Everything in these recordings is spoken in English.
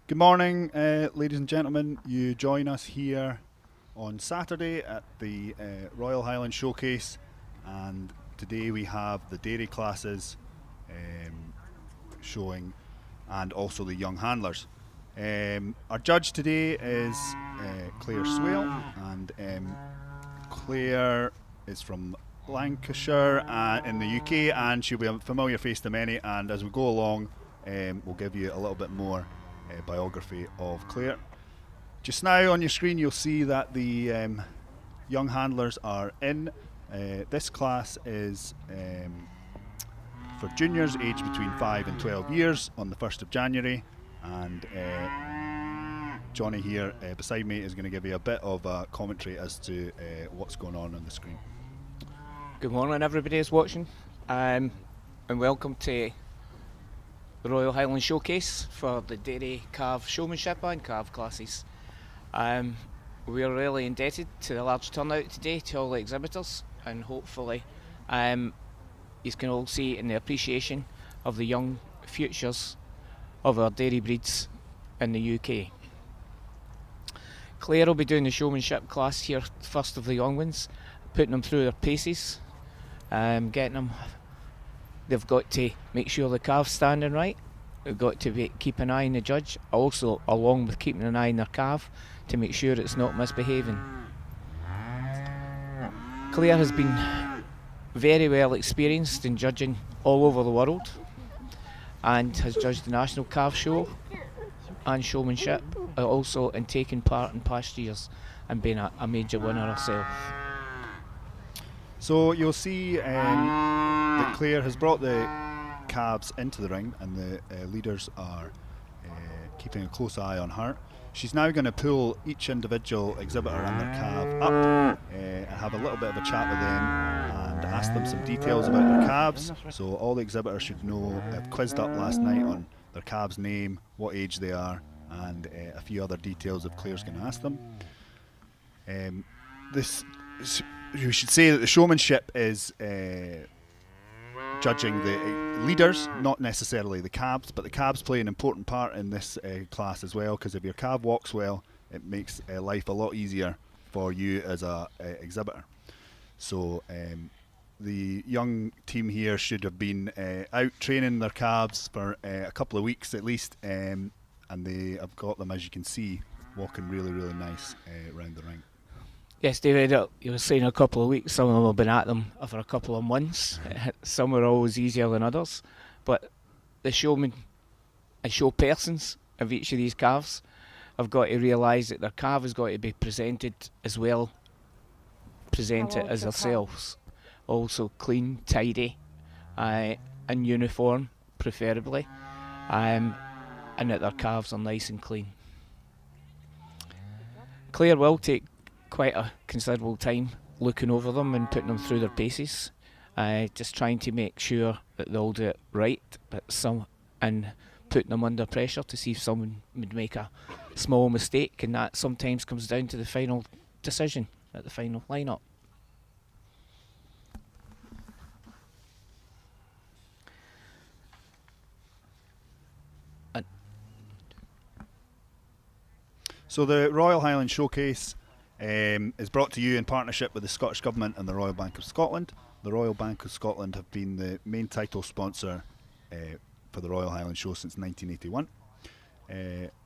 Good morning, ladies and gentlemen. You join us here on Saturday at the Royal Highland Showcase, and today we have the dairy classes showing, and also the young handlers. Our judge today is Claire Swale, and Claire is from Lancashire in the UK, and she'll be a familiar face to many. And as we go along, we'll give you a little bit more biography of Claire. Just now on your screen you'll see that the young handlers are in. This class is for juniors aged between 5 and 12 years on the 1st of January, and Johnny here beside me is going to give you a bit of a commentary as to what's going on the screen. Good morning everybody who's watching, and welcome to the Royal Highland Showcase for the dairy calf showmanship and calf classes. We are really indebted to the large turnout today, to all the exhibitors, and hopefully you can all see in the appreciation of the young futures of our dairy breeds in the UK. Claire will be doing the showmanship class here, first of the young ones, putting them through their paces, getting them. They've got to make sure the calf's standing right. They've got to keep an eye on the judge, also along with keeping an eye on their calf to make sure it's not misbehaving. Claire has been very well experienced in judging all over the world, and has judged the National Calf Show and showmanship, also in taking part in past years and being a major winner herself. So you'll see that Claire has brought the calves into the ring, and the leaders are keeping a close eye on her. She's now going to pull each individual exhibitor and their calf up and have a little bit of a chat with them and ask them some details about their calves. So all the exhibitors should know, have quizzed up last night on their calf's name, what age they are, and a few other details that Claire's going to ask them. You should say that the showmanship is judging the leaders, not necessarily the calves, but the calves play an important part in this class as well, because if your calf walks well, it makes life a lot easier for you as a exhibitor. So the young team here should have been out training their calves for a couple of weeks at least, and they have got them, as you can see, walking really nice around the ring. Yes, David, you were saying a couple of weeks. Some of them have been at them for a couple of months. Some are always easier than others, but the showmen and show persons of each of these calves have got to realise that their calf has got to be presented as well, present it as themselves. Also clean, tidy, and uniform, preferably, and that their calves are nice and clean. Claire will take quite a considerable time looking over them and putting them through their paces, just trying to make sure that they all do it right, and putting them under pressure to see if someone would make a small mistake, and that sometimes comes down to the final decision at the final lineup. So the Royal Highland Showcase is brought to you in partnership with the Scottish Government and the Royal Bank of Scotland. The Royal Bank of Scotland have been the main title sponsor for the Royal Highland Show since 1981.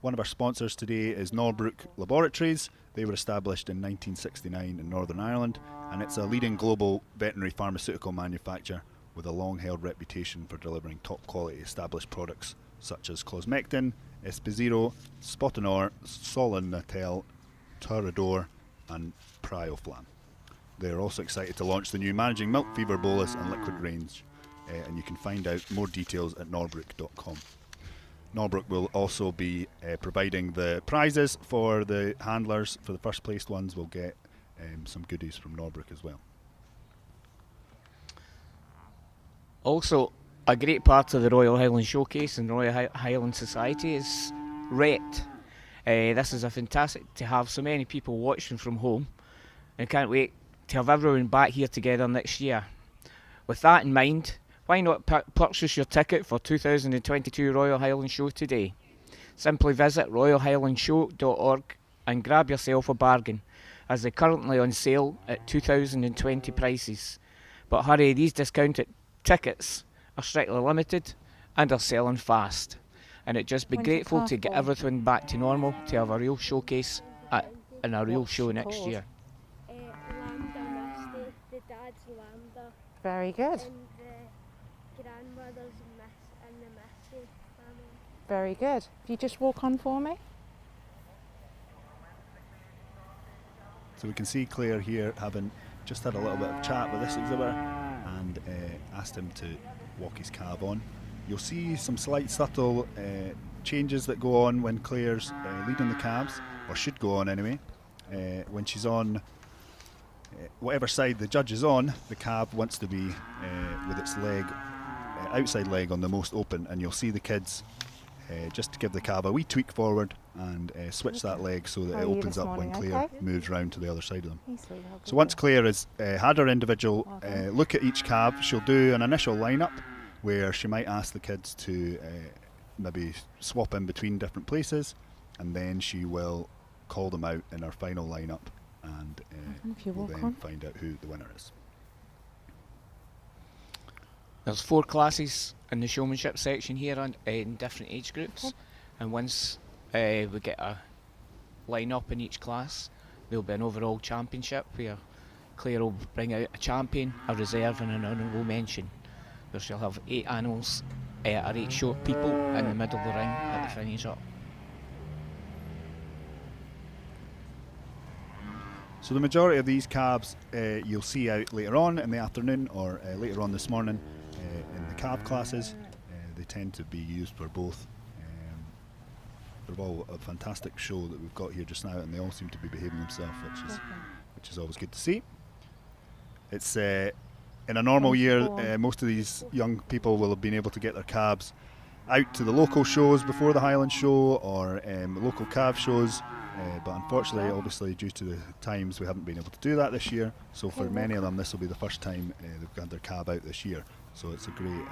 One of our sponsors today is Norbrook Laboratories. They were established in 1969 in Northern Ireland, and it's a leading global veterinary pharmaceutical manufacturer with a long-held reputation for delivering top-quality established products such as Closmectin, Espizero, Spotinor, Solanatel, Turador and Prioflam. They are also excited to launch the new Managing Milk Fever Bolus and Liquid range, and you can find out more details at norbrook.com. Norbrook will also be providing the prizes for the handlers. For the first placed ones, we'll get some goodies from Norbrook as well. Also, a great part of the Royal Highland Showcase and Royal Highland Society is RET. This is a fantastic to have so many people watching from home, and can't wait to have everyone back here together next year. With that in mind, why not purchase your ticket for 2022 Royal Highland Show today? Simply visit royalhighlandshow.org and grab yourself a bargain, as they're currently on sale at 2020 prices. But hurry, these discounted tickets are strictly limited and are selling fast. And it'd just be When's your grateful class to get born? everything back to normal, to have a real showcase and a real What's show she next called? year. Lambda Misty, the dad's Lambda, Very good. and the grandmother's Miss and the Missy family. Very good. If you just walk on for me. So we can see Claire here having just had a little bit of chat with this exhibitor and asked him to walk his cab on. You'll see some slight subtle changes that go on when Claire's leading the cabs, or should go on anyway. When she's on whatever side the judge is on, the cab wants to be with its leg, outside leg on the most open, and you'll see the kids just to give the cab a wee tweak forward and switch that leg so that How it are you opens this up when morning? Claire Okay. moves round to the other side of them. Hey, sweetheart, So good once girl. Claire has had her individual Well done. look at each cab, she'll do an initial lineup where she might ask the kids to maybe swap in between different places, and then she will call them out in her final lineup, and If you we'll walk then on. find out who the winner is. There's 4 classes in the showmanship section here in different age groups, Okay. and once we get a line up in each class, there'll be an overall championship where Claire will bring out a champion, a reserve and an honourable mention, where she'll have 8 animals or 8 short people in the middle of the ring at the finish up. So the majority of these cabs you'll see out later on in the afternoon or later on this morning in the cab classes. They tend to be used for both. They're all a fantastic show that we've got here just now, and they all seem to be behaving themselves, which is always good to see. It's in a normal year, most of these young people will have been able to get their cabs out to the local shows before the Highland Show or local cab shows, but unfortunately, obviously, due to the times, we haven't been able to do that this year. So for many of them, this will be the first time they've got their cab out this year. So it's a great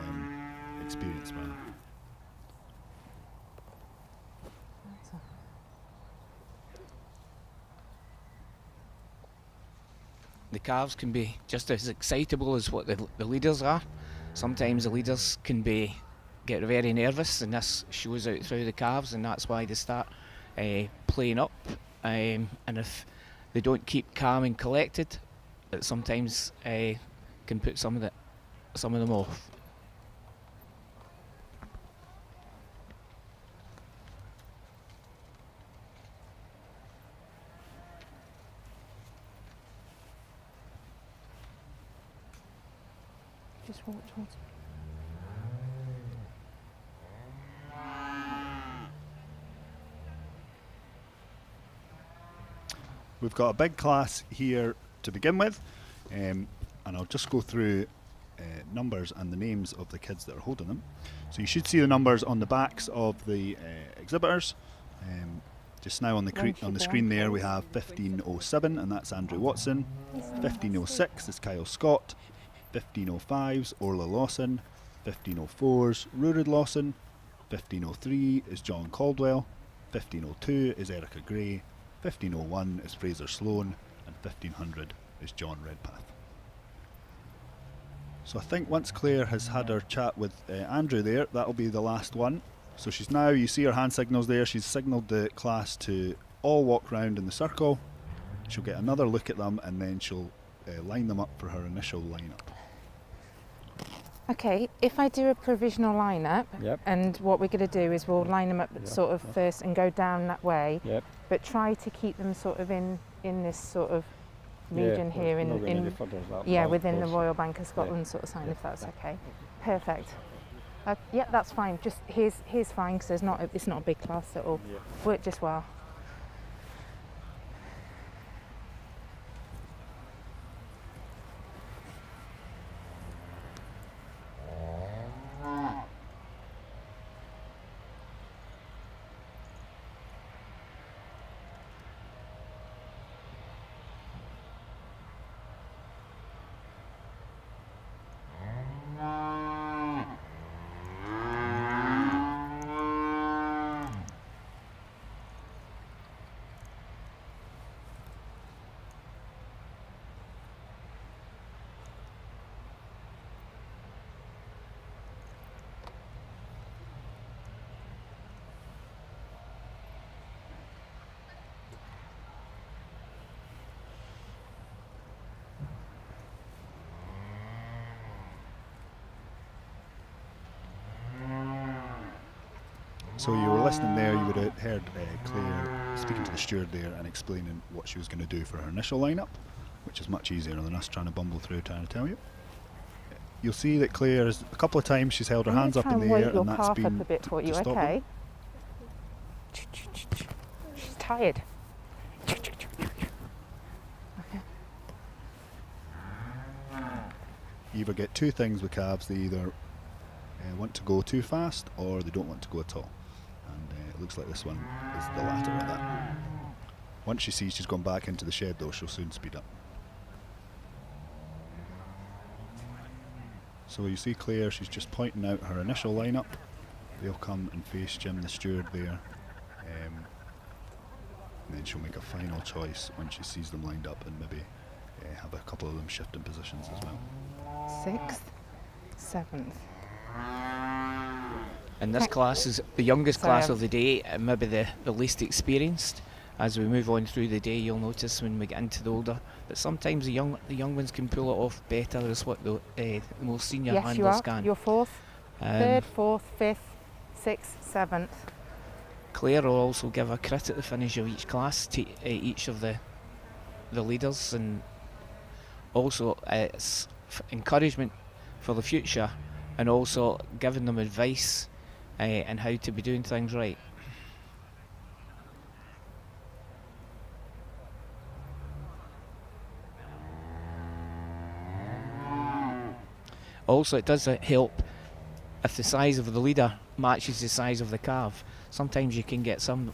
experience, man. The calves can be just as excitable as what the leaders are. Sometimes the leaders can get very nervous, and this shows out through the calves, and that's why they start playing up. And if they don't keep calm and collected, it sometimes can put some of them off. Just walk towards me. We've got a big class here to begin with, and I'll just go through numbers and the names of the kids that are holding them. So you should see the numbers on the backs of the exhibitors. Just now on the screen there we have 1507, and that's Andrew Watson. 1506 is Kyle Scott. 1505's Orla Lawson. 1504's Rurid Lawson. 1503 is John Caldwell. 1502 is Erica Gray. 1501 is Fraser Sloan, and 1500 is John Redpath. So I think once Claire has had her chat with Andrew there, that'll be the last one. So she's now, you see her hand signals there, she's signalled the class to all walk round in the circle. She'll get another look at them, and then she'll line them up for her initial lineup. Okay, if I do a provisional lineup, Yep. and what we're going to do is we'll line them up sort of first and go down that way, Yep. but try to keep them sort of in this sort of region here not going any in further than that, yeah, of within the course. Royal Bank of Scotland sort of sign, Yeah. if that's okay. Perfect. Yeah, that's fine. Just here's fine because it's not a big class. It'll work just well. So you were listening there, you would have heard Claire speaking to the steward there and explaining what she was going to do for her initial lineup, which is much easier than us trying to bumble through trying to tell you. You'll see that Claire, a couple of times she's held her hands up in the air, and that's been up a bit for you, to stop okay? them. She's tired. You either get two things with calves: they either want to go too fast or they don't want to go at all. And it looks like this one is the latter of that. Once she sees she's gone back into the shed though, she'll soon speed up. So you see Claire, she's just pointing out her initial lineup. They'll come and face Jim the steward there. And then she'll make a final choice when she sees them lined up and maybe have a couple of them shift in positions as well. 6th, 7th. And this class is the youngest class of the day and maybe the least experienced. As we move on through the day, you'll notice when we get into the older that sometimes the young ones can pull it off better as what the most senior Yes, you handlers are. can. You're 4th, 3rd, 4th, 5th, 6th, 7th. Claire will also give a crit at the finish of each class to each of the leaders, and also it's encouragement for the future, and also giving them advice and how to be doing things right. Also, it does help if the size of the leader matches the size of the calf. Sometimes you can get some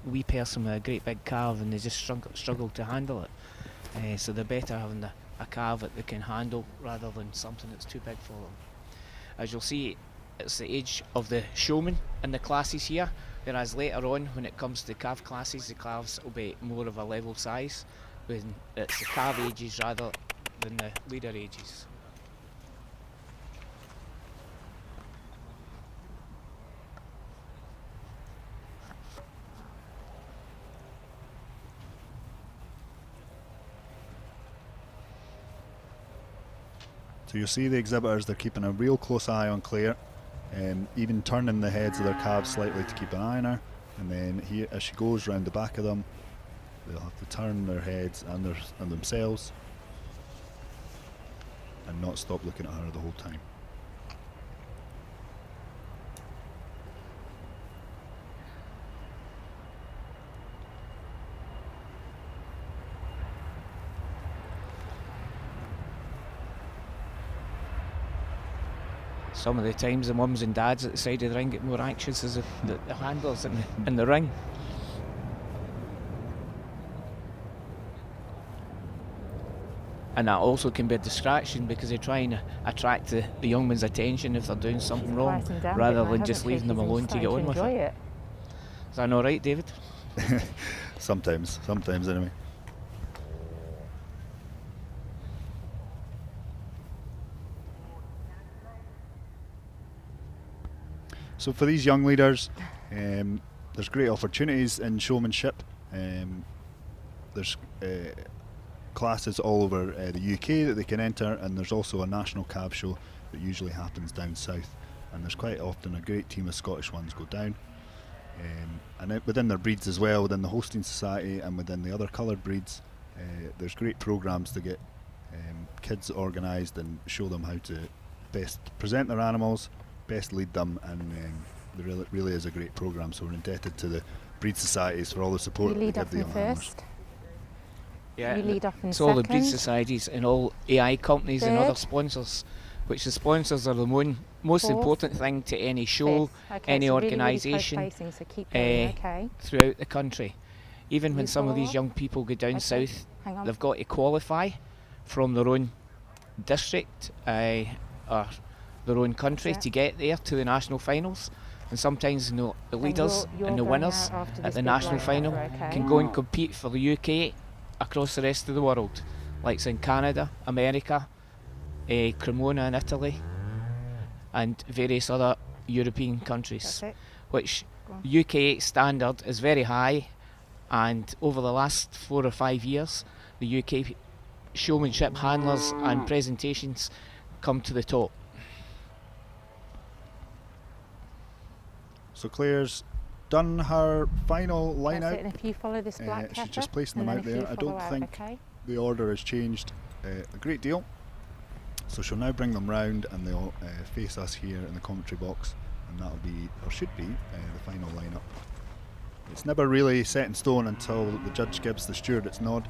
wee person with a great big calf and they just struggle to handle it. So they're better having a calf that they can handle rather than something that's too big for them. As you'll see, it's the age of the showman in the classes here, whereas later on when it comes to the calf classes, the calves will be more of a level size, when it's the calf ages rather than the leader ages. So you'll see the exhibitors, they're keeping a real close eye on Claire, even turning the heads of their calves slightly to keep an eye on her, and then here, as she goes round the back of them, they'll have to turn their heads and themselves and not stop looking at her the whole time. Some of the times the mums and dads at the side of the ring get more anxious as the handlers in the ring. And that also can be a distraction because they try and attract the young one's attention if they're doing something wrong, rather than just leaving them alone to get on with it. Is that all right, David? Sometimes anyway. So for these young leaders, there's great opportunities in showmanship. There's classes all over the UK that they can enter, and there's also a national cab show that usually happens down south, and there's quite often a great team of Scottish ones go down. And within their breeds as well, within the hosting society and within the other coloured breeds, there's great programmes to get kids organised and show them how to best present their animals, best lead them, and there really is a great programme, so we're indebted to the breed societies for all the support they give the young handlers. Yeah, you lead off in so all the breed second. societies and all AI companies and other sponsors, which the sponsors are the most Fourth. important thing to any show, any organisation throughout the country. Even when some of these young people go down south, they've got to qualify from their own district or their own country to get there to the national finals. And sometimes the leaders and the winners at the national final can go and compete for the UK across the rest of the world, like in Canada, America, Cremona in Italy, and various other European countries, which UK standard is very high, and over the last 4 or 5 years the UK showmanship handlers and presentations come to the top. So Claire's done her final line That's out. it. And if you follow this black She's heifer, just placing and them then out if you there. I follow don't out, think okay? the order has changed a great deal. So she'll now bring them round and they'll face us here in the commentary box, and that'll be, or should be, the final lineup. It's never really set in stone until the judge gives the steward its nod.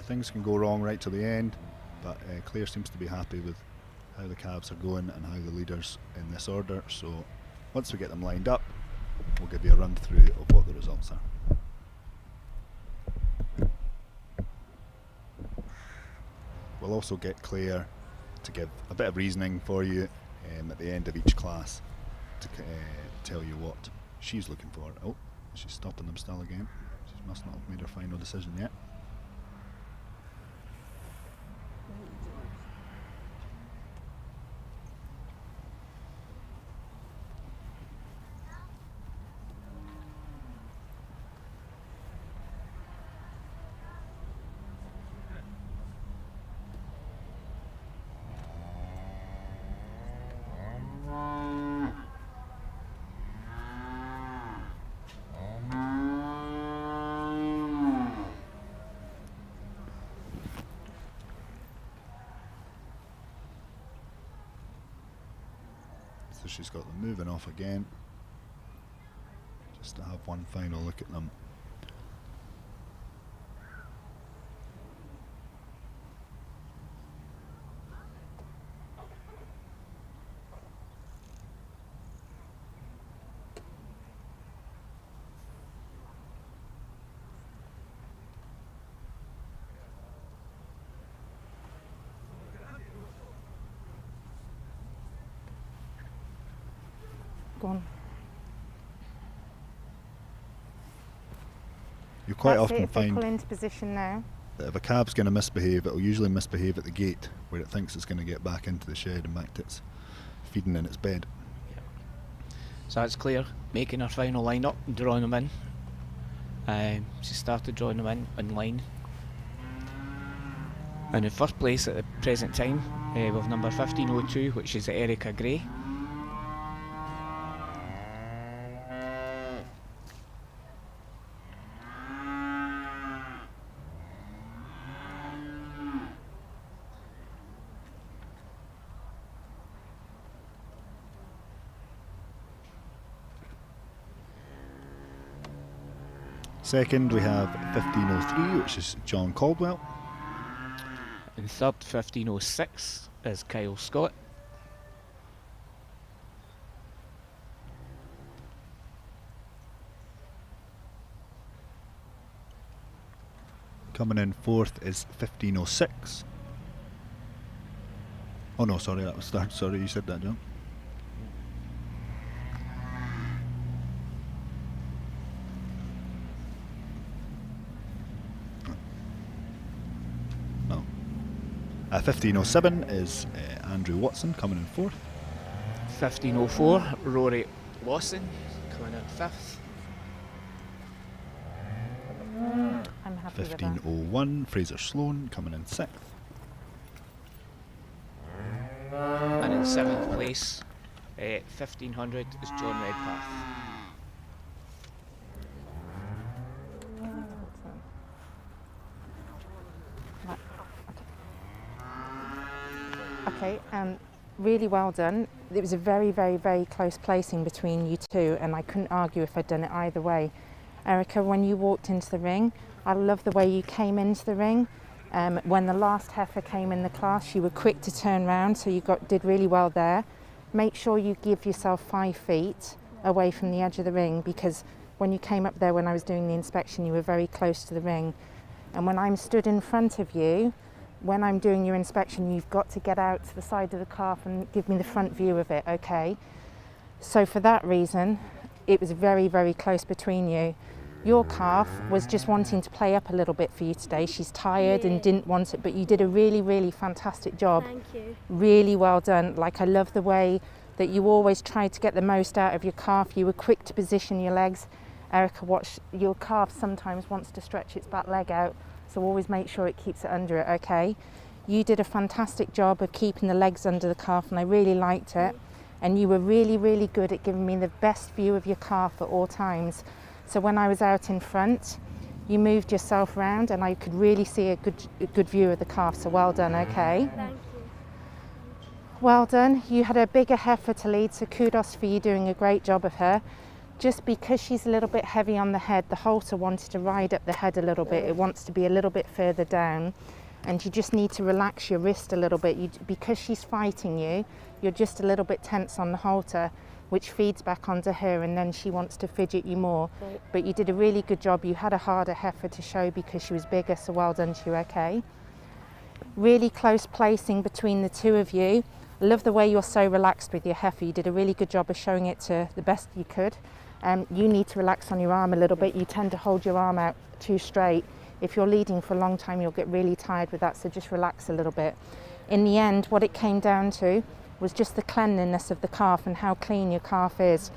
Things can go wrong right till the end, but Claire seems to be happy with how the calves are going and how the leaders in this order. So once we get them lined up, we'll give you a run through of what the results are. We'll also get Claire to give a bit of reasoning for you at the end of each class to tell you what she's looking for. Oh, she's stopping them still again. She must not have made her final decision yet. So she's got them moving off again, just to have one final look at them. Go on. You quite That's often it. If they find pull into position now. that if a calf's going to misbehave, it'll usually misbehave at the gate where it thinks it's going to get back into the shed and back to its feeding in its bed. So that's Claire making her final line-up and drawing them in. She started drawing them in line. And in first place at the present time, with number 1502, which is Erica Gray. Second, we have 1503, which is John Caldwell. And third, 1506, is Kyle Scott. Coming in fourth is 1506. Oh no, sorry, that was third. Sorry, you said that, John. No. 1507 is Andrew Watson coming in fourth. 1504, Rory Lawson, coming in fifth. I'm happy with that. 1501, Fraser Sloan coming in sixth. And in seventh place, 1500, is John Redpath. Right, okay, really well done. It was a very, very, very close placing between you two, and I couldn't argue if I'd done it either way. Erica, when you walked into the ring, I love the way you came into the ring. When the last heifer came in the class, you were quick to turn round, so you did really well there. Make sure you give yourself 5 feet away from the edge of the ring, because when you came up there when I was doing the inspection, you were very close to the ring. And when I'm stood in front of you, when I'm doing your inspection, you've got to get out to the side of the calf and give me the front view of it, okay? So for that reason, it was very, very close between you. Your calf was just wanting to play up a little bit for you today. She's tired and didn't want it, but you did a really, really fantastic job. Thank you. Really well done. Like, I love the way that you always tried to get the most out of your calf. You were quick to position your legs. Erica, watch, your calf sometimes wants to stretch its back leg out, so always make sure it keeps it under it, okay? You did a fantastic job of keeping the legs under the calf, and I really liked it. and you were really, really good at giving me the best view of your calf at all times. So when I was out in front, you moved yourself round and I could really see a good view of the calf, so well done, okay? Thank you. Well done. You had a bigger heifer to lead, so kudos for you doing a great job of her. Just because she's a little bit heavy on the head, the halter wanted to ride up the head a little bit. It wants to be a little bit further down, and you just need to relax your wrist a little bit. Because she's fighting you, you're just a little bit tense on the halter, which feeds back onto her, and then she wants to fidget you more. But you did a really good job. You had a harder heifer to show because she was bigger, so well done to you, okay? Really close placing between the two of you. I love the way you're so relaxed with your heifer. You did a really good job of showing it to the best you could. You need to relax on your arm a little bit. You tend to hold your arm out too straight. If you're leading for a long time, you'll get really tired with that, so just relax a little bit. In the end, what it came down to was just the cleanliness of the calf and how clean your calf is.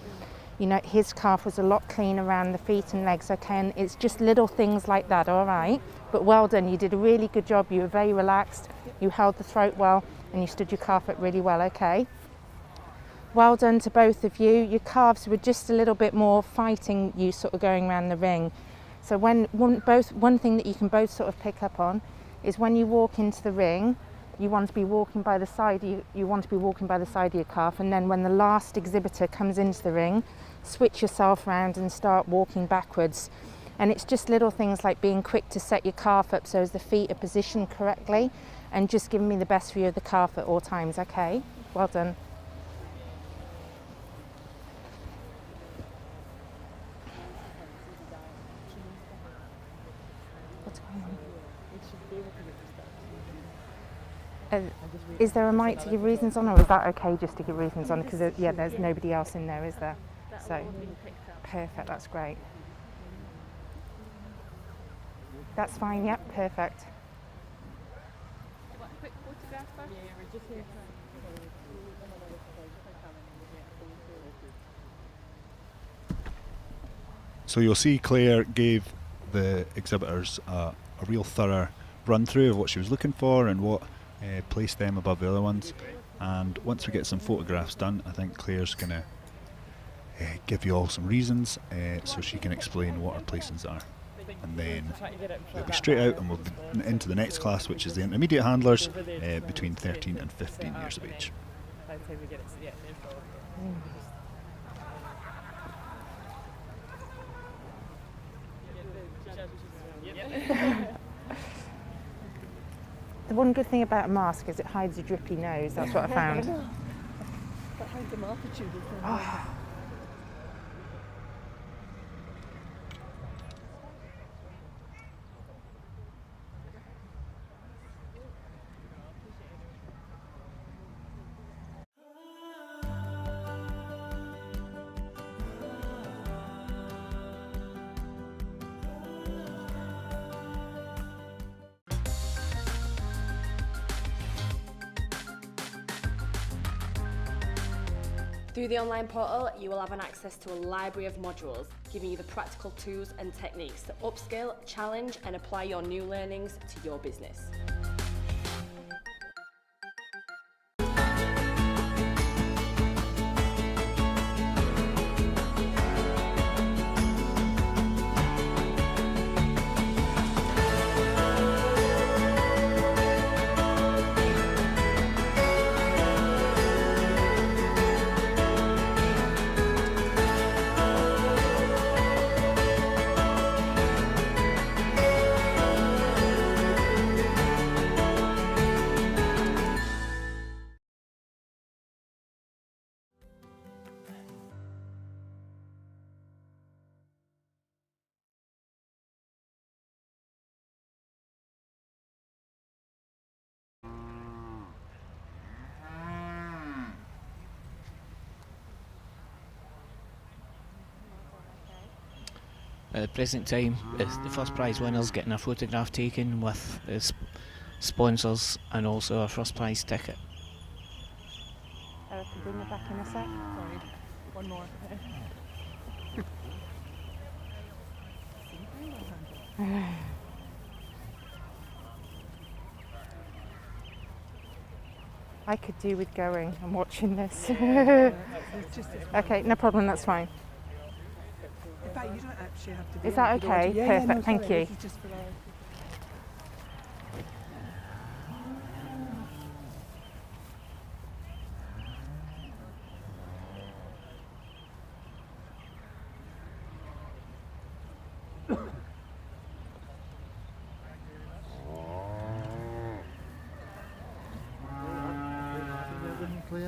You know, his calf was a lot cleaner around the feet and legs, okay, and it's just little things like that, all right? But well done, you did a really good job. You were very relaxed, you held the throat well, and you stood your calf up really well, okay? Well done to both of you. Your calves were just a little bit more fighting you sort of going around the ring. So one thing that you can both sort of pick up on is when you walk into the ring, you want to be walking by the side, you want to be walking by the side of your calf, and then when the last exhibitor comes into the ring, switch yourself around and start walking backwards. And it's just little things like being quick to set your calf up so as the feet are positioned correctly, and just giving me the best view of the calf at all times, okay? Well done. What's going on? Is there a mic to give reasons on, or is that okay just to give reasons on? Because yeah, there's nobody else in there, is there? So, perfect, that's great. That's fine, yep, perfect. So you'll see Claire gave the exhibitors a real thorough run through of what she was looking for and what placed them above the other ones. And once we get some photographs done, I think Claire's going to give you all some reasons so she can explain what her placings are. And then they'll be straight out and we'll be into the next class, which is the intermediate handlers between 13 and 15 years of age. The one good thing about a mask is it hides your drippy nose, that's what I found. That hides the multitude of things. Oh. Through the online portal, you will have an access to a library of modules, giving you the practical tools and techniques to upskill, challenge, and apply your new learnings to your business. At the present time, it's the first prize winners getting a photograph taken with sponsors and also a first prize ticket. Erica, bring it back in a sec. Sorry, one more. I could do with going and watching this. It's just as well. Okay, no problem, that's fine. In fact, you don't actually have to be Is on that if you don't want okay? to. Yeah, yeah, no, Perfect, thank sorry, you. This is just for our...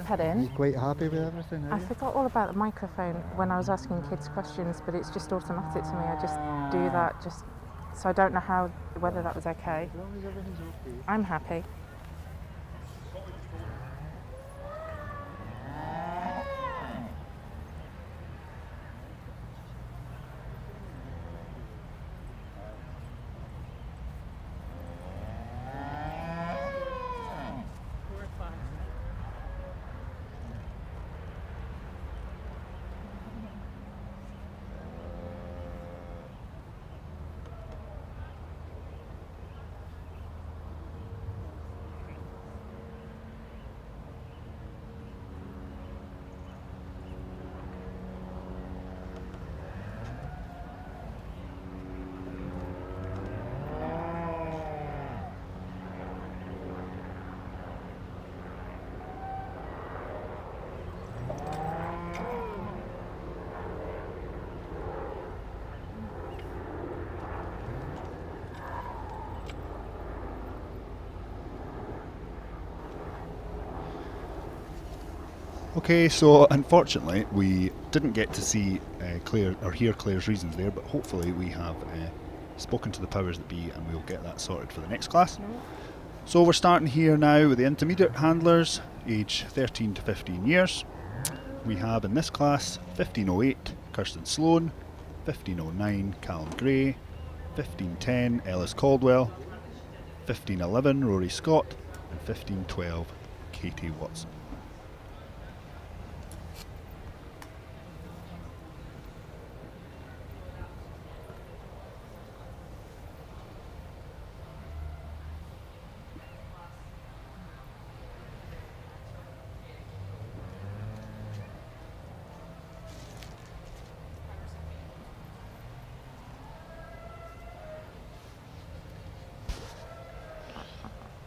Pardon? You quite happy with everything, are I you? forgot all about the microphone when I was asking kids questions, but it's just automatic to me. I just do that, just so I don't know whether that was okay. As long as everything's okay. I'm happy. Okay, so unfortunately we didn't get to see Claire or hear Claire's reasons there, but hopefully we have spoken to the powers that be and we'll get that sorted for the next class. So we're starting here now with the intermediate handlers, age 13 to 15 years. We have in this class 1508 Kirsten Sloan, 1509 Callum Gray, 1510 Ellis Caldwell, 1511 Rory Scott, and 1512 Katie Watson.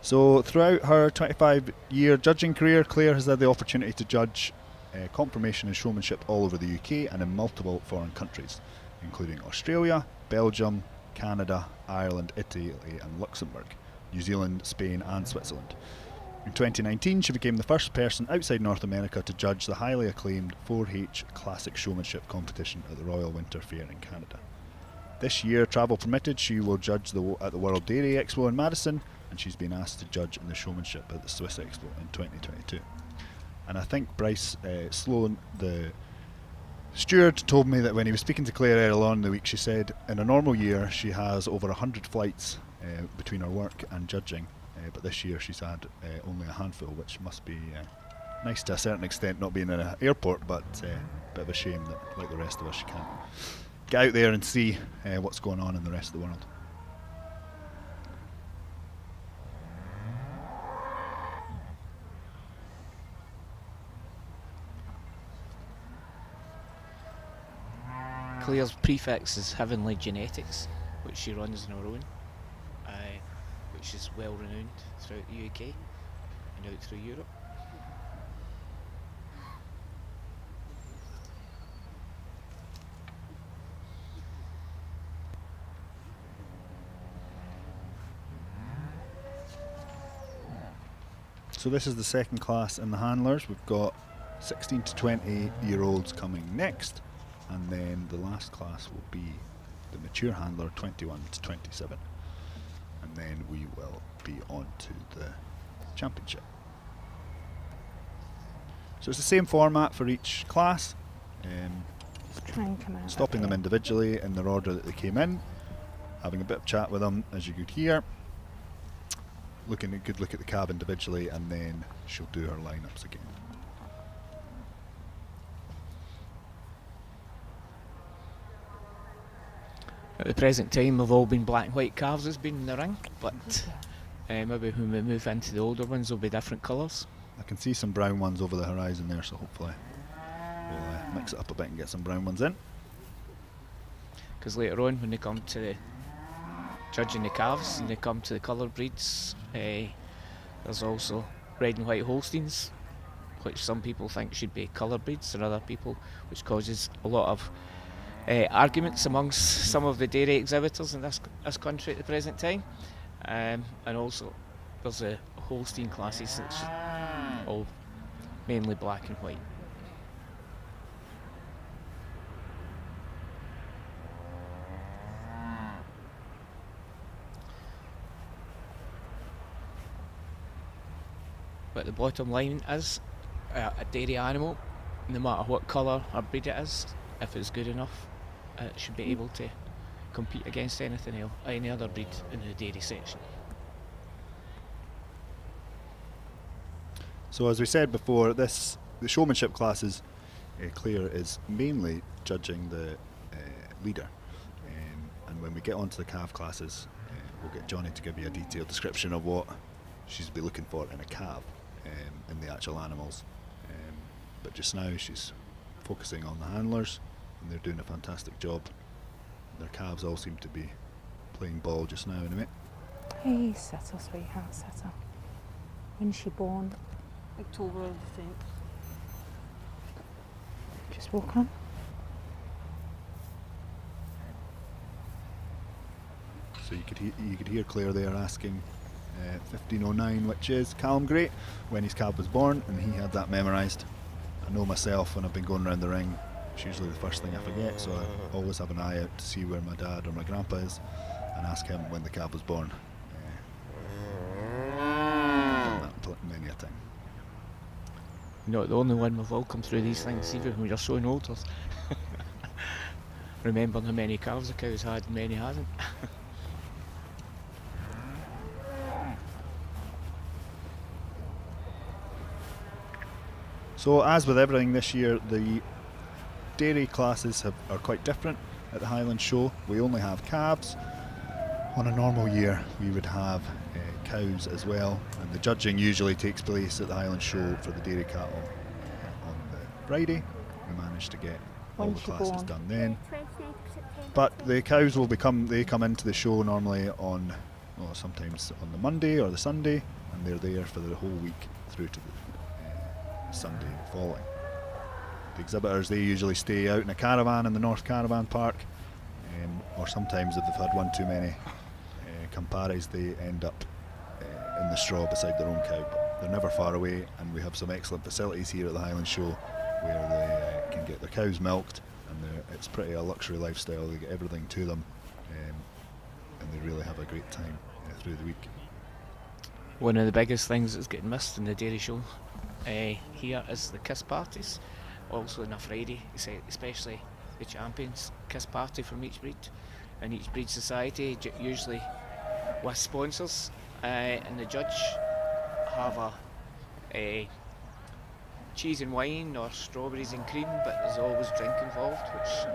So throughout her 25-year judging career, Claire has had the opportunity to judge confirmation and showmanship all over the UK and in multiple foreign countries, including Australia, Belgium, Canada, Ireland, Italy and Luxembourg, New Zealand, Spain and Switzerland. In 2019 she became the first person outside North America to judge the highly acclaimed 4H Classic Showmanship competition at the Royal Winter Fair in Canada. This year, travel permitted, she will judge at the World Dairy Expo in Madison, and she's been asked to judge in the showmanship at the Swiss Expo in 2022. And I think Bryce Sloan, the steward, told me that when he was speaking to Claire earlier on in the week, she said in a normal year she has over 100 flights between her work and judging, but this year she's had only a handful, which must be nice to a certain extent, not being in an airport, but a bit of a shame that, like the rest of us, she can't get out there and see what's going on in the rest of the world. Claire's prefix is Heavenly Genetics, which she runs on her own, which is well renowned throughout the UK and out through Europe. So this is the second class in the handlers. We've got 16 to 20 year olds coming next, and then the last class will be the mature handler, 21 to 27, and then we will be on to the championship. So it's the same format for each class, Try and come out. stopping them individually in their order that they came in, having a bit of chat with them as you could hear, looking a good look at the cab individually, and then she'll do her lineups again. At the present time, we've all been black and white calves has been in the ring, but maybe when we move into the older ones, there'll be different colours. I can see some brown ones over the horizon there, so hopefully we'll mix it up a bit and get some brown ones in. Because later on, when they come to judging the calves and they come to the colour breeds, there's also red and white Holsteins, which some people think should be colour breeds, and other people, which causes a lot of arguments amongst some of the dairy exhibitors in this country at the present time. And also there's a Holstein classes that's all mainly black and white. But the bottom line is a dairy animal, no matter what colour or breed it is, if it's good enough, it should be able to compete against anything else, any other breed in the dairy section. So as we said before, the showmanship classes, Claire is mainly judging the leader, and when we get onto the calf classes, we'll get Johnny to give you a detailed description of what she's be looking for in a calf, in the actual animals. But just now she's focusing on the handlers, and they're doing a fantastic job. Their calves all seem to be playing ball just now in a minute. Hey, settle, sweetheart, settle. When's she born? October the 10th. Just walk on. So you could hear Claire there asking 1509, which is Callum Gray, when his calf was born, and he had that memorised. I know myself, when I've been going around the ring, it's usually the first thing I forget, so I always have an eye out to see where my dad or my grandpa is and ask him when the calf was born. I've done that many a time. You're not the only one. We've all come through these things, even when you're showing older. Remembering how many calves the cow's had and many hasn't. So as with everything this year, the dairy classes are quite different at the Highland Show. We only have calves. On a normal year we would have cows as well, and the judging usually takes place at the Highland Show for the dairy cattle on the Friday. We managed to get all the classes done then. But the cows will come into the show normally on, sometimes on the Monday or the Sunday, and they're there for the whole week through to the Sunday following. The exhibitors, they usually stay out in a caravan in the North Caravan Park, or sometimes if they've had one too many Camparis, they end up in the straw beside their own cow. But they're never far away, and we have some excellent facilities here at the Highland Show where they can get their cows milked, and it's pretty a luxury lifestyle. They get everything to them, and they really have a great time through the week. One of the biggest things that's getting missed in the dairy show here is the kiss parties. Also on a Friday, especially the champions kiss party from each breed, and each breed society usually with sponsors, and the judge have a cheese and wine or strawberries and cream, but there's always drink involved, which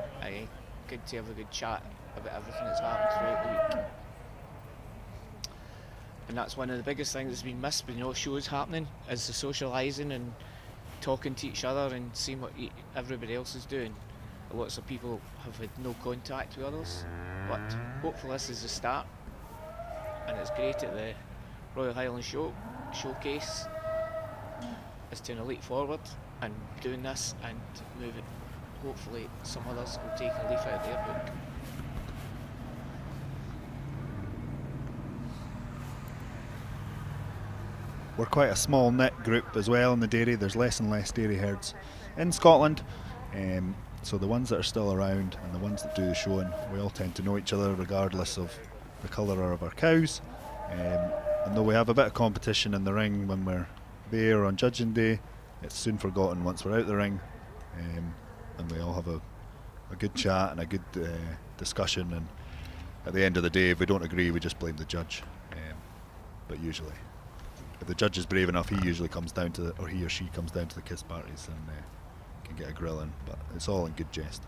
good to have a good chat about everything that's happened throughout the week. And that's one of the biggest things that's been missed when shows happening, is the socialising and talking to each other and seeing what everybody else is doing. Lots of people have had no contact with others, but hopefully this is the start, and it's great at the Royal Highland Showcase is to leap forward and doing this and moving. Hopefully some others will take a leaf out of their book. We're quite a small knit group as well in the dairy. There's less and less dairy herds in Scotland, so the ones that are still around and the ones that do the showing, we all tend to know each other regardless of the colour of our cows, and though we have a bit of competition in the ring when we're there on judging day, it's soon forgotten once we're out the ring, and we all have a good chat and a good discussion, and at the end of the day, if we don't agree, we just blame the judge. But usually, if the judge is brave enough, he usually comes down to or he or she comes down to the kiss parties and can get a grill in, but it's all in good jest.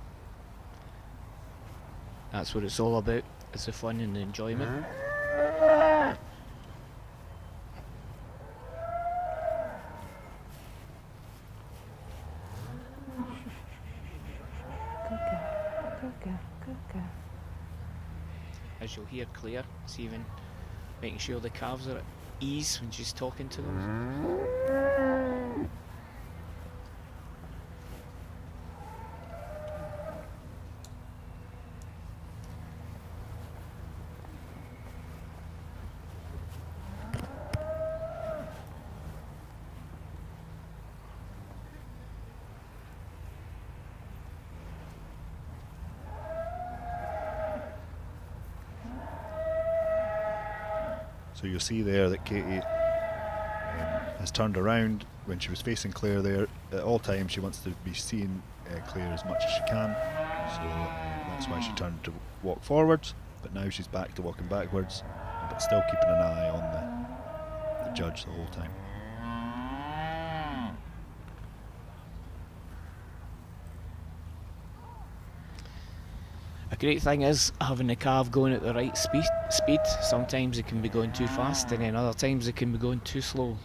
That's what it's all about, it's the fun and the enjoyment. as you'll hear Claire, it's even making sure the calves are at ease when she's talking to them. So you'll see there that Katie has turned around when she was facing Claire there. At all times she wants to be seeing Claire as much as she can, so that's why she turned to walk forwards, but now she's back to walking backwards, but still keeping an eye on the judge the whole time. A great thing is having the calf going at the right speed. Sometimes it can be going too fast, and then other times it can be going too slow.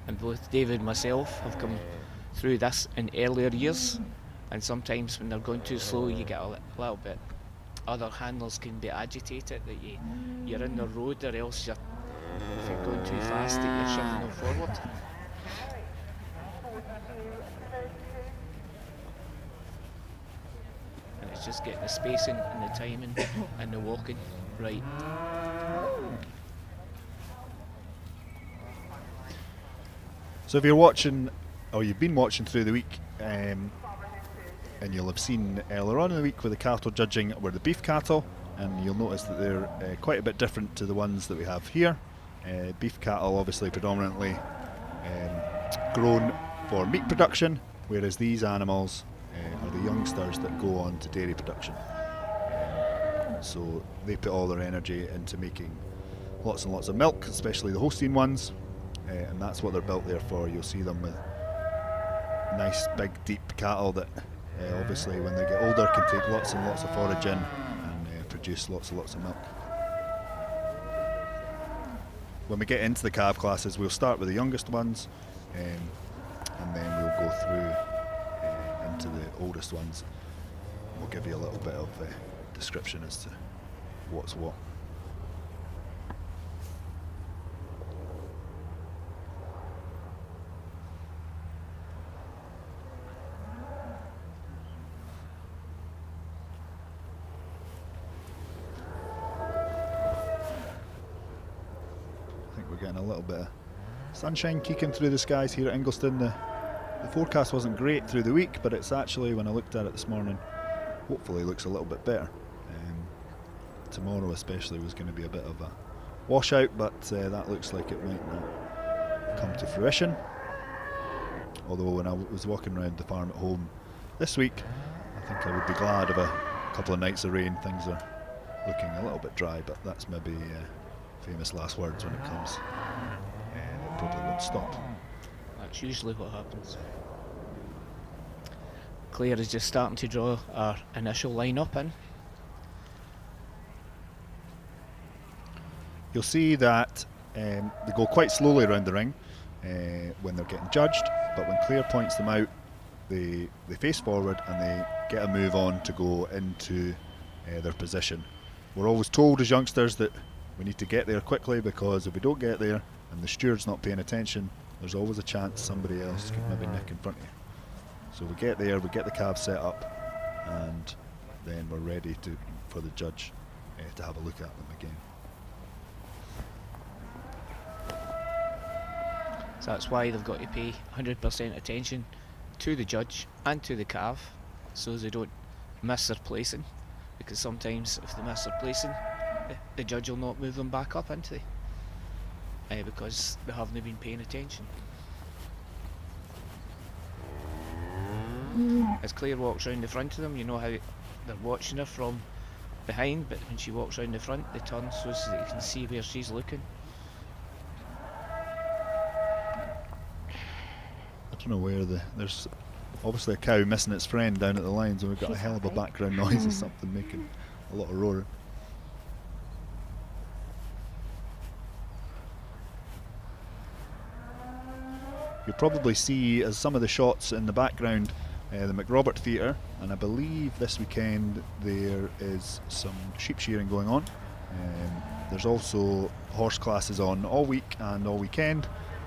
And both David and myself have come through this in earlier years, and sometimes when they're going too slow you get a little bit, other handlers can be agitated that you're in the road, or else if you're going too fast that you're shoving them forward. And it's just getting the spacing and the timing and the walking right. So if you're watching, or you've been watching through the week, and you'll have seen earlier on in the week with the cattle judging were the beef cattle, and you'll notice that they're quite a bit different to the ones that we have here. Beef cattle obviously predominantly grown for meat production, whereas these animals are the youngsters that go on to dairy production. So they put all their energy into making lots and lots of milk, especially the Holstein ones. And that's what they're built there for. You'll see them with nice big deep cattle that obviously when they get older can take lots and lots of forage in and produce lots and lots of milk. When we get into the calf classes, we'll start with the youngest ones, and then we'll go through into the oldest ones. We'll give you a little bit of description as to what's what. Getting a little bit of sunshine kicking through the skies here at Ingliston. The forecast wasn't great through the week, but it's actually, when I looked at it this morning, hopefully looks a little bit better. Tomorrow especially was going to be a bit of a washout, but that looks like it might not come to fruition. Although when I was walking around the farm at home this week, I think I would be glad of a couple of nights of rain. Things are looking a little bit dry, but that's maybe famous last words when it comes. It probably won't stop. That's usually what happens. Claire is just starting to draw our initial line-up in. You'll see that they go quite slowly around the ring when they're getting judged, but when Claire points them out, they face forward and they get a move on to go into their position. We're always told as youngsters that we need to get there quickly, because if we don't get there and the steward's not paying attention, there's always a chance somebody else could maybe nick in front of you. So we get there, we get the calves set up, and then we're ready for the judge to have a look at them again. So that's why they've got to pay 100% attention to the judge and to the calf, so they don't miss their placing, because sometimes if they miss their placing, the judge will not move them back up into because they haven't been paying attention. As Claire walks round the front of them, you know how they're watching her from behind, but when she walks round the front, they turn so that you can see where she's looking. I don't know where there's obviously a cow missing its friend down at the lines, and we've got a hell of a background noise or something making a lot of roaring. You'll probably see, as some of the shots in the background the McRobert Theatre, and I believe this weekend there is some sheep shearing going on. There's also horse classes on all week and all weekend,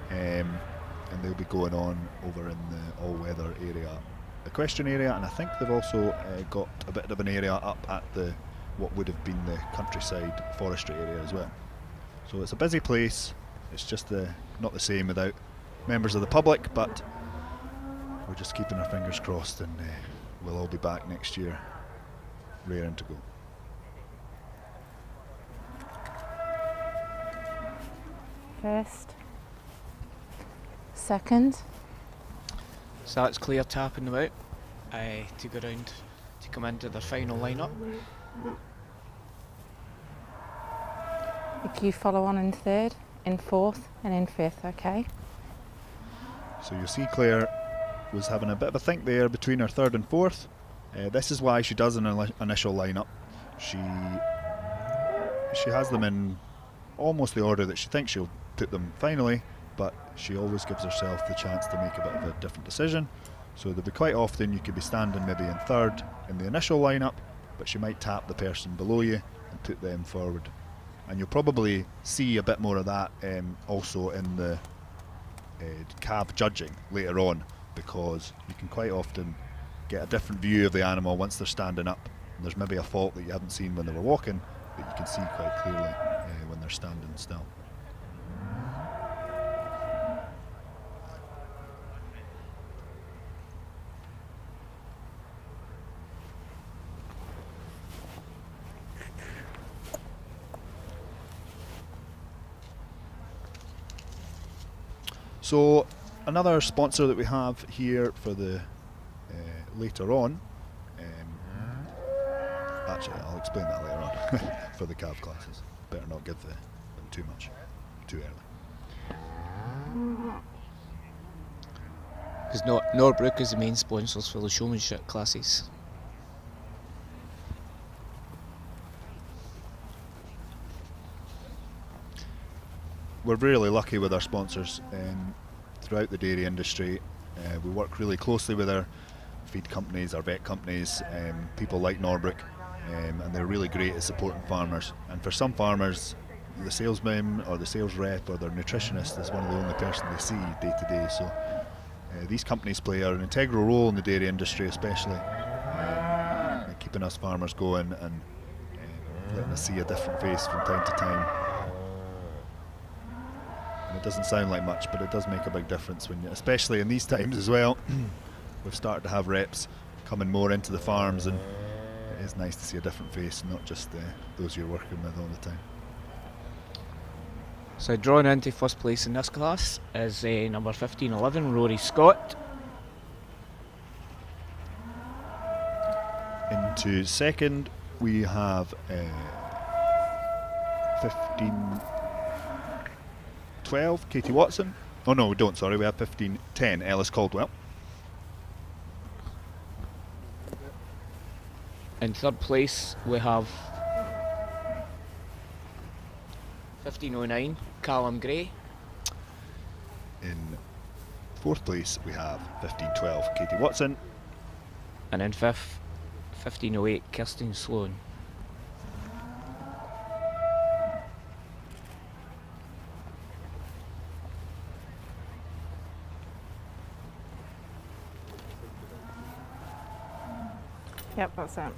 and they'll be going on over in the all-weather area, equestrian area, and I think they've also got a bit of an area up at the what would have been the countryside forestry area as well. So it's a busy place. It's just not the same without members of the public, but we're just keeping our fingers crossed, and we'll all be back next year, raring to go. First, second. So that's Claire tapping them out to go round to come into their final lineup. If you follow on in third, in fourth, and in fifth, okay? So you see Claire was having a bit of a think there between her third and fourth. This is why she does an initial lineup. She has them in almost the order that she thinks she'll put them finally, but she always gives herself the chance to make a bit of a different decision. So there'll be quite often you could be standing maybe in third in the initial lineup, but she might tap the person below you and put them forward. And you'll probably see a bit more of that also in the cab judging later on, because you can quite often get a different view of the animal once they're standing up. And there's maybe a fault that you haven't seen when they were walking, but you can see quite clearly when they're standing still. So another sponsor that we have here for the later on, actually I'll explain that later on for the calf classes. Better not give them too much, too early. Because Norbrook is the main sponsors for the showmanship classes. We're really lucky with our sponsors throughout the dairy industry. We work really closely with our feed companies, our vet companies, people like Norbrook, and they're really great at supporting farmers. And for some farmers, the salesman or the sales rep or their nutritionist is one of the only person they see day to day. So these companies play an integral role in the dairy industry, especially keeping us farmers going and letting us see a different face from time to time. It doesn't sound like much, but it does make a big difference when especially in these times as well. We've started to have reps coming more into the farms, and it is nice to see a different face, not just those you're working with all the time. So drawn into first place in this class is number 1511, Rory Scott. Into second we have 1512, Katie Watson. Oh no, we don't, sorry, we have 1510, Ellis Caldwell. In third place we have 1509, Callum Gray. In fourth place we have 1512, Katie Watson. And in fifth, 1508, Kirsten Sloan. Yep, that's it.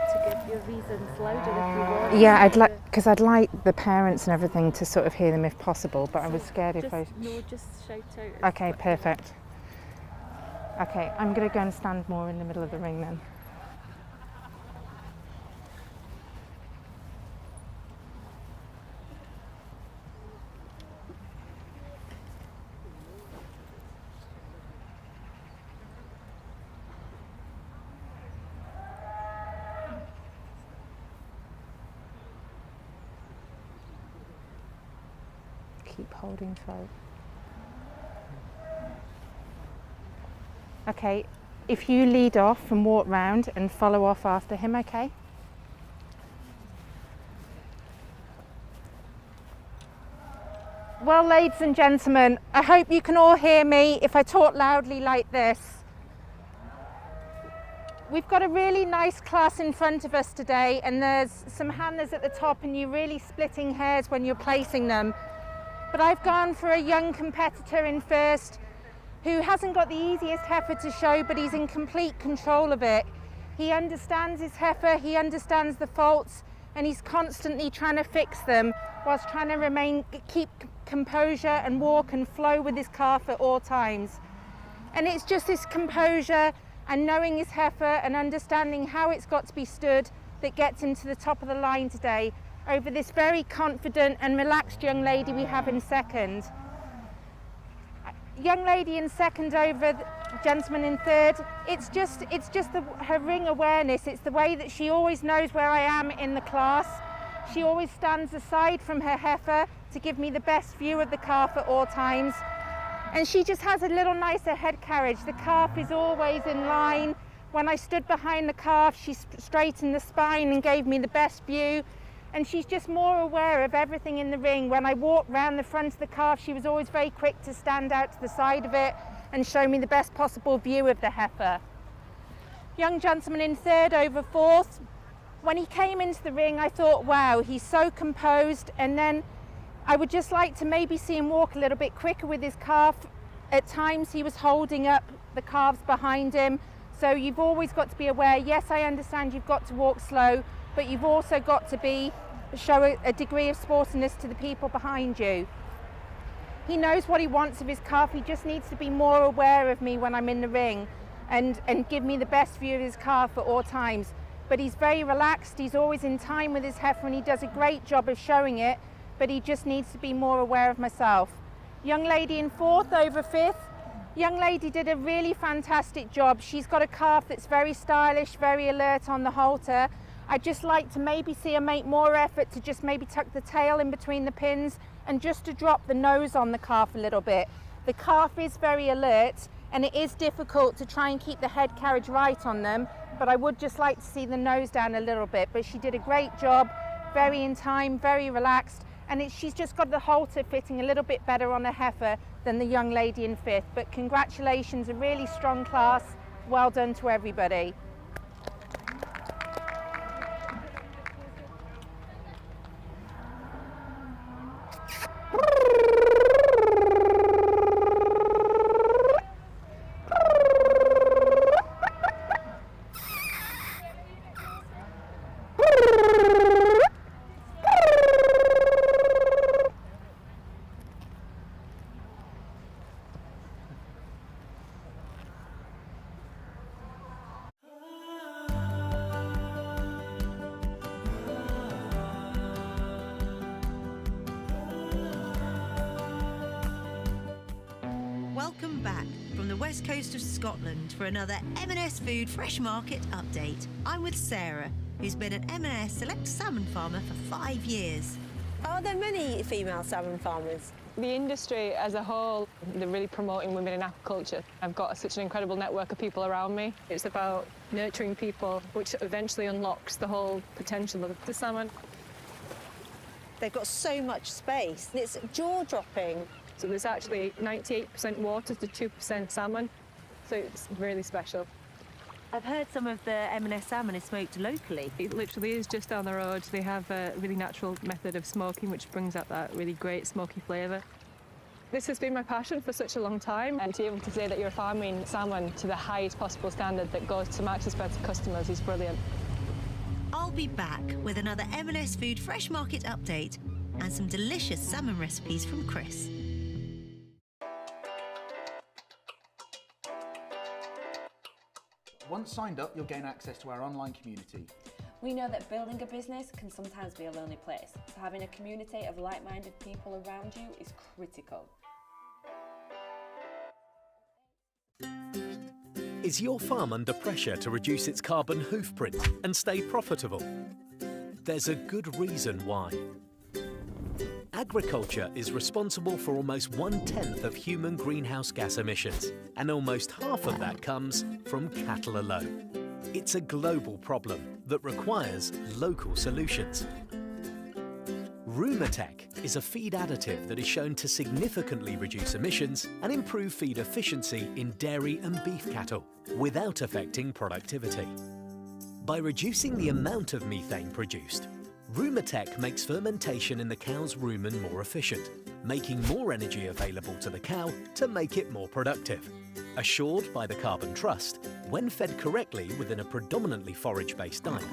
To give your reasons louder if you want. Yeah, I'd like the parents and everything to sort of hear them if possible, but I was scared if I... No, just shout out. Okay, perfect. Okay, I'm going to go and stand more in the middle of the ring then. Keep holding throat. Okay, if you lead off and walk round and follow off after him, okay? Well, ladies and gentlemen, I hope you can all hear me if I talk loudly like this. We've got a really nice class in front of us today, and there's some handlers at the top, and you're really splitting hairs when you're placing them. But I've gone for a young competitor in first who hasn't got the easiest heifer to show, but he's in complete control of it. He understands his heifer, he understands the faults, and he's constantly trying to fix them whilst trying to keep composure and walk and flow with his calf at all times. And it's just this composure and knowing his heifer and understanding how it's got to be stood that gets him to the top of the line today over this very confident and relaxed young lady we have in second. Young lady in second over the gentleman in third. It's just her ring awareness. It's the way that she always knows where I am in the class. She always stands aside from her heifer to give me the best view of the calf at all times. And she just has a little nicer head carriage. The calf is always in line. When I stood behind the calf, she straightened the spine and gave me the best view. And she's just more aware of everything in the ring. When I walked round the front of the calf, she was always very quick to stand out to the side of it and show me the best possible view of the heifer. Young gentleman in third over fourth. When he came into the ring, I thought, wow, he's so composed. And then I would just like to maybe see him walk a little bit quicker with his calf. At times he was holding up the calves behind him. So you've always got to be aware, yes, I understand you've got to walk slow, but you've also got to show a degree of sportiness to the people behind you. He knows what he wants of his calf. He just needs to be more aware of me when I'm in the ring and give me the best view of his calf at all times. But he's very relaxed. He's always in time with his heifer, and he does a great job of showing it, but he just needs to be more aware of myself. Young lady in fourth over fifth. Young lady did a really fantastic job. She's got a calf that's very stylish, very alert on the halter. I'd just like to maybe see her make more effort to just maybe tuck the tail in between the pins and just to drop the nose on the calf a little bit. The calf is very alert, and it is difficult to try and keep the head carriage right on them, but I would just like to see the nose down a little bit. But she did a great job, very in time, very relaxed, and she's just got the halter fitting a little bit better on her heifer than the young lady in fifth. But congratulations, a really strong class. Well done to everybody. Welcome back from the west coast of Scotland for another M&S Food Fresh Market update. I'm with Sarah, who's been an M&S Select Salmon farmer for 5 years. Are there many female salmon farmers? The industry as a whole, they're really promoting women in aquaculture. I've got such an incredible network of people around me. It's about nurturing people, which eventually unlocks the whole potential of the salmon. They've got so much space. It's jaw-dropping. So there's actually 98% water to 2% salmon, so it's really special. I've heard some of the M&S salmon is smoked locally. It literally is just down the road. They have a really natural method of smoking, which brings out that really great smoky flavour. This has been my passion for such a long time, and to be able to say that you're farming salmon to the highest possible standard that goes to max respect to customers is brilliant. I'll be back with another M&S Food Fresh Market update and some delicious salmon recipes from Chris. Once signed up, you'll gain access to our online community. We know that building a business can sometimes be a lonely place, so having a community of like-minded people around you is critical. Is your farm under pressure to reduce its carbon hoofprint and stay profitable? There's a good reason why. Agriculture is responsible for almost 1/10 of human greenhouse gas emissions, and almost half of that comes from cattle alone. It's a global problem that requires local solutions. Rumitech is a feed additive that is shown to significantly reduce emissions and improve feed efficiency in dairy and beef cattle without affecting productivity. By reducing the amount of methane produced, Rumitech makes fermentation in the cow's rumen more efficient, making more energy available to the cow to make it more productive. Assured by the Carbon Trust, when fed correctly within a predominantly forage-based diet,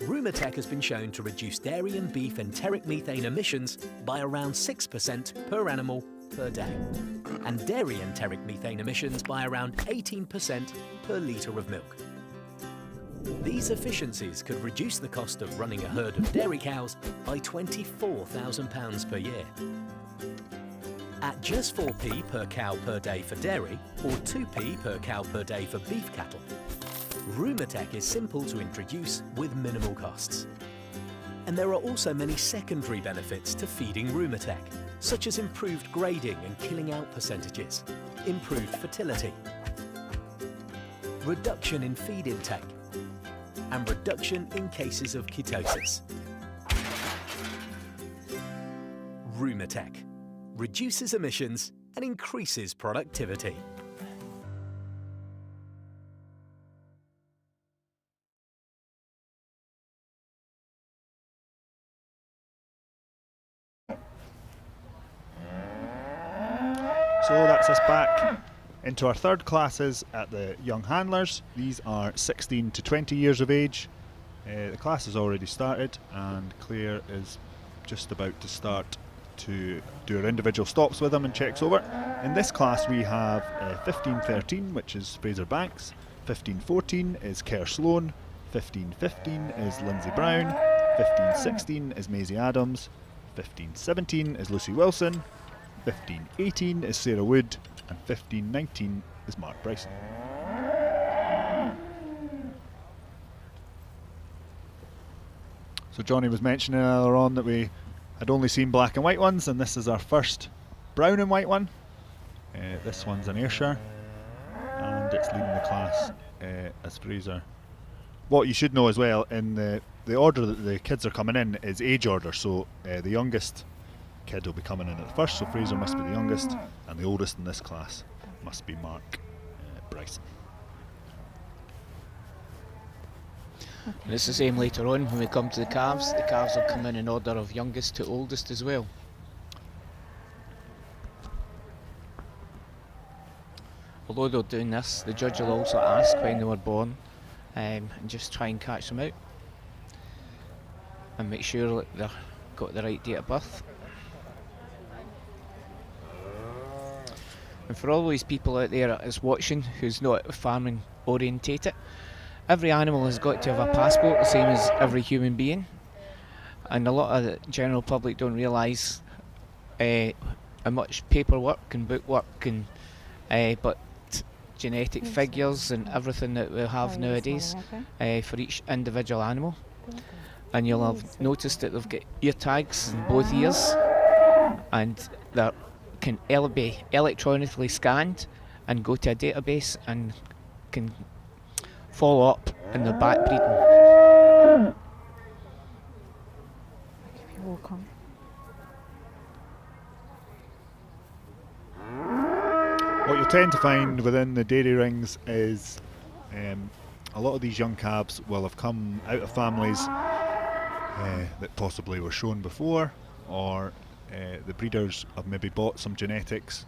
Rumitech has been shown to reduce dairy and beef enteric methane emissions by around 6% per animal per day, and dairy enteric methane emissions by around 18% per litre of milk. These efficiencies could reduce the cost of running a herd of dairy cows by £24,000 per year. At just 4p per cow per day for dairy, or 2p per cow per day for beef cattle, Rumitech is simple to introduce with minimal costs. And there are also many secondary benefits to feeding Rumitech, such as improved grading and killing out percentages, improved fertility, reduction in feed intake, and reduction in cases of ketosis. Rumitech reduces emissions and increases productivity. So that's us back into our third classes at the Young Handlers. These are 16 to 20 years of age. The class has already started and Claire is just about to start to do her individual stops with them and checks over. In this class we have 15-13, which is Fraser Banks, 15-14 is Kerr Sloan, 15-15 is Lindsay Brown, 15-16 is Maisie Adams, 15-17 is Lucy Wilson, 15-18 is Sarah Wood, and 15-19 is Mark Bryson. So Johnny was mentioning earlier on that we had only seen black and white ones, and this is our first brown and white one. This one's an Ayrshire, and it's leading the class as Fraser. What you should know as well, in the order that the kids are coming in is age order, so the youngest kid will be coming in at the first, so Fraser must be the youngest, and the oldest in this class must be Mark Bryson. And it's the same later on when we come to the calves. The calves will come in order of youngest to oldest as well. Although they're doing this, the judge will also ask when they were born and just try and catch them out and make sure that they've got the right date of birth. And for all these people out there that's watching who's not farming orientated, every animal has got to have a passport, the same as every human being. And a lot of the general public don't realise how much paperwork and bookwork and but genetic figures and everything that we have nowadays for each individual animal. And you'll have noticed that they've got ear tags in both ears, and they're can be electronically scanned and go to a database and can follow up in the back breeding. What you'll tend to find within the dairy rings is a lot of these young calves will have come out of families that possibly were shown before, or the breeders have maybe bought some genetics,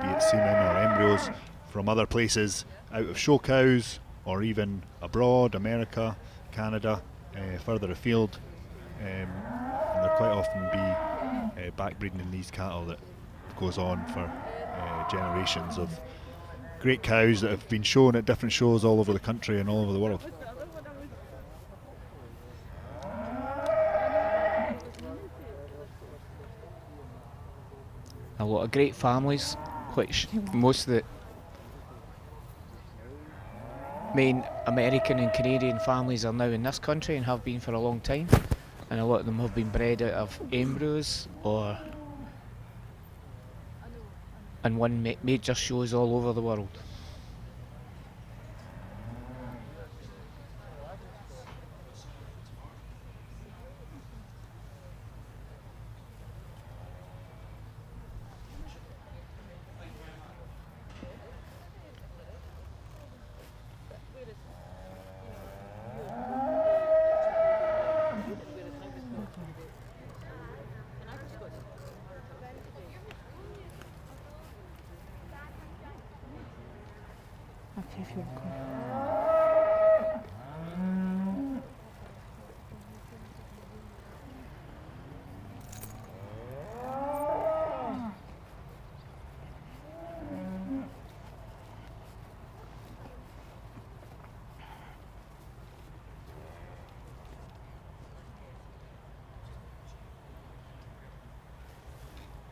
be it semen or embryos, from other places out of show cows, or even abroad, America, Canada, further afield, and there quite often be backbreeding in these cattle that goes on for generations of great cows that have been shown at different shows all over the country and all over the world. A lot of great families, which most of the main American and Canadian families are now in this country and have been for a long time, and a lot of them have been bred out of embryos or and won major shows all over the world. Okay, if you walk on.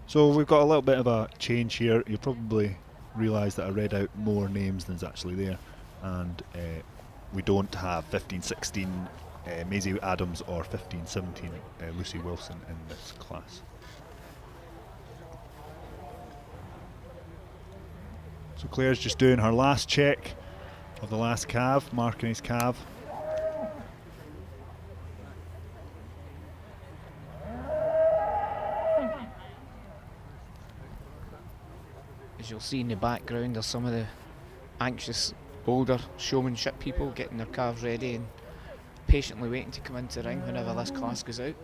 So we've got a little bit of a change here. You probably realise that I read out more names than's actually there, and we don't have 15-16 Maisie Adams or 15-17 Lucy Wilson in this class. So Claire's just doing her last check of the last calve, marking his calve. As you'll see in the background are some of the anxious older showmanship people getting their calves ready and patiently waiting to come into the ring whenever this class goes out.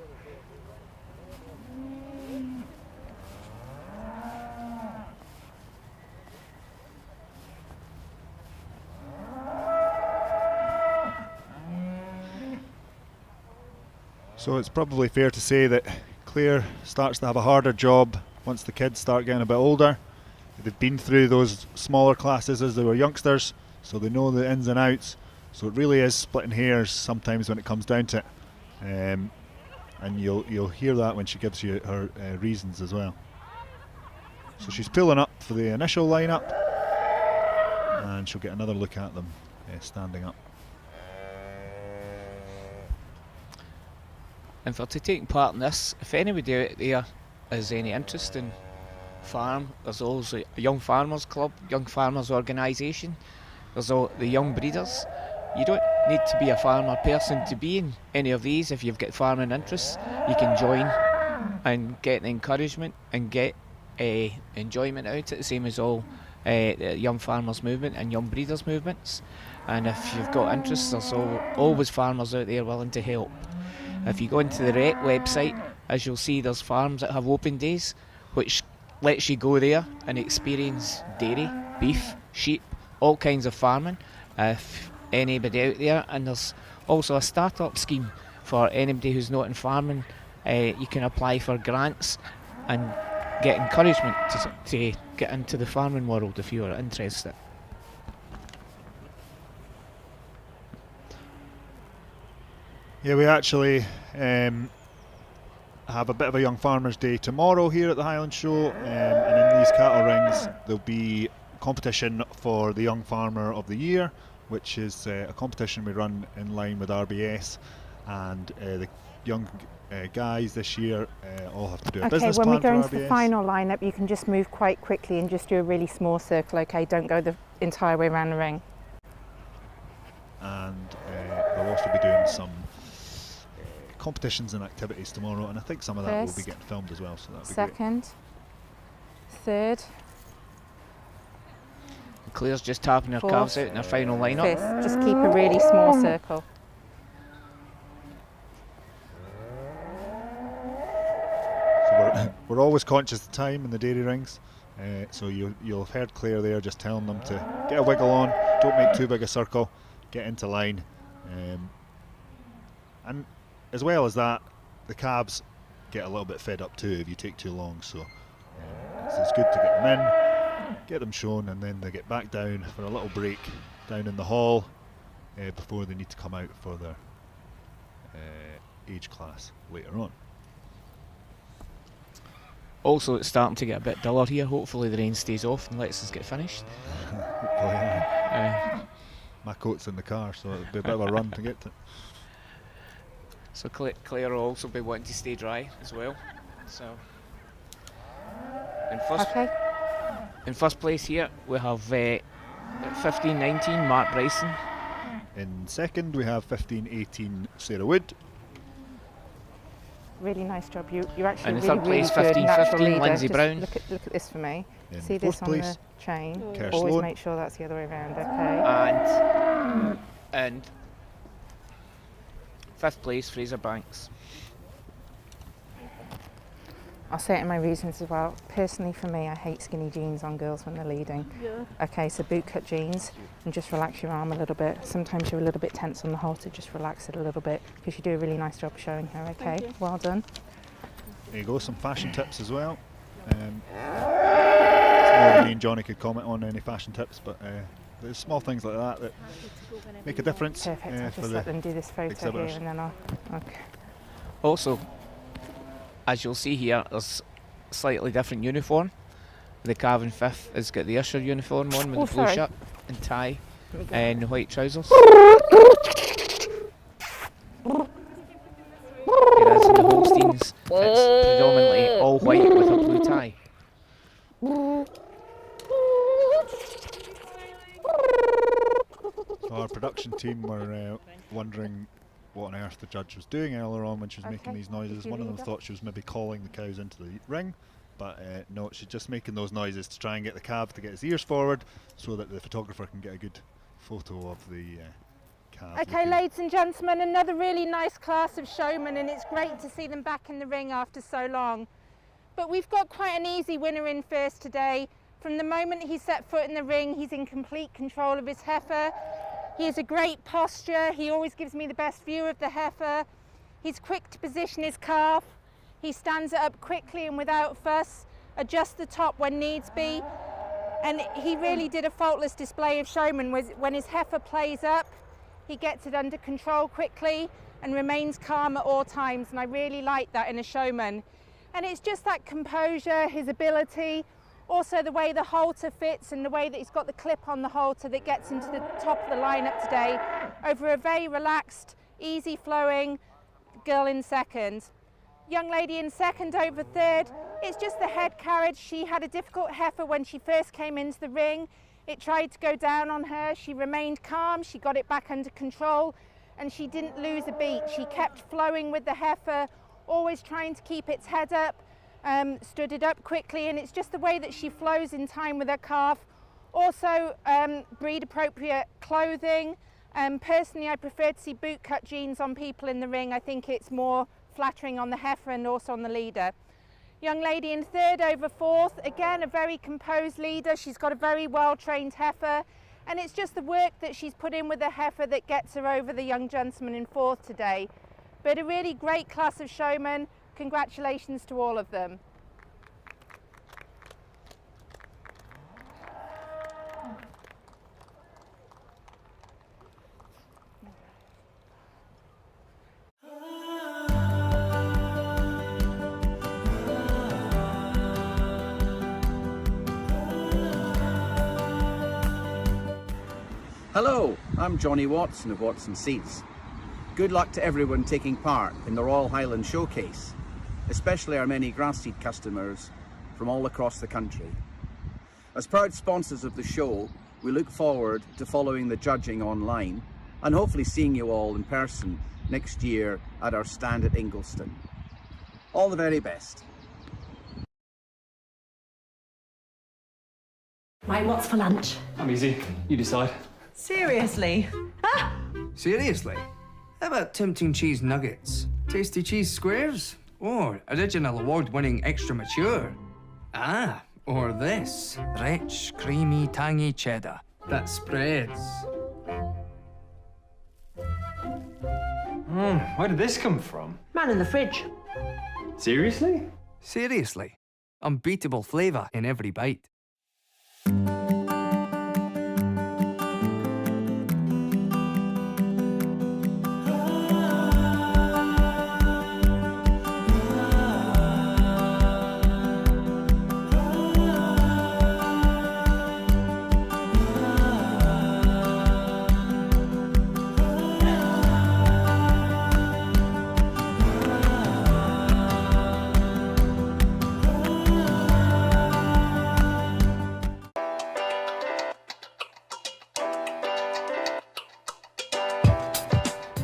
So it's probably fair to say that Claire starts to have a harder job once the kids start getting a bit older. They've been through those smaller classes as they were youngsters, so they know the ins and outs. So it really is splitting hairs sometimes when it comes down to it, and you'll hear that when she gives you her reasons as well. So she's pulling up for the initial lineup, and she'll get another look at them standing up. And for taking part in this, if anybody out there has any interest in farm, there's also a Young Farmers Club, Young Farmers Organisation, there's all the Young Breeders. You don't need to be a farmer person to be in any of these. If you've got farming interests, you can join and get encouragement and get enjoyment out of it, the same as all the Young Farmers Movement and Young Breeders movements. And if you've got interests, there's always farmers out there willing to help. If you go into the REC website, as you'll see, there's farms that have open days, which lets you go there and experience dairy, beef, sheep, all kinds of farming. If anybody out there, and there's also a start-up scheme for anybody who's not in farming. You can apply for grants and get encouragement to get into the farming world if you are interested. Yeah, we actually have a bit of a Young Farmers Day tomorrow here at the Highland Show, and in these cattle rings there'll be competition for the Young Farmer of the Year, which is a competition we run in line with RBS, and the young guys this year all have to do a business plan for RBS. Okay, when we go into the final lineup, you can just move quite quickly and just do a really small circle, okay? Don't go the entire way around the ring. And we'll also be doing some competitions and activities tomorrow, and I think some of that will be getting filmed as well, so that'll be second, third. Claire's just tapping her calves out in her final lineup. Fifth. Just keep a really small circle. So we're always conscious of time in the dairy rings, so you'll have heard Claire there just telling them to get a wiggle on, don't make too big a circle, get into line, and as well as that, the calves get a little bit fed up too if you take too long, so it's good to get them in, get them shown, and then they get back down for a little break down in the hall before they need to come out for their age class later on. Also, it's starting to get a bit duller here. Hopefully the rain stays off and lets us get finished. My coat's in the car, so it'll be a bit of a run to get to it. So Claire will also be wanting to stay dry as well. So in first place here we have 15-19 Mark Bryson. In second we have 15-18 Sarah Wood. Really nice job. You're actually and in really, third place, really good. 15-15 Lindsay Brown. Look at this for me. In see this on place, the chain. Kerr Always Sloan. make sure that's the other way around. Okay. And fifth place, Fraser Banks. I'll say it in my reasons as well. Personally, for me, I hate skinny jeans on girls when they're leading. Yeah. Okay, so boot cut jeans and just relax your arm a little bit. Sometimes you're a little bit tense on the halter, just relax it a little bit because you do a really nice job showing her. Okay, well done. There you go, some fashion tips as well. It's more than me and Johnny could comment on any fashion tips, but there's small things like that that make a difference. Perfect. I'll for just the let them do this photo exhibitors. here and then I'll. Okay. Also, as you'll see here, there's a slightly different uniform. The Cavan Fifth has got the Usher uniform on with the blue shirt and tie and white trousers. Whereas in the Holsteins, it's predominantly all white with a blue tie. So our production team were wondering what on earth the judge was doing earlier on when she was making these noises. One of them thought she was maybe calling the cows into the ring, but no, she's just making those noises to try and get the calf to get his ears forward so that the photographer can get a good photo of the calf. Okay, ladies and gentlemen, another really nice class of showmen, and it's great to see them back in the ring after so long. But we've got quite an easy winner in first today. From the moment he set foot in the ring, he's in complete control of his heifer. He has a great posture. He always gives me the best view of the heifer. He's quick to position his calf. He stands it up quickly and without fuss, adjusts the top when needs be. And he really did a faultless display of showman. When his heifer plays up, he gets it under control quickly and remains calm at all times. And I really like that in a showman. And it's just that composure, his ability, also the way the halter fits and the way that he's got the clip on the halter that gets into the top of the lineup today over a very relaxed, easy flowing girl in second. Young lady in second over third. It's just the head carriage. She had a difficult heifer when she first came into the ring. It tried to go down on her. She remained calm. She got it back under control and she didn't lose a beat. She kept flowing with the heifer, always trying to keep its head up. Stood it up quickly, and it's just the way that she flows in time with her calf. Also breed appropriate clothing. Personally, I prefer to see boot cut jeans on people in the ring. I think it's more flattering on the heifer and also on the leader. Young lady in third over fourth, again a very composed leader. She's got a very well trained heifer, and it's just the work that she's put in with the heifer that gets her over the young gentleman in fourth today. But a really great class of showmen. Congratulations to all of them. Hello, I'm Johnny Watson of Watson Seeds. Good luck to everyone taking part in the Royal Highland Showcase, especially our many grass seed customers from all across the country. As proud sponsors of the show, we look forward to following the judging online and hopefully seeing you all in person next year at our stand at Ingliston. All the very best. Right, what's for lunch? I'm easy. You decide. Seriously? Ah! Seriously? How about tempting cheese nuggets? Tasty cheese squares? Or original award-winning extra mature? Ah, or this. Rich, creamy, tangy cheddar that spreads. Where did this come from? Man in the fridge. Seriously? Seriously. Unbeatable flavour in every bite.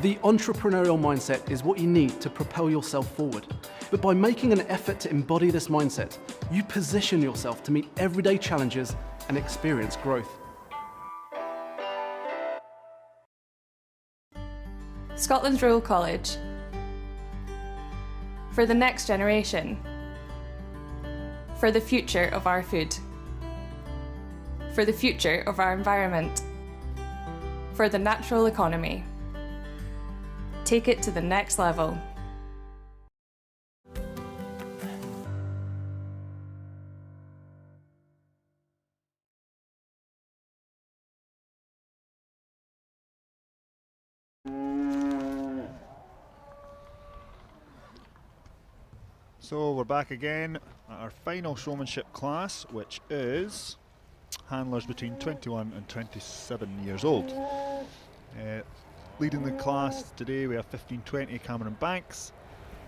The entrepreneurial mindset is what you need to propel yourself forward. But by making an effort to embody this mindset, you position yourself to meet everyday challenges and experience growth. Scotland's Royal College. For the next generation. For the future of our food. For the future of our environment. For the natural economy. Take it to the next level. So we're back again at our final showmanship class, which is handlers between 21 and 27 years old. Leading the class today we have 1520 Cameron Banks,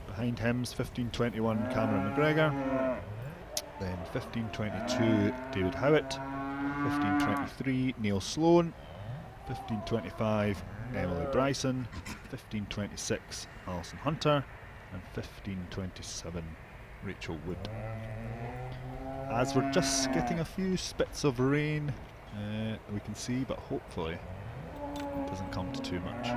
behind him's 1521 Cameron McGregor, then 1522 David Howitt, 1523 Neil Sloan, 1525 Emily Bryson, 1526 Alison Hunter, and 1527 Rachel Wood. As we're just getting a few spits of rain, we can see, but hopefully it doesn't come to too much.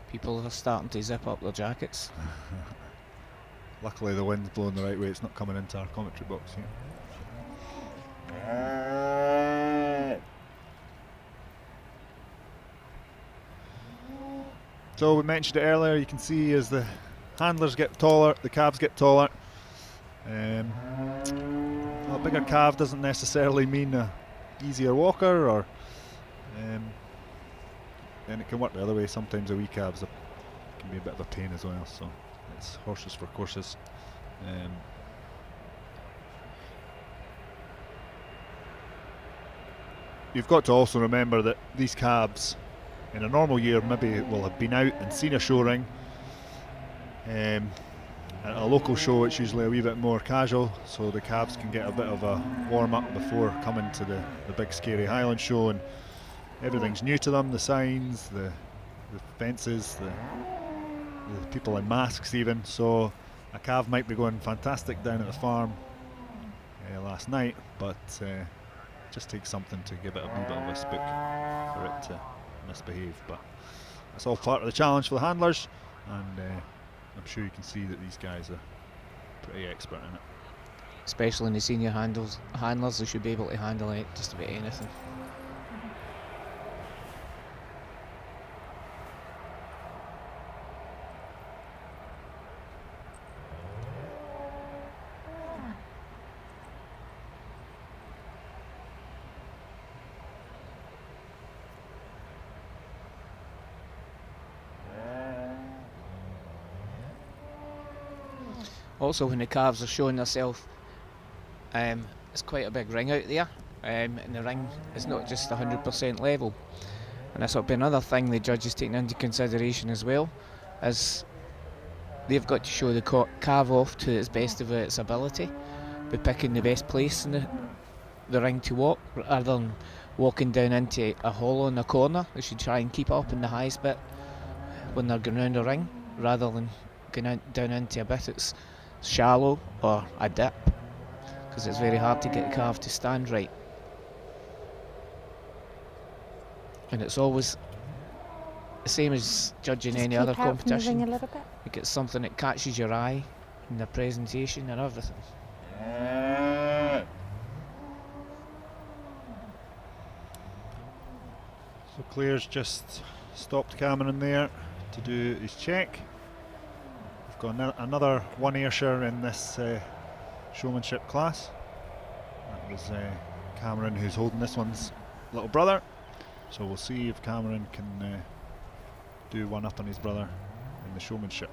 People are starting to zip up their jackets. Luckily the wind's blowing the right way, it's not coming into our commentary box here. So we mentioned it earlier, you can see as the handlers get taller, the calves get taller. A bigger calf doesn't necessarily mean a easier walker, or then it can work the other way. Sometimes a wee calves can be a bit of a pain as well, so it's horses for courses. You've got to also remember that these calves in a normal year maybe will have been out and seen a show ring. At a local show it's usually a wee bit more casual, so the calves can get a bit of a warm up before coming to the big scary Highland show, and everything's new to them, the signs, the fences, the people in masks even. So a calf might be going fantastic down at the farm last night, but just takes something to give it a wee bit of a spook for it to misbehave. But that's all part of the challenge for the handlers, and I'm sure you can see that these guys are pretty expert in it. Especially in the senior handlers, they should be able to handle it just about anything. Also, when the calves are showing themselves, it's quite a big ring out there, and the ring is not just 100% level. And this will be another thing the judges taking into consideration as well, as they've got to show the calf off to its best of its ability by picking the best place in the ring to walk, rather than walking down into a hollow in the corner. They should try and keep up in the highest bit when they're going round the ring, rather than going down into a bit that's shallow or a dip, because it's very hard to get a calf to stand right. And it's always the same as judging any other competition. A little bit. You get something that catches your eye in the presentation and everything. So Claire's just stopped Cameron there to do his check. We've got another one Ayrshire in this showmanship class. That was Cameron, who's holding this one's little brother. So we'll see if Cameron can do one up on his brother in the showmanship.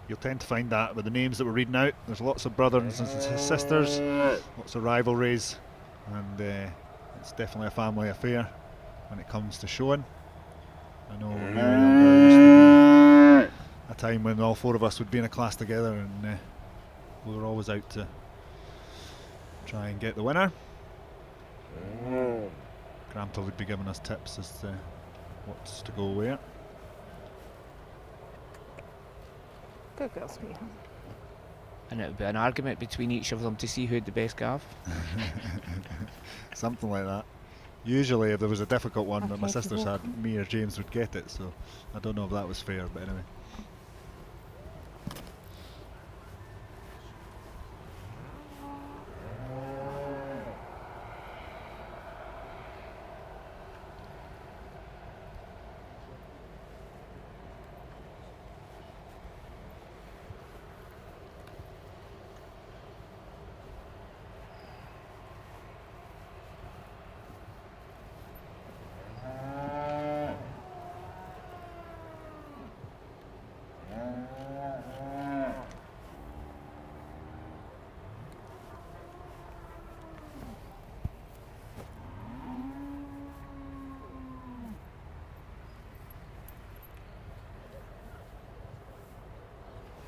You'll tend to find that with the names that we're reading out. There's lots of brothers and sisters, lots of rivalries, and it's definitely a family affair when it comes to showing. I know when we were younger, there used to be a time when all four of us would be in a class together, and we were always out to try and get the winner. Grandpa would be giving us tips as to what's to go where. Good girl, sweetheart. And it would be an argument between each of them to see who had the best calf. Something like that. Usually if there was a difficult one that my Okay, sisters cool. had, me or James would get it, so I don't know if that was fair, but anyway.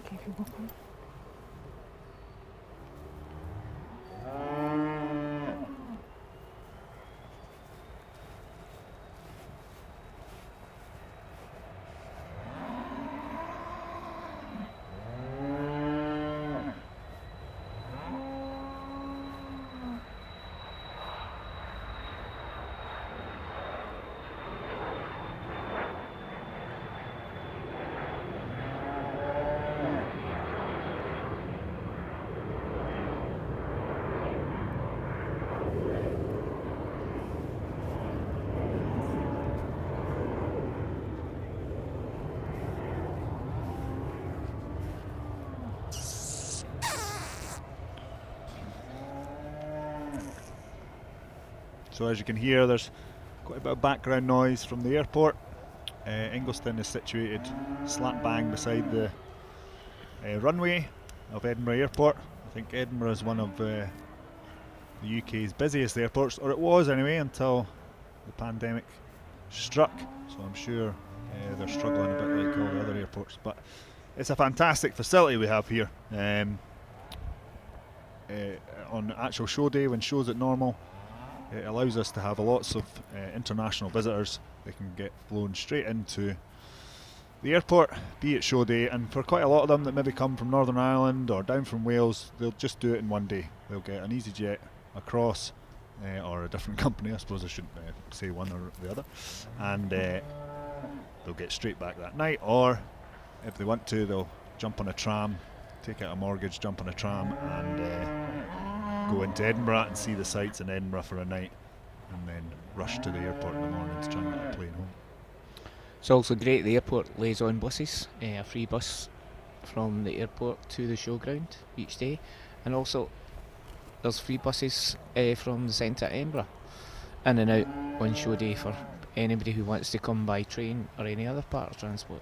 Okay, if you walk on. So as you can hear, there's quite a bit of background noise from the airport. Ingliston is situated slap bang beside the runway of Edinburgh Airport. I think Edinburgh is one of the UK's busiest airports, or it was anyway, until the pandemic struck. So I'm sure they're struggling a bit like all the other airports. But it's a fantastic facility we have here. On actual show day, when shows at normal, it allows us to have lots of international visitors. They can get flown straight into the airport, be it show day, and for quite a lot of them that maybe come from Northern Ireland or down from Wales, they'll just do it in one day. They'll get an EasyJet across, or a different company, I suppose I shouldn't say one or the other, and they'll get straight back that night, or if they want to, they'll jump on a tram, take out a mortgage, jump on a tram, and go into Edinburgh and see the sights in Edinburgh for a night, and then rush to the airport in the morning to try and get a plane home. It's also great the airport lays on buses, a free bus from the airport to the showground each day, and also there's free buses from the centre of Edinburgh in and out on show day for anybody who wants to come by train or any other part of transport.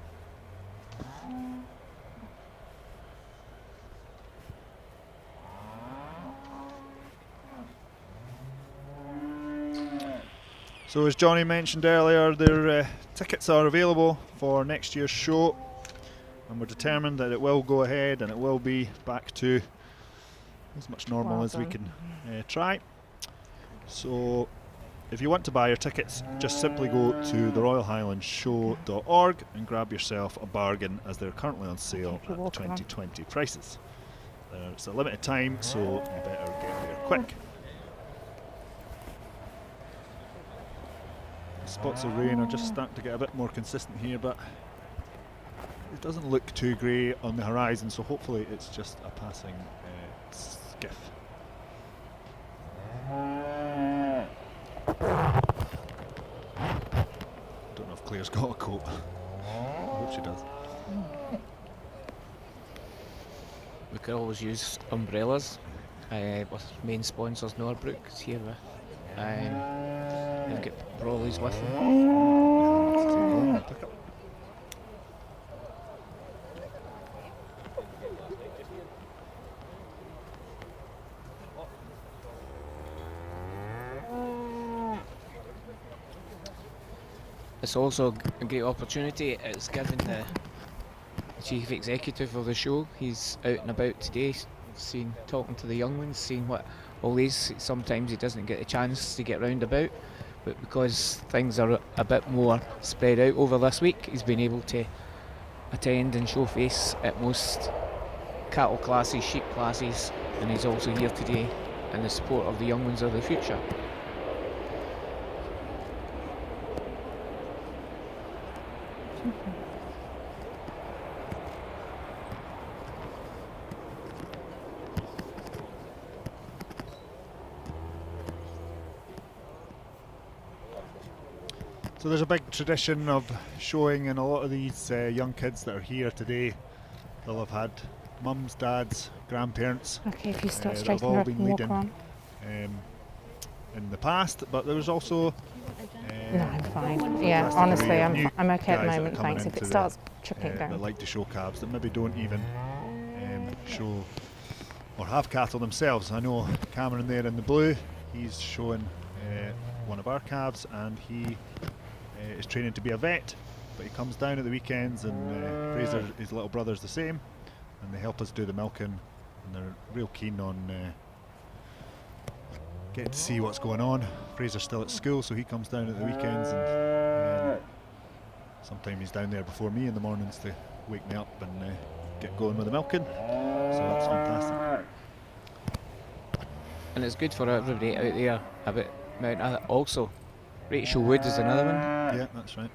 So as Johnny mentioned earlier, their tickets are available for next year's show, and we're determined that it will go ahead and it will be back to as much normal as we can try. So if you want to buy your tickets, just simply go to theroyalhighlandshow.org and grab yourself a bargain, as they're currently on sale at the 2020 prices. It's a limited time, so you better get there quick. Spots of rain are just starting to get a bit more consistent here, but it doesn't look too grey on the horizon, so hopefully it's just a passing skiff. Don't know if Claire's got a coat. I hope she does. We could always use umbrellas. With main sponsors Norbrook is here with. They've got brollies with them. It's also a great opportunity. It's given the chief executive of the show. He's out and about today, talking to the young ones, seeing what all these. Sometimes he doesn't get a chance to get round about, but because things are a bit more spread out over this week, he's been able to attend and show face at most cattle classes, sheep classes, and he's also here today in the support of the young ones of the future. So there's a big tradition of showing, and a lot of these young kids that are here today, they'll have had mums, dads, grandparents. Okay, if you start that have straightening all her up been and walk leading on. in the past, but there was also No, I'm fine. Yeah, fantastic honestly, array of new I'm okay at guys the that are moment, coming thanks. If into it the, starts trickling that down. like to show calves, that maybe don't even show or have cattle themselves. I know Cameron there in the blue, he's showing one of our calves, and he is training to be a vet, but he comes down at the weekends, and Fraser, his little brother's the same, and they help us do the milking, and they're real keen on getting to see what's going on. Fraser's still at school, so he comes down at the weekends, and sometimes he's down there before me in the mornings to wake me up and get going with the milking, so that's fantastic. And it's good for everybody out there about Mount. Also, Rachel Wood is another one. Yeah, that's right.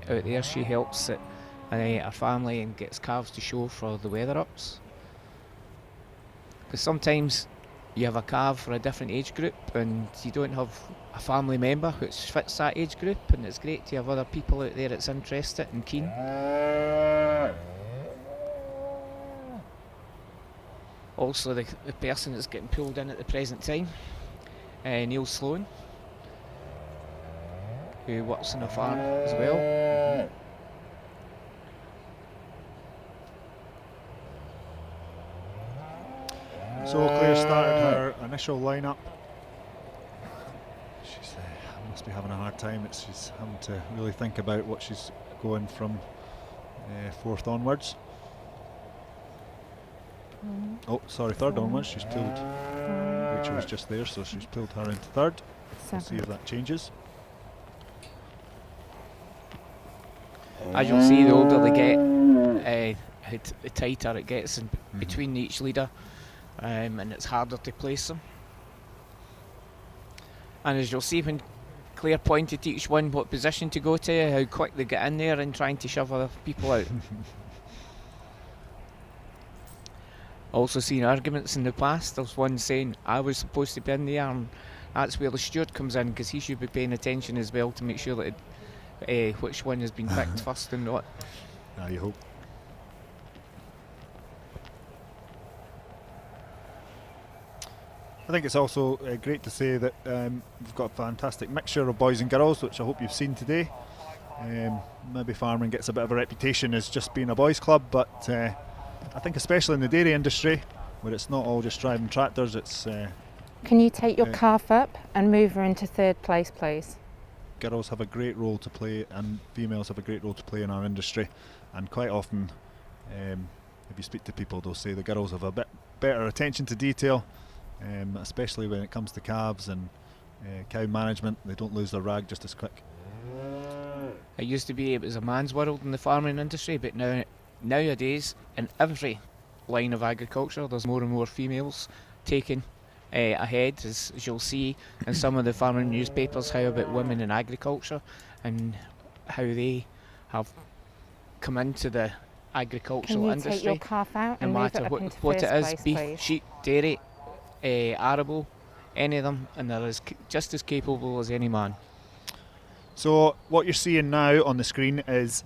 Out there, she helps her family and gets calves to show for the weather ups. Because sometimes you have a calf for a different age group and you don't have a family member which fits that age group, and it's great to have other people out there that's interested and keen. Also, the person that's getting pulled in at the present time, Neil Sloan, who works on a farm as well. So Claire started her initial lineup. She's must be having a hard time. She's having to really think about what she's going from fourth onwards. Oh, sorry, third onwards. She's pulled. Rachel was just there, so she's pulled her into third. We'll see if that changes. As you'll see, the older they get, the tighter it gets in between each leader, and it's harder to place them. And as you'll see, when Claire pointed to each one what position to go to, how quick they get in there and trying to shove other people out. Also seen arguments in the past. There's one saying I was supposed to be in there, and that's where the steward comes in, because he should be paying attention as well to make sure that which one has been picked first and not. You hope. I think it's also great to say that we've got a fantastic mixture of boys and girls, which I hope you've seen today. Maybe farming gets a bit of a reputation as just being a boys' club, but I think especially in the dairy industry, where it's not all just driving tractors, it's... Can you take your calf up and move her into third place, please? Girls have a great role to play, and females have a great role to play in our industry, and quite often if you speak to people, they'll say the girls have a bit better attention to detail, especially when it comes to calves and cow management. They don't lose their rag just as quick. It used to be it was a man's world in the farming industry, but nowadays in every line of agriculture there's more and more females taking ahead, as you'll see in some of the farming newspapers, how about women in agriculture and how they have come into the agricultural industry. Can you take your calf out and no move matter it up into what first it is, place, beef, please? sheep, dairy, arable, any of them, and they're just as capable as any man. So what you're seeing now on the screen is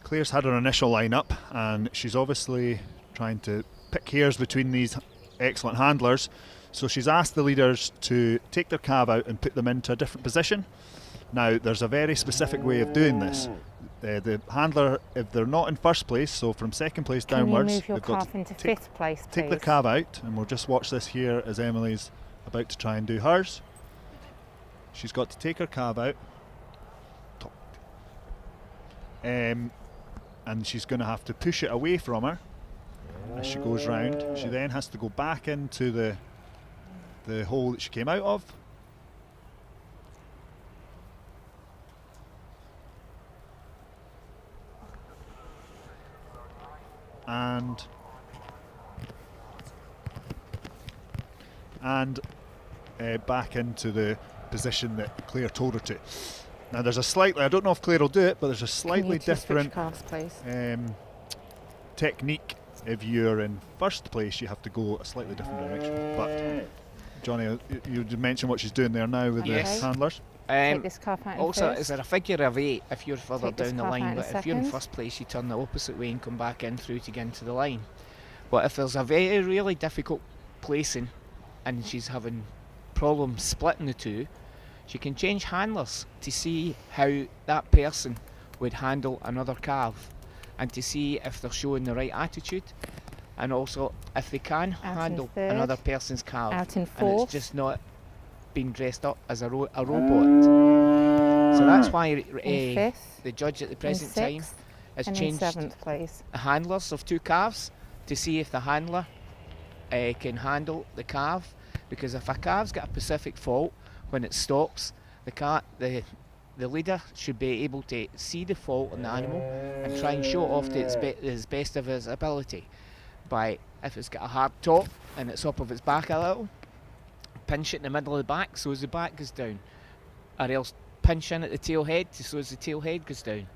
Claire's had her initial lineup, and she's obviously trying to pick hairs between these excellent handlers. So she's asked the leaders to take their calf out and put them into a different position. Now there's a very specific way of doing this. The handler, if they're not in first place, so from second place downwards, move your they've got calf to into fifth place, take their please? calf out, and we'll just watch this here as Emily's about to try and do hers. She's got to take her calf out, and she's going to have to push it away from her as she goes round. She then has to go back into the hole that she came out of. And back into the position that Claire told her to. Now there's a slightly, I don't know if Claire will do it, but there's a slightly different calves, please? technique. If you're in first place, you have to go a slightly different direction. But Johnny, you mentioned what she's doing there now with the handlers. Take this calf out in Also, first. is there a figure of 8 if you're further Take this down the calf out line? in a But if you're in second. first place, you turn the opposite way and come back in through to get into the line. But if there's a very really difficult placing and she's having problems splitting the two, she can change handlers to see how that person would handle another calf and to see if they're showing the right attitude, and also if they can Out in handle third. another person's calf Out in and fourth. it's just not being dressed up as a robot. So that's why In fifth. the judge at the In present time sixth. has And in changed seventh, please. the handlers of two calves to see if the handler can handle the calf, because if a calf's got a specific fault, when it stops, the leader should be able to see the fault in the animal and try and show it off to its best of its ability by, if it's got a hard top and it's up of its back a little, pinch it in the middle of the back so as the back goes down, or else pinch in at the tail head so as the tail head goes down.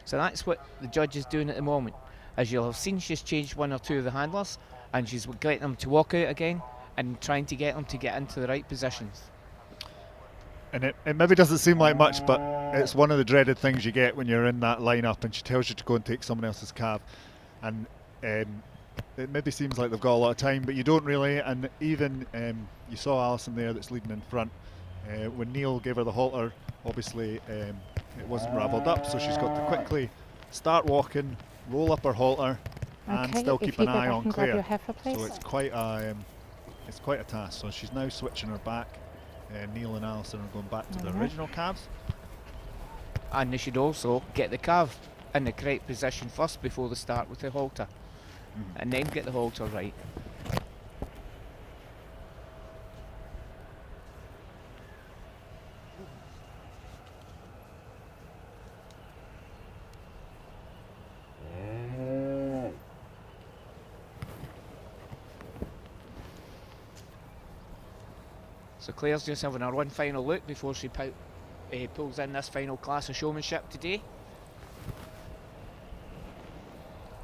So that's what the judge is doing at the moment. As you'll have seen, she's changed one or two of the handlers and she's getting them to walk out again and trying to get them to get into the right positions. And it maybe doesn't seem like much, but it's one of the dreaded things you get when you're in that lineup and she tells you to go and take someone else's calf. And it maybe seems like they've got a lot of time, but you don't really. And even you saw Alison there that's leading in front. When Neil gave her the halter, obviously it wasn't ravelled up, so she's got to quickly start walking, roll up her halter, and Okay, still if keep you an go eye back on and grab Claire. your heifer, please. So it's quite a task. So she's now switching her back. Neil and Alison are going back to the original calves. And they should also get the calf in the correct position first before they start with the halter, and then get the halter right. So Claire's just having her one final look before she pulls in this final class of showmanship today.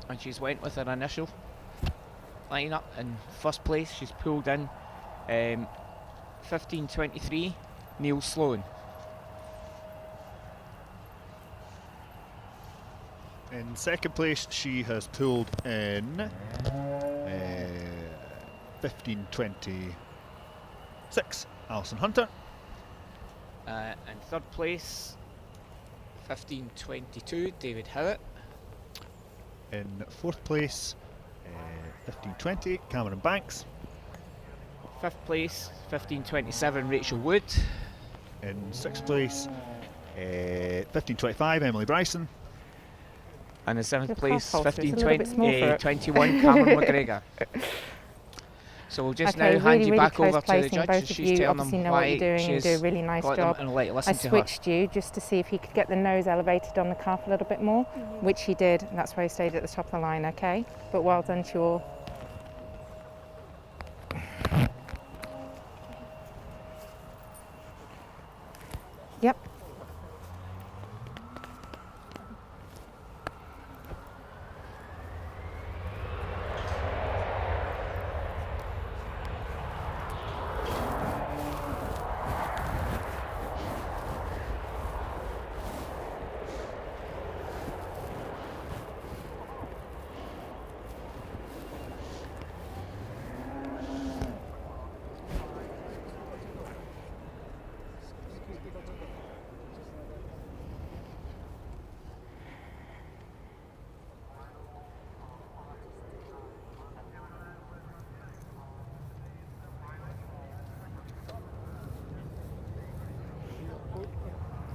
And she's went with her initial line-up in first place. She's pulled in 15:23, Neil Sloan. In second place, she has pulled in 15:26, Alison Hunter. In third place, 15:22, David Howett. In fourth place, 15:20, Cameron Banks. Fifth place, 15:27, Rachel Wood. In sixth place, 15:25, Emily Bryson. And in seventh Your place, calf halter is a little bit small for it. 15:21, Cameron McGregor. So we'll just now hand you back over to the judge. Both As of she's you telling obviously them know what why you're doing and she's do a really nice got job. them and like, I listen to her. switched you just to see if he could get the nose elevated on the calf a little bit more, which he did, and that's why he stayed at the top of the line, okay? But well done to you all. Yep.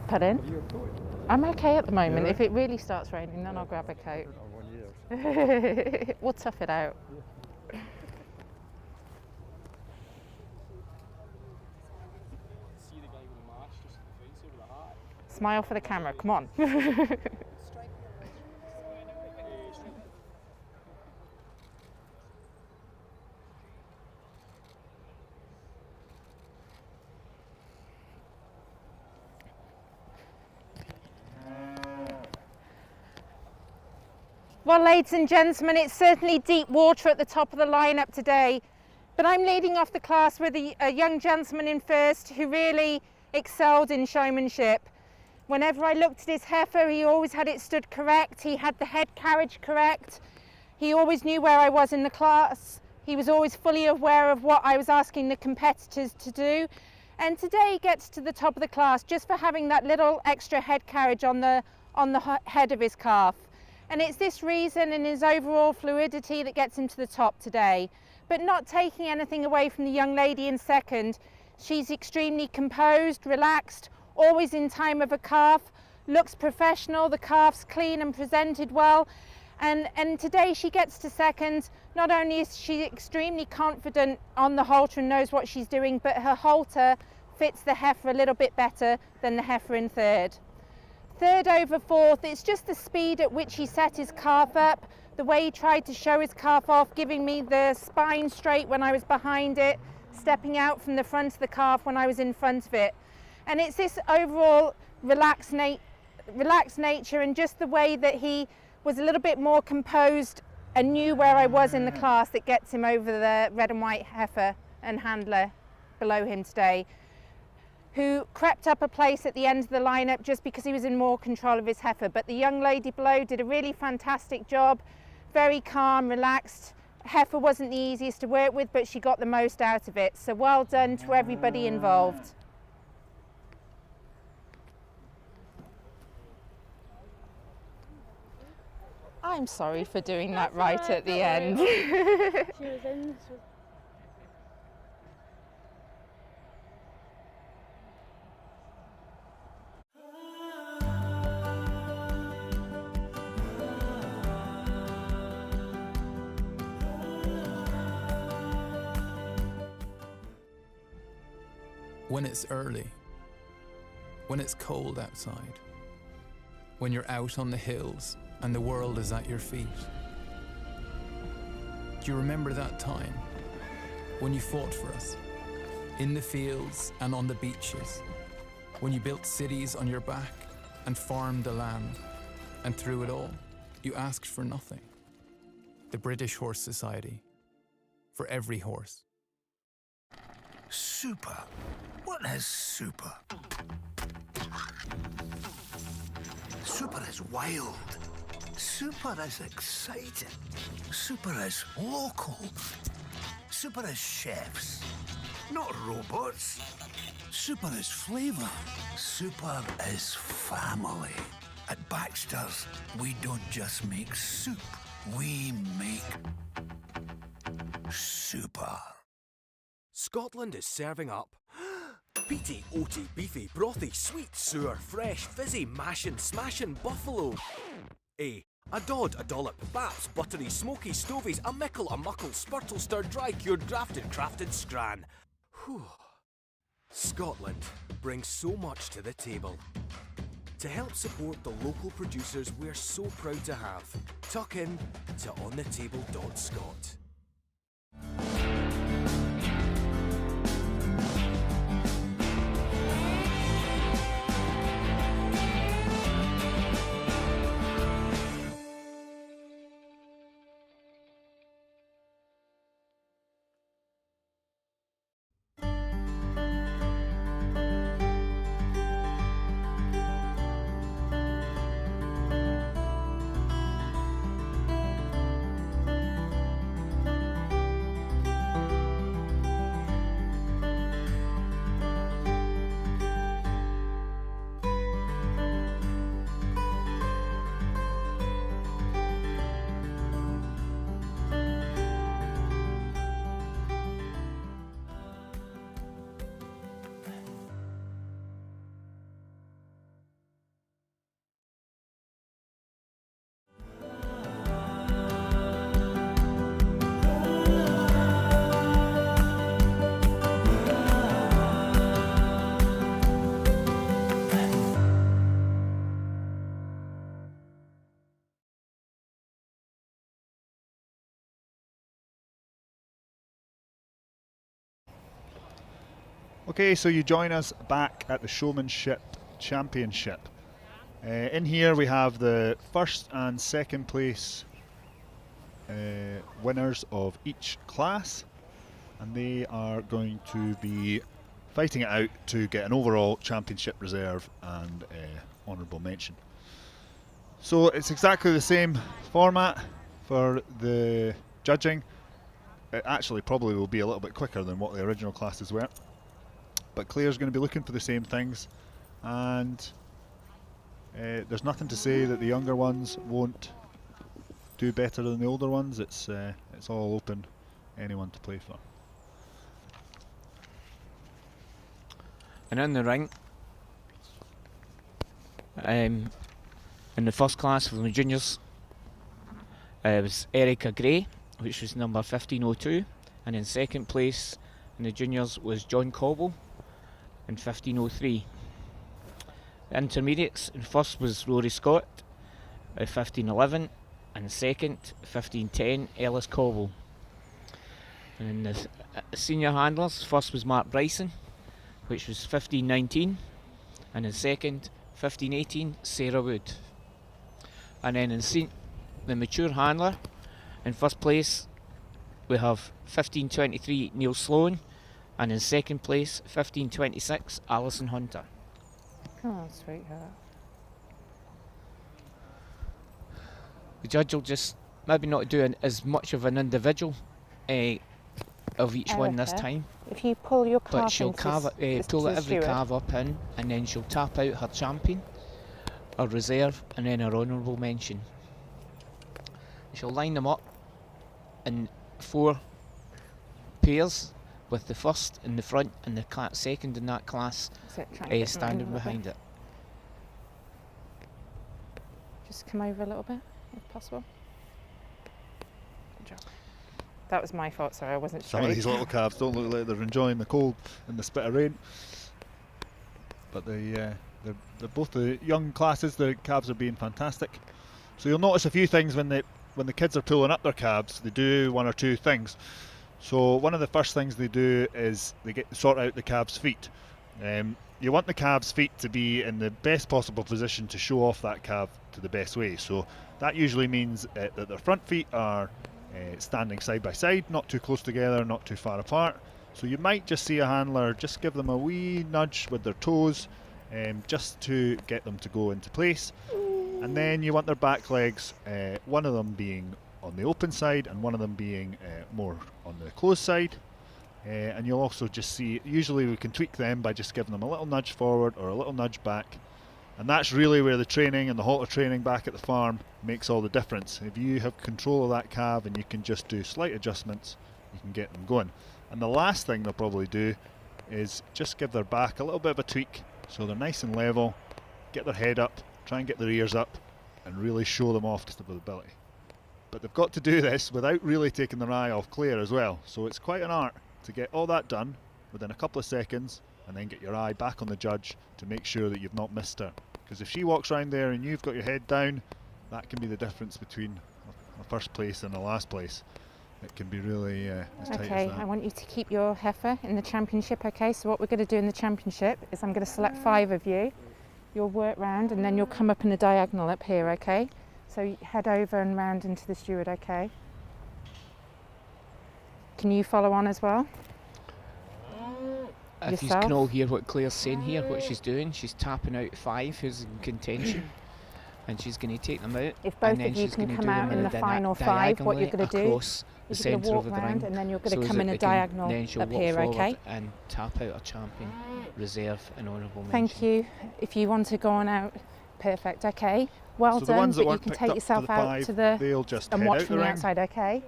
Pardon? I'm okay at the moment. Yeah. If it really starts raining, then I'll grab a coat. We'll tough it out. Smile for the camera, come on. Well, ladies and gentlemen, it's certainly deep water at the top of the lineup today, but I'm leading off the class with a young gentleman in first who really excelled in showmanship. Whenever I looked at his heifer, he always had it stood correct, he had the head carriage correct, he always knew where I was in the class, he was always fully aware of what I was asking the competitors to do, and today he gets to the top of the class just for having that little extra head carriage on the head of his calf. And it's this reason and his overall fluidity that gets him to the top today. But not taking anything away from the young lady in second, she's extremely composed, relaxed, always in time of a calf, looks professional, the calf's clean and presented well. And today she gets to second. Not only is she extremely confident on the halter and knows what she's doing, but her halter fits the heifer a little bit better than the heifer in third. Third over fourth, it's just the speed at which he set his calf up, the way he tried to show his calf off, giving me the spine straight when I was behind it, stepping out from the front of the calf when I was in front of it. And it's this overall relaxed nature and just the way that he was a little bit more composed and knew where I was in the class that gets him over the red and white heifer and handler below him today, who crept up a place at the end of the lineup just because he was in more control of his heifer. But the young lady below did a really fantastic job, very calm, relaxed. Heifer wasn't the easiest to work with, but she got the most out of it. So well done to everybody involved. I'm sorry for doing that right at the end. She was in this one. When it's early, when it's cold outside, when you're out on the hills and the world is at your feet. Do you remember that time when you fought for us, in the fields and on the beaches, when you built cities on your back and farmed the land, and through it all, you asked for nothing? The British Horse Society, for every horse. Super. What is super? Super is wild. Super is exciting. Super is local. Super is chefs, not robots. Super is flavour. Super is family. At Baxter's, we don't just make soup. We make super. Scotland is serving up peaty, oaty, beefy, brothy, sweet, sour, fresh, fizzy, mashin', smashin', buffalo. A dod, a dollop, baps, buttery, smoky, stovies, a mickle, a muckle, spurtle, stir, dry, cured, drafted, crafted, scran. Whew. Scotland brings so much to the table. To help support the local producers we're so proud to have, tuck in to onthetable.scot. Okay, so you join us back at the Showmanship Championship. In here we have the first and second place winners of each class, and they are going to be fighting it out to get an overall championship reserve and honourable mention. So it's exactly the same format for the judging. It actually probably will be a little bit quicker than what the original classes were, but Claire's going to be looking for the same things, and there's nothing to say that the younger ones won't do better than the older ones. It's all open, anyone to play for. And in the ring, in the first class from the juniors, it was Erica Gray, which was number 1502, and in second place in the juniors was John Cobble in 1503. The intermediates, in first was Rory Scott at 1511, and second 1510 Ellis Cobble. And in the senior handlers, first was Mark Bryson, which was 1519, and in second 1518 Sarah Wood. And then in the mature handler, in first place we have 1523 Neil Sloan, and in second place 1526 Alison Hunter. Come on, sweetheart. The judge will just maybe not do as much of an individual of each one this Erica, time, if you pull your calf but she'll into carve this pull to the every steward. calf up in, and then she'll tap out her champion, her reserve, and then her honourable mention. She'll line them up in 4 pairs, with the first in the front and the second in that class standing behind it. Just come over a little bit, if possible. Good job. That was my fault, sorry, I wasn't sure. Some of these little calves don't look like they're enjoying the cold and the spit of rain, but they're both the young classes. The calves are being fantastic. So you'll notice a few things when the kids are pulling up their calves. They do one or two things. So one of the first things they do is they sort out the calves' feet. You want the calves' feet to be in the best possible position to show off that calf to the best way. So that usually means that their front feet are standing side by side, not too close together, not too far apart. So you might just see a handler just give them a wee nudge with their toes, just to get them to go into place. And then you want their back legs, one of them being on the open side and one of them being more on the closed side. And you'll also just see, usually we can tweak them by just giving them a little nudge forward or a little nudge back. And that's really where the training and the halter training back at the farm makes all the difference. If you have control of that calf and you can just do slight adjustments, you can get them going. And the last thing they'll probably do is just give their back a little bit of a tweak so they're nice and level, get their head up, try and get their ears up, and really show them off to stability. But they've got to do this without really taking their eye off Claire as well. So it's quite an art to get all that done within a couple of seconds and then get your eye back on the judge to make sure that you've not missed her. Because if she walks around there and you've got your head down, that can be the difference between a first place and a last place. It can be really as tight as Okay, that. I want you to keep your heifer in the championship, okay? So what we're going to do in the championship is I'm going to select 5 of you. You'll work round and then you'll come up in a diagonal up here, okay? So you head over and round into the steward, okay? Can you follow on as well? If you can all hear what Claire's saying here, what she's doing, she's tapping out 5 who's in contention, and she's going to take them out. If both and then of you she's can going to come do out them in the final 5, what you're going to do across the is you're going to centre walk of the round ring, and then you're going so to come that in a they can- diagonal then she'll up walk here, forward okay? and tap out a champion, reserve and honourable mention. Thank you. If you want to go on out, perfect, okay? Well So the done, ones that but you weren't can picked take up for yourself the out 5, to the they'll just and head watch out from the the ring. outside, okay?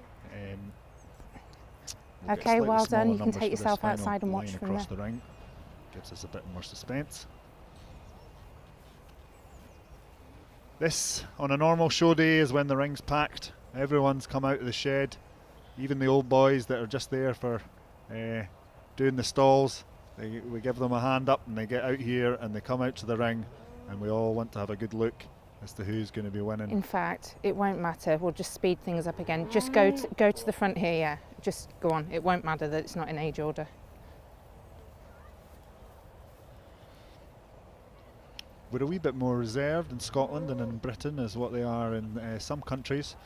We'll get Okay, slightly well smaller done. You can numbers take for this yourself final outside and watch line from across there. the ring. Gives us a bit more suspense. This, on a normal show day, is when the ring's packed. Everyone's come out of the shed, even the old boys that are just there for doing the stalls. We give them a hand up and they get out here and they come out to the ring, and we all want to have a good look as to who's going to be winning. In fact, it won't matter. We'll just speed things up again. Just go to the front here, yeah. Just go on. It won't matter that it's not in age order. We're a wee bit more reserved in Scotland and in Britain as what they are in some countries.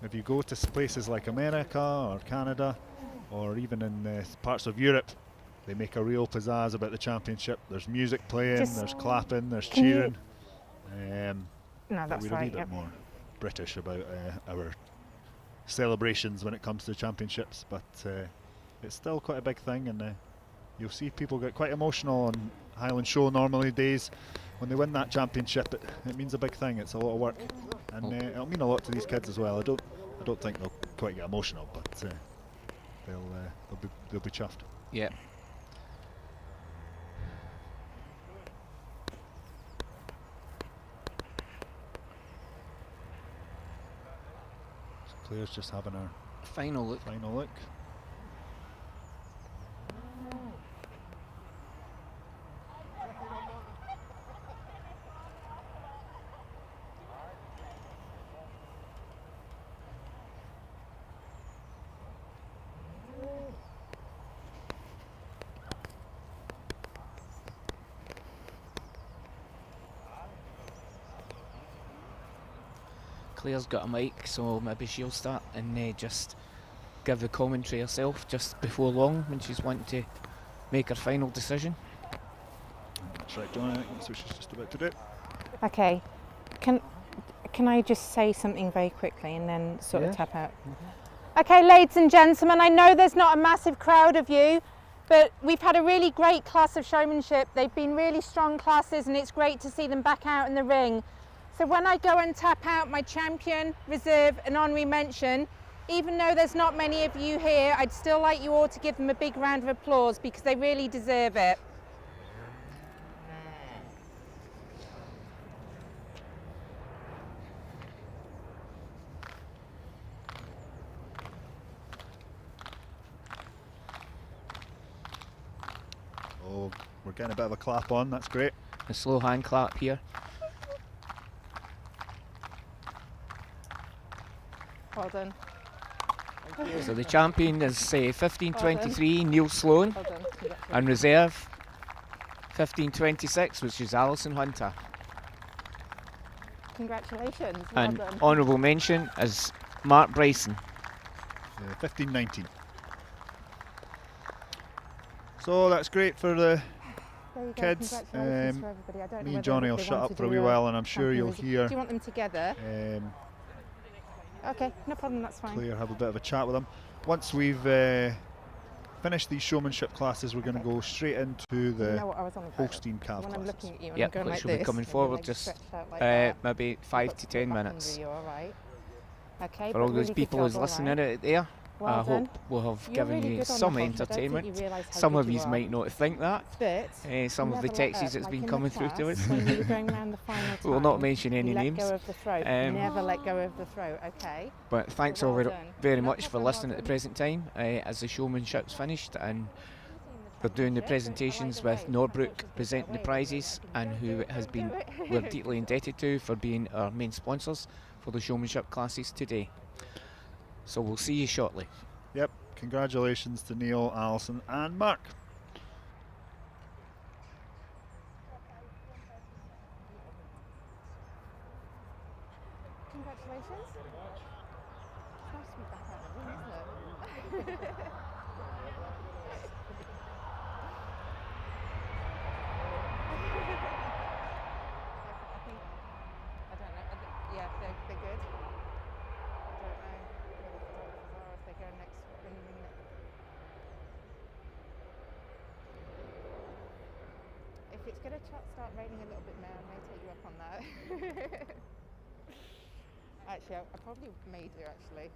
if you go to places like America or Canada, or even in parts of Europe, they make a real pizzazz about the championship. There's music playing, there's clapping, there's cheering. No, that's we're a right. wee bit more British about our celebrations when it comes to championships, but it's still quite a big thing, and you'll see people get quite emotional on Highland Show normally days. When they win that championship, it means a big thing. It's a lot of work, and it'll mean a lot to these kids as well. I don't think they'll quite get emotional, but they'll be chuffed. Yeah. So Claire's just having her final look. Claire's got a mic, so maybe she'll start and just give the commentary herself just before long when she's wanting to make her final decision. That's right, John. I think that's what she's just about to do. Okay, can I just say something very quickly and then sort of tap out? Okay, ladies and gentlemen, I know there's not a massive crowd of you, but we've had a really great class of showmanship. They've been really strong classes, and it's great to see them back out in the ring. So when I go and tap out my champion, reserve and honorary mention, even though there's not many of you here, I'd still like you all to give them a big round of applause because they really deserve it. Oh, we're getting a bit of a clap on, that's great. A slow hand clap here. Well done. So the champion is 15.23, Neil Sloan, and reserve 15.26, which is Alison Hunter. Congratulations. And well done. honourable mention is Mark Bryson. 15.19. So that's great for the There you go, kids. congratulations for everybody. I don't know Me and whether Johnny will they shut want up to for a do wee while, and I'm sure champion you'll reserve. hear Do you want them together? Okay, no problem, that's fine. Claire have a bit of a chat with them. Once we've finished these showmanship classes, we're going to go straight into the You know what I was on about? Holstein calf When I'm classes. looking at you and Yep, I'm going which like will be this, coming and your forward legs just stretched out like that. maybe 5 to 10 Back under minutes. you, all right? Okay, For but all those really good people job, who's all listening right. out there, Well I done. hope we'll have You're given really you good on some the horse. I don't think entertainment. you realise how Some good of you you are. might not think that. But Some of the never let texts up, that's like been in the coming through to class, us. when you were going round the final We'll not time, mention any you names. Let go of the throat. Never let go of the throat. Okay. But thanks Well all done. very No much for problem, listening well at the done. present time as the showmanship's finished, and we're doing the presentations with Norbrook presenting the prizes, and who has been we're deeply indebted to for being our main sponsors for the showmanship classes today. So we'll see you shortly. Yep, congratulations to Neil, Alison and Mark. Congratulations. It's nice to be back out in the ring, isn't it? I don't know. Yeah, they're good. I don't know where the photographers are, if they go next in the ring. If it's going to start raining a little bit more, I may take you up on that. Actually, I probably may do, actually.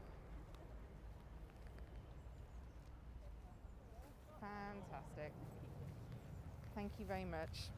Fantastic. Thank you very much.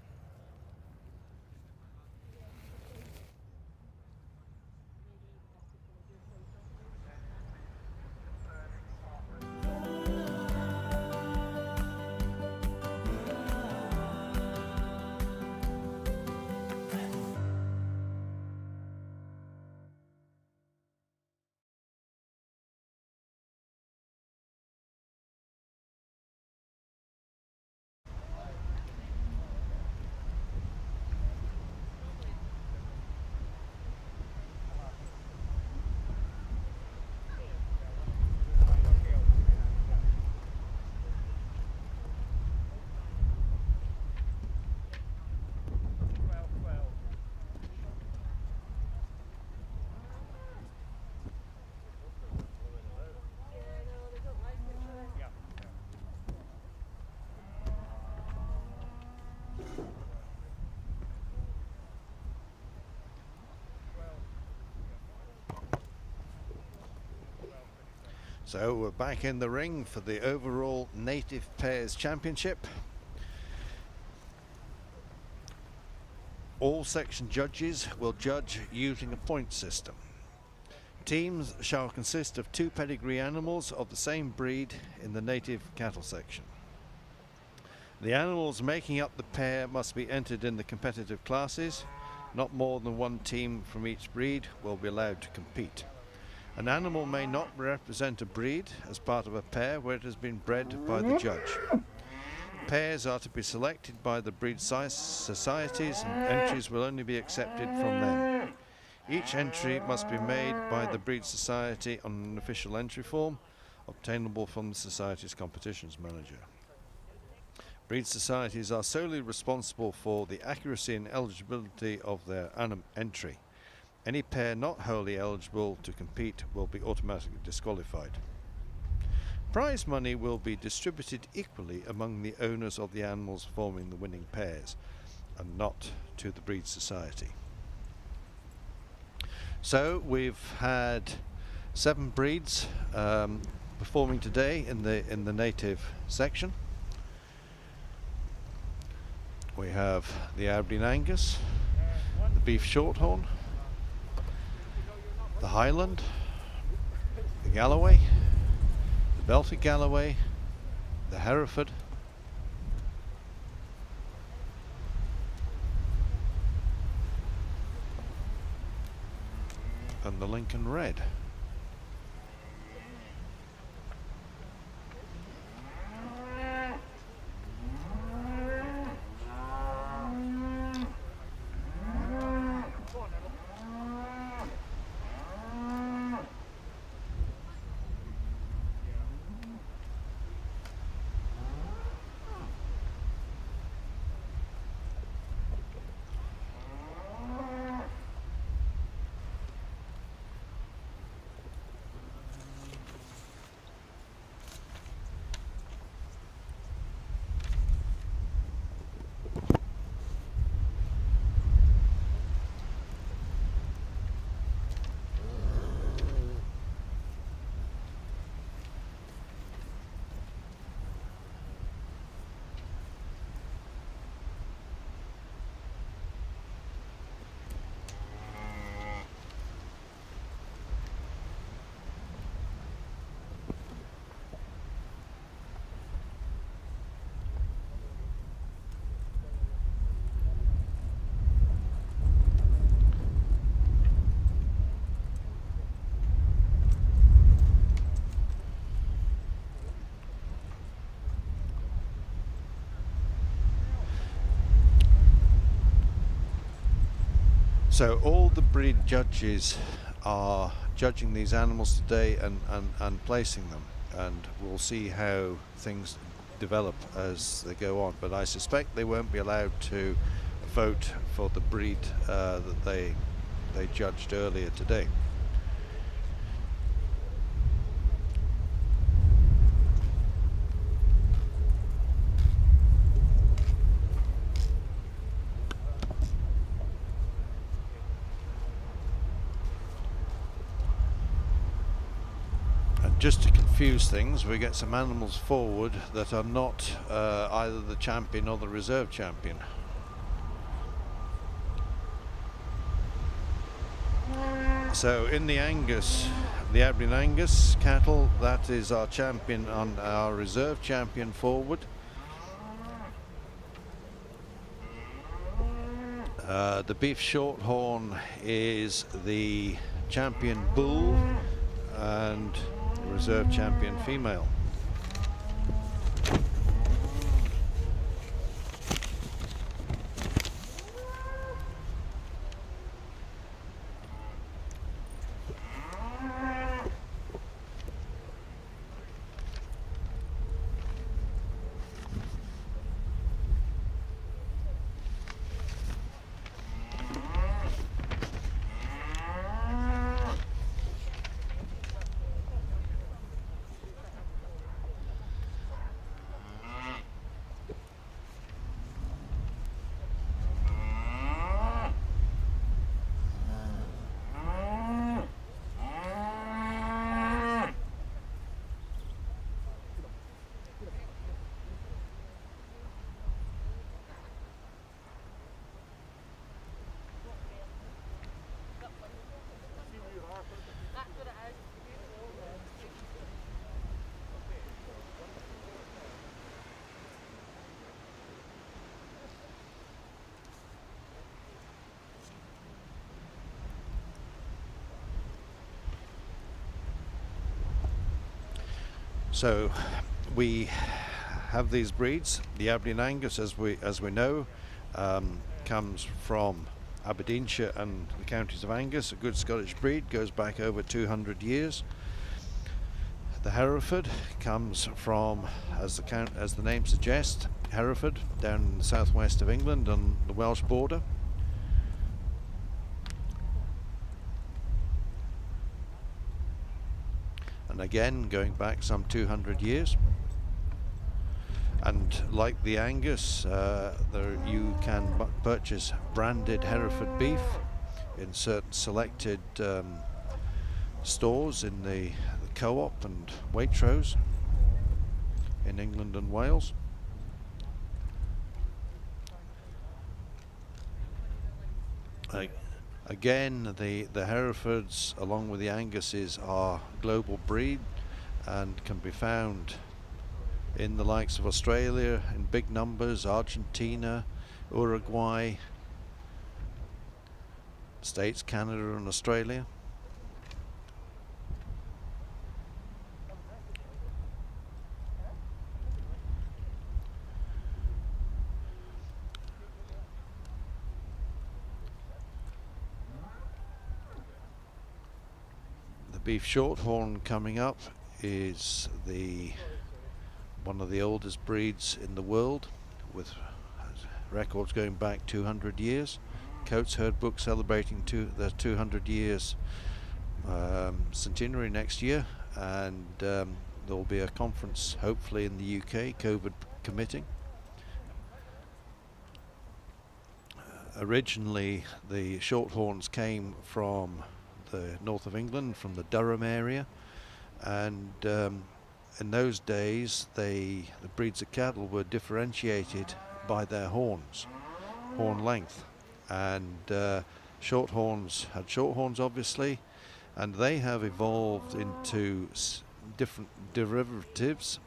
So we're back in the ring for the overall Native Pairs Championship. All section judges will judge using a point system. Teams shall consist of 2 pedigree animals of the same breed in the native cattle section. The animals making up the pair must be entered in the competitive classes. Not more than 1 team from each breed will be allowed to compete. An animal may not represent a breed as part of a pair where it has been bred by the judge. Pairs are to be selected by the breed societies, and entries will only be accepted from them. Each entry must be made by the breed society on an official entry form obtainable from the society's competitions manager. Breed societies are solely responsible for the accuracy and eligibility of their entry. Any pair not wholly eligible to compete will be automatically disqualified. Prize money will be distributed equally among the owners of the animals forming the winning pairs, and not to the breed society. So we've had 7 breeds performing today in the native section. We have the Aberdeen Angus, the Beef Shorthorn, the Highland, the Galloway, the Belted Galloway, the Hereford, and the Lincoln Red. So all the breed judges are judging these animals today and placing them, and we'll see how things develop as they go on, but I suspect they won't be allowed to vote for the breed that they judged earlier today. Just to confuse things, we get some animals forward that are not either the champion or the reserve champion. So in the Angus, the Aberdeen Angus cattle, that is our champion and our reserve champion forward. The Beef Shorthorn is the champion bull and reserve champion female. So we have these breeds. The Aberdeen Angus, as we know, comes from Aberdeenshire and the counties of Angus. A good Scottish breed, goes back over 200 years. The Hereford comes from, as the name suggests, Hereford, down in the southwest of England on the Welsh border. And again, going back some 200 years. And like the Angus, you can purchase branded Hereford beef in certain selected stores in the Co-op and Waitrose in England and Wales. Again, the Herefords, along with the Anguses, are global breed and can be found in the likes of Australia in big numbers, Argentina, Uruguay, States, Canada and Australia. Beef Shorthorn coming up is one of the oldest breeds in the world, with records going back 200 years. Coates Herd Book celebrating their 200 years centenary next year, and there will be a conference hopefully in the UK, COVID permitting. Originally the Shorthorns came from the north of England, from the Durham area, and in those days the breeds of cattle were differentiated by their horns, horn length, and Shorthorns had Shorthorns obviously, and they have evolved into different derivatives.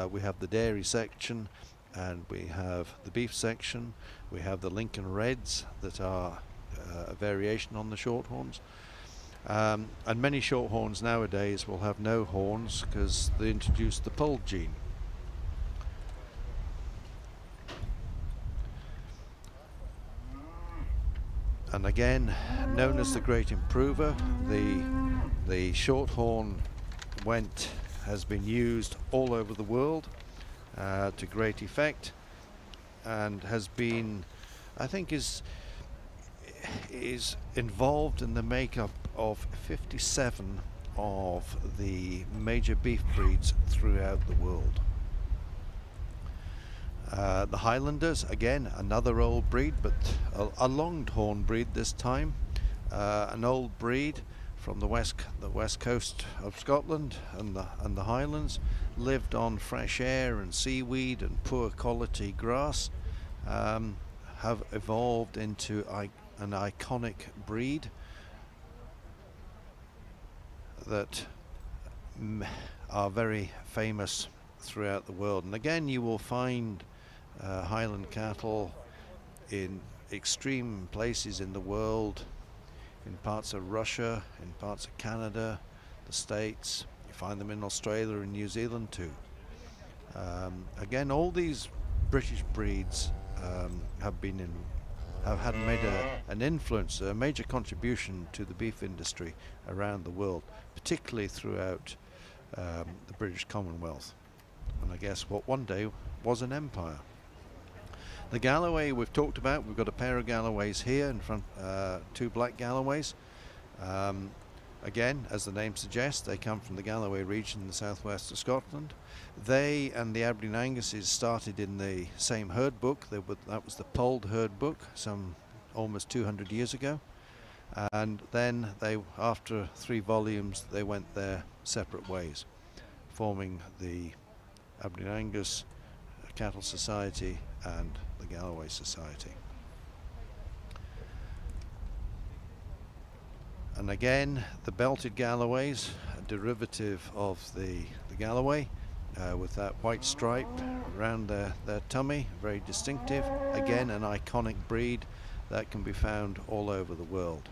We have the dairy section, and we have the beef section. We have the Lincoln Reds that are a variation on the Shorthorns. And many Shorthorns nowadays will have no horns because they introduced the PULD gene. And again, known as the Great Improver, the Shorthorn has been used all over the world to great effect, and has been, I think, is involved in the makeup of 57 of the major beef breeds throughout the world. The Highlanders, again another old breed, but a longhorn breed this time. An old breed from the west coast of Scotland and the Highlands, lived on fresh air and seaweed and poor quality grass. Have evolved into an iconic breed that are very famous throughout the world. And again, you will find Highland cattle in extreme places in the world, in parts of Russia, in parts of Canada, the States. You find them in Australia and New Zealand too. Again, all these British breeds have made an influence, a major contribution to the beef industry around the world, particularly throughout the British Commonwealth, and I guess what one day was an empire. The Galloway we've talked about. We've got a pair of Galloways here in front, two black Galloways. Again, as the name suggests, they come from the Galloway region in the southwest of Scotland. They and the Aberdeen Anguses started in the same herd book. That was the PULD herd book, some almost 200 years ago. And then after 3 volumes, they went their separate ways, forming the Aberdeen Angus Cattle Society and the Galloway Society. And again, the belted Galloways, a derivative of the Galloway, with that white stripe around their tummy, very distinctive. Again, an iconic breed that can be found all over the world.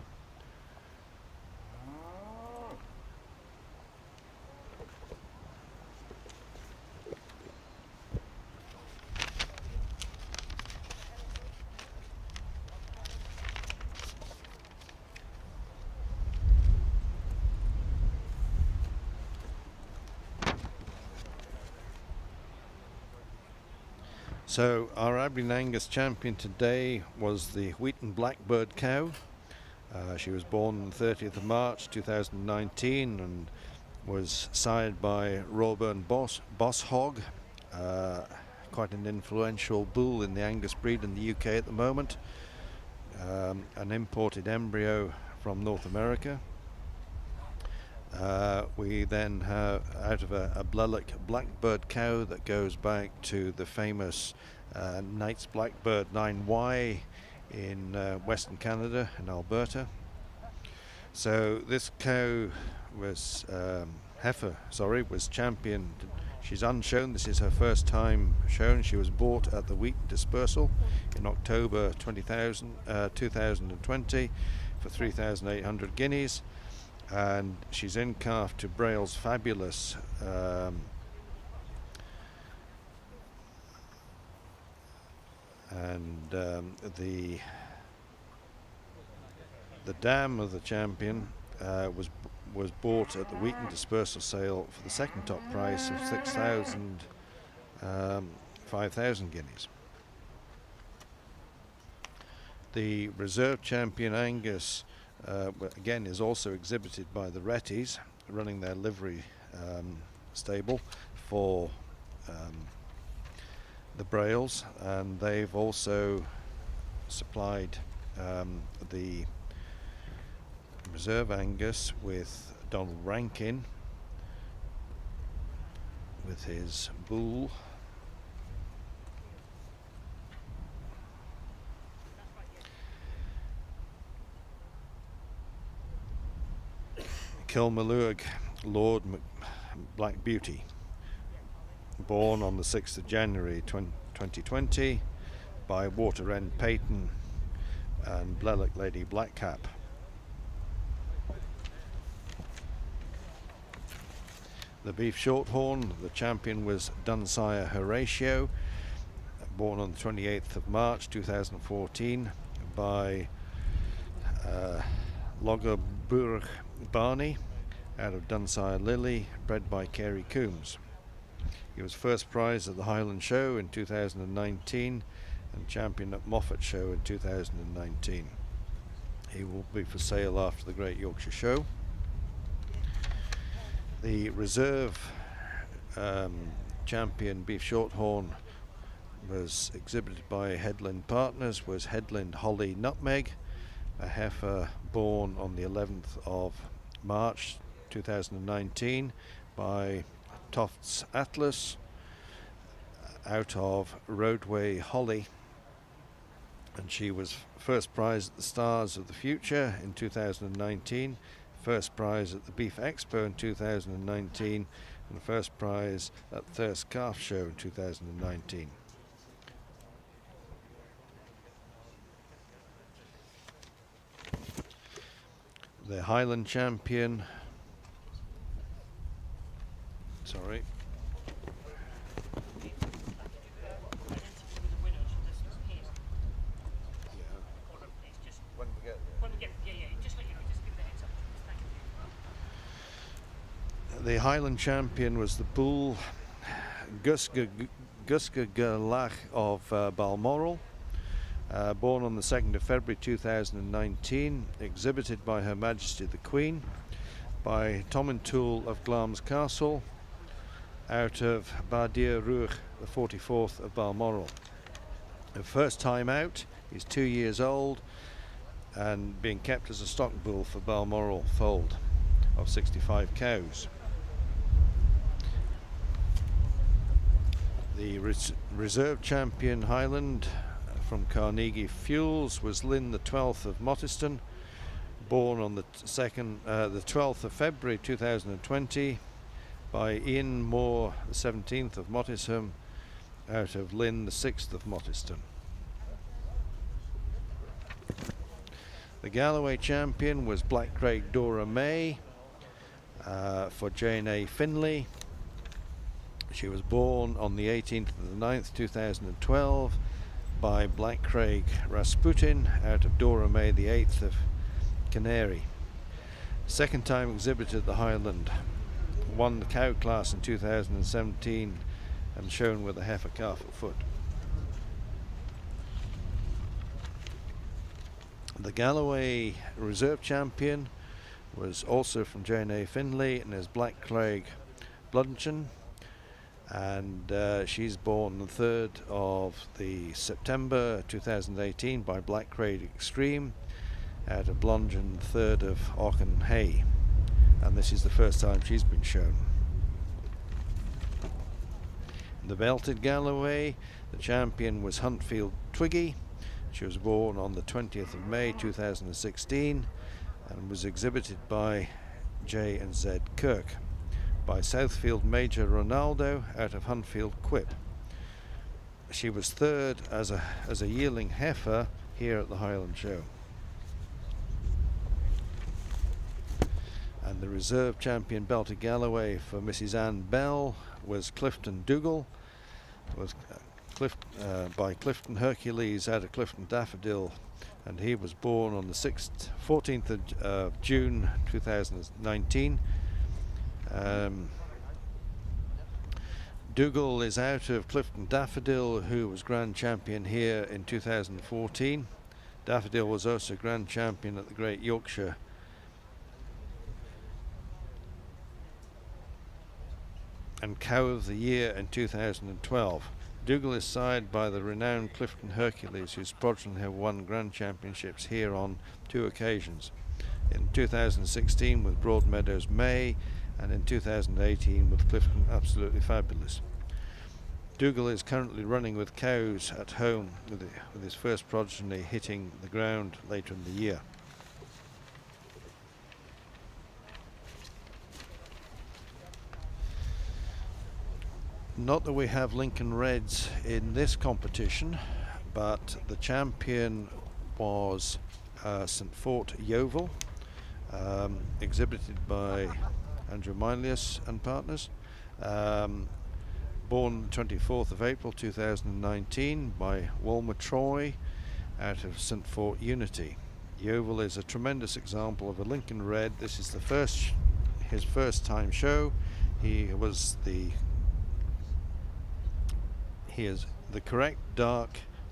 So our Aberdeen Angus champion today was the Wheaton Blackbird cow. She was born on the 30th of March 2019 and was sired by Roburn Boss Hog, quite an influential bull in the Angus breed in the UK at the moment, an imported embryo from North America. We then have out of a Blelick Blackbird cow that goes back to the famous Knight's Blackbird 9Y in Western Canada in Alberta. So this cow was was championed. She's unshown. This is her first time shown. She was bought at the Wheaton Dispersal in October 2020 for 3,800 guineas. And she's in calf to Braille's Fabulous, the dam of the champion was bought at the Wheaton Dispersal sale for the second top price of 5,000 guineas. The reserve champion Angus again is also exhibited by the Retties, running their livery stable for the Brailles, and they've also supplied the reserve Angus with Donald Rankin with his bull. Kilmalloog Lord Black Beauty, born on the 6th of January 2020 by Waterend Peyton and Blelick Lady Blackcap. The beef shorthorn, the champion was Dunsire Horatio, born on the 28th of March 2014 by Loggerburg Barney out of Dunsire Lily, bred by Kerry Coombs. He was first prize at the Highland Show in 2019 and champion at Moffat Show in 2019. He will be for sale after the Great Yorkshire Show. The reserve champion beef shorthorn was exhibited by Headland Partners, was Headland Holly Nutmeg, a heifer born on the 11th of March 2019 by Tofts Atlas out of Roadway Holly, and she was first prize at the Stars of the Future in 2019, first prize at the Beef Expo in 2019, and first prize at Thirst Calf Show in 2019. The Highland champion, sorry, the Highland champion was the bull Guska Galach of Balmoral, born on the 2nd of February 2019, exhibited by Her Majesty the Queen, by Tom Toole of Glamis Castle, out of Badir Ruch, the 44th of Balmoral. The first time out, he's 2 years old and being kept as a stock bull for Balmoral fold of 65 cows. The reserve champion Highland from Carnegie Fuels was Lynn the 12th of Mottiston, born on the 12th of February 2020 by Ian Moore the 17th of Mottisham, out of Lynn the 6th of Mottiston. The Galloway champion was Black Craig Dora May for Jane A. Finlay. She was born on the 18th of the 9th 2012 by Black Craig Rasputin, out of Dora May the 8th of Canary. Second time exhibited at the Highland, won the cow class in 2017 and shown with a heifer calf at foot. The Galloway Reserve Champion was also from J&A Finley and is Black Craig Bludgeon, and she's born the 3rd of the September 2018 by Black Craig Extreme out of Bludgeon, 3rd of Auchenhay, and this is the first time she's been shown. The Belted Galloway, the champion was Huntfield Twiggy. She was born on the 20th of May 2016 and was exhibited by J&Z Kirk, by Southfield Major Ronaldo out of Huntfield Quip. She was 3rd as a yearling heifer here at the Highland Show. And the reserve champion Belted Galloway for Mrs. Ann Bell was Clifton Dougal, was by Clifton Hercules out of Clifton Daffodil, and he was born on the 14th of June 2019. Dougal is out of Clifton Daffodil, who was grand champion here in 2014. Daffodil was also grand champion at the Great Yorkshire and Cow of the Year in 2012. Dougal is side by the renowned Clifton Hercules, whose progeny have won grand championships here on 2 occasions. In 2016 with Broadmeadows May, and in 2018 with Clifton Absolutely Fabulous. Dougal is currently running with cows at home, with his first progeny hitting the ground later in the year. Not that we have Lincoln Reds in this competition, but the champion was St Fort Yeovil, exhibited by Andrew Mylius and partners, born 24th of April 2019 by Walmer Troy out of St Fort Unity. Yeovil is a tremendous example of a Lincoln Red. This is his first time show. He has the correct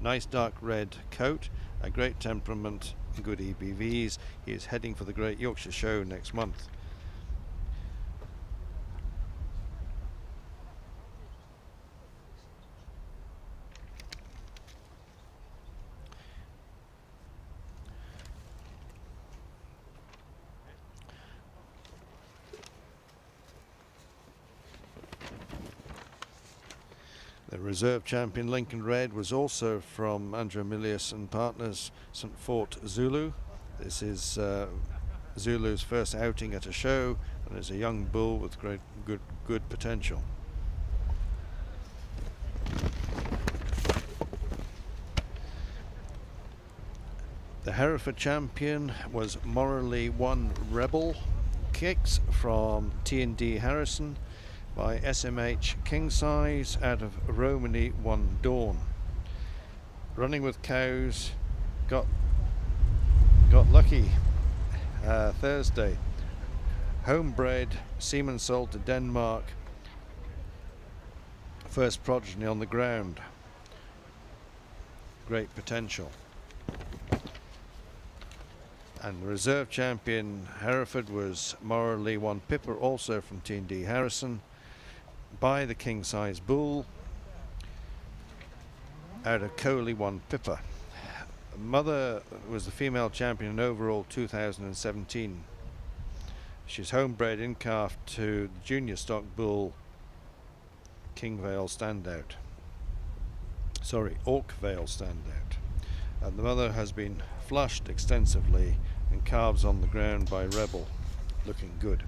nice dark red coat, a great temperament, good EBVs. He is heading for the Great Yorkshire Show next month. The reserve champion Lincoln Red was also from Andrew Mylius and partners, St Fort Zulu. This is Zulu's first outing at a show, and is a young bull with good potential. The Hereford champion was Morally One Rebel Kicks from T&D Harrison, by SMH King Size out of Romany 1 Dawn. Running with cows, got lucky Thursday. Homebred, semen sold to Denmark, first progeny on the ground. Great potential. And the reserve champion Hereford was Morally One Pipper, also from T&D Harrison, by the King Size Bull out of Coley One Pipper. Mother was the female champion in overall 2017. She's homebred in calf to the junior stock bull Oakvale Standout. And the mother has been flushed extensively and calves on the ground by Rebel, looking good.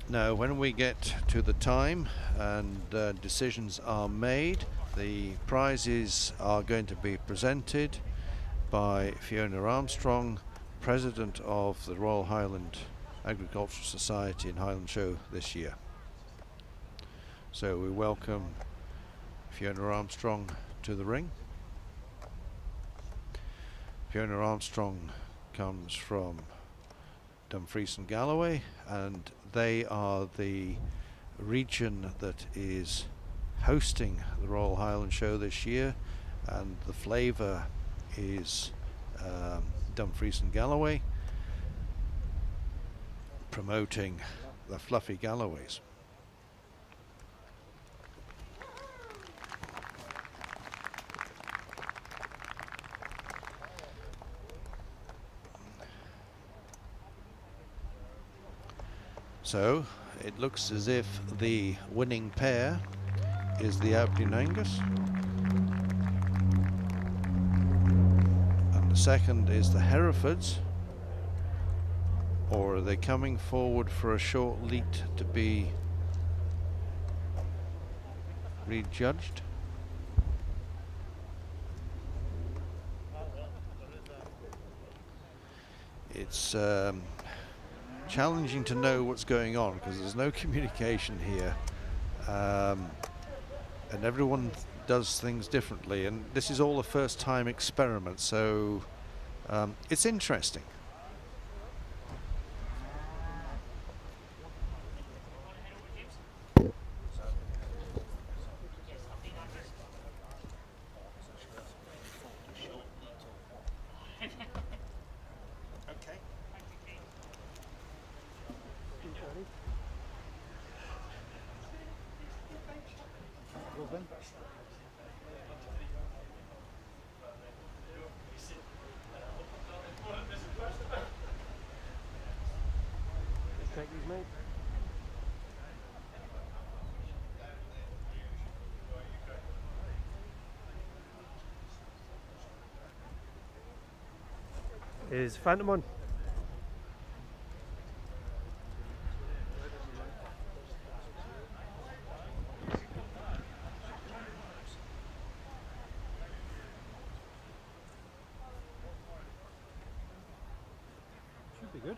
Now, when we get to the time and decisions are made, the prizes are going to be presented by Fiona Armstrong, President of the Royal Highland Agricultural Society and Highland Show this year. So we welcome Fiona Armstrong to the ring. Fiona Armstrong comes from Dumfries and Galloway, and they are the region that is hosting the Royal Highland Show this year, and the flavour is Dumfries and Galloway, promoting the fluffy Galloways. So it looks as if the winning pair is the Aberdeen Angus, and the second is the Herefords. Or are they coming forward for a short leat to be rejudged? It's challenging to know what's going on because there's no communication here, and everyone does things differently, and this is all a first time experiment, so it's interesting. Take these, mate. Is Phantom on? Should be good.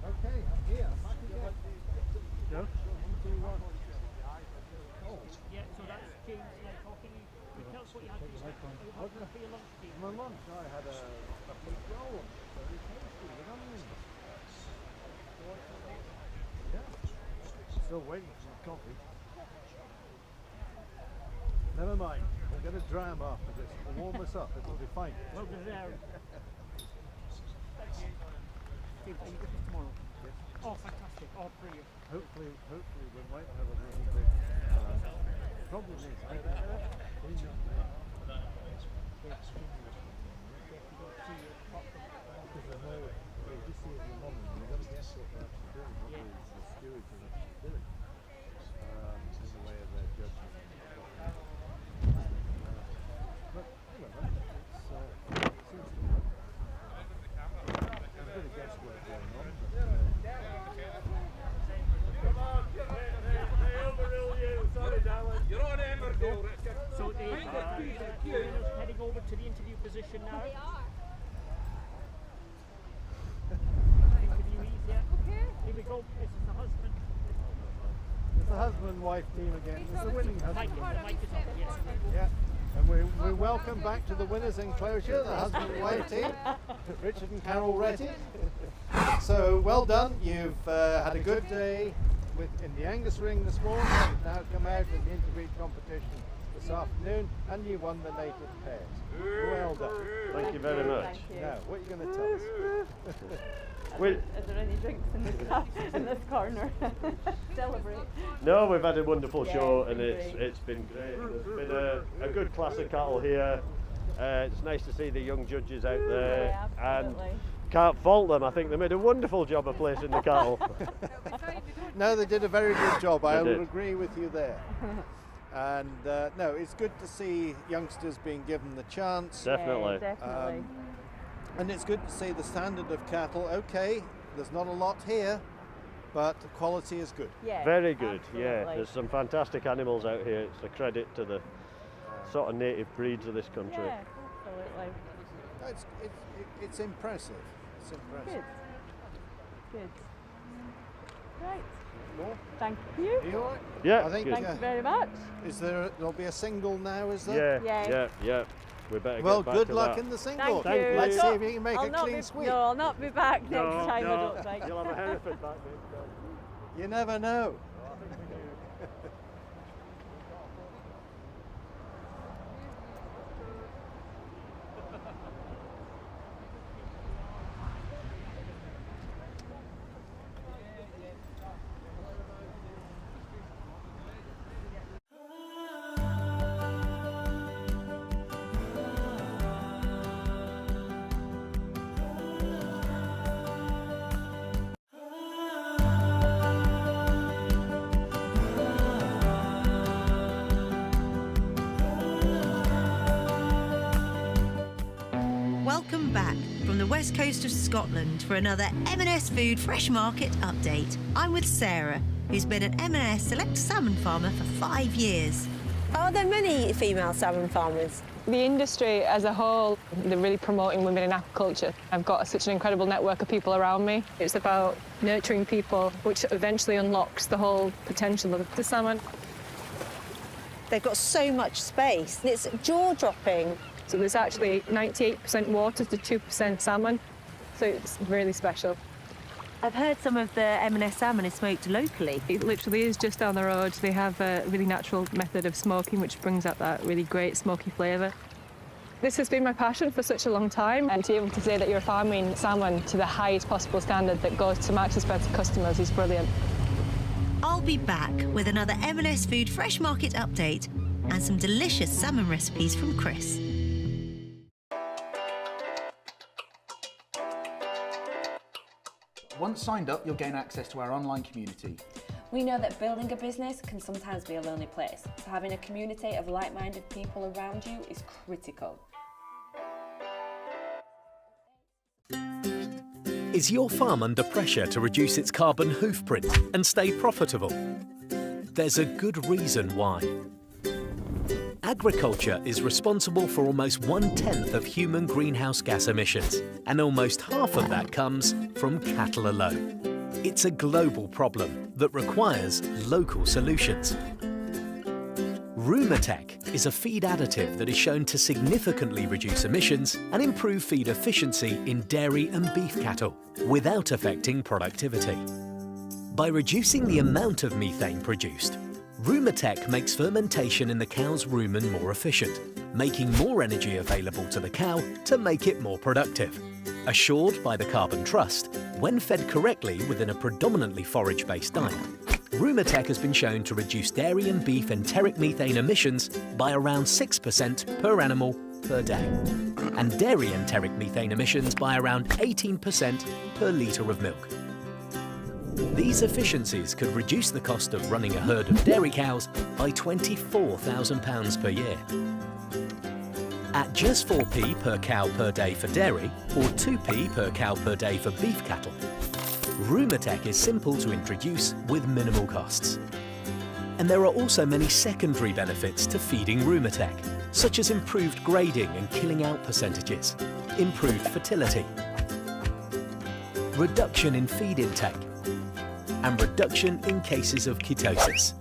Okay, I'm here. No? Yeah, so that's James talking. Tell us what you had for your lunch, James. My lunch, I had a beef roll. Very tasty, with onions. Yeah. Still waiting for some coffee. Never mind. We'll get a dram after this. We'll warm us up. It'll be fine. Well deserved. James, are you with us tomorrow? Yes. Oh, fantastic. Oh, brilliant. Hopefully we might have a little bit. Problem is, I don't know. Because I know you see it in your mum, you've got to guess what they're actually doing, what the stewards are actually doing, in the way of their judgment. But anyway, it seems to work. There's a bit of guesswork going on. So the heading over to the interview position now. They are. Interview easier. Okay. Here we go. This is the husband. It's the husband and wife team again. It's the winning husband. Mike is up, yes. Yeah. And we welcome back to the winners' enclosure the husband and wife team, Richard and Carol Retty. So well done. You've had a good day in the Angus ring this morning. You've now come out in the interbreed competition this afternoon, and you won the native pairs. Well done. Thank you very much. Thank you. Now, what are you going to tell us? Is there any drinks in this corner? Celebrate. No, we've had a wonderful Yeah, show, it's and been it's been great. There's been a good class of cattle here. It's nice to see the young judges out there, Yeah, and absolutely. can't fault them. I think they made a wonderful job of placing the cattle. No, they did a very good job. I They will did. agree with you there. And no, it's good to see youngsters being given the chance. Definitely. Yeah, definitely. And it's good to see the standard of cattle. Okay, there's not a lot here, but the quality is good. Yeah, Very good, yeah. absolutely. There's some fantastic animals out here. It's a credit to the sort of native breeds of this country. Yeah, absolutely. It's impressive. It's impressive. Good. Good. Right. More? Thank you. Are you all right? Yeah, I think. good. Thank you very much. There'll be a single now, is there? Yeah, yeah, yeah. we better Well, get back good to luck that. in the single. Thank you. Let's see if you can make I'll a not clean be, sweep. No, I'll not be back next time, I don't think. You'll have a Hereford back next time. You never know. Welcome back from the west coast of Scotland for another M&S Food Fresh Market update. I'm with Sarah, who's been an M&S Select Salmon farmer for 5 years. Are there many female salmon farmers? The industry as a whole, they're really promoting women in aquaculture. I've got such an incredible network of people around me. It's about nurturing people, which eventually unlocks the whole potential of the salmon. They've got so much space. It's jaw-dropping. So there's actually 98% water to 2% salmon, so it's really special. I've heard some of the M&S salmon is smoked locally. It literally is just down the road. They have a really natural method of smoking, which brings out that really great smoky flavour. This has been my passion for such a long time, and to be able to say that you're farming salmon to the highest possible standard that goes to Marks & Spencer customers is brilliant. I'll be back with another M&S Food Fresh Market update and some delicious salmon recipes from Chris. Once signed up, you'll gain access to our online community. We know that building a business can sometimes be a lonely place, so having a community of like-minded people around you is critical. Is your farm under pressure to reduce its carbon hoofprint and stay profitable? There's a good reason why. Agriculture is responsible for almost 1/10 of human greenhouse gas emissions, and almost half of that comes from cattle alone. It's a global problem that requires local solutions. Rumitech is a feed additive that is shown to significantly reduce emissions and improve feed efficiency in dairy and beef cattle without affecting productivity. By reducing the amount of methane produced, Rumitech makes fermentation in the cow's rumen more efficient, making more energy available to the cow to make it more productive. Assured by the Carbon Trust, when fed correctly within a predominantly forage-based diet, Rumitech has been shown to reduce dairy and beef enteric methane emissions by around 6% per animal per day, and dairy enteric methane emissions by around 18% per litre of milk. These efficiencies could reduce the cost of running a herd of dairy cows by £24,000 per year. At just 4p per cow per day for dairy, or 2p per cow per day for beef cattle, Rumitech is simple to introduce with minimal costs. And there are also many secondary benefits to feeding Rumitech, such as improved grading and killing out percentages, improved fertility, reduction in feed intake, and reduction in cases of ketosis.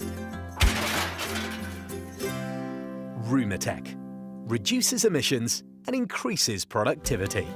Rumitech reduces emissions and increases productivity.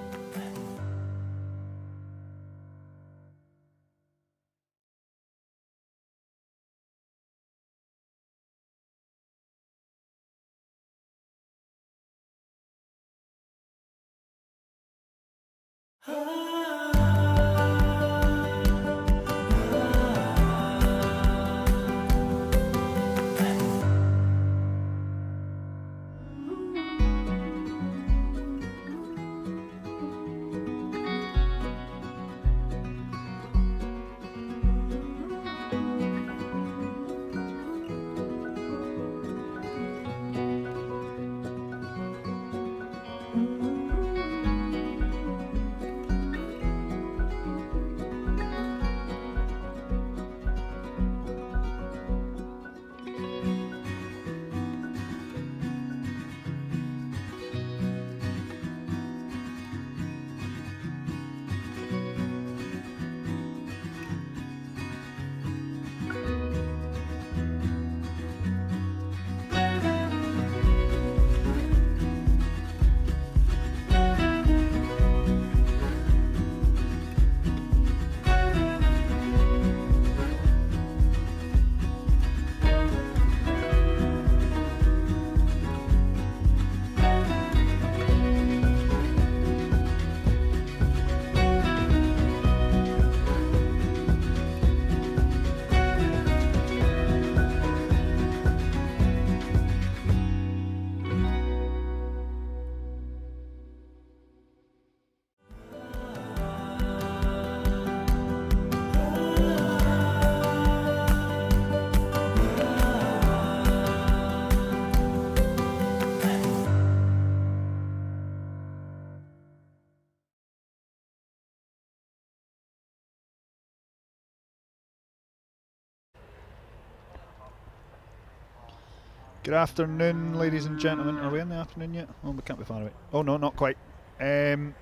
Good afternoon, ladies and gentlemen. Are we in the afternoon yet? Oh, we can't be far away. Oh no, not quite. Due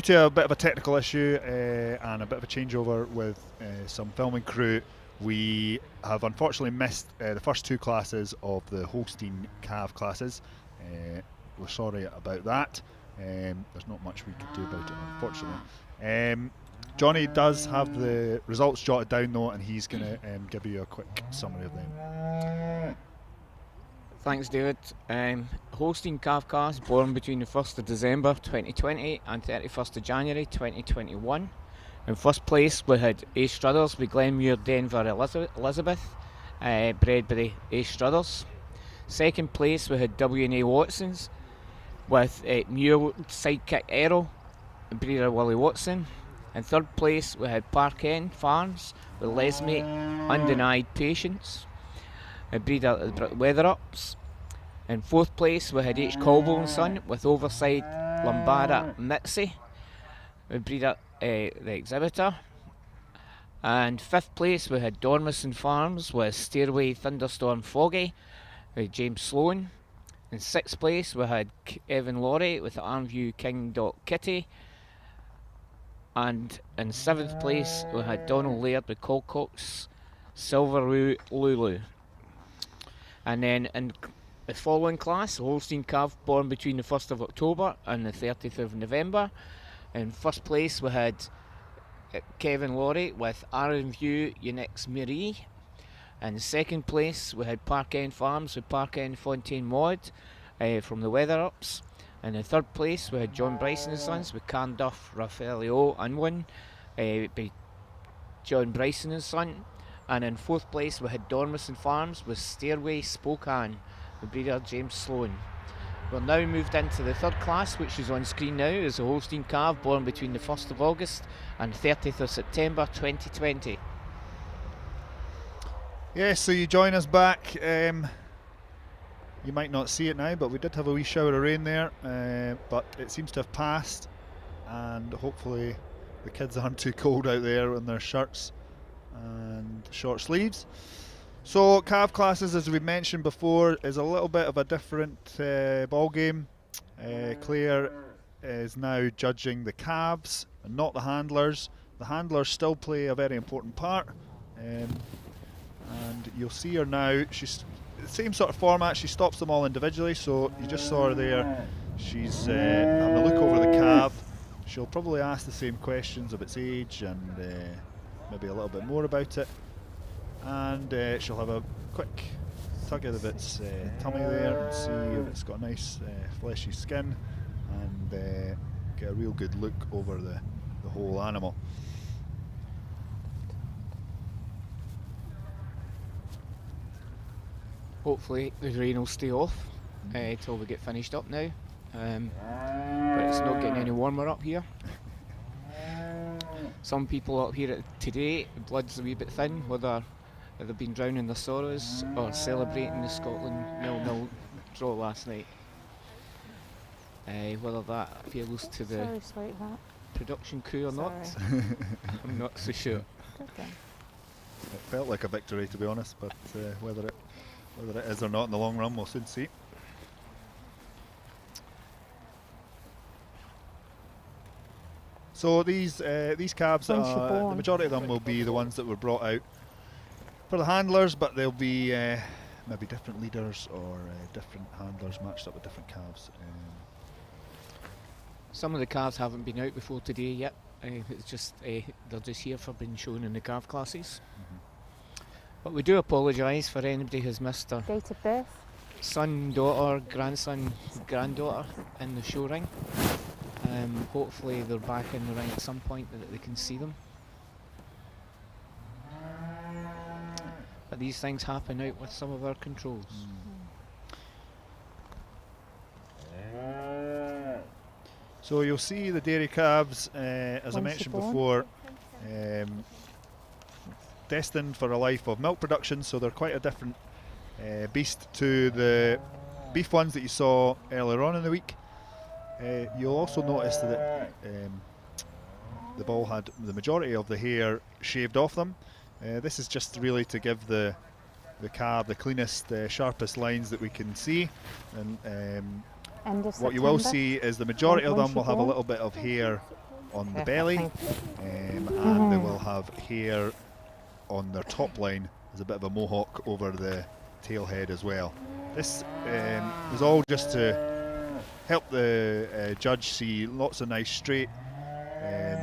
to a bit of a technical issue and a bit of a changeover with some filming crew, we have unfortunately missed the first 2 classes of the Holstein Cav classes. We're sorry about that. There's not much we could do about it, unfortunately. Johnny does have the results jotted down though, and he's going to give you a quick summary of them. Thanks, David. Holstein Cav class born between the 1st of December 2020 and 31st of January 2021. In first place we had A. Struthers with Glenmuir Denver Elizabeth, bred by the A. Struthers. Second place we had W&A Watsons with Muir Sidekick Arrow, breeder Willie Watson. In third place we had Park End Farms with Lesmate Undenied Patience, a breeder Weather Ups. In fourth place we had H. Colville and Son with Overside Lambada Mitzi, a breeder the Exhibitor. And fifth place we had Dormison Farms with Stairway Thunderstorm Foggy, James Sloan. In sixth place we had Evan Laurie with Armview King Kitty. And in seventh place we had Donald Laird with Colcox Silver Lulu. And then in the following class, Holstein Cav born between the 1st of October and the 30th of November. In first place we had Kevin Laurie with Aaron View Unix Marie. In second place we had Park End Farms with Park End Fontaine Maud from the Weather Ups. And in third place we had John Bryson and Sons with Carnduff Raffaello Unwin by John Bryson and Son. And in fourth place we had Dormison Farms with Stairway Spokane, the breeder James Sloan. We're now moved into the third class, which is on screen now, is the Holstein Cav born between the 1st of August and 30th of September 2020. Yes, so you join us back. You might not see it now, but we did have a wee shower of rain there, but it seems to have passed, and hopefully the kids aren't too cold out there in their shirts and short sleeves. So Cav classes, as we mentioned before, is a little bit of a different ball game. Claire is now judging the calves and not the handlers. The handlers still play a very important part, and you'll see her now. She's the same sort of format. She stops them all individually, so you just saw her there. She's having a look over the calf. She'll probably ask the same questions of its age and maybe a little bit more about it, and she'll have a quick tug of its tummy there and see if it's got a nice fleshy skin, and get a real good look over the whole animal. Hopefully the rain will stay off till we get finished up now, but it's not getting any warmer up here. Some people up here today, the blood's a wee bit thin, whether they've been drowning their sorrows or celebrating the Scotland 0-0 draw last night. Whether that appeals to the production crew or not, I'm not so sure. It felt like a victory, to be honest, but whether it is or not in the long run, we'll soon see. So these calves, the majority of them will be the ones that were brought out for the handlers, but there'll be maybe different leaders or different handlers matched up with different calves. Some of the calves haven't been out before today yet. It's just they're just here for being shown in the calf classes. But we do apologise for anybody who's missed their date of birth, son, daughter, grandson, granddaughter in the show ring. Hopefully they're back in the ring at some point that they can see them. But these things happen out with some of our controls. So you'll see the dairy calves, as I mentioned before, destined for a life of milk production, so they're quite a different beast to the beef ones that you saw earlier on in the week. You'll also notice that the bull had the majority of the hair shaved off them. This is just really to give the the calve the cleanest, sharpest lines that we can see. And End of what you will September. see is the majority of When them will she have a born? little bit of hair on the Perfect, belly, thank and they Mhm. will have hair on their top line. There's a bit of a mohawk over the tail head as well. This is all just to help the judge see lots of nice straight,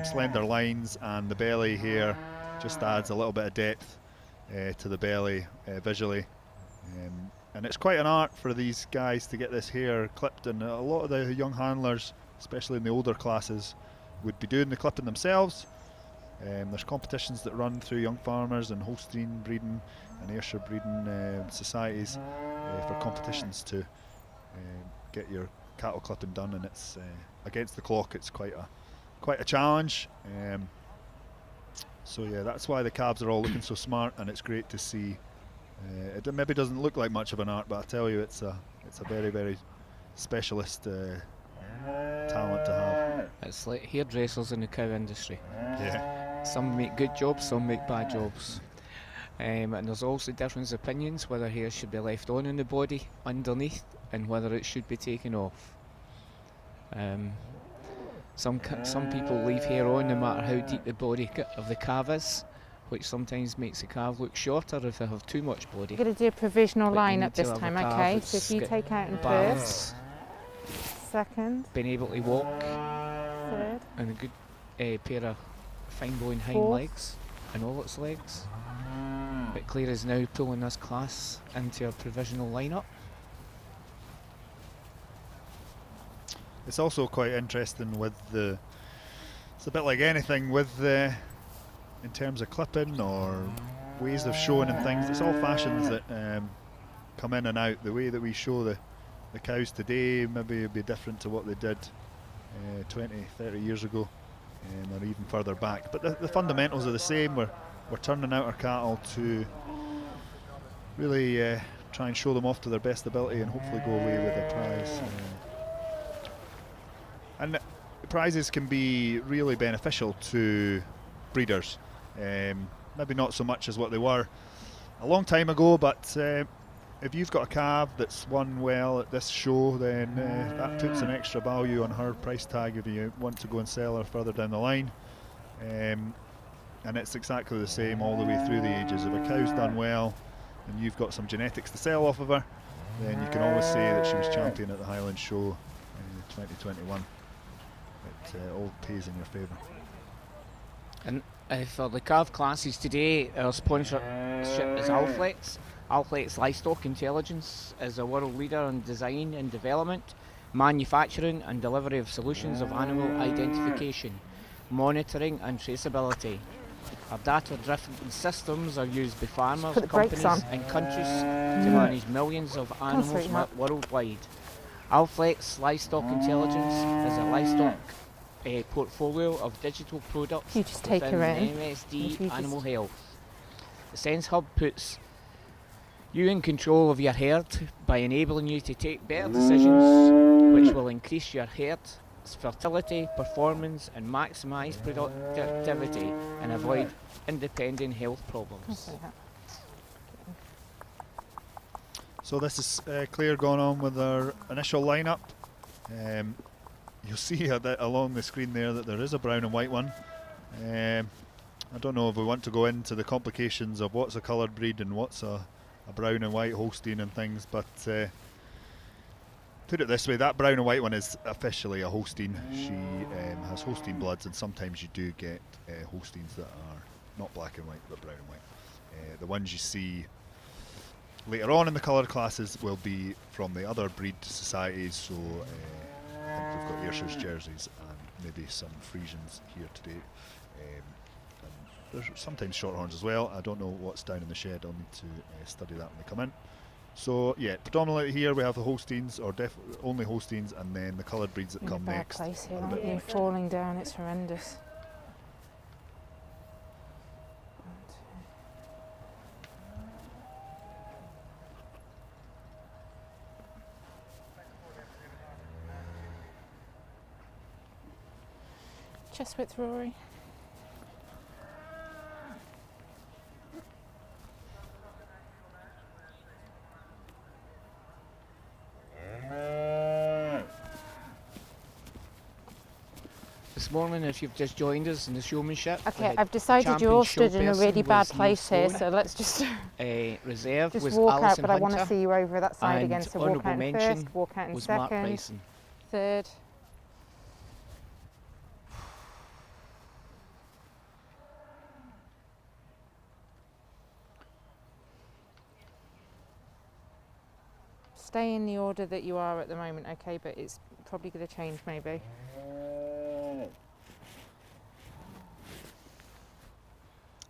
slender lines, and the belly hair just adds a little bit of depth to the belly visually. And it's quite an art for these guys to get this hair clipped, and a lot of the young handlers, especially in the older classes, would be doing the clipping themselves. There's competitions that run through young farmers and Holstein breeding and Ayrshire breeding societies for competitions to get your cattle clipping done, and it's against the clock. It's quite a challenge. So yeah, that's why the calves are all looking so smart, and it's great to see. It maybe doesn't look like much of an art, but I tell you, it's a very, very specialist talent to have. It's like hairdressers in the cow industry. Yeah. Some make good jobs, some make bad jobs. And there's also different opinions whether hair should be left on in the body underneath and whether it should be taken off. Some people leave hair on no matter how deep the body of the calf is, which sometimes makes the calf look shorter if they have too much body. We're going to do a provisional But you lineup need to this have a time, calf okay? that's So if you got take out in balance, first, second, being able to walk, third, and a good pair of fine bone hind fourth. legs and all its legs. But Claire is now pulling this class into a provisional lineup. It's also quite interesting with the. It's a bit like anything with the. In terms of clipping or ways of showing and things, it's all fashions that come in and out. The way that we show the cows today maybe would be different to what they did 20, 30 years ago, or even further back. But the fundamentals are the same. We're turning out our cattle to really try and show them off to their best ability and hopefully go away with a prize. And the prizes can be really beneficial to breeders. Maybe not so much as what they were a long time ago, but if you've got a calf that's won well at this show, then that puts an extra value on her price tag if you want to go and sell her further down the line. And it's exactly the same all the way through the ages. If a cow's done well and you've got some genetics to sell off of her, then you can always say that she was champion at the Highland Show in 2021. It all pays in your favour. And for the calf classes today, our sponsorship is Alflex. Alflex Livestock Intelligence is a world leader in design and development, manufacturing and delivery of solutions of animal identification, monitoring and traceability. Our data-driven systems are used by farmers, Put the brakes companies on. and countries to manage millions of animals worldwide. Alflex Livestock Intelligence is a livestock portfolio of digital products You just take within her in. MSD If you just- Animal Health. The Sense Hub puts you in control of your herd by enabling you to take better decisions which will increase your herd's fertility, performance and maximise productivity and avoid independent health problems. So this is Claire going on with our initial lineup. You'll see along the screen there that there is a brown and white one. I don't know if we want to go into the complications of what's a coloured breed and what's a brown and white Holstein and things, but put it this way, that brown and white one is officially a Holstein. She has Holstein bloods, and sometimes you do get Holsteins that are not black and white but brown and white. The ones you see later on in the coloured classes will be from the other breed societies, so I think we've got Ayrshire's jerseys and maybe some Friesians here today. And there's sometimes Shorthorns as well. I don't know what's down in the shed. I'll need to study that when they come in. So yeah, predominantly here we have the Holsteins, or only Holsteins, and then the coloured breeds that in come a bad next. place here, are a aren't bit you? more Falling down, it's horrendous. Chest width, Rory. this morning, if you've just joined us in the showmanship. Okay, I've decided you're all stood in a really bad place here, so let's just reserve just was walk Alison out, but I want to Hunter, see you over that side and again. So walk honourable out in mention first, walk out in was Mark second, Bryson. third. Stay in the order that you are at the moment, okay, but it's probably going to change maybe.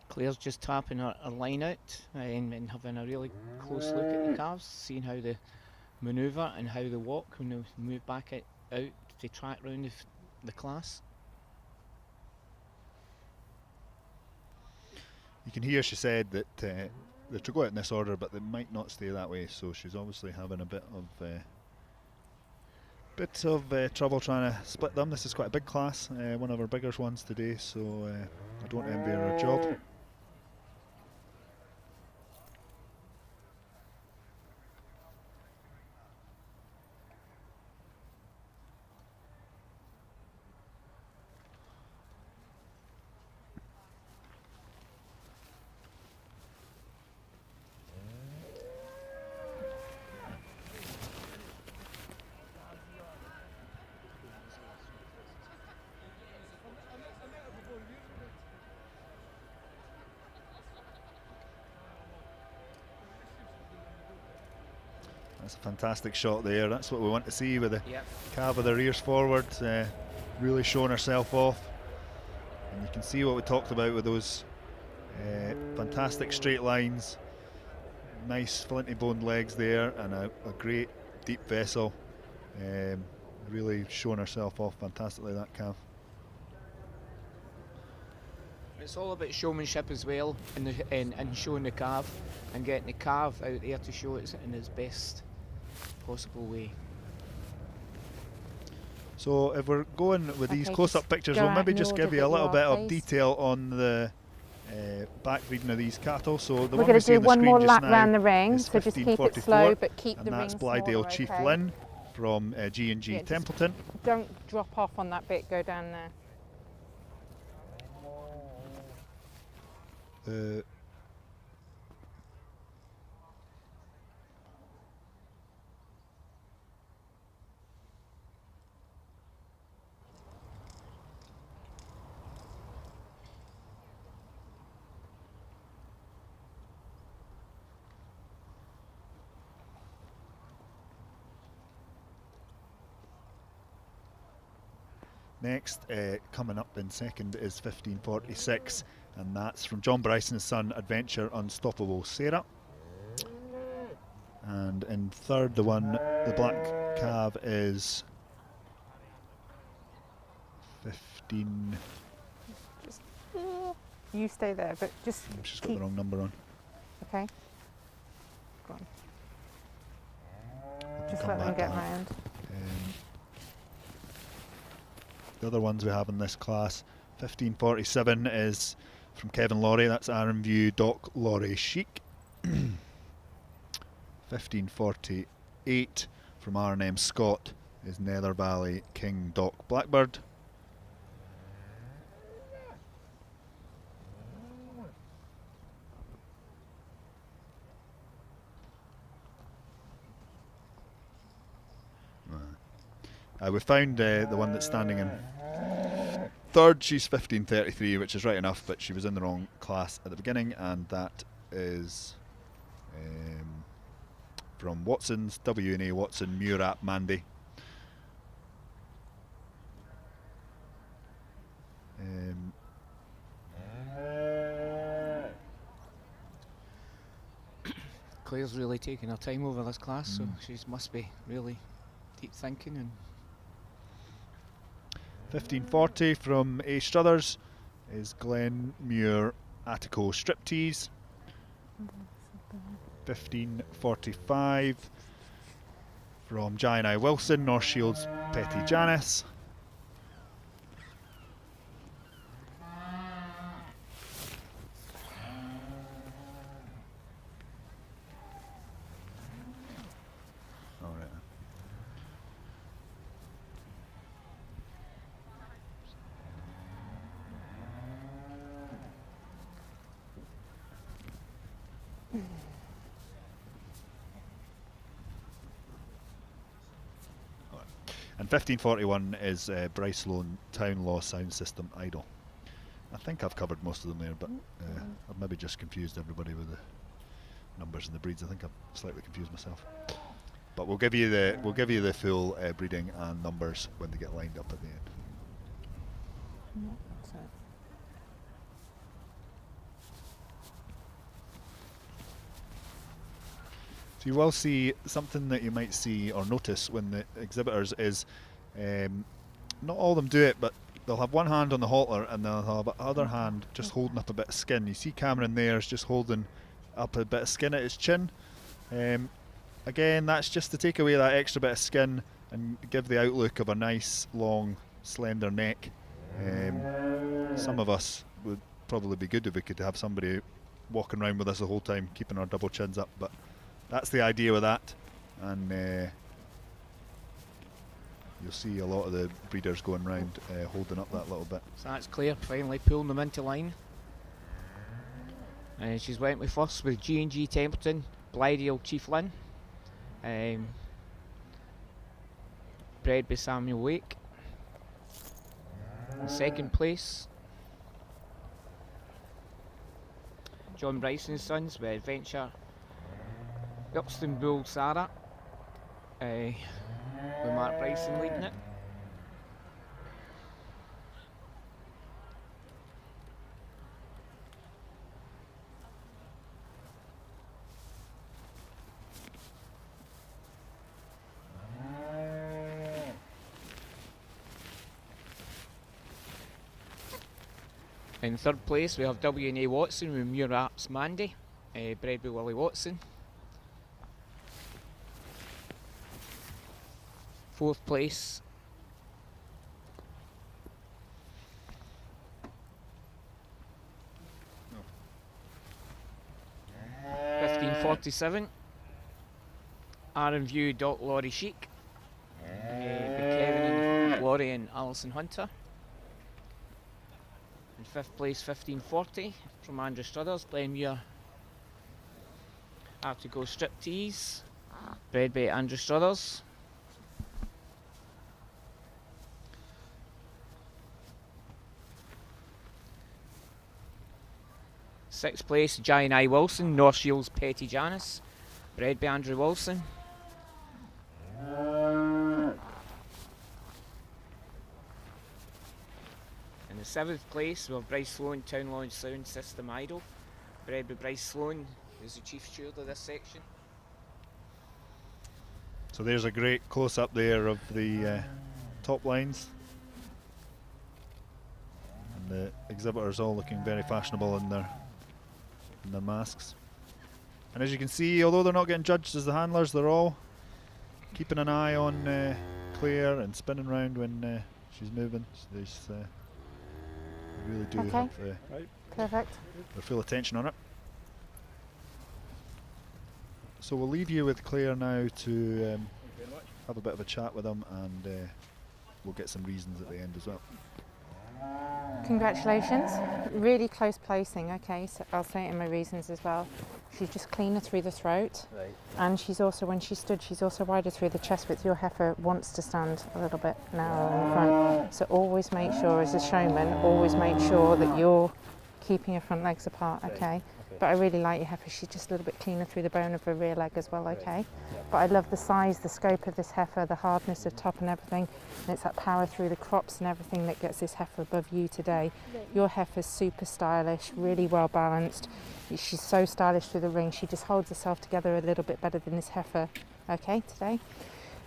Claire's just tapping her line out and having a really close look at the calves, seeing how they manoeuvre and how they walk when they move back out to track round the class. You can hear she said that they're to go out in this order, but they might not stay that way, so she's obviously having a bit of trouble trying to split them. This is quite a big class, one of our bigger ones today, so I don't envy her a job. That's a fantastic shot there. That's what we want to see, with the calf with her ears forward, really showing herself off. And you can see what we talked about with those fantastic straight lines, nice flinty boned legs there, and a great deep vessel. Really showing herself off fantastically, that calf. It's all about showmanship as well, and showing the calf and getting the calf out there to show it in its best possible way. So if we're going with these Okay, close-up just pictures, go we'll out maybe in just order give you that a little you bit are, of please. detail on the back breeding of these cattle. So the We're one going we to see do on the one screen more just lap now round the ring, is so just keep it 1544, slow, but keep the and ring that's smaller, Blithedale Chief okay? Lynn from G&G Yeah, just Templeton. Don't drop off on that bit, go down there. Next, coming up in second is 1546, and that's from John Bryson's son, Adventure Unstoppable Sarah. And in third, the black calf is 15. Just, you stay there, but just She's got the wrong number on. Okay. Go on. Just Come let them back get to that. round. The other ones we have in this class, 1547 is from Kevin Laurie, that's Arranview Doc Laurie Chic. 1548 from R&M Scott is Nether Valley King Doc Blackbird. We found the one that's standing in third. She's 1533, which is right enough, but she was in the wrong class at the beginning, and that is from Watson's, W&A Watson, Murat Mandy. Claire's really taking her time over this class, so she must be really deep thinking. And 1540 from A. Struthers is Glen Muir Attico Striptease. 1545 from Giant Eye Wilson, North Shields Petty Janice. And 1541 is Bryce Sloan Town Law Sound System Idol. I think I've covered most of them there, but I've maybe just confused everybody with the numbers and the breeds. I think I've slightly confused myself. But we'll give you the full breeding and numbers when they get lined up at the end. So you will see something that you might see or notice when the exhibitors is, not all of them do it, but they'll have one hand on the halter and they'll have the other hand just holding up a bit of skin. You see Cameron there is just holding up a bit of skin at his chin. Again, that's just to take away that extra bit of skin and give the outlook of a nice, long, slender neck. Some of us would probably be good if we could have somebody walking around with us the whole time, keeping our double chins up, but that's the idea with that. And you'll see a lot of the breeders going round holding up that little bit. So that's Claire finally pulling them into line. She's went with first with G&G Templeton, Blydial Chief Lynn, bred by Samuel Wake. In second place, John Bryson's Sons with Adventure Upston Bull Sarah, with Mark Bryson leading it. In third place we have W&A Watson with Muir Arts Mandy, bred by Willie Watson. Fourth place no. 1547 Aaron View Doc Laurie Chic, with Kevin and Laurie and Alison Hunter. In fifth place 1540 from Andrew Struthers, Glenmuir Have to Go Striptease, bred by Andrew Struthers. Sixth place Giant Eye Wilson, North Shields Petty Janice, bred by Andrew Wilson. In the seventh place we have Bryce Sloan Town Launch Sound System Idol, bred by Bryce Sloan, who's the chief steward of this section. So there's a great close-up there of the top lines. And the exhibitors all looking very fashionable in their masks. And as you can see, although they're not getting judged as the handlers, they're all keeping an eye on Claire and spinning around when she's moving. So they really do have perfect. their full attention on it. So we'll leave you with Claire now to have a bit of a chat with them, and we'll get some reasons at the end as well. Congratulations, really close placing. Okay, so I'll say it in my reasons as well. She's just cleaner through the throat, and she's also, when she stood, she's also wider through the chest width. Your heifer wants to stand a little bit narrower in the front, so always make sure, as a showman, always make sure that you're keeping your front legs apart. Okay, but I really like your heifer. She's just a little bit cleaner through the bone of her rear leg as well. Okay, but I love the size, the scope of this heifer, the hardness of top and everything, and it's that power through the crops and everything that gets this heifer above you today. Your heifer's super stylish, really well balanced. She's so stylish through the ring. She just holds herself together a little bit better than this heifer, okay, today.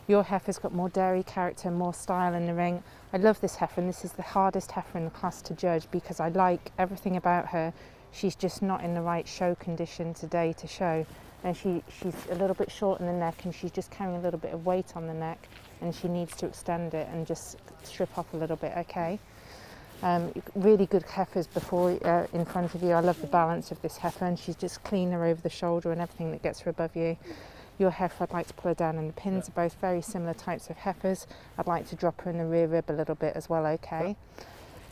Your heifer's got more dairy character, more style in the ring. I love this heifer, and this is the hardest heifer in the class to judge because I like everything about her. She's just not in the right show condition today to show. And she's a little bit short in the neck, and she's just carrying a little bit of weight on the neck, and she needs to extend it and just strip off a little bit, okay? Really good heifers before in front of you. I love the balance of this heifer, and she's just cleaner over the shoulder and everything that gets her above you. Your heifer, I'd like to pull her down, and the pins are both very similar types of heifers. I'd like to drop her in the rear rib a little bit as well, okay?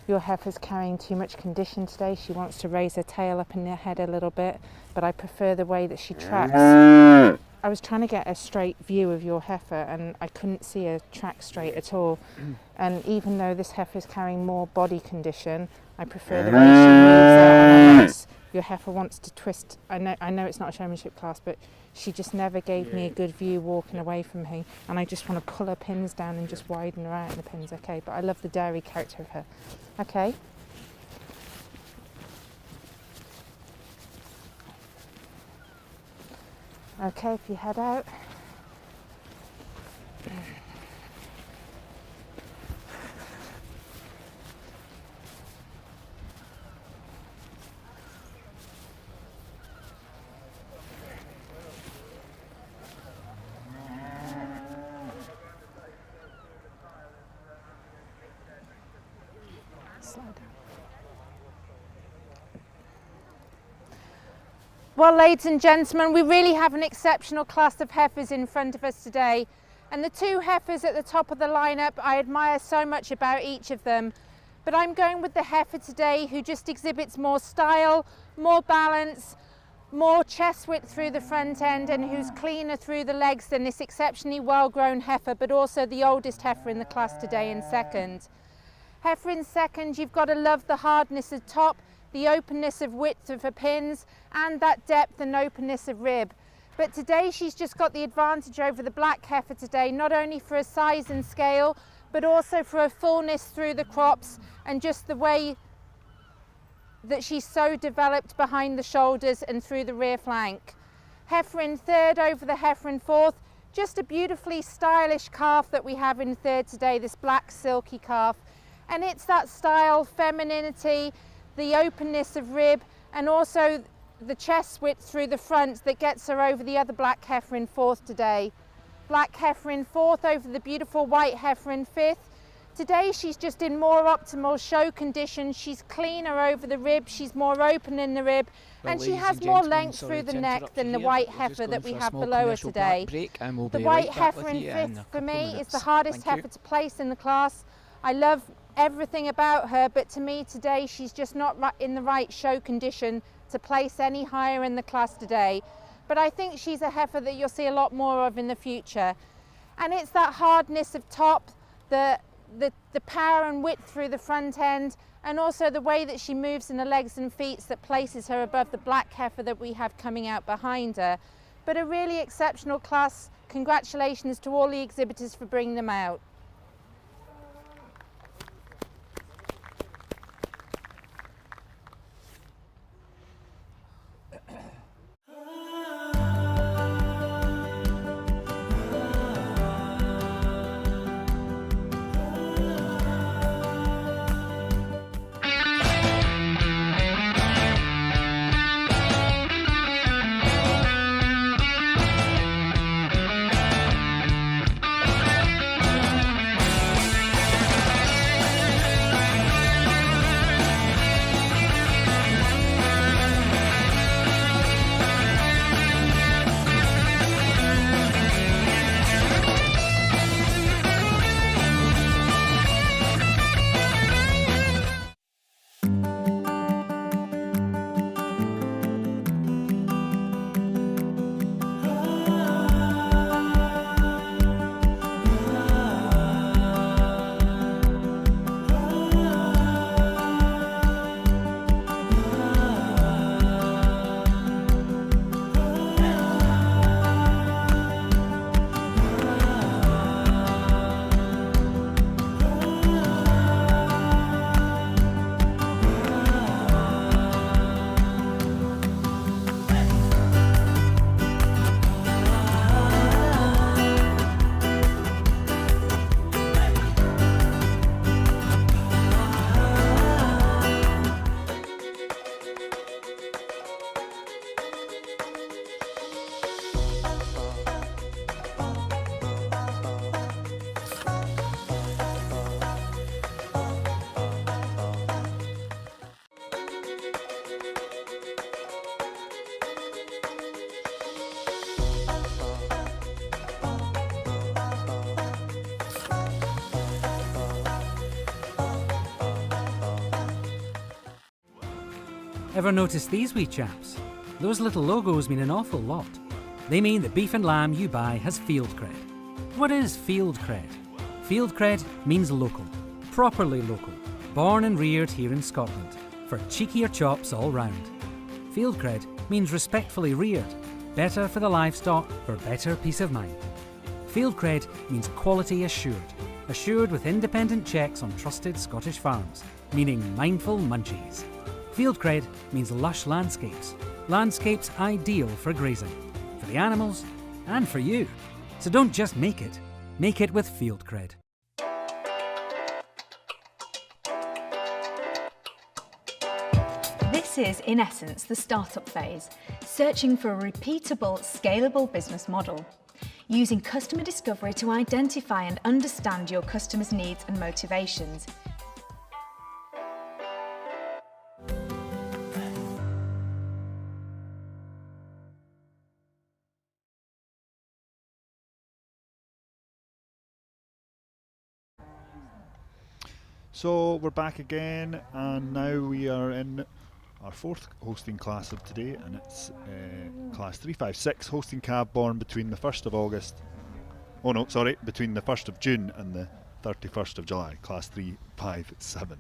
Your heifer's carrying too much condition today. She wants to raise her tail up in her head a little bit, but I prefer the way that she tracks. I was trying to get a straight view of your heifer and I couldn't see a track straight at all. And even though this heifer is carrying more body condition, I prefer the way she moves out on her legs. Your heifer wants to twist. I know it's not a showmanship class, but she just never gave me a good view walking away from me. And I just want to pull her pins down and just widen her out in the pins, okay? But I love the dairy character of her. Okay. Okay, if you head out. Slow down. Well, ladies and gentlemen, we really have an exceptional class of heifers in front of us today. And the two heifers at the top of the lineup, I admire so much about each of them. But I'm going with the heifer today who just exhibits more style, more balance, more chest width through the front end, and who's cleaner through the legs than this exceptionally well-grown heifer, but also the oldest heifer in the class today in second. Heifer in second, you've got to love the hardness of top, the openness of width of her pins, and that depth and openness of rib. But today she's just got the advantage over the black heifer today, not only for her size and scale, but also for her fullness through the crops and just the way that she's so developed behind the shoulders and through the rear flank. Heifer in third over the heifer in fourth, just a beautifully stylish calf that we have in third today, this black silky calf. And it's that style, femininity, the openness of rib, and also the chest width through the front that gets her over the other black heifer in fourth today. Black heifer in fourth over the beautiful white heifer in fifth. Today she's just in more optimal show condition. She's cleaner over the rib, she's more open in the rib, and she has more length through the neck than the white heifer that we have below her today. The white heifer in fifth for me is the hardest heifer to place in the class. I love everything about her, but to me today she's just not in the right show condition to place any higher in the class today. But I think she's a heifer that you'll see a lot more of in the future. And it's that hardness of top, the power and width through the front end, and also the way that she moves in the legs and feet that places her above the black heifer that we have coming out behind her. But a really exceptional class. Congratulations to all the exhibitors for bringing them out. Ever notice these wee chaps? Those little logos mean an awful lot. They mean the beef and lamb you buy has field cred. What is field cred? Field cred means local, properly local, born and reared here in Scotland, for cheekier chops all round. Field cred means respectfully reared, better for the livestock for better peace of mind. Field cred means quality assured, assured with independent checks on trusted Scottish farms, meaning mindful munchies. Field cred means lush landscapes, landscapes ideal for grazing, for the animals and for you. So don't just make it with field cred. This is, in essence, the startup phase, searching for a repeatable, scalable business model, using customer discovery to identify and understand your customers' needs and motivations. So we're back again, and now we are in our fourth hosting class of today, and it's class 356, hosting cab born between the 1st of August, between the 1st of June and the 31st of July, class 357.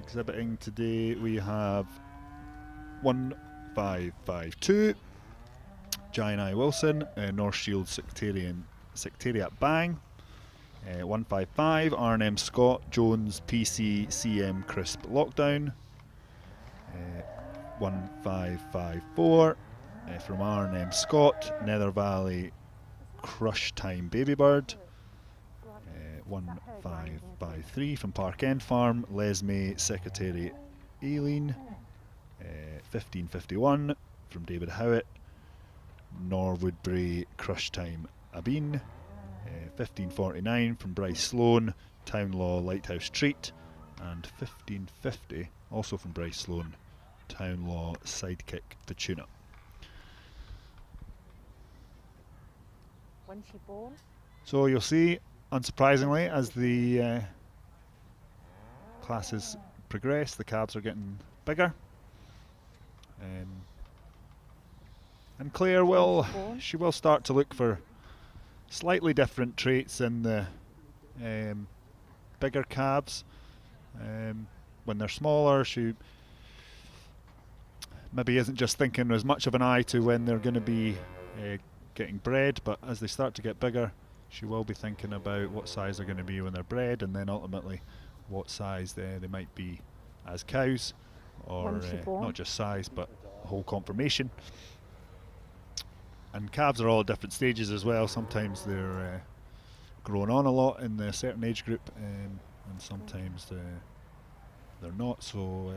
Exhibiting today we have 1552, Giant Wilson, North Shield Secretariat Bang, 155, R&M Scott, Jones PC CM Crisp Lockdown, 1554 from R&M Scott, Nether Valley Crush Time Babybird, 1553 from Park End Farm, Lesme Secretary Aileen, 1551 from David Howitt, Norwoodbury Crush Time Abeen, 1549 from Bryce Sloan, Town Law Lighthouse Treat, and 1550 also from Bryce Sloan, Town Law Sidekick Petuna. When's she born? So you'll see, unsurprisingly, as the classes progress, the cabs are getting bigger. And Claire will start to look for slightly different traits in the bigger cabs. When they're smaller, she maybe isn't just thinking as much of an eye to when they're going to be getting bred, but as they start to get bigger, she will be thinking about what size they're going to be when they're bred, and then ultimately what size they might be as cows, or not just size but whole conformation. And calves are all at different stages as well. Sometimes they're growing on a lot in a certain age group, and sometimes they're not. So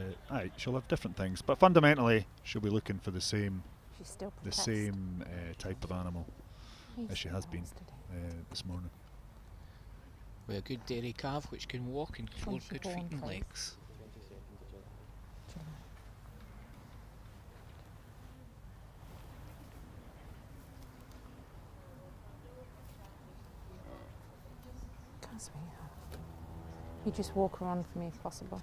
she'll have different things, but fundamentally she'll be looking for the same type of animal as she has been this morning. With a good dairy calf which can walk and 4 good feet and legs. You just walk around for me if possible.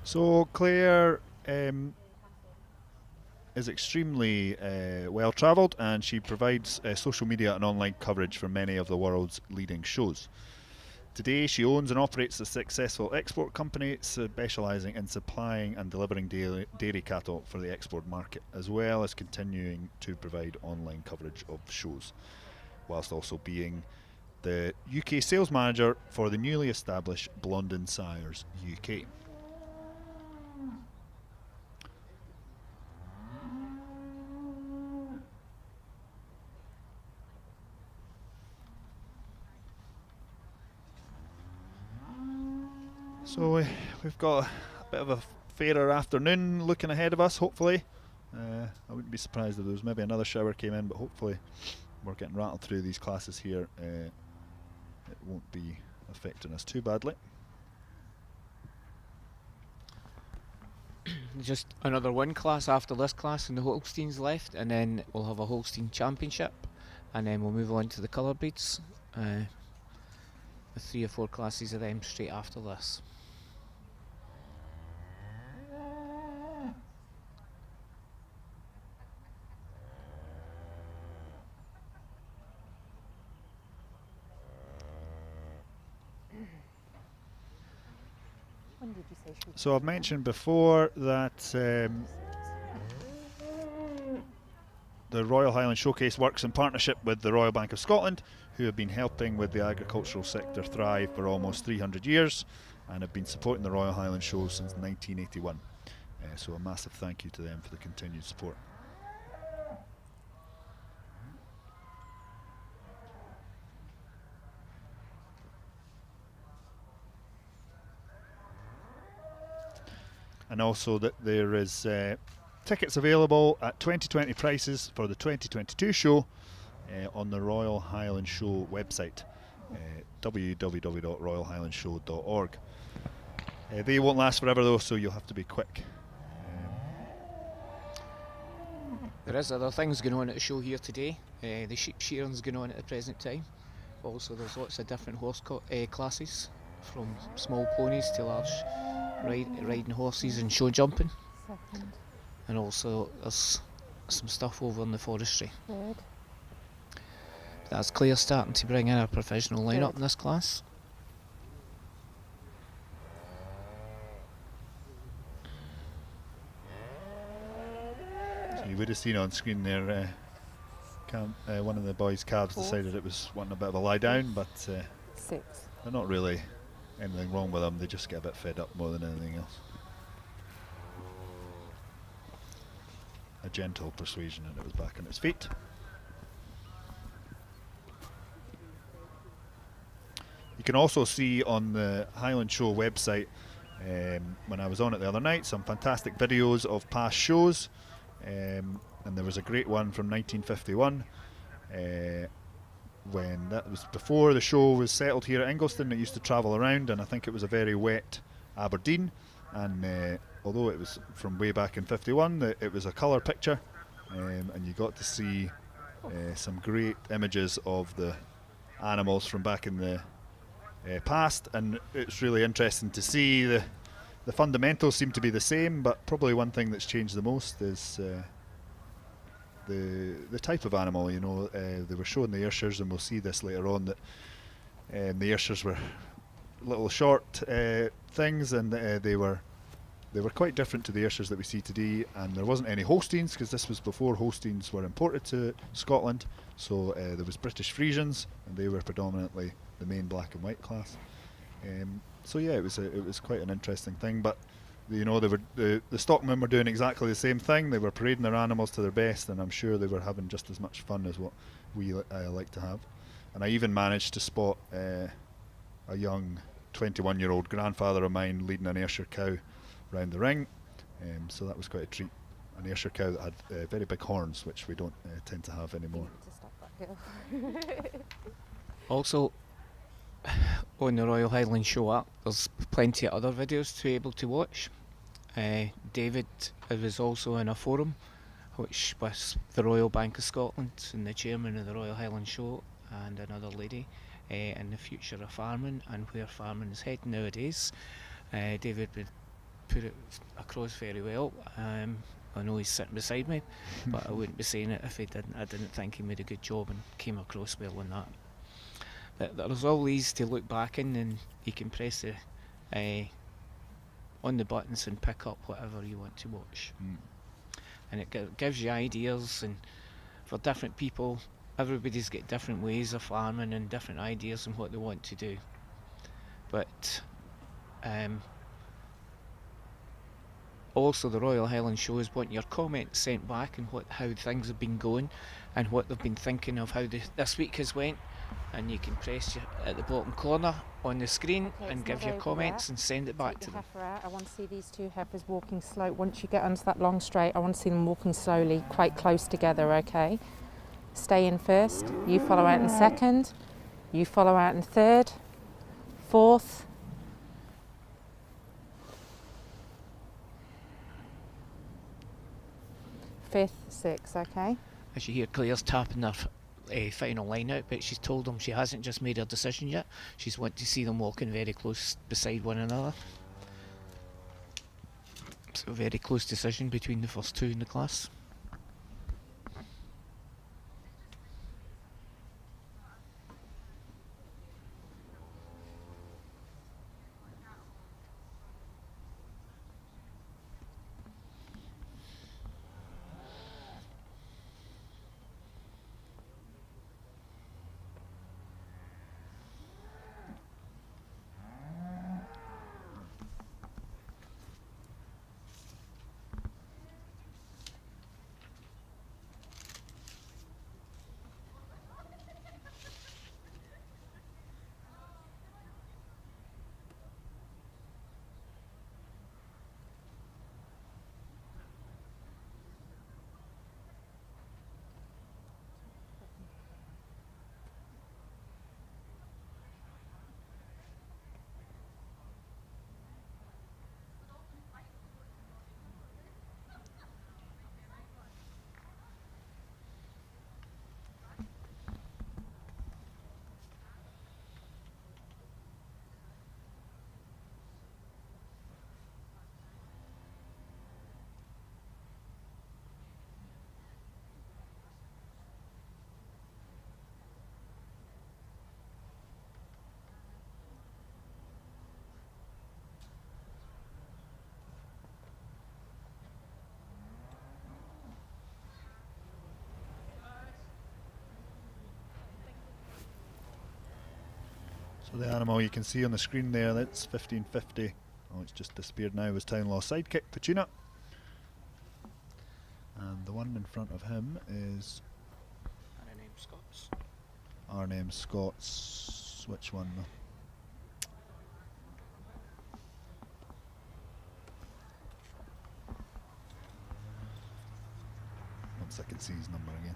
So Claire is extremely well travelled, and she provides social media and online coverage for many of the world's leading shows. Today she owns and operates a successful export company specialising in supplying and delivering dairy cattle for the export market, as well as continuing to provide online coverage of shows, whilst also being the UK sales manager for the newly established Blondin Sires UK. So we've got a bit of a fairer afternoon looking ahead of us, hopefully. I wouldn't be surprised if there was maybe another shower came in, but hopefully we're getting rattled through these classes here. It won't be affecting us too badly. Just another one class after this class and the Holsteins left, and then we'll have a Holstein Championship, and then we'll move on to the colour breeds. With 3 or 4 classes of them straight after this. When did you say she was So I've mentioned before that the Royal Highland Showcase works in partnership with the Royal Bank of Scotland, who have been helping with the agricultural sector thrive for almost 300 years and have been supporting the Royal Highland Show since 1981. So a massive thank you to them for the continued support. And also that there is tickets available at 2020 prices for the 2022 show on the Royal Highland Show website, www.royalhighlandshow.org. They won't last forever though, so you'll have to be quick. There is other things going on at the show here today. The sheep shearing's going on at the present time. Also there's lots of different horse classes, from small ponies to large riding horses and show jumping. And also there's some stuff over in the forestry. Good. That's Claire starting to bring in a professional lineup in this class. So you would have seen on screen there, one of the boys' calves decided it was wanting a bit of a lie down, but 6. They're not really anything wrong with them, they just get a bit fed up more than anything else. A gentle persuasion and it was back on its feet. You can also see on the Highland Show website, when I was on it the other night, some fantastic videos of past shows, and there was a great one from 1951, when that was before the show was settled here at Ingliston. It used to travel around, and I think it was a very wet Aberdeen, and although it was from way back in 51, it was a colour picture, and you got to see some great images of the animals from back in the past, and it's really interesting to see the fundamentals seem to be the same, but probably one thing that's changed the most is the type of animal. You know, they were showing the Ayrshires, and we'll see this later on, that the Ayrshires were little short things, and they were quite different to the Ayrshires that we see today. And there wasn't any Holsteins, because this was before Holsteins were imported to Scotland, so there was British Friesians, and they were predominantly the main black and white class. So yeah, it was quite an interesting thing. But you know, they were the stockmen were doing exactly the same thing. They were parading their animals to their best, and I'm sure they were having just as much fun as what we like to have. And I even managed to spot a young 21-year-old grandfather of mine leading an Ayrshire cow round the ring, so that was quite a treat. An Ayrshire cow that had very big horns, which we don't tend to have anymore. Also, on the Royal Highland Show app, there's plenty of other videos to be able to watch. David was also in a forum, which was the Royal Bank of Scotland and the chairman of the Royal Highland Show and another lady, in the future of farming and where farming is heading nowadays. David would put it across very well. I know he's sitting beside me, but I wouldn't be saying it if he didn't. I didn't think he made a good job and came across well on that. But there's all these to look back in, and you can press on the buttons and pick up whatever you want to watch. And it gives you ideas, and for different people, everybody's got different ways of farming and different ideas on what they want to do. But also the Royal Highland Show is wanting your comments sent back and how things have been going and what they've been thinking of how this week has went, and you can press at the bottom corner on the screen Okay, and it's give not your over comments yet. and send it back Take to the them. heifer out. I want to see these two heifers walking slow. Once you get onto that long straight, I want to see them walking slowly, quite close together, okay? Stay in first, you follow out in second, you follow out in third, fourth, fifth, sixth, okay? As you hear, Claire's tapping their final line out, but she's told them she hasn't just made her decision yet. She's wanting to see them walking very close beside one another. So a very close decision between the first two in the class. So the animal you can see on the screen there, that's 1550. Oh, it's just disappeared now, was Townlaw Sidekick, Petuna. And the one in front of him is Arnhem Scots. Arnhem Scots. Which one? Once I can see his number again.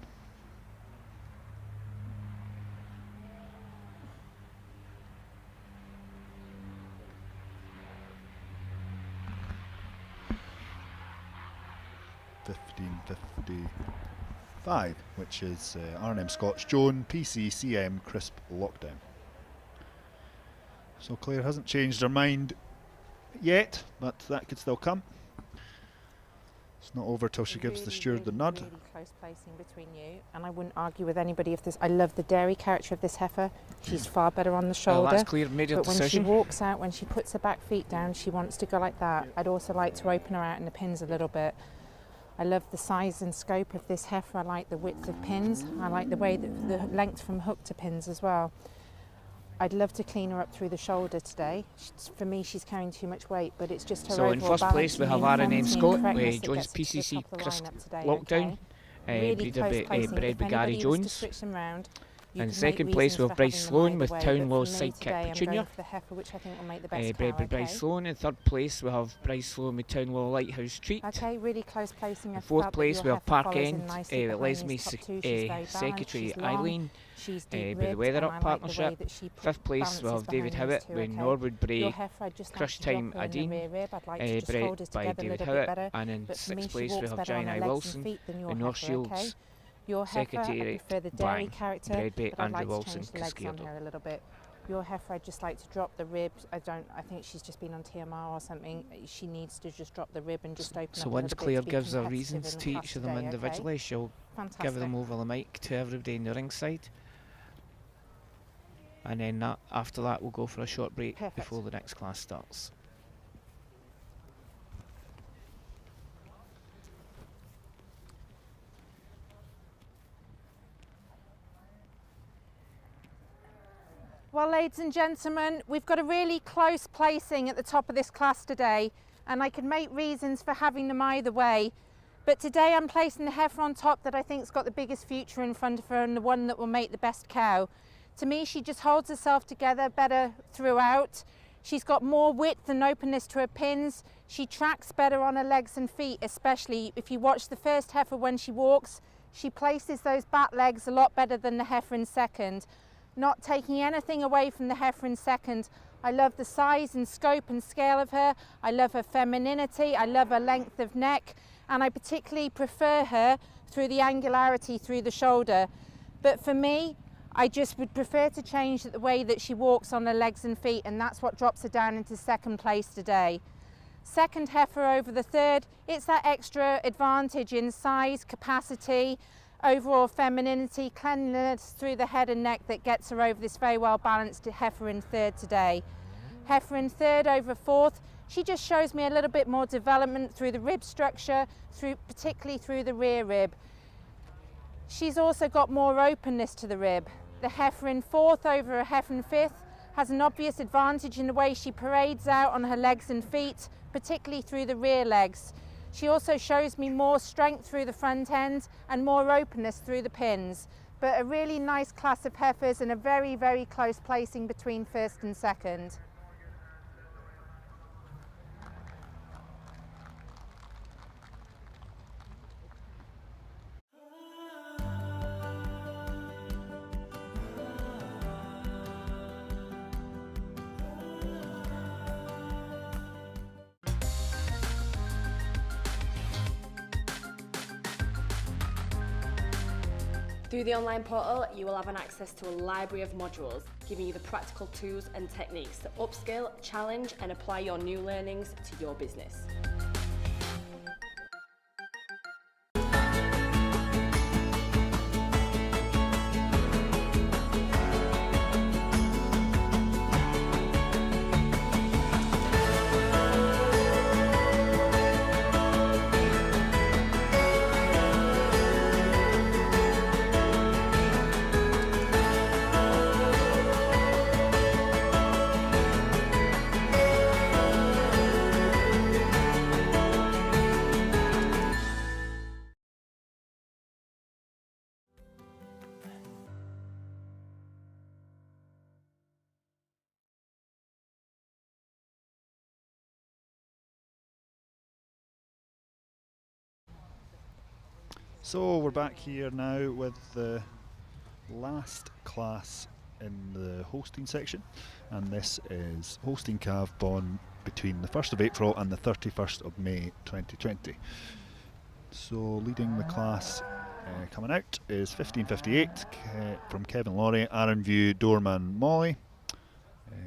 $15.55, which is Arnhem Scots Joan PCCM Crisp Lockdown. So Claire hasn't changed her mind yet, but that could still come. It's not over till she gives the steward the nod. Really close placing between you, and I wouldn't argue with anybody if this. I love the dairy character of this heifer. She's far better on the shoulder. Well, that's Claire made her but decision. when she walks out, when she puts her back feet down, she wants to go like that. I'd also like to open her out in the pins a little bit. I love the size and scope of this heifer. I like the width of pins. I like the way that the length from hook to pins as well. I'd love to clean her up through the shoulder today. For me, she's carrying too much weight, but it's just her So in overall first place balance we and have uniformity Arnhem and Scott, correctness with that Jones gets to the PCC top of the Crisp lineup today, Lockdown, okay? Really breeder close placing. bred If by Gary anybody was to Jones. switch them round, you And can second make place we reasons have for Bryce having them Sloan either with way, Townlaw but for me Sidekick today, I'm going Petunia. for the heifer, which I think will make the best Bred by cow, Bryce okay? Sloan. In third place we have Bryce Sloan with Townlaw Lighthouse Treat. Okay, really close placing. In I fourth felt that place your we have heifer Park follows in End, nicely behind Leslie these top two. She's very balanced, Secretary she's long, Eileen, she's by the deep-ribbed, Weather and Up I like the way Partnership. that she Fifth place we balances have David behind Hewitt these two, with okay? Norwood Your Bray, heifer, I'd just like Crush to drop Time her in the Adine, rear rib. I'd like to just bred hold us by together a David little bit Hewitt. better. And in But for me, sixth she place we walks have better on Giant her Eye legs and Wilson feet than your with North heifer, okay? Shields. Your heifer, I Secretary prefer the dairy Bang, character, bred by but I'd Andrew like to Wilson change the legs on Cascado. her a little bit. Your heifer, I'd just like to drop the ribs. I think she's just been on TMR or something. She needs to just drop the rib and just open up So a once little bit Claire to be gives her competitive reasons in to the each class of them today, okay? individually, she'll give them over the mic to everybody in the ringside. And then after that we'll go for a short break before the next class starts. Well, ladies and gentlemen, we've got a really close placing at the top of this class today, and I could make reasons for having them either way. But today I'm placing the heifer on top that I think's got the biggest future in front of her and the one that will make the best cow. To me, she just holds herself together better throughout. She's got more width and openness to her pins. She tracks better on her legs and feet, especially if you watch the first heifer when she walks. She places those back legs a lot better than the heifer in second. Not taking anything away from the heifer in second. I love the size and scope and scale of her. I love her femininity. I love her length of neck. And I particularly prefer her through the angularity through the shoulder. But for me, I just would prefer to change the way that she walks on her legs and feet, and that's what drops her down into second place today. Second heifer over the third, it's that extra advantage in size, capacity, overall femininity, cleanliness through the head and neck that gets her over this very well balanced heifer in third today. Heifer in third over fourth, she just shows me a little bit more development through the rib structure, particularly through the rear rib. She's also got more openness to the rib. The heifer in fourth over a heifer in fifth has an obvious advantage in the way she parades out on her legs and feet, particularly through the rear legs. She also shows me more strength through the front end and more openness through the pins. But a really nice class of heifers and a very, very close placing between first and second. Through the online portal, you will have an access to a library of modules, giving you the practical tools and techniques to upskill, challenge and apply your new learnings to your business. So we're back here now with the last class in the Holstein section, and this is Holstein Calf born between the 1st of April and the 31st of May 2020. So leading the class coming out is 1558 from Kevin Laurie, Aaron View, Doorman Molly.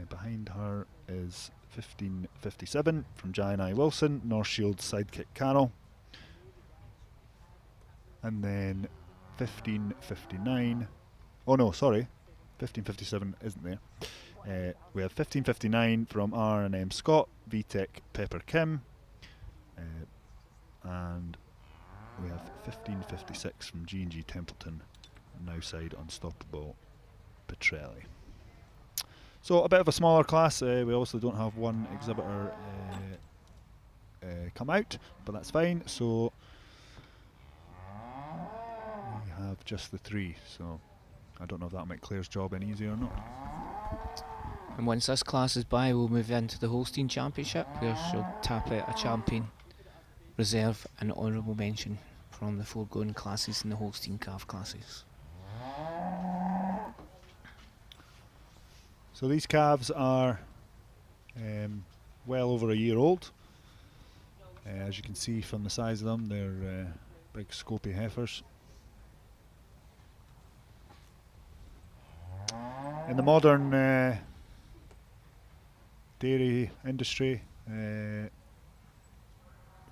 Behind her is 1557 from Jai Wilson, North Shield Sidekick Carol. And then 1559, oh no, sorry, 1557 isn't there. We have 1559 from R&M Scott, VTech Pepper Kim, and we have 1556 from G&G Templeton, Nowside Unstoppable Petrelli. So a bit of a smaller class. We also don't have one exhibitor come out, but that's fine. So we have just the three. So I don't know if that'll make Claire's job any easier or not. And once this class is by, we'll move into the Holstein Championship, where she'll tap out a champion, reserve and honourable mention from the foregoing classes in the Holstein Calf classes. So these calves are well over a year old. As you can see from the size of them, they're big scopy heifers. In the modern dairy industry,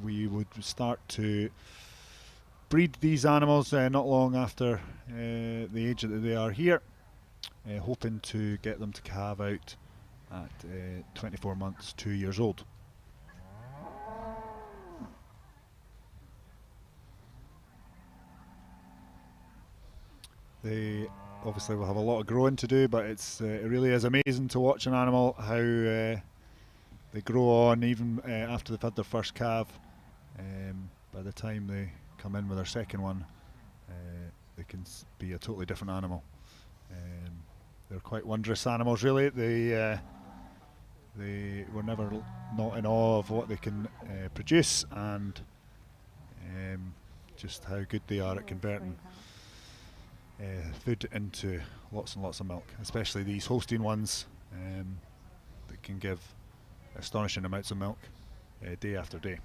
we would start to breed these animals not long after the age that they are here, hoping to get them to calve out at 24 months, 2 years old. They obviously will have a lot of growing to do, but it really is amazing to watch an animal how they grow on even after they've had their first calf. By the time they come in with their second one, they can be a totally different animal. they're quite wondrous animals, really. They were never not in awe of what they can produce, and just how good they are at converting food into lots and lots of milk, especially these Holstein ones that can give astonishing amounts of milk day after day.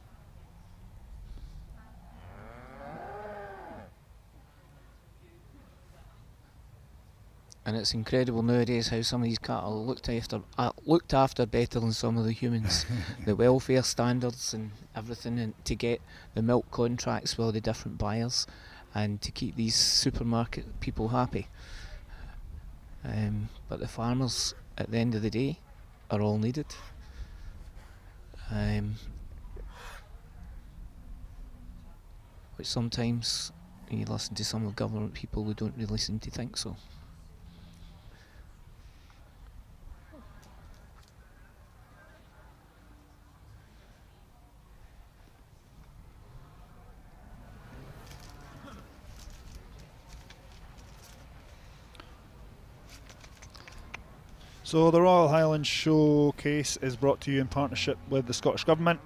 And it's incredible nowadays how some of these cattle are looked after better than some of the humans. The welfare standards and everything, and to get the milk contracts with all the different buyers, and to keep these supermarket people happy. But the farmers, at the end of the day, are all needed. Which sometimes, when you listen to some of the government people, who don't really seem to think so. So the Royal Highland Showcase is brought to you in partnership with the Scottish Government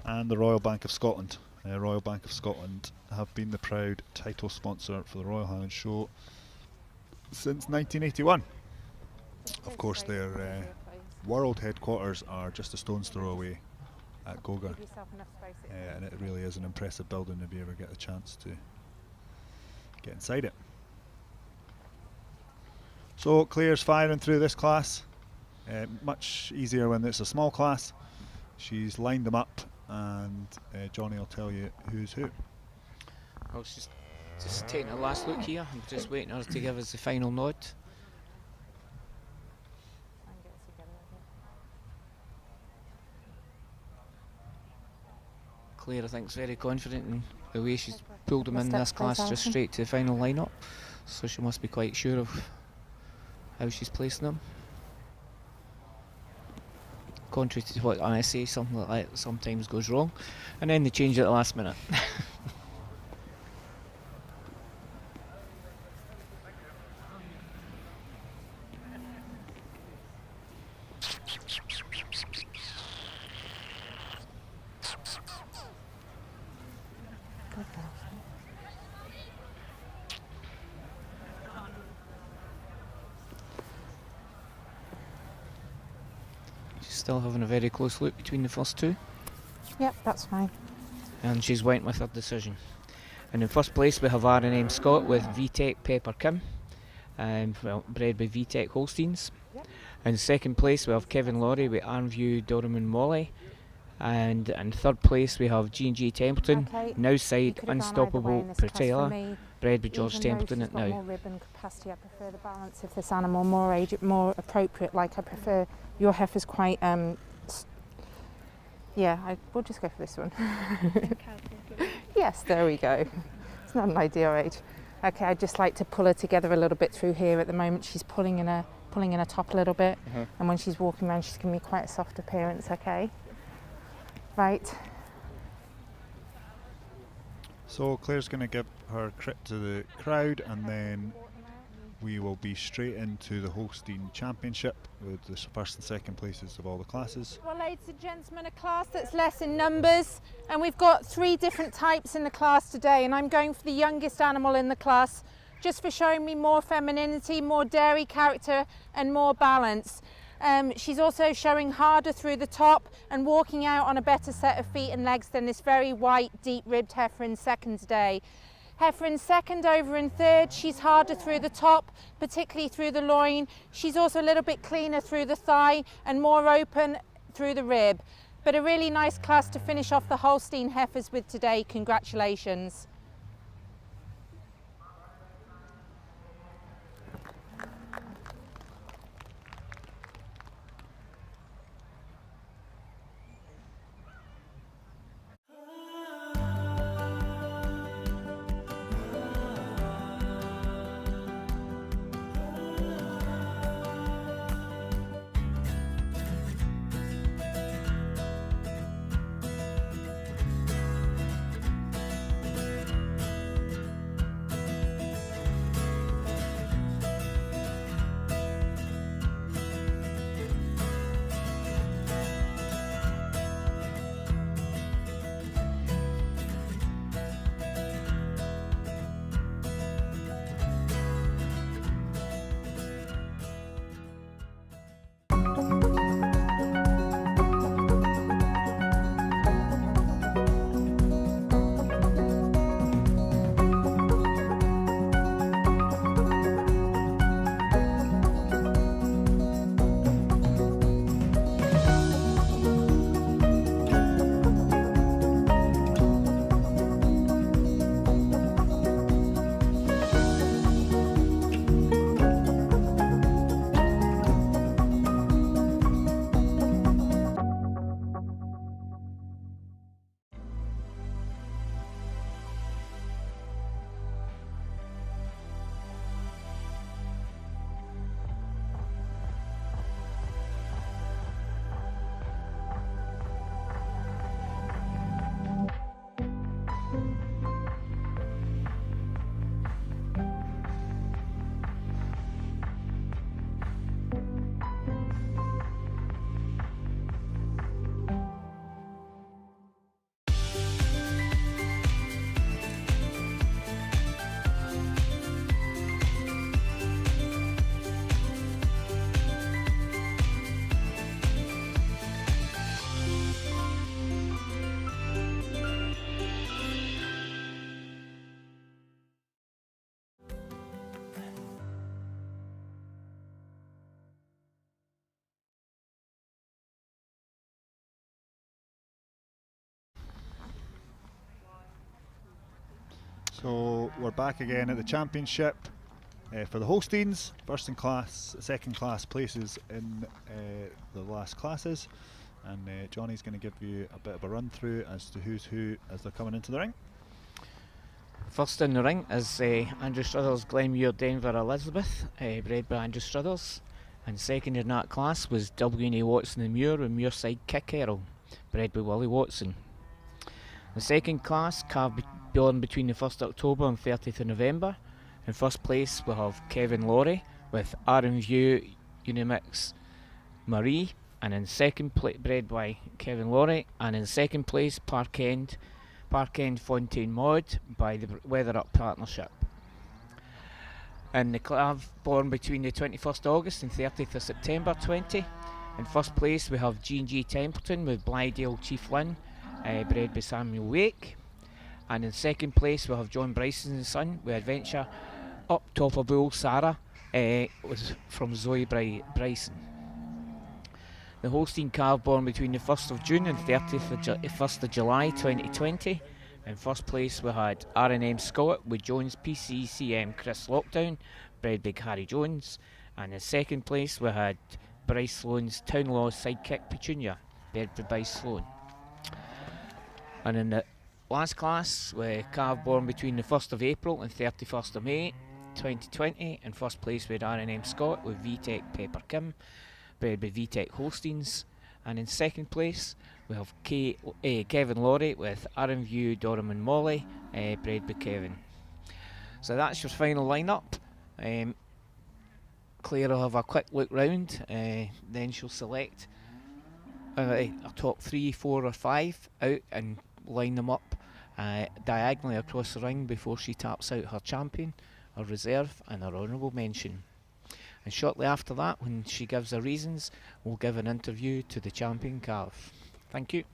and the Royal Bank of Scotland. Royal Bank of Scotland have been the proud title sponsor for the Royal Highland Show since 1981. Of course, their world headquarters are just a stone's throw away at Gogar, and it really is an impressive building if you ever get the chance to get inside it. So Claire's firing through this class, much easier when it's a small class. She's lined them up, and Johnny will tell you who's who. I was just taking a last look here. I'm just waiting her to give us the final nod. Claire, I think, is very confident in the way she's pulled them in this class, just straight to the final lineup. So she must be quite sure of how she's placing them. Contrary to what I say, something like that sometimes goes wrong, and then they change it at the last minute. Still having a very close look between the first two. Yep, that's fine. And she's went with her decision. And in first place we have R&M Scott with VTech Pepper Kim, bred by VTech Holsteins. Yep. In second place we have Kevin Laurie with Armview Doberman Molly. And in third place we have G&G Templeton, Now Side Unstoppable Patella, bred by George Templeton at Now. More ribbon capacity, I prefer the balance of this animal, more age, more appropriate. Like I prefer your heifer's quite. Yeah, we'll just go for this one. Yes, there we go. It's not an ideal age. Okay, I'd just like to pull her together a little bit through here. At the moment, she's pulling in her top a little bit, and when she's walking around, she's giving me quite a soft appearance. Okay. Right. So Claire's going to give her crit to the crowd, and then we will be straight into the Holstein Championship with the first and second places of all the classes. Well, ladies and gentlemen, a class that's less in numbers, and we've got 3 different types in the class today, and I'm going for the youngest animal in the class, just for showing me more femininity, more dairy character and more balance. She's also showing harder through the top and walking out on a better set of feet and legs than this very white, deep-ribbed heifer in second today. Heifer in second, over in third, she's harder through the top, particularly through the loin. She's also a little bit cleaner through the thigh and more open through the rib. But a really nice class to finish off the Holstein heifers with today. Congratulations. So we're back again at the championship for the Holsteins. First in class, second class places in the last classes, and Johnny's going to give you a bit of a run through as to who's who as they're coming into the ring. First in the ring is Andrew Struthers, Glenmuir, Denver, Elizabeth, bred by Andrew Struthers. And second in that class was W&A Watson and Muir with Moorside Kick Errol, bred by Willie Watson. The second class, calf born between the 1st of October and 30th of November. In first place we have Kevin Laurie with Aaron View Unimix Marie, and in second place, bred by Kevin Laurie, and in second place Park End Fontaine Maud by the Weather Up Partnership. In the calf born between the 21st August and 30th of September 20. In first place we have G&G Templeton with Blydale Chief Lynn, bred by Samuel Wake. And in second place we have John Bryson's son with Adventure Up Top of Bull Sarah, was from Zoe Bryson. The Holstein calf born between the 1st of June and 1st of July 2020. In first place we had R&M Scott with Jones PCCM Chris Lockdown, bred by Harry Jones. And in second place we had Bryce Sloan's Town Law Sidekick Petunia, bred by Bryce Sloan. And in the last class, we calf born between the 1st of April and 31st of May 2020. In first place we had R&M Scott with VTech Pepper Kim, bred by VTech Holsteins. And in second place we have Kevin Laurie with Aaron View Dorham and Molly, bred by Kevin. So that's your final lineup. Claire will have a quick look round, then she'll select a top 3, 4 or 5 out and line them up diagonally across the ring before she taps out her champion, her reserve and her honourable mention. And shortly after that, when she gives her reasons, we'll give an interview to the champion calf. Thank you.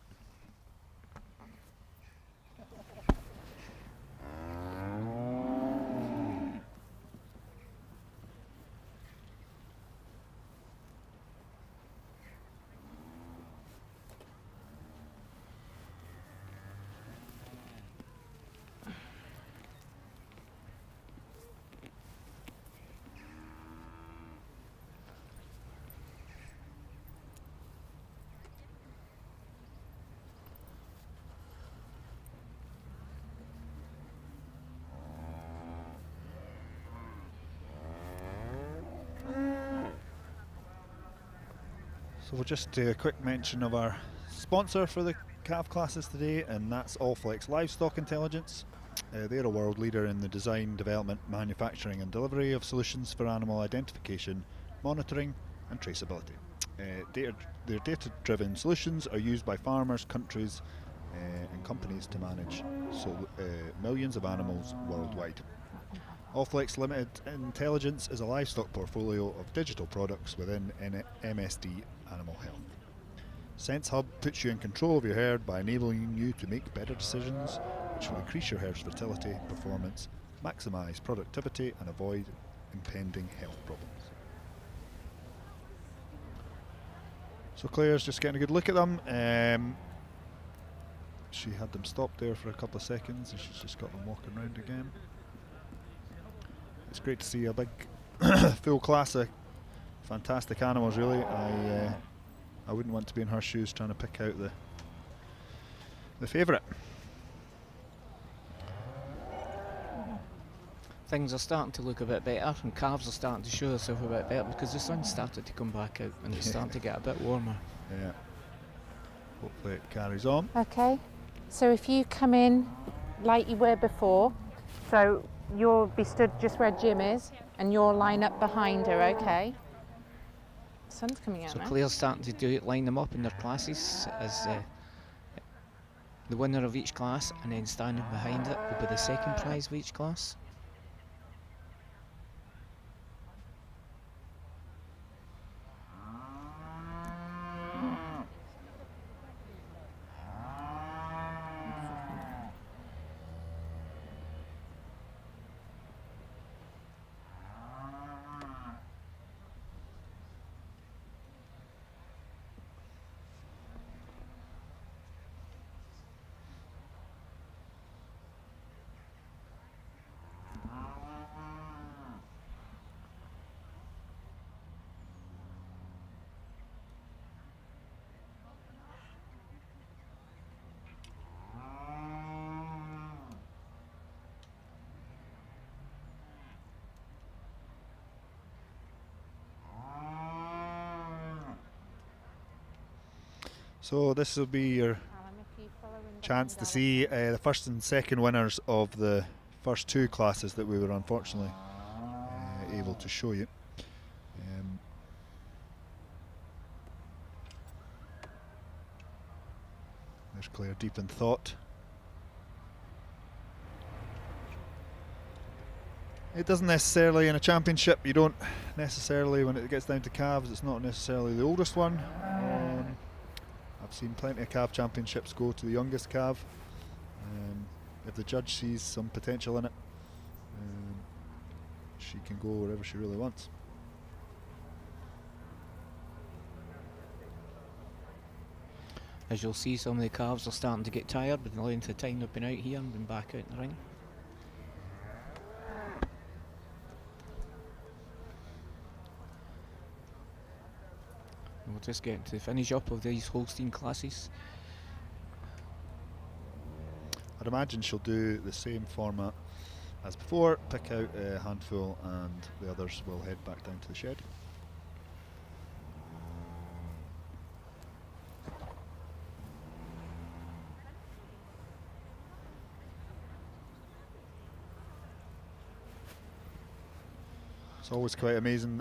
So we'll just do a quick mention of our sponsor for the calf classes today, and that's Allflex Livestock Intelligence. They're a world leader in the design, development, manufacturing and delivery of solutions for animal identification, monitoring and traceability. Their data-driven solutions are used by farmers, countries and companies to manage millions of animals worldwide. Allflex Limited Intelligence is a livestock portfolio of digital products within MSD Animal Health. Sense Hub puts you in control of your herd by enabling you to make better decisions which will increase your herd's fertility, performance, maximise productivity and avoid impending health problems. So Claire's just getting a good look at them. She had them stopped there for a couple of seconds and she's just got them walking around again. It's great to see a big full class of fantastic animals, really. I wouldn't want to be in her shoes trying to pick out the favourite. Things are starting to look a bit better and calves are starting to show themselves a bit better because the sun's started to come back out and it's starting to get a bit warmer. Yeah. Hopefully it carries on. Okay, so if you come in like you were before, so you'll be stood just where Jim is and you'll line up behind her, okay? The sun's coming out So now. Claire's starting to line them up in their classes as the winner of each class, and then standing behind it will be the second prize of each class. So this will be your chance to see the first and second winners of the first two classes that we were unfortunately able to show you. There's Claire deep in thought. It doesn't necessarily, in a championship, you don't necessarily, when it gets down to calves, it's not necessarily the oldest one. I've seen plenty of calf championships go to the youngest calf. If the judge sees some potential in it, she can go wherever she really wants. As you'll see, some of the calves are starting to get tired with the length of time they've been out here and been back out in the ring. We'll just get to the finish up of these Holstein classes. I'd imagine she'll do the same format as before, pick out a handful and the others will head back down to the shed. It's always quite amazing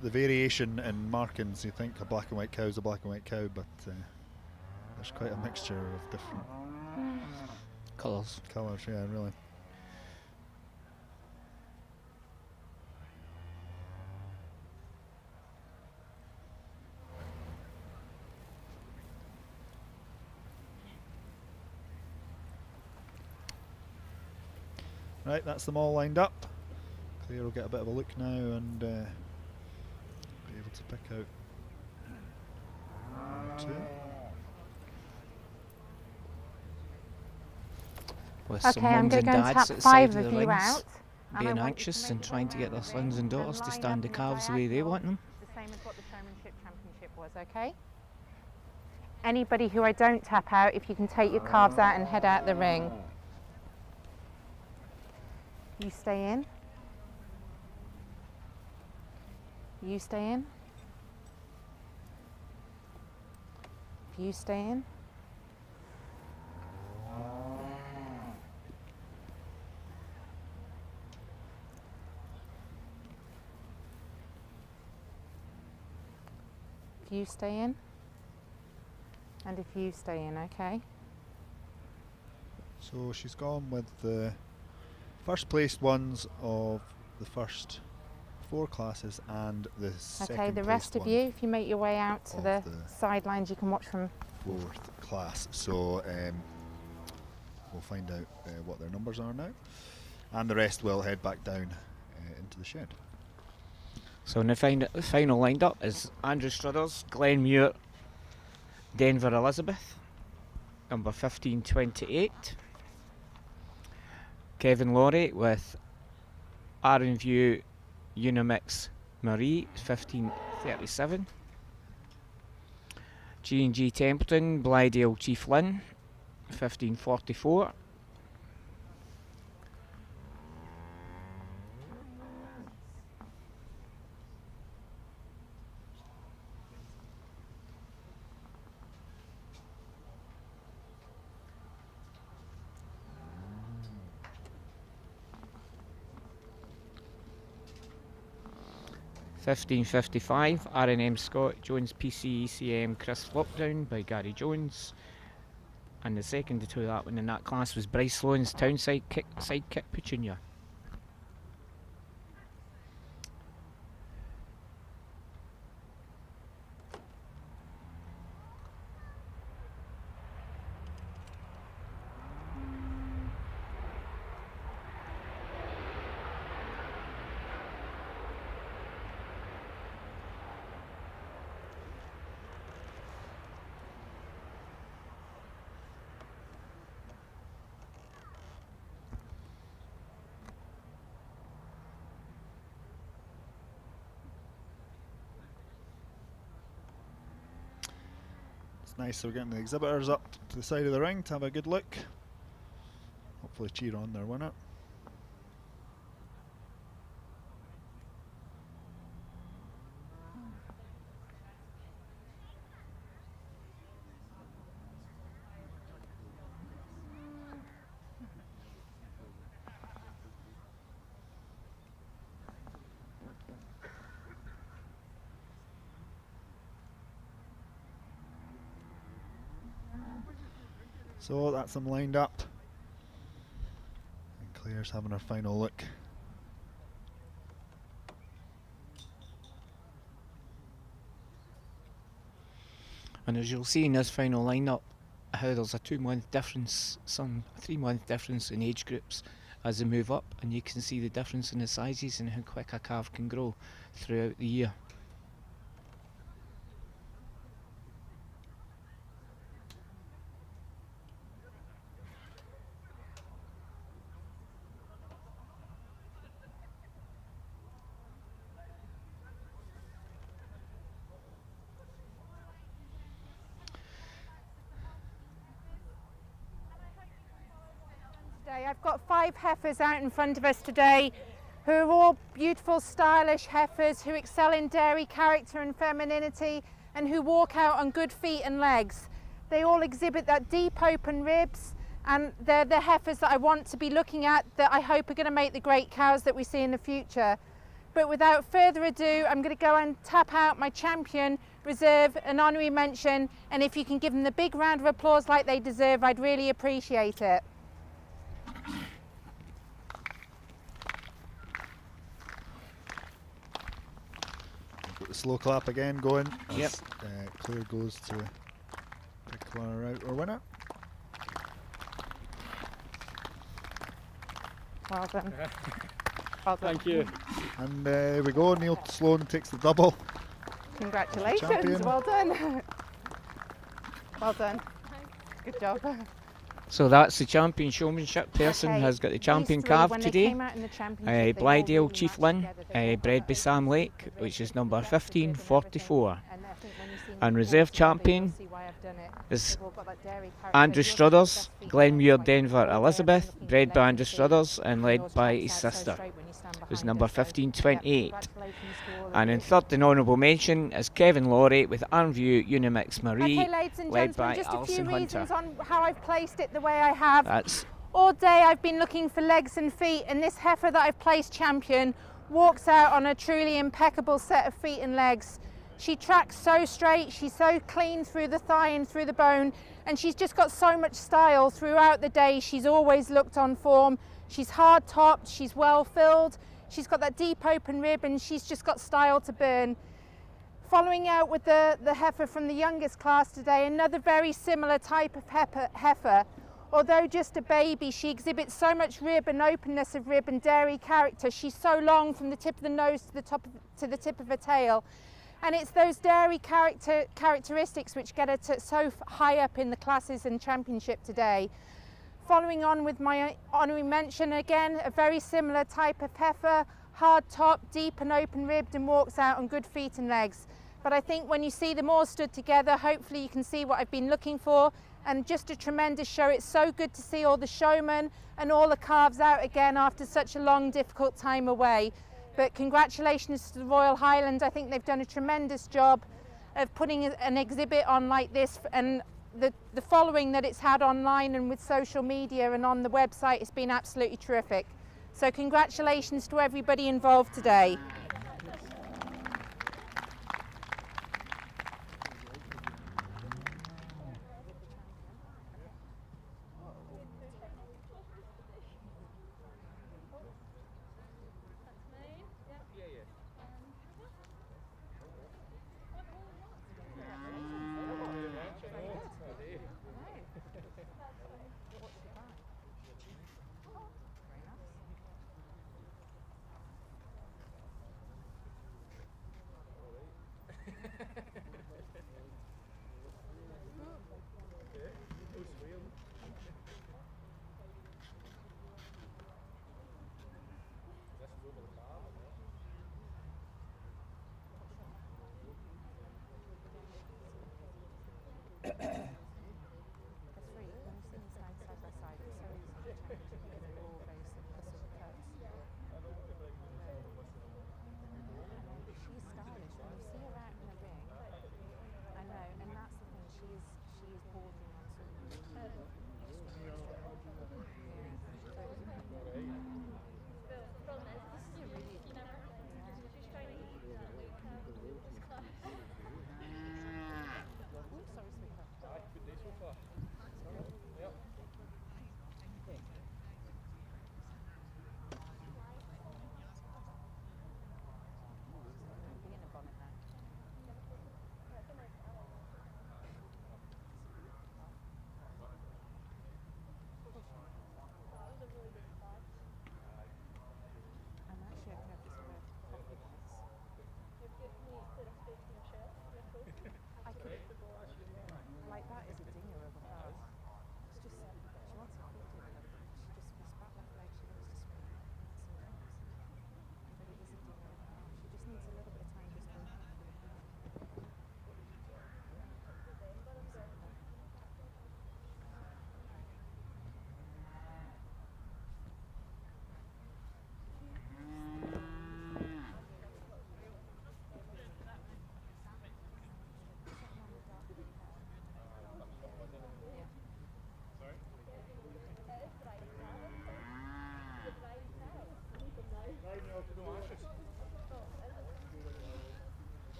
the variation in markings. You think a black and white cow is a black and white cow, but there's quite a mixture of different colours. Colours, yeah, really. Right, that's them all lined up. Claire will get a bit of a look now and be able to pick out two. With Okay, some I'm mums going and to go and dads tap at the side 5 of of the you rings, out. being anxious and trying to get their sons and daughters to stand the calves the way they want them. The same as what the Showmanship Championship was, okay? Anybody who I don't tap out, if you can take your calves out and head out the ring. You stay in. You stay in. You stay in. If you stay in. And if you stay in, okay? So she's gone with the first placed ones of the first 4 classes and the second Okay, the rest of you, if you make your way out to the sidelines, you can watch from 4th class. So we'll find out what their numbers are now, and the rest will head back down into the shed. So in the final lined up is Andrew Struthers, Glenn Muir, Denver Elizabeth, number 1528. Kevin Laurie with Arranview Unimix Marie, 1537. G&G Templeton, Blydale Chief Lynn, 1544. $15.55, R&M Scott Jones PC ECM Chris Flopdown by Gary Jones. And the second to that one in that class was Bryce Sloan's Townside Sidekick Petunia. Nice, so we're getting the exhibitors up to the side of the ring to have a good look. Hopefully cheer on their winner. So that's them lined up. And Claire's having her final look. And as you'll see in this final lineup, how there's a 2-month difference, some 3-month difference in age groups as they move up, and you can see the difference in the sizes and how quick a calf can grow throughout the year. I've got 5 heifers out in front of us today who are all beautiful, stylish heifers who excel in dairy character and femininity and who walk out on good feet and legs. They all exhibit that deep open ribs, and they're the heifers that I want to be looking at, that I hope are going to make the great cows that we see in the future. But without further ado, I'm going to go and tap out my champion, reserve, an honorary mention, and if you can give them the big round of applause like they deserve, I'd really appreciate it. Got the slow clap again going. Yep. As, Claire goes to declare out our winner. Well done. Well done. Thank you. And here we go, Neil Sloan takes the double. Congratulations, Champion. well done. Well done. Good job. So that's the champion showmanship person Okay, has got the these champion three, calf when they today. came out in the championship, they all Blydale really Chief matched Lynn, together. bred by Sam Lake, which is number 1544. And reserve champion is Andrew Struthers, Glenmuir Denver Elizabeth, bred by Andrew Struthers and led by his sister, who's number 1528. And in third and honourable mention is Kevin Laurie with Armview Unimix Marie, Okay, ladies and led gentlemen, by just a Alison few Hunter. reasons on how I've placed it the way I have. That's All day I've been looking for legs and feet, and this heifer that I've placed champion walks out on a truly impeccable set of feet and legs. She tracks so straight, she's so clean through the thigh and through the bone, and she's just got so much style throughout the day. She's always looked on form. She's hard topped, she's well filled, she's got that deep open rib, and she's just got style to burn. Following out with the heifer from the youngest class today, another very similar type of heifer. Although just a baby, she exhibits so much rib and openness of rib and dairy character. She's so long from the tip of the nose to the tip of her tail. And it's those dairy characteristics which get her so high up in the classes and championship today. Following on with my honorary mention, again, a very similar type of heifer, hard top, deep and open ribbed, and walks out on good feet and legs. But I think when you see them all stood together, hopefully you can see what I've been looking for, and just a tremendous show. It's so good to see all the showmen and all the calves out again after such a long, difficult time away. But congratulations to the Royal Highland. I think they've done a tremendous job of putting an exhibit on like this, and the following that it's had online and with social media and on the website has been absolutely terrific. So congratulations to everybody involved today.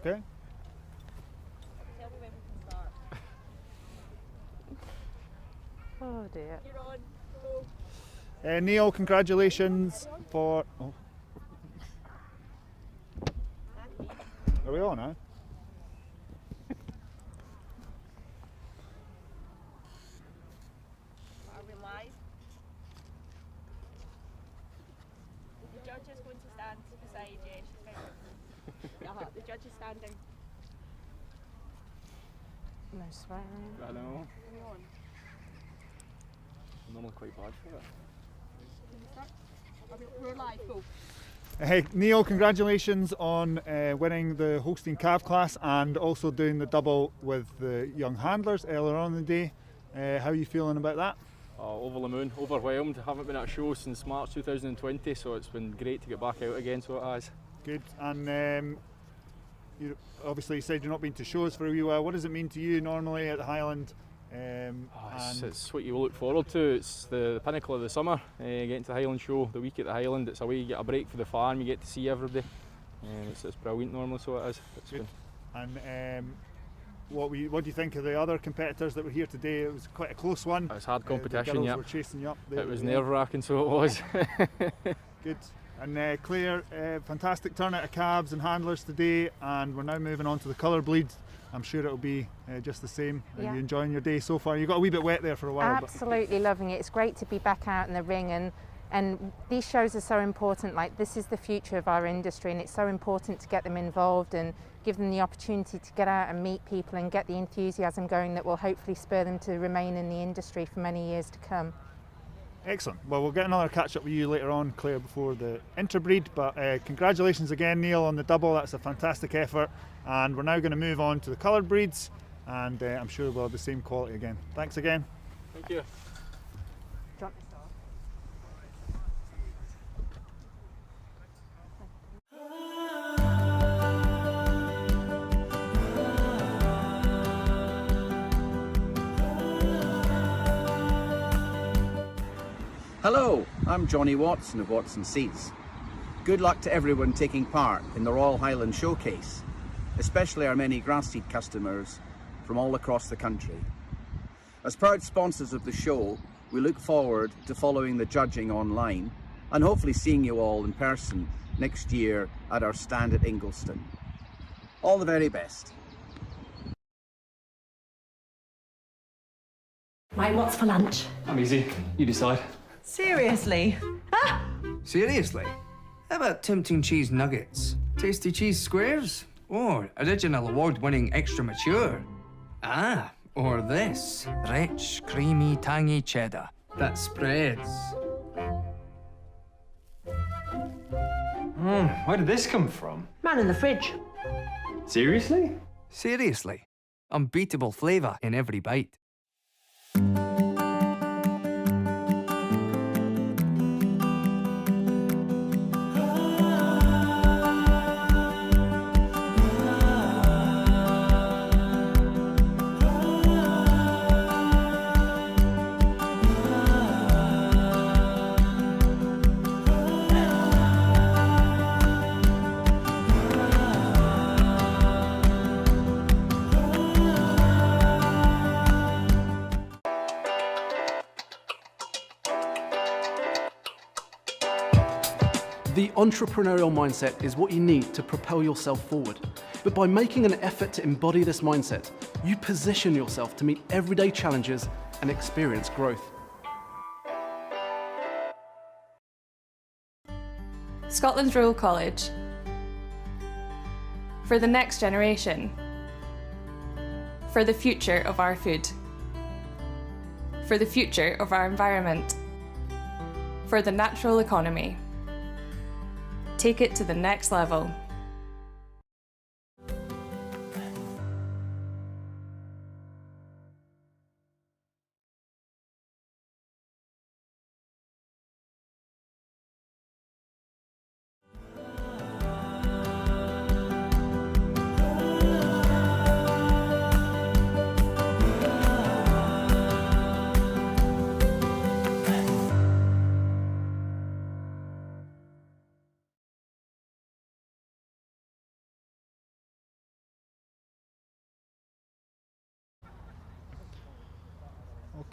Okay. Oh dear. Neil, congratulations for... Oh. Are we on now? Are we live? The judge is going to stand beside you. The judge is standing. No swearing. I know. I'm normally quite bad for it. We're live, go. Hey, Neil, congratulations on winning the Holstein Calf class and also doing the double with the young handlers earlier on in the day. How are you feeling about that? Oh, over the moon, overwhelmed. I haven't been at a show since March 2020, so it's been great to get back out again, so it has. Good. And you obviously said you're not been to shows for a wee while. What does it mean to you normally at the Highland? It's what you look forward to. It's the pinnacle of the summer, getting to the Highland show, the week at the Highland. It's a way you get a break for the farm, you get to see everybody. It's brilliant normally, so it is. It's good. And what do you think of the other competitors that were here today? It was quite a close one. It was hard competition, the girls yeah. were chasing you up. It was nerve-wracking, so it was. Good. And Claire, fantastic turnout of calves and handlers today, and we're now moving on to the colour bleed. I'm sure it'll be just the same. Are you enjoying your day so far? You got a wee bit wet there for a while. Absolutely loving it. It's great to be back out in the ring, and these shows are so important. Like, this is the future of our industry, and it's so important to get them involved and give them the opportunity to get out and meet people and get the enthusiasm going that will hopefully spur them to remain in the industry for many years to come. Excellent. Well, we'll get another catch up with you later on, Claire, before the interbreed, but congratulations again, Neil, on the double. That's a fantastic effort, and we're now going to move on to the coloured breeds, and I'm sure we'll have the same quality again. Thanks again. Thank you. Hello, I'm Johnny Watson of Watson Seeds. Good luck to everyone taking part in the Royal Highland Showcase, especially our many grass seed customers from all across the country. As proud sponsors of the show, we look forward to following the judging online and hopefully seeing you all in person next year at our stand at Ingliston. All the very best. Right, what's for lunch? I'm easy. You decide. Seriously? Ah! Seriously? How about tempting cheese nuggets? Tasty cheese squares? Or original award-winning extra mature? Ah, or this. Rich, creamy, tangy cheddar that spreads. Where did this come from? Man in the fridge. Seriously? Seriously. Unbeatable flavour in every bite. The entrepreneurial mindset is what you need to propel yourself forward. But by making an effort to embody this mindset, you position yourself to meet everyday challenges and experience growth. Scotland's Royal College. For the next generation. For the future of our food. For the future of our environment. For the natural economy. Take it to the next level.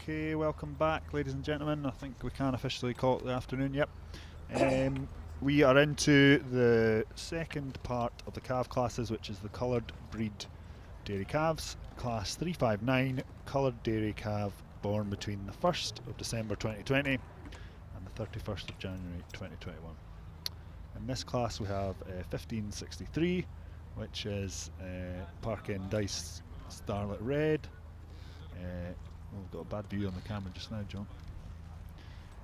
Okay, welcome back, ladies and gentlemen. I think we can officially call it the afternoon. Yep. We are into the second part of the calf classes, which is the coloured breed dairy calves. Class 359, coloured dairy calf born between the 1st of December 2020 and the 31st of January 2021. In this class we have 1563, which is Park End Dice Starlet Red. We've got a bad view on the camera just now, John.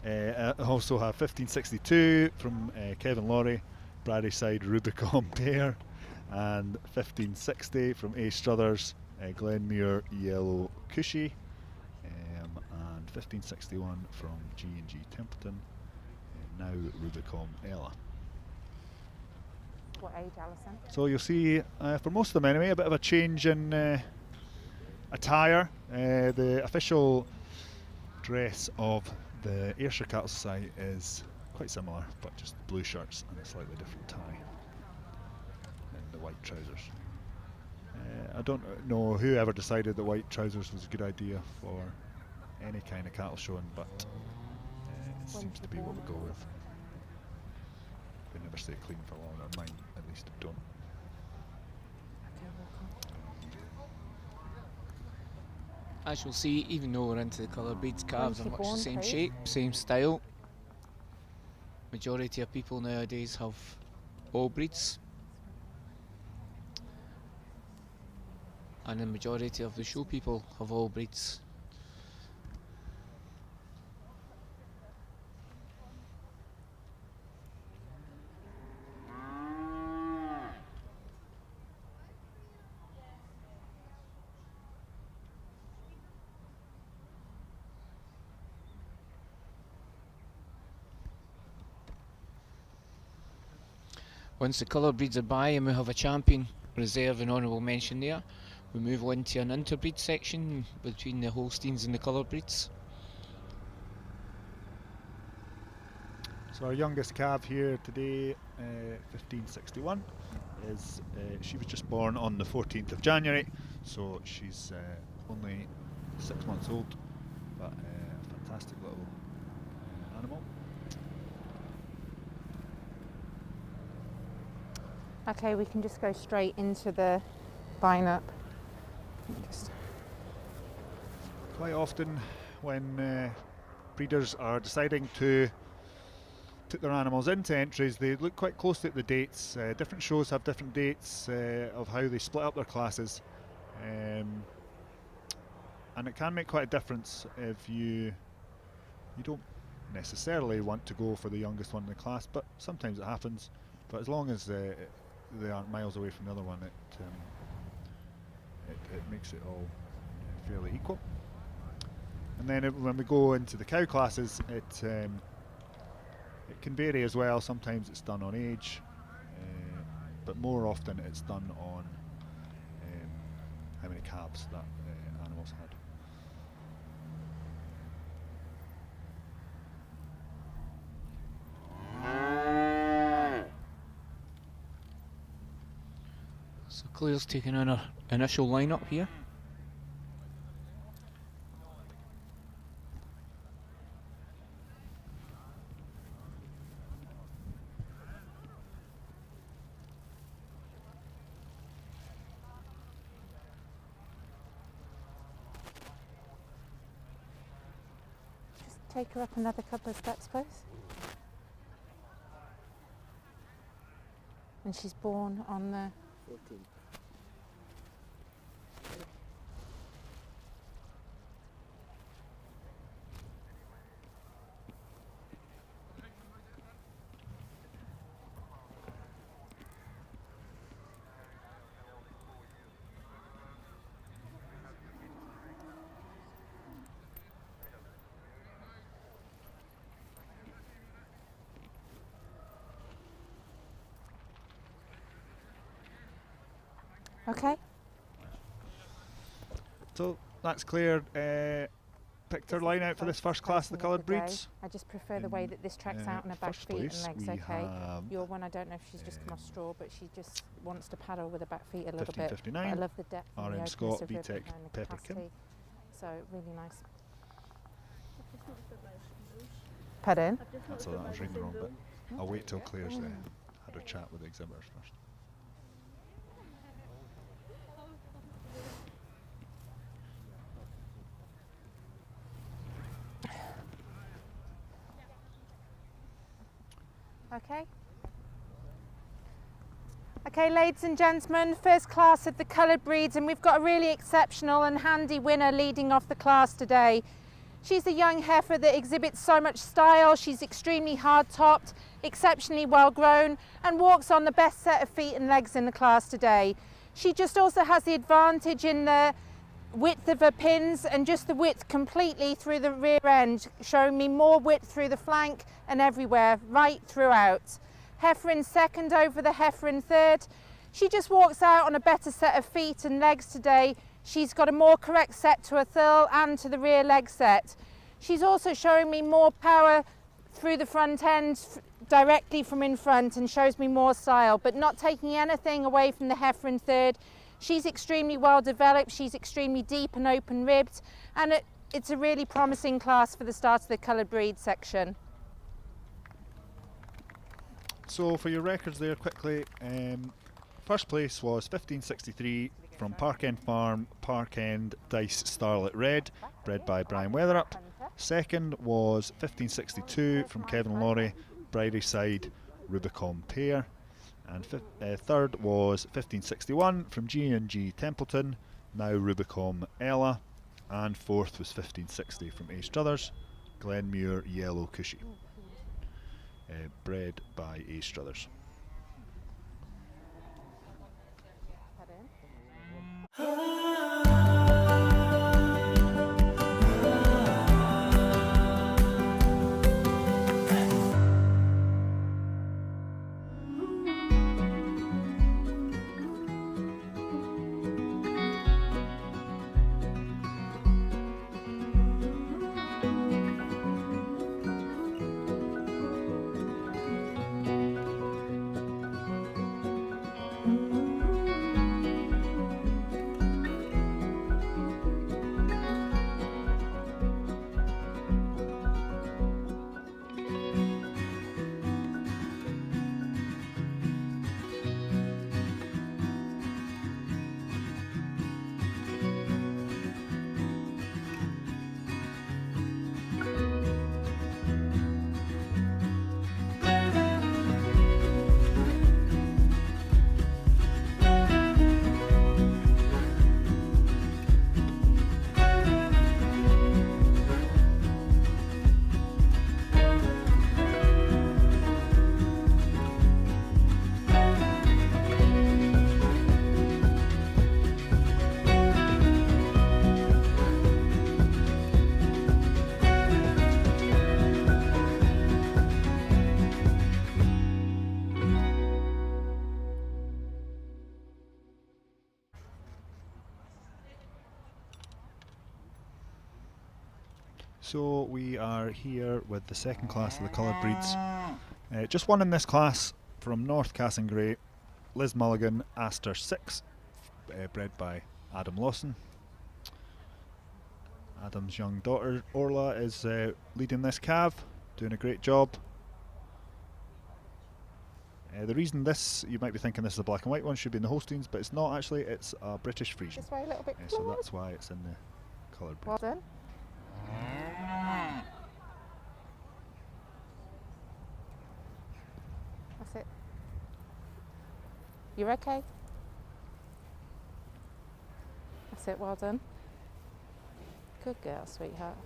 I also have 1562 from Kevin Laurie, Braddyside Rubicon Pair, and 1560 from A. Struthers, Glenmuir Yellow Cushy, and 1561 from G&G Templeton, now Rubicon Ella. What age, Alison? So you'll see, for most of them anyway, a bit of a change in attire. The official dress of the Ayrshire Cattle Society is quite similar, but just blue shirts and a slightly different tie and the white trousers. I don't know whoever decided that white trousers was a good idea for any kind of cattle showing, but it seems to be what we go with. They never stay clean for long, or mine at least don't. As you'll see, even though we're into the colour breeds, calves are much the same shape, same style. Majority of people nowadays have all breeds, and the majority of the show people have all breeds. Once the colour breeds are by and we have a champion, reserve and honourable mention there, we move on to an interbreed section between the Holsteins and the colour breeds. So our youngest calf here today, 1561, is she was just born on the 14th of January, so she's only 6 months old, but a fantastic little animal. Okay, we can just go straight into the line-up. Quite often when breeders are deciding to put their animals into entries, they look quite closely at the dates. Different shows have different dates of how they split up their classes, and it can make quite a difference if you don't necessarily want to go for the youngest one in the class, but sometimes it happens. But as long as they aren't miles away from the other one, it makes it all fairly equal. And then when we go into the cow classes, it can vary as well. Sometimes it's done on age, but more often it's done on how many calves that animal's had. So Claire's taking on her initial lineup here. Just take her up another couple of steps, please. And she's born on the 14th. Okay. So that's Claire picked her line out for this first class of the coloured breeds. I just prefer the way that this tracks out on her back feet and legs, okay? Your one, I don't know if she's just come off straw, but she just wants to paddle with her back feet a little bit. 1559. I love the depth and the RM openness Scott, of her VTech and the Pepper Kim. capacity. So really nice. Pardon? That's all, I was reading the wrong bit. I'll wait till Claire's had a chat with the exhibitors first. Okay. Okay, ladies and gentlemen, first class of the coloured breeds, and we've got a really exceptional and handy winner leading off the class today. She's a young heifer that exhibits so much style. She's extremely hard-topped, exceptionally well-grown, and walks on the best set of feet and legs in the class today. She just also has the advantage in the width of her pins and just the width completely through the rear end, showing me more width through the flank and everywhere, right throughout. Heifer in second over the heifer in third. She just walks out on a better set of feet and legs today. She's got a more correct set to her thirl and to the rear leg set. She's also showing me more power through the front end directly from in front and shows me more style, but not taking anything away from the heifer in third. She's extremely well developed, she's extremely deep and open ribbed, and it's a really promising class for the start of the coloured breed section. So for your records there quickly, first place was 1563 from Park End Farm, Park End Dice Starlet Red, bred by Brian Weatherup. Second was 1562 from Kevin Laurie, Bridie Side Rubicon Pair. And third was 1561 from G&G Templeton, now Rubicon Ella. And fourth was 1560 from A Struthers, Glenmuir Yellow Cushy, bred by A Struthers. So we are here with the second class of the coloured breeds. Just one in this class from North Castlereagh, Liz Mulligan, Aster 6, bred by Adam Lawson. Adam's young daughter Orla is leading this calf, doing a great job. The reason this, you might be thinking this is a black and white one, should be in the Holsteins, but it's not actually, it's a British Friesian. This way a little bit so that's why it's in the coloured breed. Well done. That's it. You're okay? That's it, well done. Good girl, sweetheart.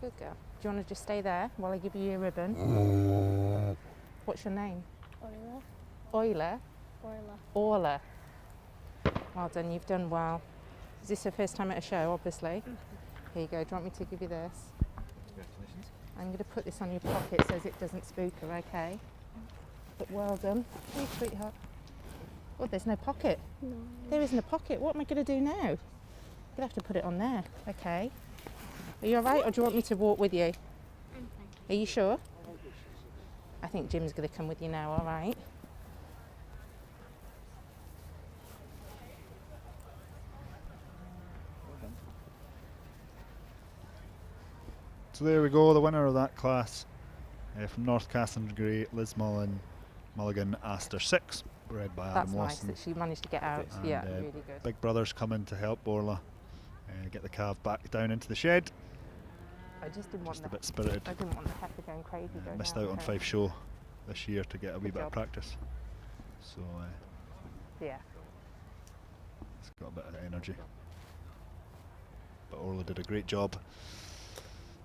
Good girl. Do you want to just stay there while I give you your ribbon? What's your name? Euler. Euler? Orla. Well done, you've done well. Is this your first time at a show, obviously? Here you go, do you want me to give you this? Congratulations. I'm going to put this on your pocket so it doesn't spook her, okay? But well done. Hey, sweetheart. Oh, there's no pocket. No. There isn't a pocket. What am I going to do now? I'm going to have to put it on there. Okay. Are you all right, or do you want me to walk with you? I'm fine. Are you sure? I think Jim's going to come with you now, all right? So there we go, the winner of that class From North Castlereagh, Liz Mulligan Aster 6, bred by That's Adam nice Lawson. that she managed to get out. And, Yeah, really good. Big Brother's coming to help Borla get the calf back down into the shed. I just didn't want a bit spirited. I didn't want the heifer going crazy. Going Missed out on so- Fife Show this year to get a wee Good bit of job. practice. So Yeah. it's got a bit of energy. But Orla did a great job.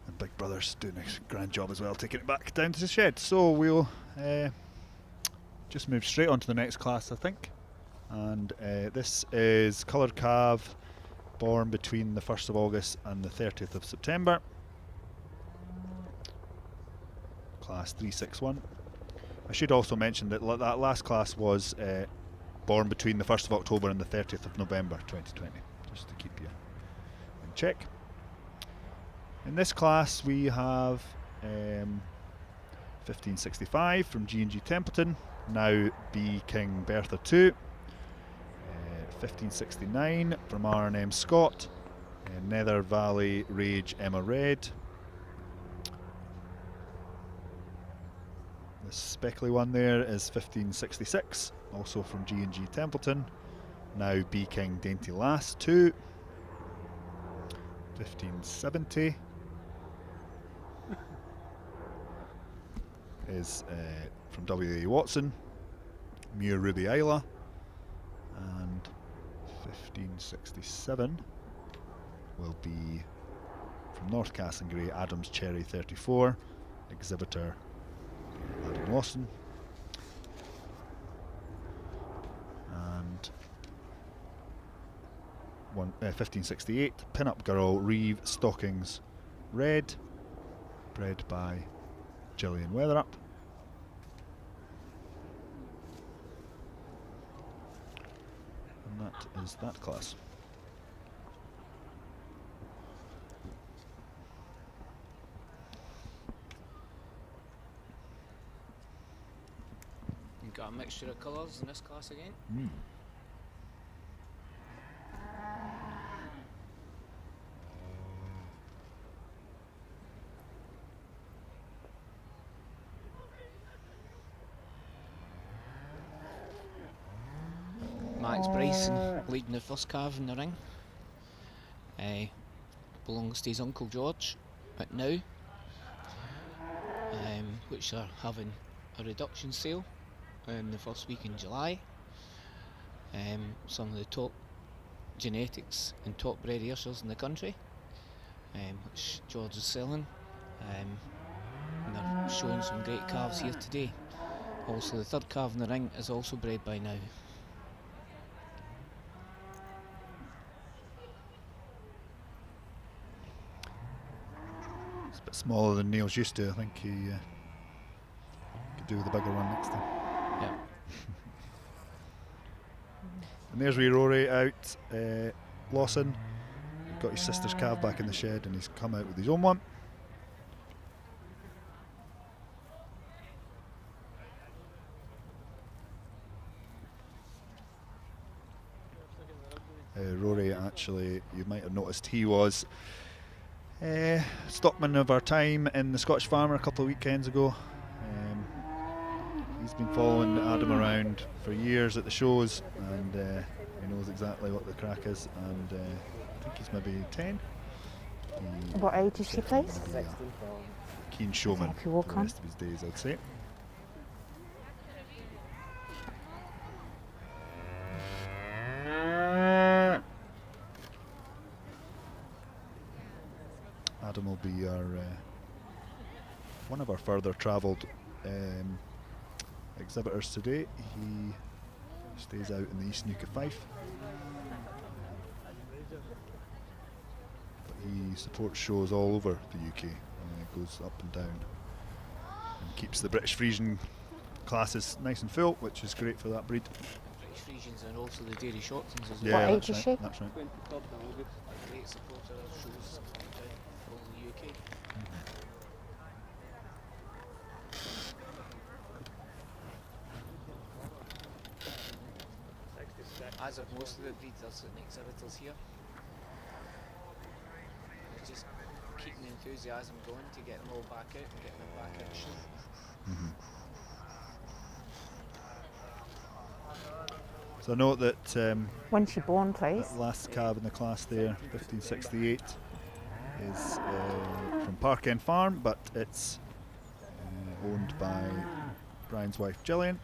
And Big Brother's doing a grand job as well, taking it back down to the shed. So we'll just move straight on to the next class, I think. And this is coloured calf, born between the 1st of August and the 30th of September. Class 361. I should also mention that that last class was born between the 1st of October and the 30th of November 2020, just to keep you in check. In this class we have 1565 from G&G Templeton, now B King Bertha 2. 1569 from R&M Scott, Nether Valley Rage Emma Red. The speckly one there is 1566, also from G&G Templeton, now B King Dainty Lass 2. 1570 is from W.A. Watson, Muir Ruby Isla, and 1567 will be from North Castlereagh, Adams Cherry 34, exhibitor Adam Lawson. And 1568, Pin-Up Girl Reeve Stockings Red, bred by Gillian Weatherup. And that is that class. You've got a mixture of colours in this class again. Max Bryson leading the first calf in the ring. Belongs to his Uncle George at Now, which are having a reduction sale in the first week in July. Some of the top genetics and top bred Ayrshires in the country, which George is selling, and they're showing some great calves here today. Also the third calf in the ring is also bred by Now. It's a bit smaller than Neil's used to. I think he could do with a bigger one next time. Yeah. And there's wee Rory out. Lawson got his sister's calf back in the shed and he's come out with his own one. Rory, actually, you might have noticed he was stockman of our time in the Scottish Farmer a couple of weekends ago. He's been following Adam around for years at the shows, and he knows exactly what the crack is, and I think he's maybe 10. What age is she, please? Keen showman If you walk for the on. rest of his days, I'd say. Adam will be our one of our further travelled exhibitors today. He stays out in the East Nuke of Fife, but he supports shows all over the UK. Goes up and down and keeps the British Friesian classes nice and full, which is great for that breed. British Friesians and also the Dairy Shortons as well. Yeah, What age is she? That's right. Great supporter of shows all the UK. As of most of the breeds are sitting exhibitors here. It's just keeping the enthusiasm going to get them all back out and getting them back out. So note that When she born, please. that last cab in the class there, 1568, is from Park End Farm, but it's owned by Brian's wife Gillian,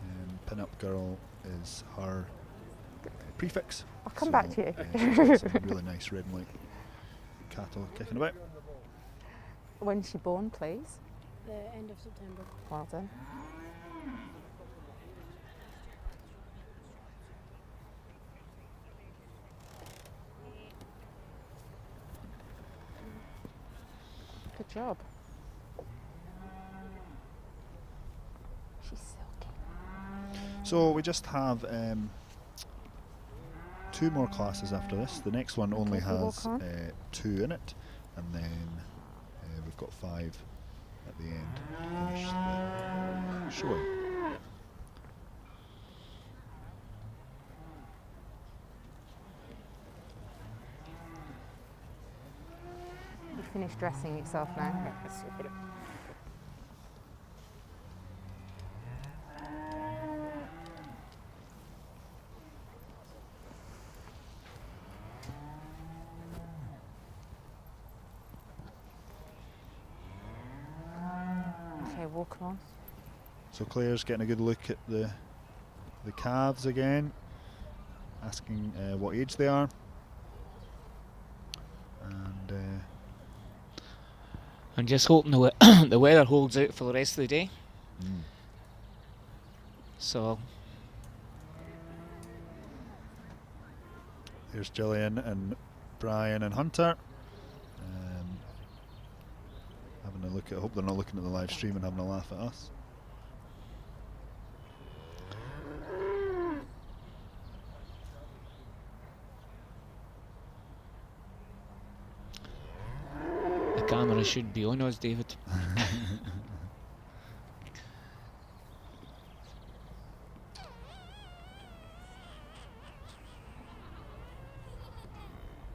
and Pin-Up Girl is her prefix. I'll come back to you. Some really nice red and white cattle kicking about. When she born, please. The end of September. Well done. Good job. She's silky. So we just have 2 more classes after this. The next one only Okay, has walk on. 2 in it, and then we've got 5 at the end to finish the showing. You finished dressing yourself now. Okay, walk on. So Claire's getting a good look at the calves again, asking what age they are, and I'm just hoping the weather holds out for the rest of the day. So here's Gillian and Brian and Hunter. Having a look at, I hope they're not looking at the live stream and having a laugh at us. the camera should be on us, David.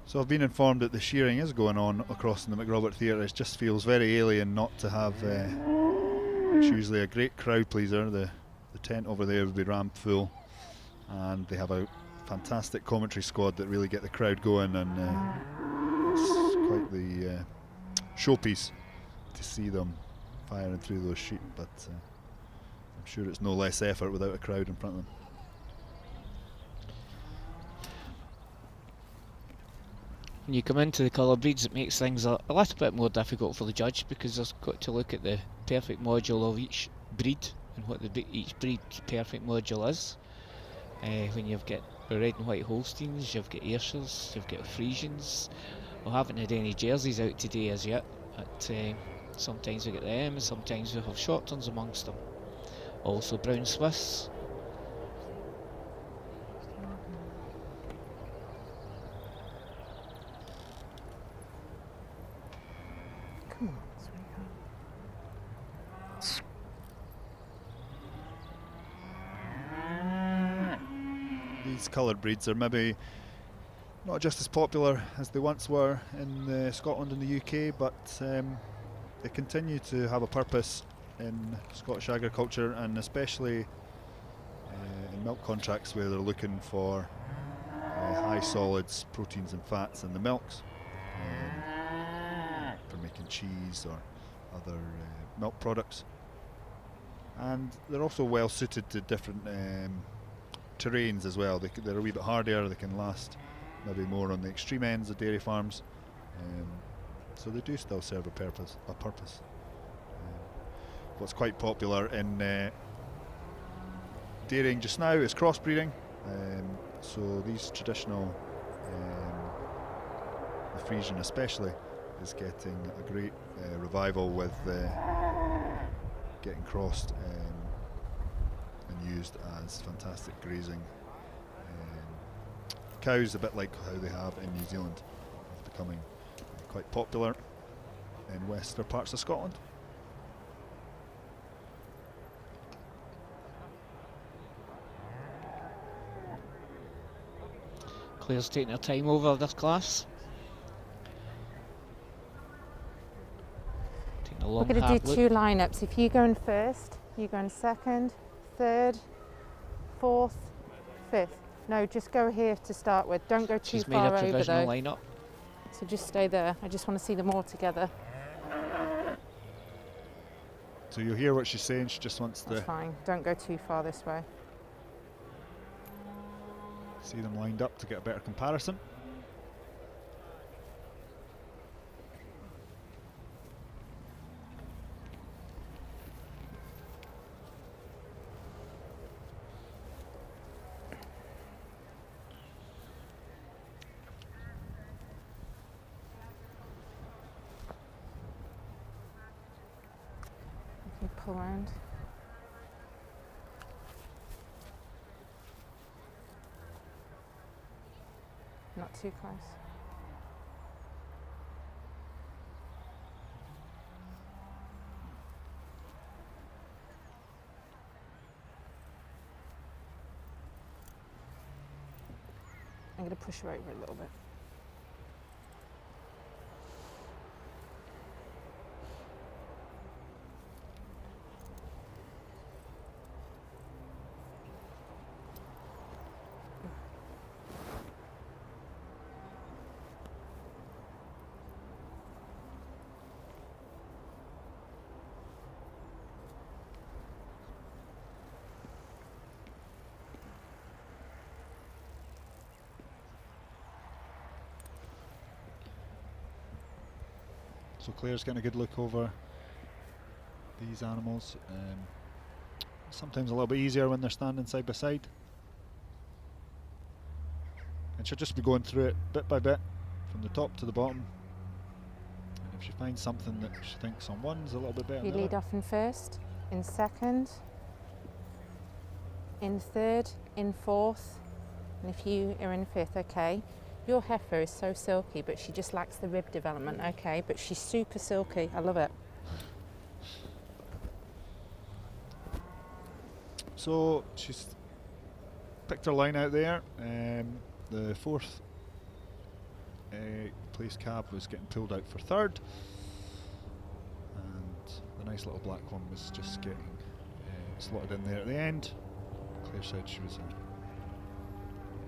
So I've been informed that the shearing is going on across in the McRobert Theatre. It just feels very alien not to have, it's usually a great crowd pleaser. The tent over there would be rammed full, and they have a fantastic commentary squad that really get the crowd going, and it's quite the showpiece to see them firing through those sheep, but I'm sure it's no less effort without a crowd in front of them. When you come into the colour breeds, it makes things a little bit more difficult for the judge, because they've got to look at the perfect module of each breed and what each breed's perfect module is. When you've got the red and white Holsteins, you've got Ayrshires, you've got Friesians. We haven't had any jerseys out today as yet, but sometimes we get them, and sometimes we have Shorterns amongst them. Also Brown Swiss. Come on, sweetheart. These coloured breeds are maybe not just as popular as they once were in Scotland and the UK, but they continue to have a purpose in Scottish agriculture, and especially in milk contracts where they're looking for high solids, proteins and fats in the milks for making cheese or other milk products. And they're also well suited to different terrains as well. They're a wee bit hardier, they can last maybe more on the extreme ends of dairy farms, so they do still serve a purpose. What's quite popular in dairying just now is crossbreeding, so these traditional, the Friesian especially, is getting a great revival with getting crossed and used as fantastic grazing cows, a bit like how they have in New Zealand. It's becoming quite popular in western parts of Scotland. Claire's taking her time over this class. Taking a long We're going to hard do look. 2 lineups. If you go in first, you go in second, third, fourth, fifth. No, just go here to start with. Don't go too She's made far a over provisional though. lineup. So just stay there. I just want to see them all together. So you'll hear what she's saying. She just wants That's to fine. Don't go too far this way. see them lined up to get a better comparison. You pull around. Not too close. I'm going to push her over a little bit. So Claire's getting a good look over these animals. Sometimes a little bit easier when they're standing side by side. And she'll just be going through it bit by bit, from the top to the bottom. And if she finds something that she thinks on one's a little bit better You than the lead other, off in first, in second, in third, in fourth, and if you are in fifth, okay. Your heifer is so silky, but she just lacks the rib development, okay, but she's super silky. I love it. So she's picked her line out there. The fourth place cab was getting pulled out for third, and the nice little black one was just getting slotted in there at the end. Claire said she was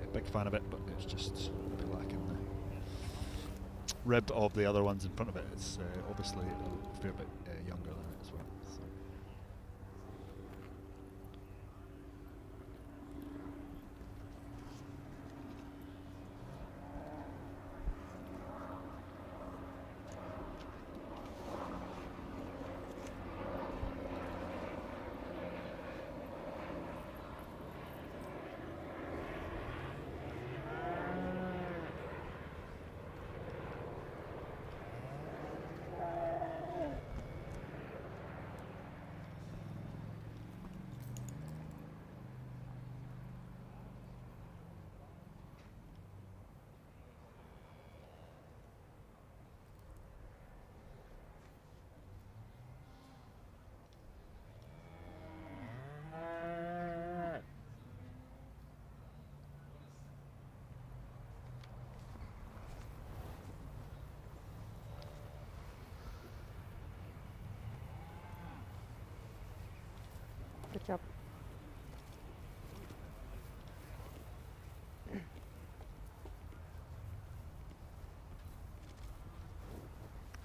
a big fan of it, but it's just a bit lacking the rib of the other ones in front of it. It's obviously a fair bit younger than it as well. So. Good job.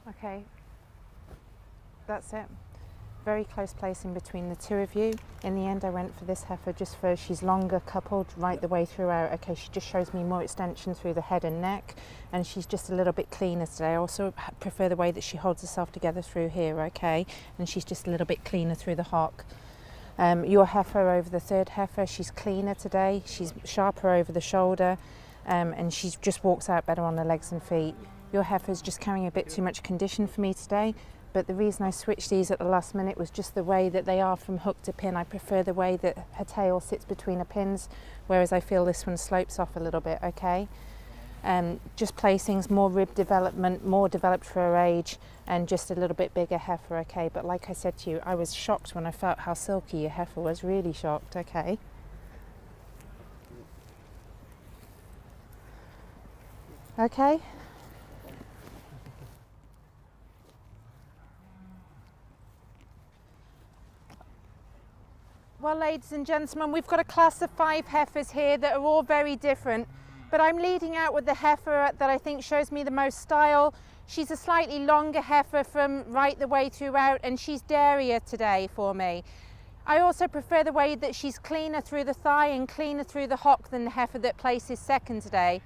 Okay, that's it. Very close placing between the two of you. In the end, I went for this heifer just for she's longer coupled right the way throughout. Okay, she just shows me more extension through the head and neck, and she's just a little bit cleaner today. I also prefer the way that she holds herself together through here, okay? And she's just a little bit cleaner through the hock. Your heifer over the third heifer, she's cleaner today. She's sharper over the shoulder, and she just walks out better on the legs and feet. Your heifer's just carrying a bit too much condition for me today, but the reason I switched these at the last minute was just the way that they are from hook to pin. I prefer the way that her tail sits between the pins, whereas I feel this one slopes off a little bit, okay? Just placings, more rib development, more developed for her age, and just a little bit bigger heifer, okay? But like I said to you, I was shocked when I felt how silky your heifer was, really shocked, okay? Okay? Well, ladies and gentlemen, we've got a class of 5 heifers here that are all very different, but I'm leading out with the heifer that I think shows me the most style. She's a slightly longer heifer from right the way throughout, and she's dairier today for me. I also prefer the way that she's cleaner through the thigh and cleaner through the hock than the heifer that places second today.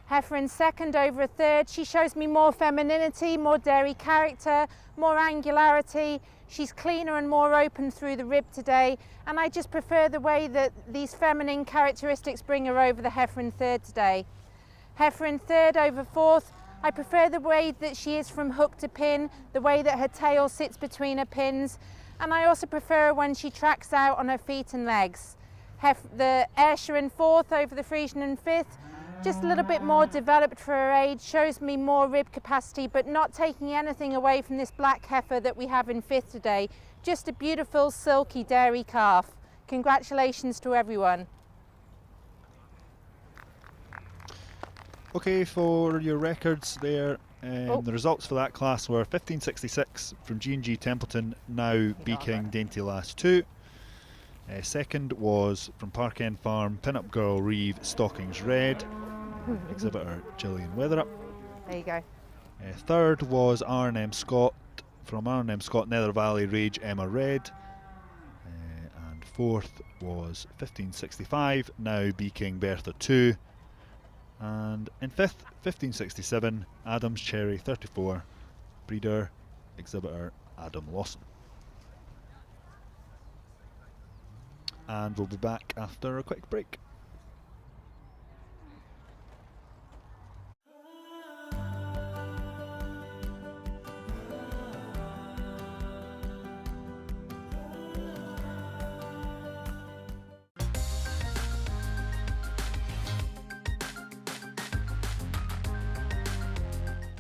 Heifer in second over a third, she shows me more femininity, more dairy character, more angularity. She's cleaner and more open through the rib today, and I just prefer the way that these feminine characteristics bring her over the heifer in third today. Heifer in third over fourth, I prefer the way that she is from hook to pin, the way that her tail sits between her pins, and I also prefer her when she tracks out on her feet and legs. The Ayrshire in fourth over the Friesian in fifth, just a little bit more developed for her age, shows me more rib capacity, but not taking anything away from this black heifer that we have in fifth today. Just a beautiful, silky dairy calf. Congratulations to everyone. Okay, for your records there, the results for that class were 1566 from G&G Templeton, now B King Dainty Lass 2. Second was from Park End Farm, Pin-Up Girl Reeve Stockings Red, exhibitor Gillian Weatherup. There you go. Third was R&M Scott, from R&M Scott Nether Valley Rage Emma Red. And fourth was 1565, now B King Bertha 2. And in fifth, 1567, Adams Cherry 34, breeder, exhibitor Adam Lawson. And we'll be back after a quick break.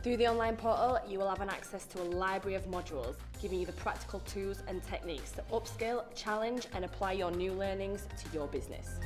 Through the online portal, you will have an access to a library of modules, giving you the practical tools and techniques to upskill, challenge and apply your new learnings to your business.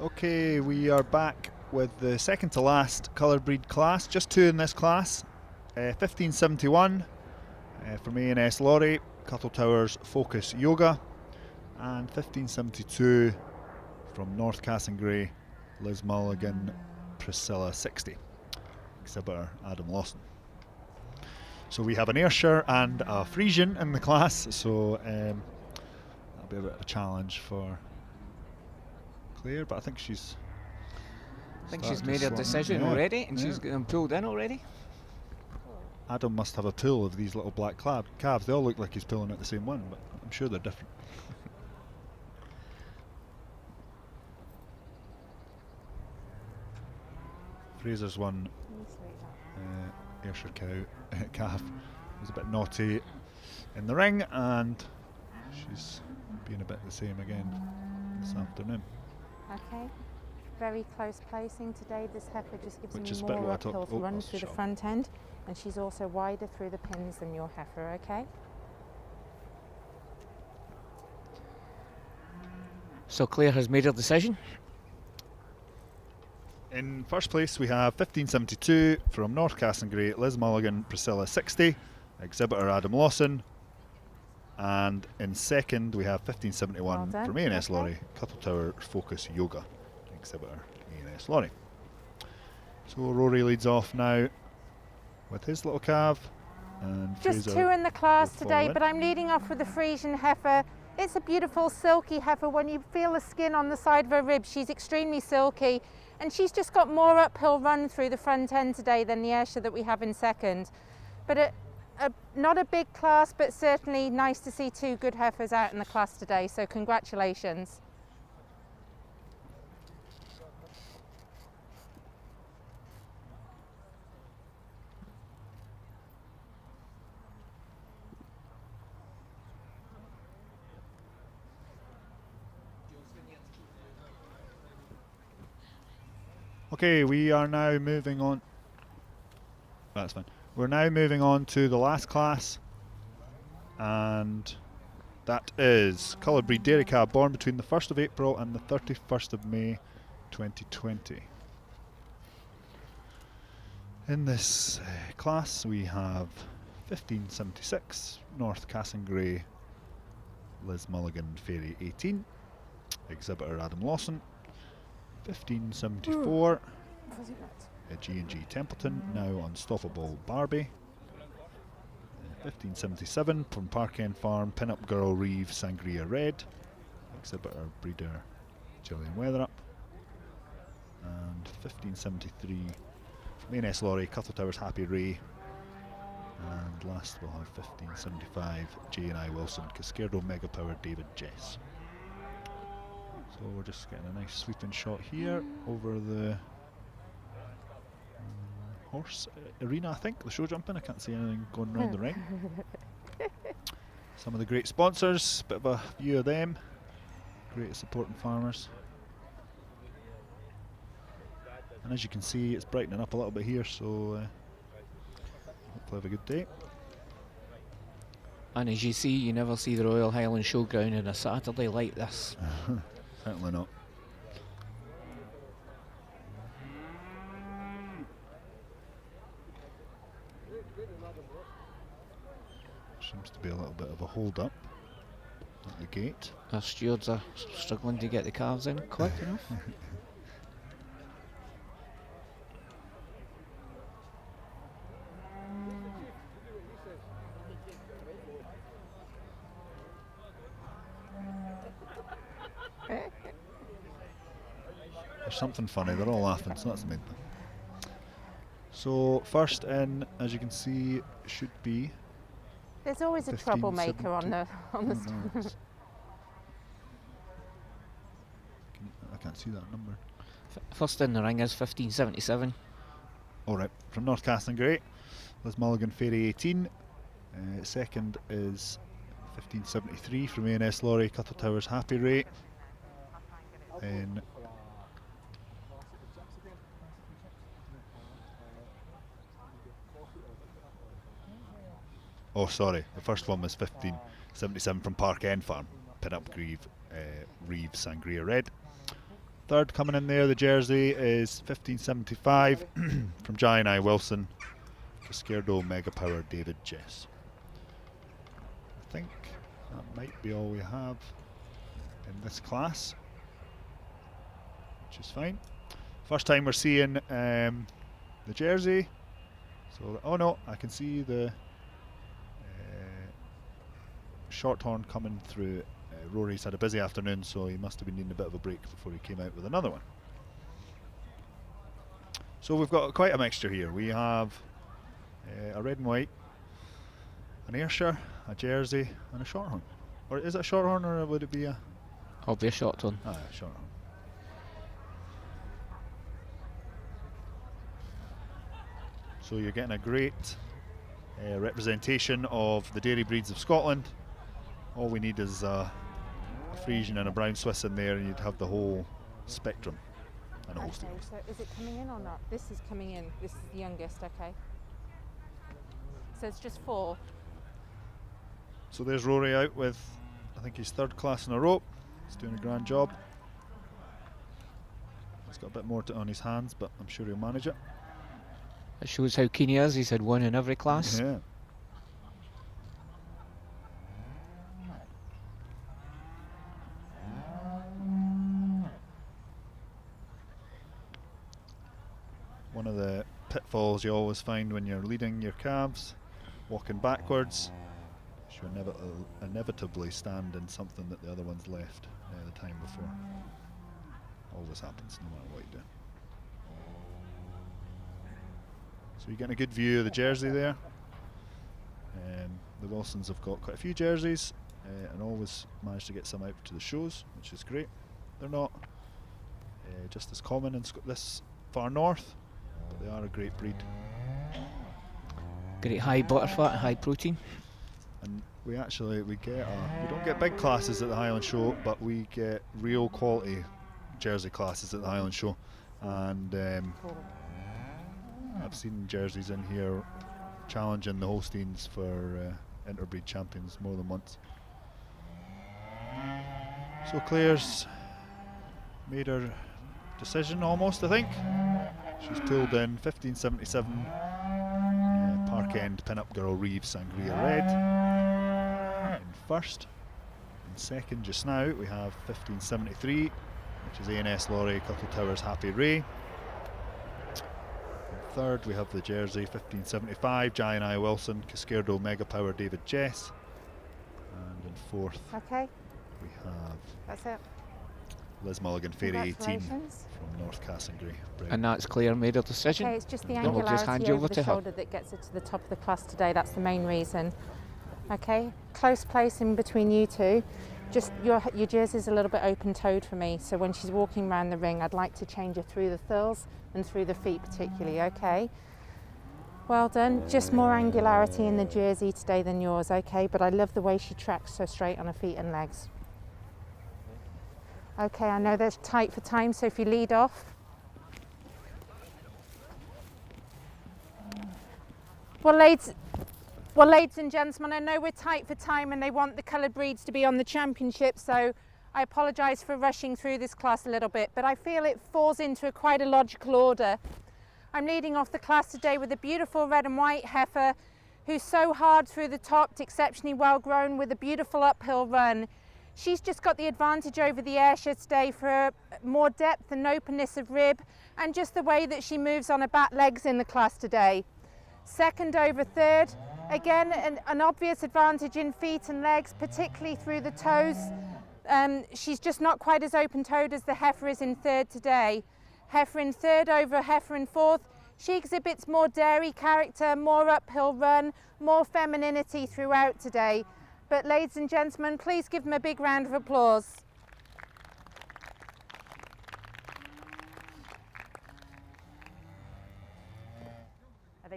Okay, we are back with the second to last colour breed class, just 2 in this class. 1571 from A&S Laurie, Cuttle Towers Focus Yoga, and 1572 from North Castlereagh, Liz Mulligan, Priscilla 60, exhibitor Adam Lawson. So we have an Ayrshire and a Friesian in the class, so that'll be a bit of a challenge for Claire, but I think she's made her decision already, and she's got them pulled in already. Adam must have a pool of these little black calves. They all look like he's pulling at the same one, but I'm sure they're different. Fraser's one, Ayrshire calf was a bit naughty in the ring, and she's being a bit the same again this afternoon. Okay, very close placing today. This heifer just gives Which is me a bit more what I uphill talked- run that's through the sharp. front end, and she's also wider through the pins than your heifer, okay? So Claire has made her decision. In first place we have 1572 from North Castlereagh, Liz Mulligan, Priscilla 60, exhibitor Adam Lawson. And in second we have 1571 Well done, from A&S okay. Laurie, Cuttle Tower Focus Yoga, exhibitor A&S Laurie. So Rory leads off now with his little calf, and Just Fraser 2 in the class will today, follow but I'm leading off with the Friesian heifer. It's a beautiful silky heifer. When you feel the skin on the side of her rib, she's extremely silky, and she's just got more uphill run through the front end today than the Ayrshire that we have in second. But not a big class, but certainly nice to see 2 good heifers out in the class today, so congratulations. Okay, we are now moving on. That's fine. We're now moving on to the last class, and that is coloured breed dairy calf born between the 1st of April and the 31st of May 2020. In this class we have 1576 North Cassingrey Liz Mulligan Fairy 18, exhibitor Adam Lawson. 1574 G&G Templeton, now Unstoppable Barbie. 1577 from Park End Farm, Pin-Up Girl Reeve Sangria Red, exhibitor breeder Gillian Weatherup. And 1573 from A&S Laurie, Cuttle Towers Happy Ray. And last we'll have 1575 J&I Wilson, Cascardo Mega Power David Jess. So we're just getting a nice sweeping shot here over the horse arena, I think, the show jumping. I can't see anything going around the ring. Some of the great sponsors, bit of a view of them. Great at supporting farmers. And as you can see, it's brightening up a little bit here, so hopefully have a good day. And as you see, you never see the Royal Highland Showground on a Saturday like this. Certainly not. Seems to be a little bit of a hold up at the gate. Our stewards are struggling to get the calves in quick enough. There's something funny, they're all laughing, so that's the main thing. So first in, as you can see, should be. There's always a troublemaker on the I can't see that number. First in the ring is 1577. Alright, from North Castlingray, Liz Mulligan Fairy 18. Second is 1573 from A&S Laurie, Cuttle Towers Happy Ray. Then oh, sorry, the first one was 1577 from Park End Farm, Pin-Up Reeve Sangria Red. Third coming in there, the jersey, is 1575 from J&I Wilson, Cascardo Mega Power David Jess. I think that might be all we have in this class, which is fine. First time we're seeing the jersey. So, oh no, I can see the Shorthorn coming through. Rory's had a busy afternoon, so he must have been needing a bit of a break before he came out with another one. So we've got quite a mixture here. We have a red and white, an Ayrshire, a jersey, and a Shorthorn. Or is it a Shorthorn, or would it be a? I'll be a Shorthorn. Ah, yeah, Shorthorn. So you're getting a great representation of the dairy breeds of Scotland. All we need is a Friesian and a Brown Swiss in there, and you'd have the whole spectrum and a whole Okay, series. so is it coming in or not? This is coming in. This is the youngest, okay. So it's just 4. So there's Rory out with, I think his 3rd class in a row. He's doing a grand job. He's got a bit more on his hands, but I'm sure he'll manage it. It shows how keen he is. He's had one in every class. Yeah. One of the pitfalls you always find when you're leading your calves, walking backwards, you inevitably stand in something that the other one's left the time before. Always happens, no matter what you do. So you're getting a good view of the jersey there. The Wilsons have got quite a few jerseys and always manage to get some out to the shows, which is great. They're not just as common in this far north, but they are a great breed. Great high butterfat, high protein. And we don't get big classes at the Highland Show, but we get real quality jersey classes at the Highland Show. And I've seen jerseys in here challenging the Holsteins for interbreed champions more than once. So Claire's made her decision almost, I think. She's pulled in 1577 Park End Pin-Up Girl Reeves Sangria Red in first. In second just now we have 1573, which is ANS Laurie Cuttle Towers Happy Ray. In third we have the jersey 1575 Giant Eye Wilson Cascardo Mega Power David Jess. And in fourth we have That's it. Liz Mulligan Fairy 18 Congratulations. from North Castlereagh. And that's Claire made her decision. Okay, it's just the And we'll just hand angularity you over over the to her. shoulder that gets it to the top of the class today. That's the main reason. Okay, close placing between you two. Just your jersey's a little bit open-toed for me, so when she's walking around the ring, I'd like to change her through the thills and through the feet particularly, okay? Well done. Just more angularity in the jersey today than yours, okay? But I love the way she tracks so straight on her feet and legs. Okay, I know they're tight for time, so if you lead off. Well, ladies and gentlemen, I know we're tight for time and they want the coloured breeds to be on the championship, so I apologise for rushing through this class a little bit, but I feel it falls into quite a logical order. I'm leading off the class today with a beautiful red and white heifer who's so hard through the top, exceptionally well grown with a beautiful uphill run. She's just got the advantage over the Ayrshire today for more depth and openness of rib and just the way that she moves on her back legs in the class today. Second over third, again an obvious advantage in feet and legs, particularly through the toes. She's just not quite as open-toed as the heifer is in third today. Heifer in third over heifer in fourth. She exhibits more dairy character, more uphill run, more femininity throughout today. But ladies and gentlemen, please give them a big round of applause. Are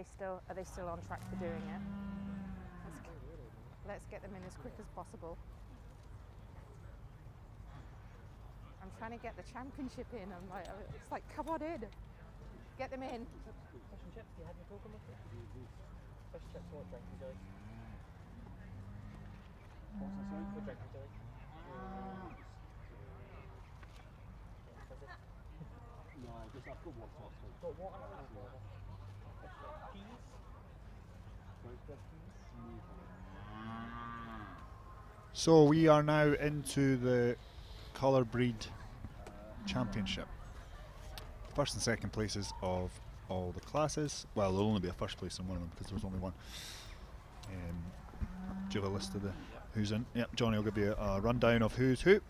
they still on track for doing it? Let's get them in as quick as possible. I'm trying to get the championship in. It's like, come on in. Get them in. Fish and chips, do you have any cocoa with it? Fish and chips, what drink would you like? What's that, sorry? What drink would you like? No, just I've got water. Got water? Peas? So we are now into the colour breed championship. First and second places of all the classes. Well, there'll only be a first place in one of them because there's only one. Do you have a list of the who's in? Yep, Johnny will give you a rundown of who's who.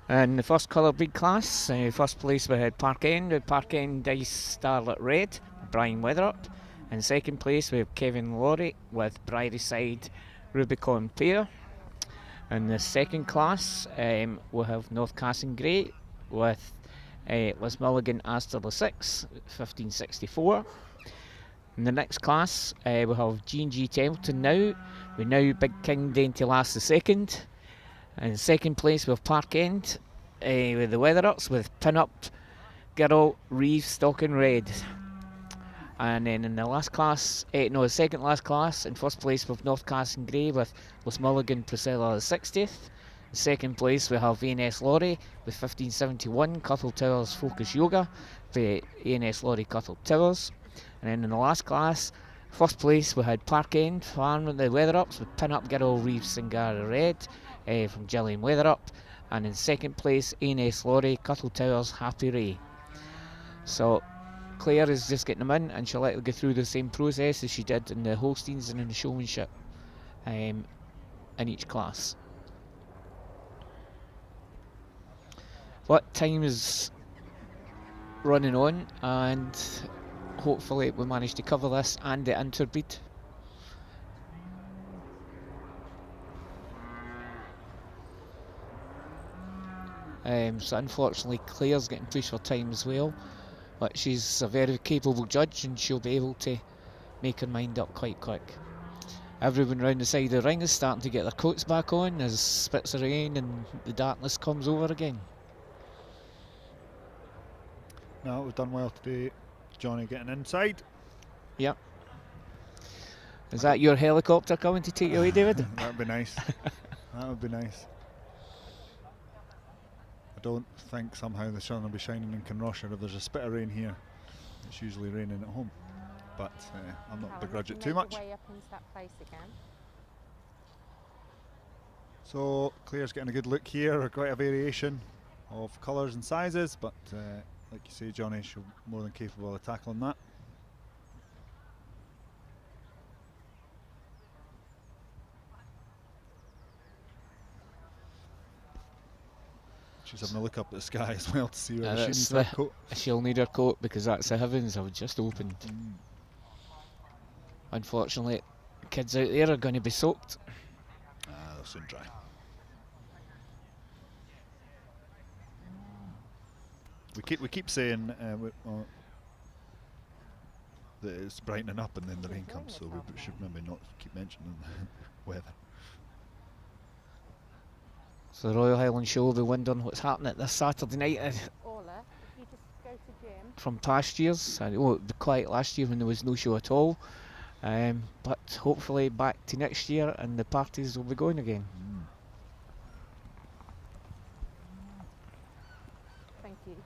In the first colour breed class, first place we had Park End with Park End Dice Starlet Red, Brian Weatherup. In second place we have Kevin Laurie with Priory Side Rubicon Pair. In the second class we have North Castlereagh with Liz Mulligan Astor the 6, 1564. In the next class we have G&G Templeton now with now Big King Dainty Lass the 2nd. In second place we have Park End with the Weatherups with Pin Up Girl Reeves Stocking Red. And then in the last class, the second last class, in first place we have North Castlereagh with Liz Mulligan Priscilla the 60th. In second place we have ANS Laurie with 1571 Cuttle Towers Focus Yoga for ANS Laurie Cuttle Towers. And then in the last class, first place we had Park End Farm with the Weatherups with Pin Up Girl Reeves Singara Red from Gillian Weatherup. And in second place, ANS Laurie Cuttle Towers Happy Ray. So Claire is just getting them in and she'll let them go through the same process as she did in the Holsteins and in the showmanship in each class. What time is running on, and hopefully we manage to cover this and the interbreed So unfortunately Claire's getting pushed for time as well, but she's a very capable judge and she'll be able to make her mind up quite quick. Everyone round the side of the ring is starting to get their coats back on as spits of rain and the darkness comes over again. No, we've done well today, Johnny, getting inside. Yep. Is that your helicopter coming to take you away, David? That'd be nice. That would be nice. I don't think somehow the sun will be shining in Kinrossher. If there's a spit of rain here, it's usually raining at home. But I'm not begrudge it too much. Way up into that place again. So Claire's getting a good look here, quite a variation of colours and sizes, but like you say, Johnny, she's more than capable of tackling that. She's having a look up at the sky as well to see whether she needs her coat. She'll need her coat because that's the heavens have just opened. Unfortunately, kids out there are going to be soaked. They'll soon dry. We keep saying that it's brightening up and then the rain comes, so we should maybe not keep mentioning weather. So the Royal Highland Show will be wondering what's happening this Saturday night. Orla, if you just go to Jim. From past years, I know it was quiet last year when there was no show at all, but hopefully back to next year and the parties will be going again. Thank you.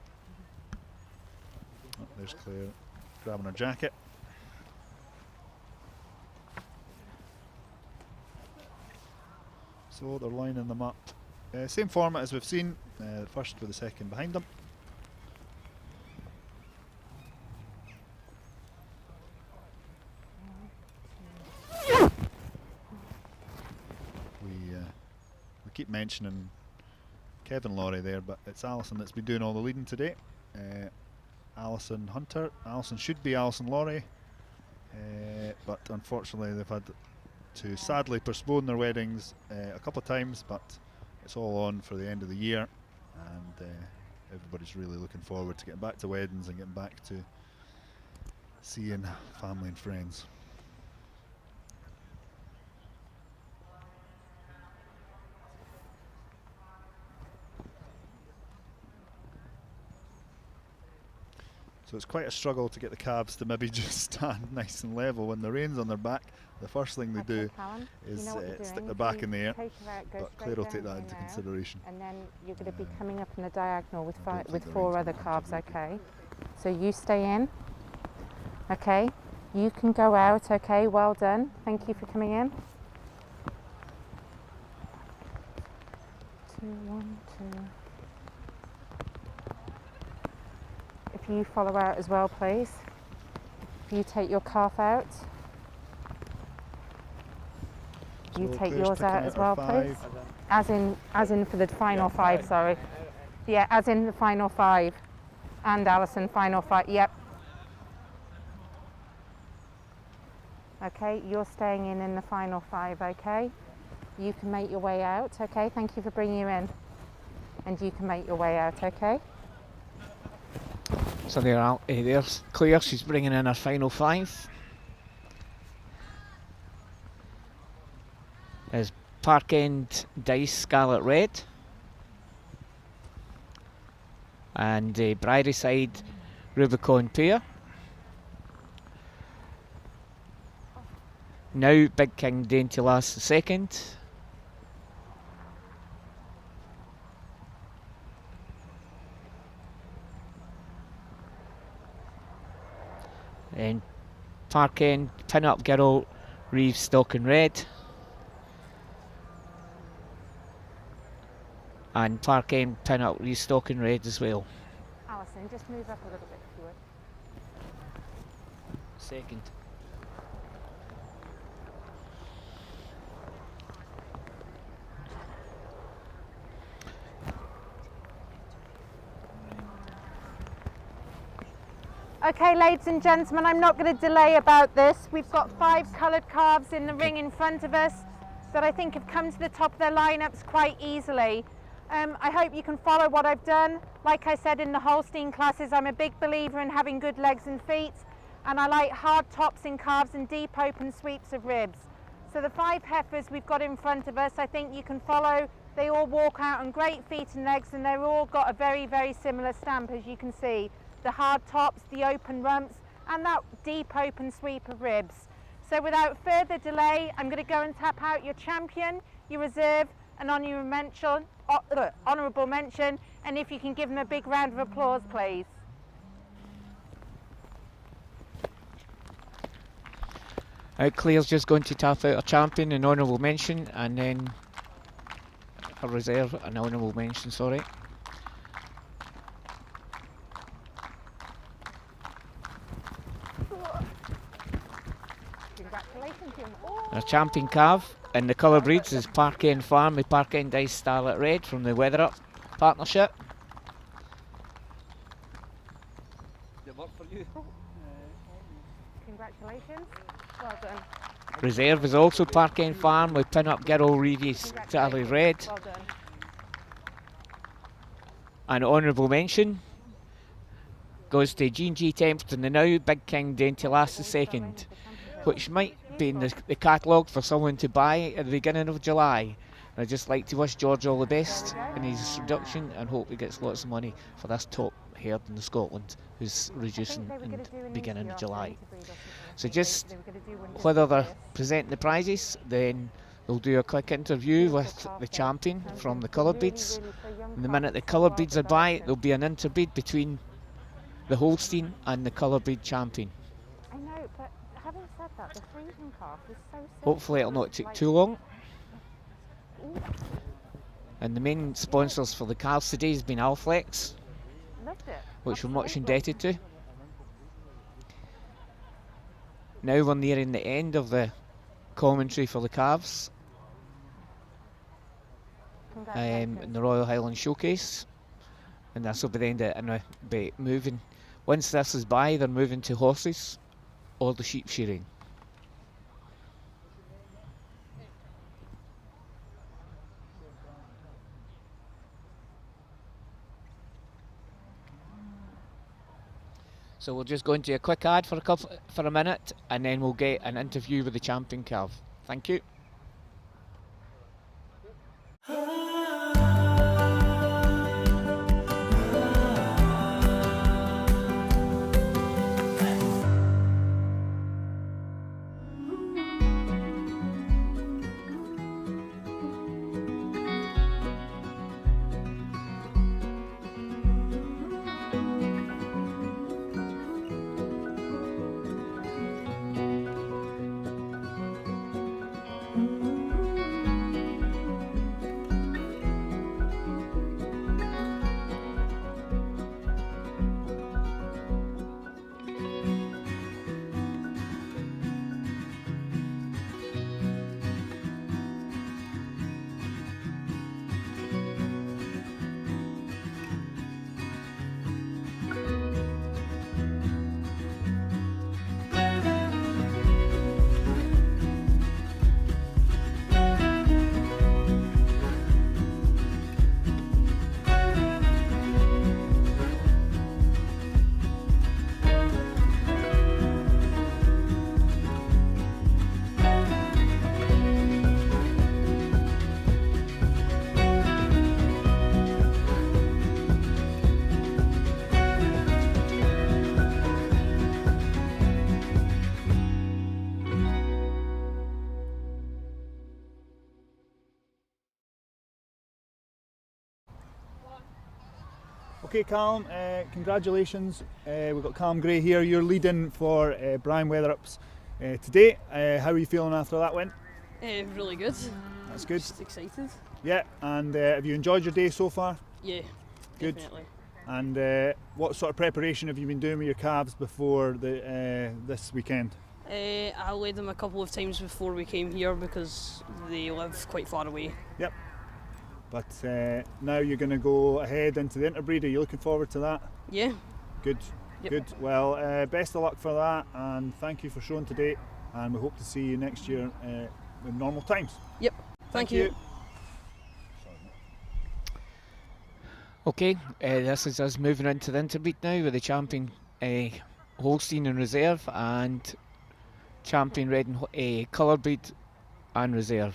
Oh, there's Claire grabbing her jacket. So they're lining them up. Same format as we've seen, the first with the second behind them. We keep mentioning Kevin Laurie there, but it's Alison that's been doing all the leading today. Alison Hunter. Alison should be Alison Laurie, but unfortunately they've had to sadly postpone their weddings a couple of times, but it's all on for the end of the year, and everybody's really looking forward to getting back to weddings and getting back to seeing family and friends. So it's quite a struggle to get the calves to maybe just stand nice and level when the rain's on their back. The first thing they do is stick their back in the air, but Claire will take that into consideration. And then you're going to be coming up in a diagonal with 4 other calves, okay? So you stay in, okay? You can go out, okay? Well done. Thank you for coming in. 2, 1, 2. If you follow out as well, please. If you take your calf out. You take yours out as well, please. As in for the final 5, sorry. Yeah, as in the final 5. And Alison, final 5, yep. Okay, you're staying in the final 5, okay? You can make your way out, okay? Thank you for bringing you in. And you can make your way out, okay? So there's Claire, she's bringing in her final 5. There's Park End Dice Scarlet Red. And Briery Side Rubicon Pair. Now Big King Dainty Lass the second. And Park End Pin Up Girl Reeve Stock and Red. And Park End Pin Up Reeve Stock and Red as well. Alison, just move up a little bit if you would. Second. Okay, ladies and gentlemen, I'm not going to delay about this. We've got 5 coloured calves in the ring in front of us that I think have come to the top of their lineups quite easily. I hope you can follow what I've done. Like I said in the Holstein classes, I'm a big believer in having good legs and feet, and I like hard tops in calves and deep open sweeps of ribs. So the 5 heifers we've got in front of us, I think you can follow. They all walk out on great feet and legs, and they've all got a very, very similar stamp, as you can see. The hard tops, the open rumps, and that deep open sweep of ribs. So without further delay, I'm going to go and tap out your champion, your reserve, and honourable mention, and if you can give them a big round of applause, please. Claire's just going to tap out a champion, an honourable mention, and then a reserve, an honourable mention, sorry. Congratulations. Our champion calf in the colour breeds is Park End Farm with Park End Dice Starlet Red from the Weather Up partnership. Congratulations. Well done. Reserve is also Park End Farm with Pin Up Girl Reeves Starlet Red. Well done. An honourable mention goes to Jean G. Templeton, the now Big King Dentilas II, which might be in the catalogue for someone to buy at the beginning of July. And I'd just like to wish George all the best in his introduction and hope he gets lots of money for this top herd in Scotland who's reducing in the beginning of July. So just whether they're presenting the prizes, then they'll do a quick interview with the champion from the colour breeds. And the minute the colour breeds are by, there'll be an interbreed between the Holstein and the colour breed champion. I know, but having said that, the freezing calf is so simple. Hopefully it'll not take too long. And the main sponsors for the calves today has been Alflex, which we're much indebted to. Now we're nearing the end of the commentary for the calves in the Royal Highland Showcase, and this will be the end of it, and they'll be moving. Once this is by, they're moving to horses or the sheep shearing. So we'll just go into a quick ad for a minute, and then we'll get an interview with the champion calf. Thank you. Okay, Callum, congratulations. We've got Callum Gray here. You're leading for Brian Weatherups today. How are you feeling after that win? Really good. That's good. Just excited. Yeah, and have you enjoyed your day so far? Yeah, good. Definitely. And what sort of preparation have you been doing with your calves before this weekend? I laid them a couple of times before we came here because they live quite far away. Yep. But now you're going to go ahead into the interbreed. Are you looking forward to that? Yeah. Good. Yep. Good. Well, best of luck for that, and thank you for showing today. And we hope to see you next year in normal times. Yep. Thank you. Okay, this is us moving into the interbreed now with the champion Holstein in reserve and champion red and colour breed and reserve.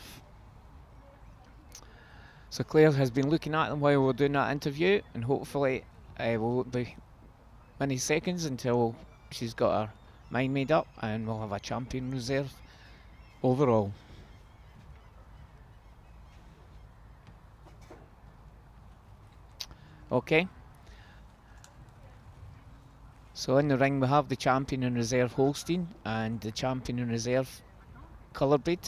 So Claire has been looking at them while we're doing that interview, and hopefully will be many seconds until she's got her mind made up and we'll have a champion reserve overall. Okay. So in the ring we have the champion in reserve Holstein and the champion in reserve colour breed.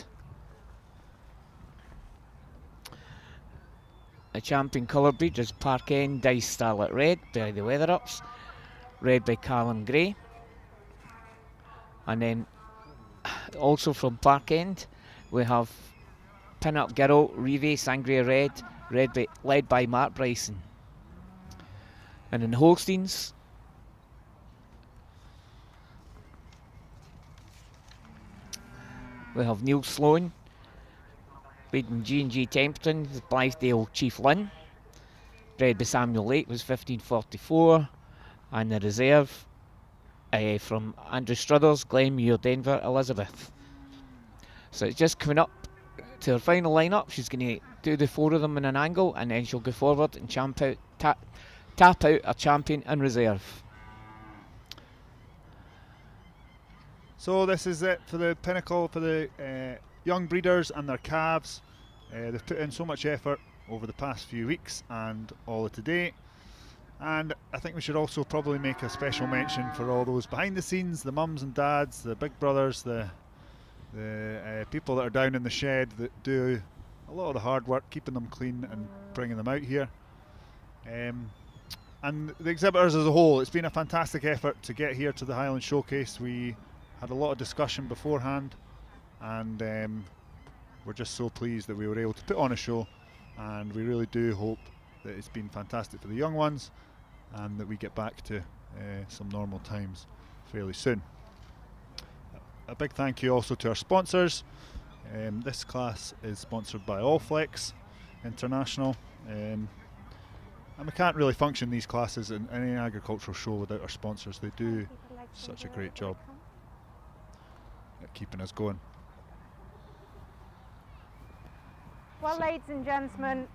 The champion colour breed is Park End Dice Starlet Red by the Weather Ups, red by Callum Gray. And then also from Park End we have Pin Up Girl Rive Sangria Red, led by Mark Bryson. And in the Holsteins, we have Neil Sloan leading G&G Templeton, Blithedale Chief Lynn, bred by Samuel Lake, was 1544, and the reserve from Andrew Struthers, Glenmuir, Denver, Elizabeth. So it's just coming up to her final lineup. She's going to do the 4 of them in an angle, and then she'll go forward and tap out a champion in reserve. So this is it for the pinnacle for the young breeders and their calves. They've put in so much effort over the past few weeks and all of today. And I think we should also probably make a special mention for all those behind the scenes, the mums and dads, the big brothers, the people that are down in the shed that do a lot of the hard work, keeping them clean and bringing them out here. And the exhibitors as a whole, it's been a fantastic effort to get here to the Highland Showcase. We had a lot of discussion beforehand, and we're just so pleased that we were able to put on a show, and we really do hope that it's been fantastic for the young ones and that we get back to some normal times fairly soon. A big thank you also to our sponsors. This class is sponsored by Allflex International. And we can't really function these classes in any agricultural show without our sponsors. They do such a great job at keeping us going. Well, ladies and gentlemen,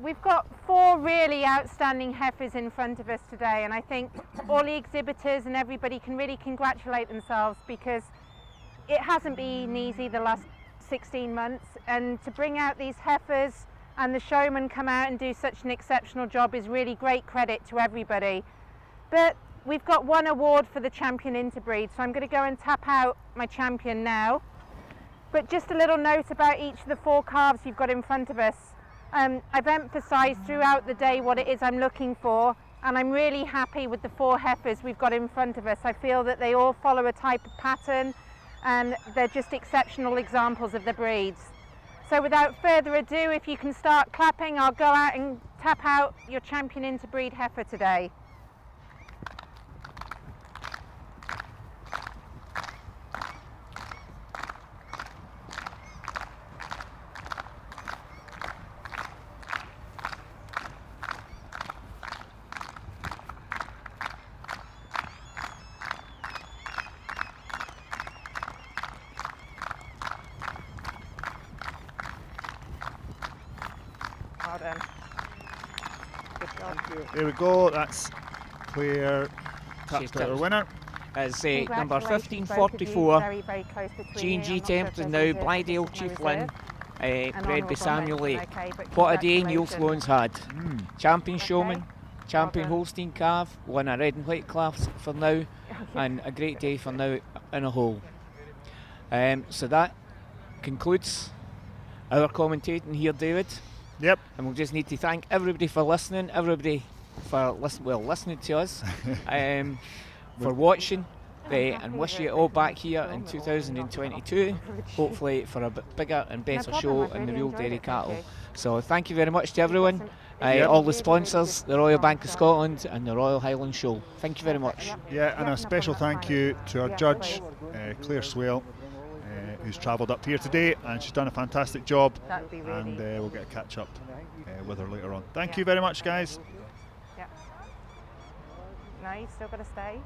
we've got 4 really outstanding heifers in front of us today, and I think all the exhibitors and everybody can really congratulate themselves, because it hasn't been easy the last 16 months, and to bring out these heifers and the showmen come out and do such an exceptional job is really great credit to everybody. But we've got 1 award for the champion interbreed, so I'm going to go and tap out my champion now. But just a little note about each of the 4 calves you've got in front of us. I've emphasised throughout the day what it is I'm looking for, and I'm really happy with the 4 heifers we've got in front of us. I feel that they all follow a type of pattern, and they're just exceptional examples of the breeds. So without further ado, if you can start clapping, I'll go out and tap out your champion interbreed heifer today. Well done. Good job. There we go, that's Claire tapped out our winner. As number 1544, G&G Templeton now, Blithedale Chief Lynn, bred by Samuel Lake. What a day Neil Sloan's had. Champion showman, champion Holstein calf, won a red and white class for now, and a great day for now in a whole. So that concludes our commentating here, David. Yep. And we'll just need to thank everybody for listening, everybody for listening to us, for watching, and wish you all back here in 2022, hopefully for a bit bigger and better show in the Real Dairy Cattle. So thank you very much to everyone, all the sponsors, the Royal Bank of Scotland and the Royal Highland Show. Thank you very much. Yeah, and a special thank you to our judge, Claire Swale, who's travelled up here today, and she's done a fantastic job, and we'll get a catch up with her later on. Thank you very much, guys. No, you've still got to stay.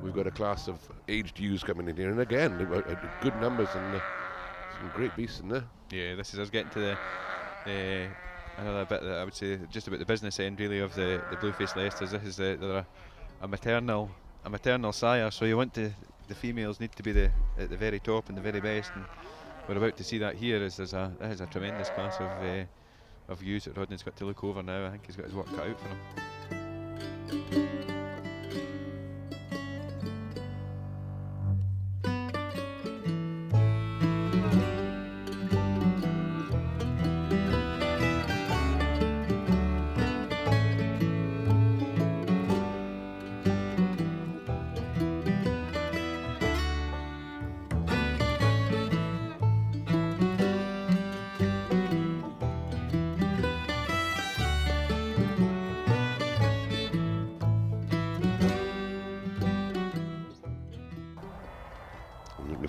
We've got a class of aged ewes coming in here, and again, good numbers and some great beasts in there. Yeah, this is us getting to the another bit that I would say just about the business end really of the Blueface Leicesters. This is they're a maternal sire, so you want the females need to be at the very top and the very best, and we're about to see that here. That is a tremendous class of ewes that Rodney's got to look over now. I think he's got his work cut out for him.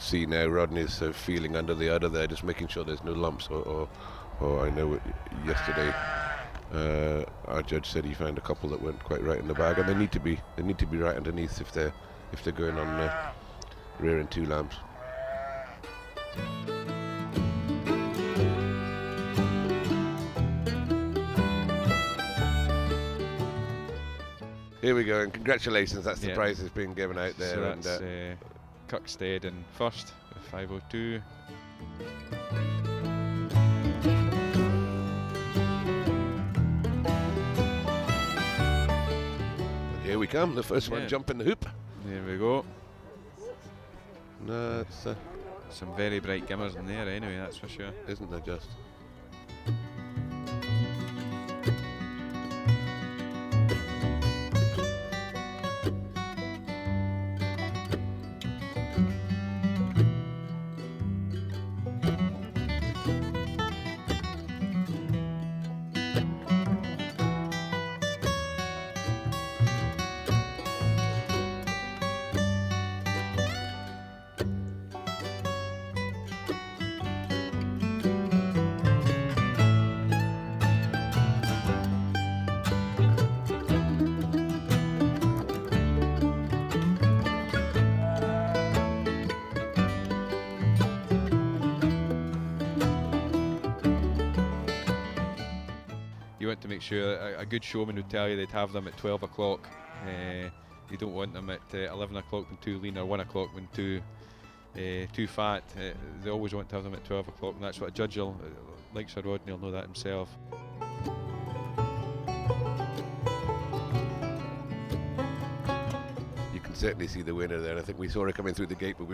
See now Rodney's feeling under the udder there, just making sure there's no lumps or I know yesterday our judge said he found a couple that weren't quite right in the bag, and they need to be right underneath if they're going on rearing 2 lambs. Here we go, and congratulations, that's the prize that's being given out there. So that's Kirkstead in first with 502. Here we come, the first one jumping the hoop. There we go. No, it's some very bright gimmers in there anyway, that's for sure. Isn't there just? Want to make sure a good showman would tell you they'd have them at 12 o'clock. You don't want them at 11 o'clock when too lean, or 1 o'clock when too fat. They always want to have them at 12 o'clock, and that's what a judge like Sir Rodney will know that himself. You can certainly see the winner there. I think we saw her coming through the gate, but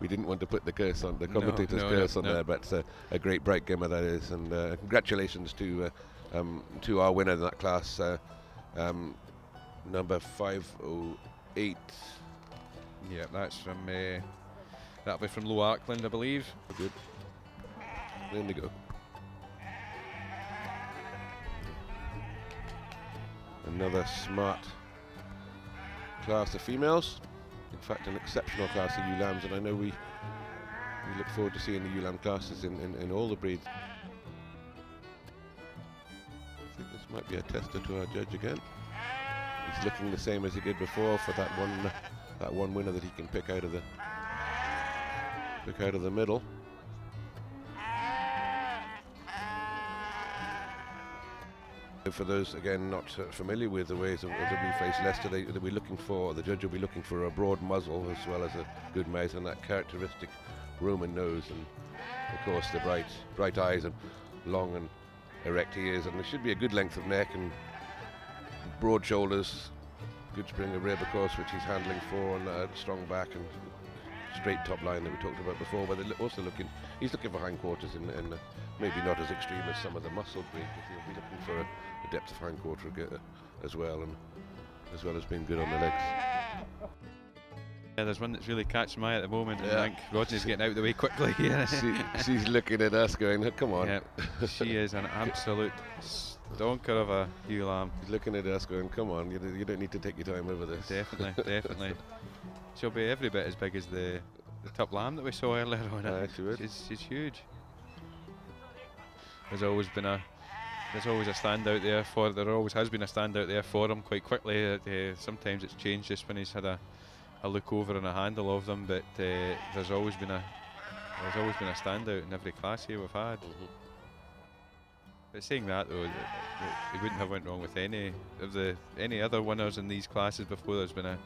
we didn't want to put the curse on the commentator's curse on there. But a great bright gimmer that is, and congratulations to our winner in that class, number 508. Yeah, that's from that'll be from Low Arkland, I believe. Good. There we go. Another smart class of females. In fact, an exceptional class of ewe lambs, and I know we look forward to seeing the ewe lamb classes in all the breeds. This might be a tester to our judge again. He's looking the same as he did before for that one winner that he can pick out of the middle. For those again not familiar with the ways of the Blueface Leicester, they'll be looking for, the judge will be looking for a broad muzzle as well as a good mouth and that characteristic Roman nose, and of course the bright eyes and long and erect ears, and there should be a good length of neck and broad shoulders, good spring of rib of course, which he's handling for, and a strong back and straight top line that we talked about before, but they're also he's looking for hindquarters and maybe not as extreme as some of the muscle breakers. He'll be looking for a depth of hindquarter as well, and as well as being good on the legs. Yeah, there's one that's really catching my eye at the moment, and I think Rodney's getting out of the way quickly. She's looking at us going, oh, come on. Yeah, she is an absolute stonker of a ewe lamb. She's looking at us going, come on, you don't need to take your time over this. Definitely, definitely. She'll be every bit as big as the top lamb that we saw earlier on. She's huge. There's always a standout there for. There always has been a standout there for him. Quite quickly, sometimes it's changed just when he's had a look over and a handle of them. But there's always been a standout in every class here we've had. But saying that though, he wouldn't have went wrong with any other winners in these classes before. There's been a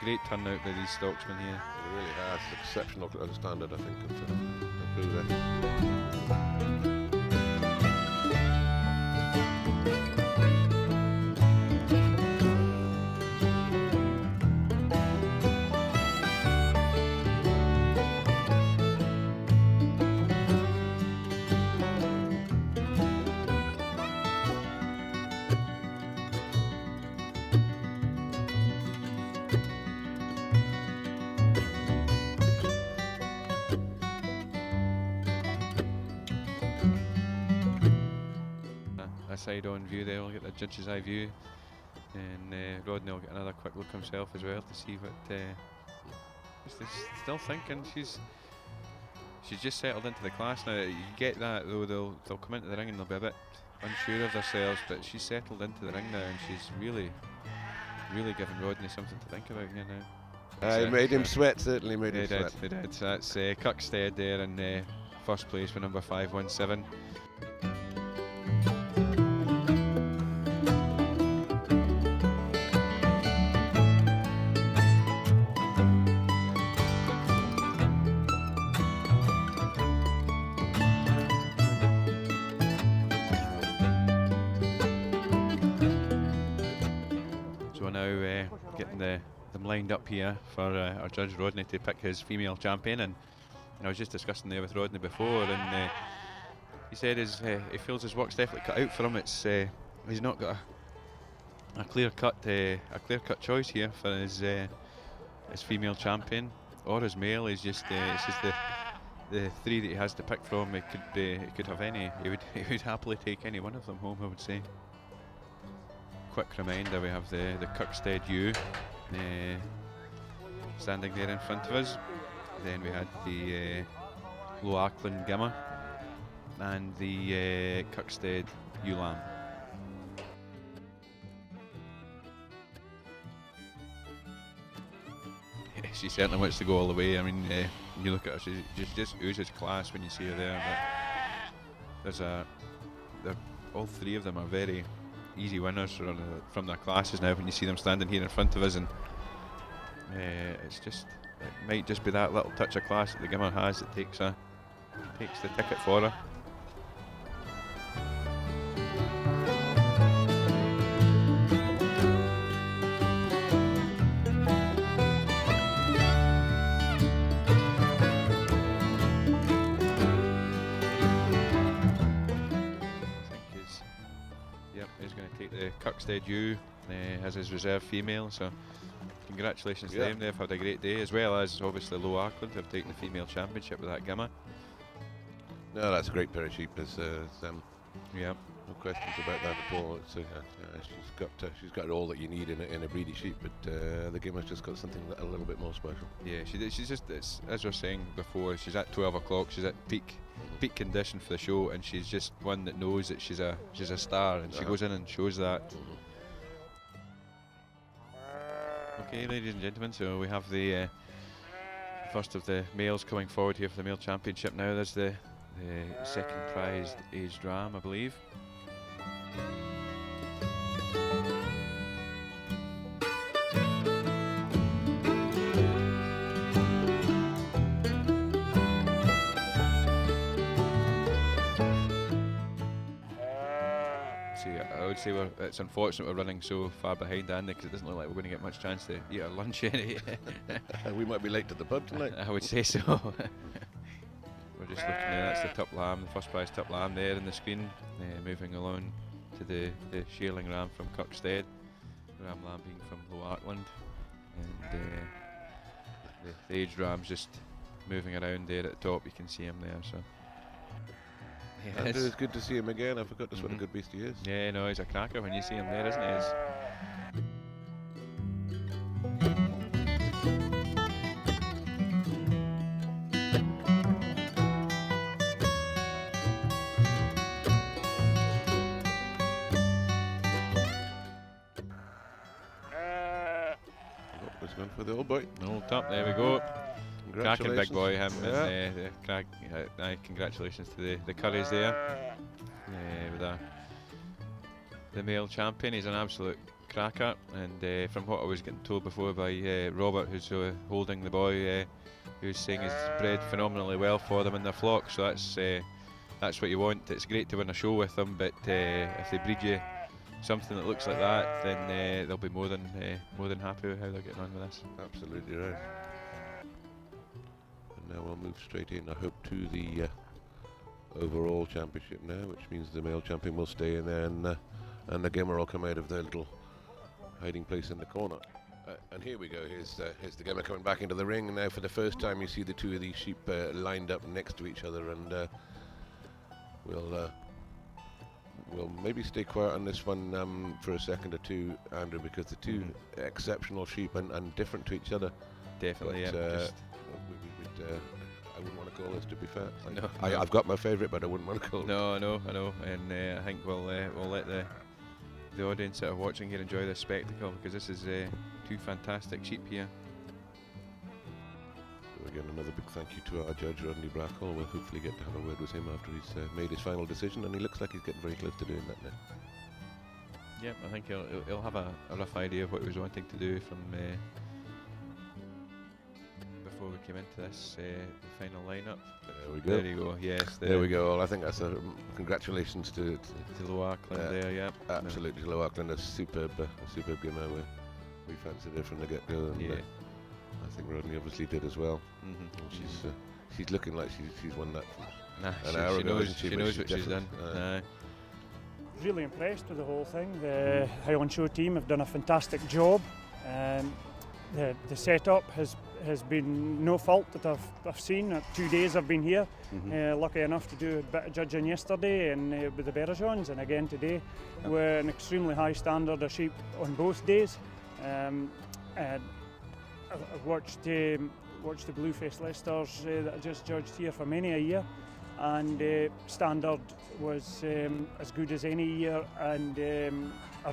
great turnout by these stocksmen here. It really has. Exceptional standard, I think, of crew there. Side-on view there, we'll get the judge's eye view, and Rodney will get another quick look himself as well to see what. Still thinking she's just settled into the class now. You get that though, they'll come into the ring and they'll be a bit unsure of themselves, but she's settled into the ring now and she's really giving Rodney something to think about here now. It made him sweat, certainly made him sweat. They did. So that's Kirkstead there in first place for number 517. Getting them lined up here for our judge Rodney to pick his female champion, and I was just discussing there with Rodney before, and he said he feels his work's definitely cut out for him. It's he's not got a clear cut choice here for his female champion or his male. He's just it's just the three that he has to pick from. He could have any. He would happily take any one of them home, I would say. Quick reminder, we have the Kirkstead ewe standing there in front of us. Then we had the Low Auckland Gimmer and the Kirkstead ewe lamb. She certainly wants to go all the way. I mean, when you look at her, she just oozes class when you see her there. But all three of them are very easy winners from their classes now when you see them standing here in front of us, and it might just be that little touch of class that the Gimmer has that takes the ticket for her. Kirkstead ewe as his reserve female, so congratulations to them. They've had a great day, as well as obviously Low Auckland have taken the female championship with that Gimmer. No, that's a great pair of sheep. Yeah, no questions about that at all. It's, she's got all that you need in a breedy sheep, but the Gimmer's just got something a little bit more special. Yeah, she's just, as we were saying before, she's at 12 o'clock. She's at peak condition for the show, and she's just one that knows that she's a star, and she goes in and shows that. Okay, ladies and gentlemen, so we have the first of the males coming forward here for the male championship now. There's the second prized aged ram, I believe. would say it's unfortunate we're running so far behind, Andy, because it doesn't look like we're going to get much chance to eat our lunch anyway. We might be late to the pub tonight. I would say so. We're just looking there, that's the top lamb, the first prize top lamb there in the screen, moving along to the shearling ram from Kirkstead, the ram lamb being from Low Arkland, and the aged ram's just moving around there at the top. You can see him there. So Andrew, it's good to see him again. I forgot just what a good beast he is. Yeah, no, he's a cracker when you see him there, isn't he? He's going for the old boy. Old top, there we go. Cracking big boy, him. Yeah. And, congratulations to the Curries there. With the male champion, he's an absolute cracker. And from what I was getting told before by Robert, who's holding the boy, he was saying he's bred phenomenally well for them in their flock. So that's what you want. It's great to win a show with them, but if they breed you something that looks like that, then they'll be more than happy with how they're getting on with this. Absolutely right. And now we'll move straight in, I hope, to the overall championship now, which means the male champion will stay in there, and the Gimmer will come out of their little hiding place in the corner. And here we go. Here's the Gimmer coming back into the ring, and now for the first time you see the two of these sheep lined up next to each other, and we'll maybe stay quiet on this one for a second or two, Andrew, because the two exceptional sheep and different to each other. Definitely, but, yeah. I wouldn't want to call this, to be fair. No, I've got my favourite, but I wouldn't want to call it. No, I know, and I think we'll let the audience that are watching here enjoy this spectacle, because this is two fantastic sheep here. So again, another big thank you to our judge, Rodney Brackhall. We'll hopefully get to have a word with him after he's made his final decision, and he looks like he's getting very close to doing that now. Yep, I think he'll have a rough idea of what he was wanting to do from before we came into this the final lineup. There we go. There you go. Yes. There we go. Well, I think that's a congratulations to Low Arkland there. Yeah. Absolutely, to Low Arkland, a superb Gimmer. We fancied her from the get-go, and I think Rodney obviously did as well. She's looking like she's won that an hour ago. She knows what she's done. Really impressed with the whole thing. The Highland Show team have done a fantastic job. The setup has been no fault that I've seen. 2 days I've been here. Lucky enough to do a bit of judging yesterday and with the Berejons, and again today. We're an extremely high standard of sheep on both days. And I've watched the Blueface Leicesters that I just judged here for many a year, and standard was as good as any year, and a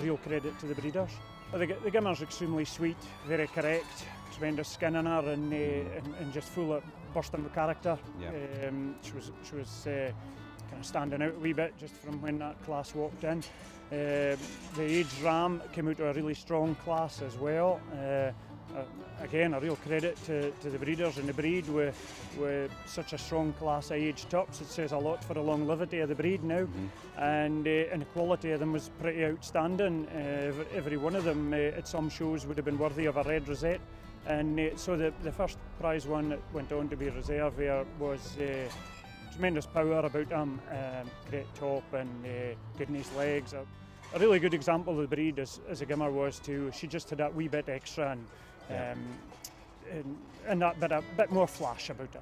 real credit to the breeders. The Gimmer's extremely sweet, very correct, tremendous skin in her, and just full of bursting with character. Yeah. She was kind of standing out a wee bit just from when that class walked in. The aged ram came out to a really strong class as well. Again, a real credit to the breeders and the breed with such a strong class of aged tops. It says a lot for the longevity of the breed now, and the quality of them was pretty outstanding. Every one of them at some shows would have been worthy of a red rosette, and so the first prize one that went on to be reserve here was tremendous power about him, great top and good in his legs. A really good example of the breed as a Gimmer was too. She just had that wee bit extra and that bit more flash about her.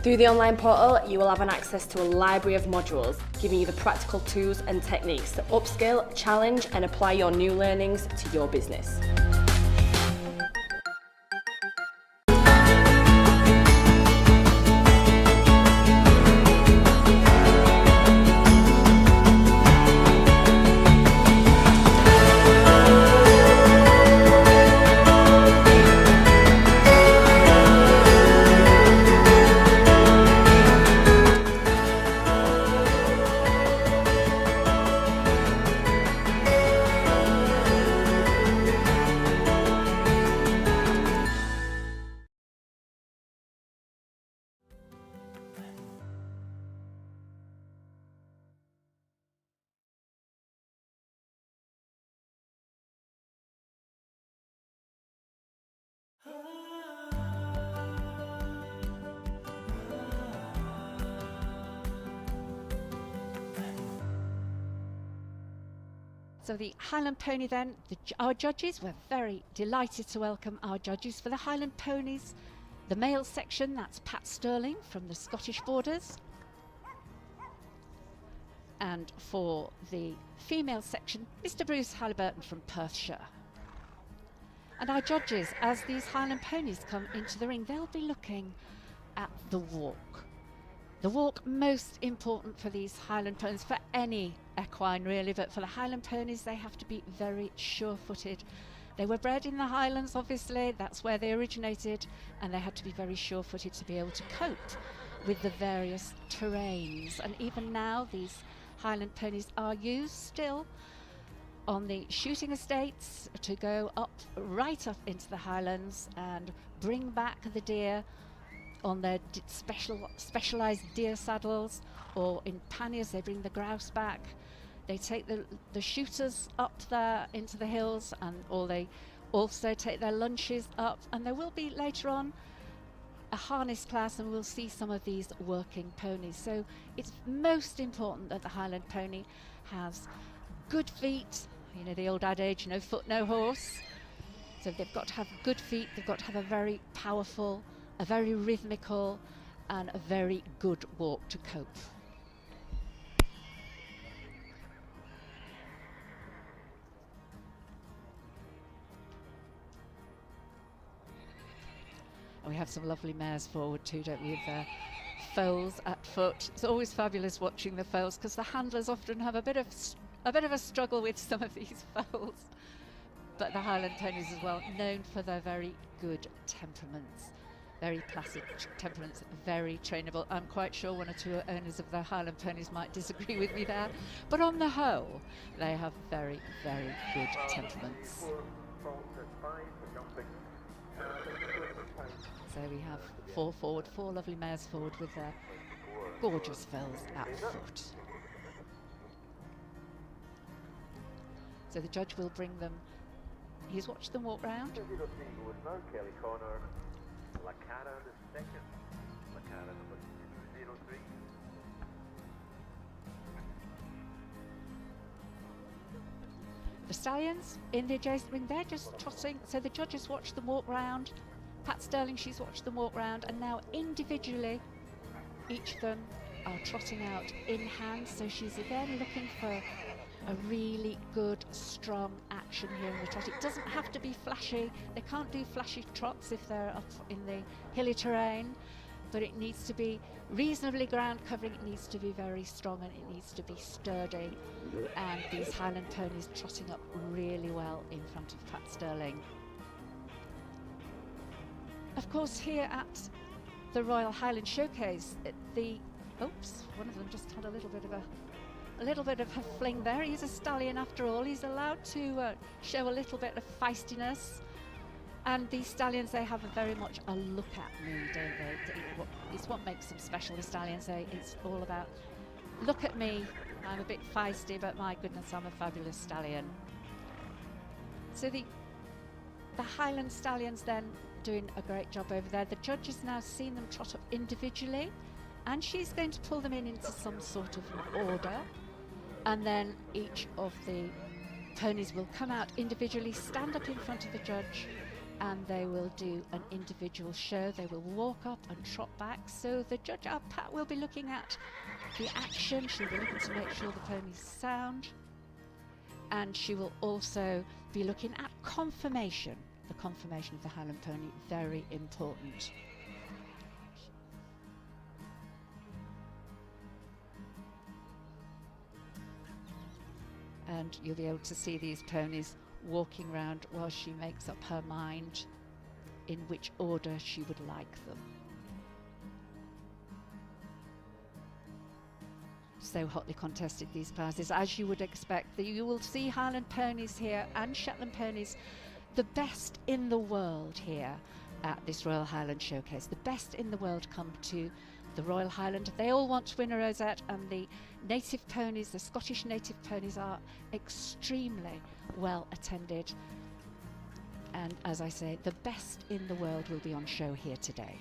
Through the online portal, you will have an access to a library of modules, giving you the practical tools and techniques to upskill, challenge and apply your new learnings to your business. So the Highland Pony then, our judges, we're very delighted to welcome our judges for the Highland Ponies. The male section, that's Pat Sterling from the Scottish Borders. And for the female section, Mr. Bruce Halliburton from Perthshire. And our judges, as these Highland Ponies come into the ring, they'll be looking at the walk. The walk most important for these Highland Ponies, for any equine really, but for the Highland Ponies they have to be very sure-footed. They were bred in the Highlands, obviously, that's where they originated, and they had to be very sure-footed to be able to cope with the various terrains. And even now these Highland Ponies are used still on the shooting estates to go up, right up into the Highlands and bring back the deer on their specialised deer saddles, or in panniers they bring the grouse back. They take the shooters up there into the hills, or they also take their lunches up, and there will be later on a harness class, and we'll see some of these working ponies. So it's most important that the Highland pony has good feet, you know the old adage, no foot no horse. So they've got to have good feet, they've got to have a very powerful, a very rhythmical and a very good walk to cope. And we have some lovely mares forward too, don't we, with their foals at foot. It's always fabulous watching the foals because the handlers often have a bit of a struggle with some of these foals. But the Highland ponies as well, known for their very good temperaments. Very placid temperaments, very trainable. I'm quite sure one or two owners of the Highland ponies might disagree with me there, but on the whole, they have very, very good temperaments. So we have four lovely mares forward with their gorgeous foals at foot. So the judge will bring them, he's watched them walk round. Lakara the second. Lakara number 203. The stallions in the adjacent ring, they're just trotting. So the judges watch them walk round. Pat Sterling, she's watched them walk round, and now individually, each of them are trotting out in hand. So she's again looking for a really good, strong action here in the trot. It doesn't have to be flashy. They can't do flashy trots if they're up in the hilly terrain, but it needs to be reasonably ground covering. It needs to be very strong, and it needs to be sturdy. And these Highland ponies trotting up really well in front of Pat Sterling. Of course, here at the Royal Highland Showcase, one of them just had a little bit of a fling there. He's a stallion after all. He's allowed to show a little bit of feistiness. And these stallions, they have very much a look at me, don't they? It's what makes them special, the stallions. It's all about, look at me, I'm a bit feisty, but my goodness, I'm a fabulous stallion. So the Highland stallions then doing a great job over there. The judge has now seen them trot up individually, and she's going to pull them into some sort of order. And then each of the ponies will come out individually, stand up in front of the judge, and they will do an individual show. They will walk up and trot back. So the judge, Pat, will be looking at the action. She'll be looking to make sure the pony's sound. And she will also be looking at conformation. The conformation of the Highland pony, very important. And you'll be able to see these ponies walking around while she makes up her mind in which order she would like them. So hotly contested, these classes, as you would expect. You will see Highland ponies here and Shetland ponies, the best in the world here at this Royal Highland Showcase. The best in the world come to the Royal Highland. They all want to win a rosette, and the native ponies, the Scottish native ponies, are extremely well attended. And as I say, the best in the world will be on show here today.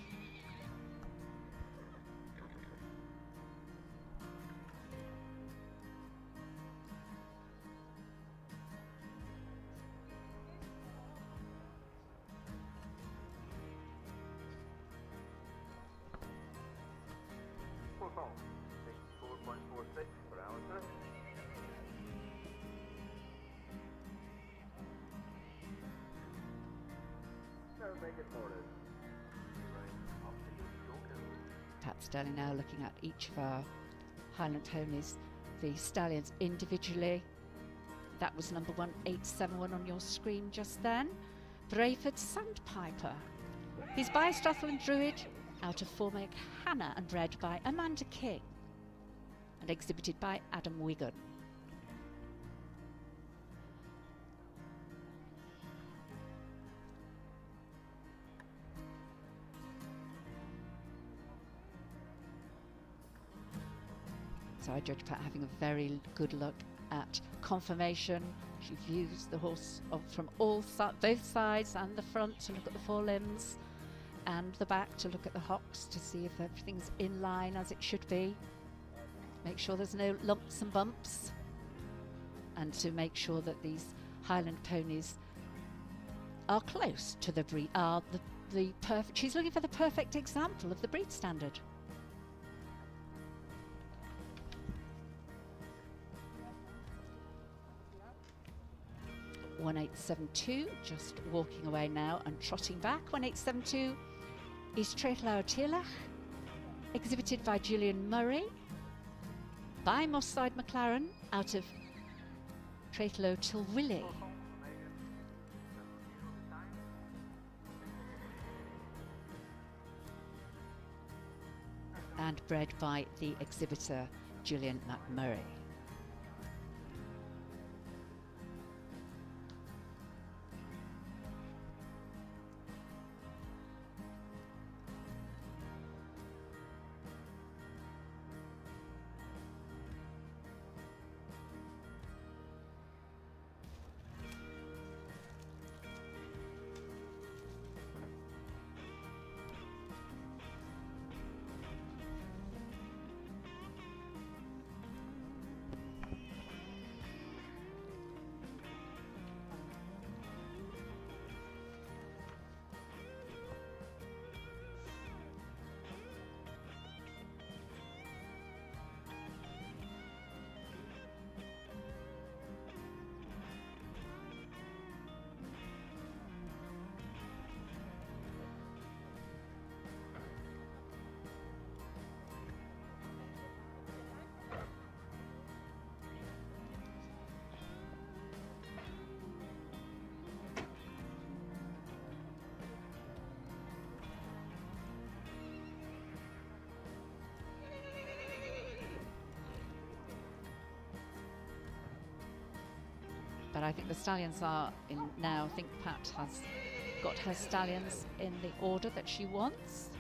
Pat Sterling now looking at each of our Highland ponies, the stallions individually. That was number 1871 on your screen just then. Brayford Sandpiper. He's by Strathland Druid, out of Formake Hannah, and bred by Amanda King and exhibited by Adam Wigan. So I judge Pat having a very good look at conformation. She views the horse from both sides and the front to look at the forelimbs, and the back to look at the hocks to see if everything's in line as it should be. Make sure there's no lumps and bumps, and to make sure that these Highland ponies are close to the breed. She's looking for the perfect example of the breed standard. 1872, just walking away now and trotting back. 1872 is Treitlau Tialach, exhibited by Julian Murray, by Moss Side McLaren, out of Treitlau Tilwillie. And bred by the exhibitor Julian McMurray. But I think the stallions are in now. I think Pat has got her stallions in the order that she wants.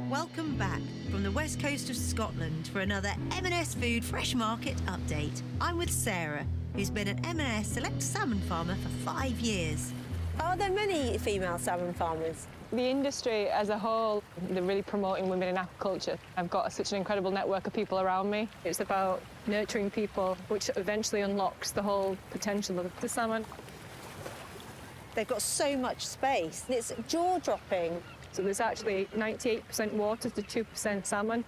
Welcome back from the west coast of Scotland for another M&S Food Fresh Market update. I'm with Sarah, who's been an M&S Select Salmon farmer for 5 years. Are there many female salmon farmers? The industry as a whole, they're really promoting women in aquaculture. I've got such an incredible network of people around me. It's about nurturing people, which eventually unlocks the whole potential of the salmon. They've got so much space. It's jaw-dropping. So there's actually 98% water to 2% salmon,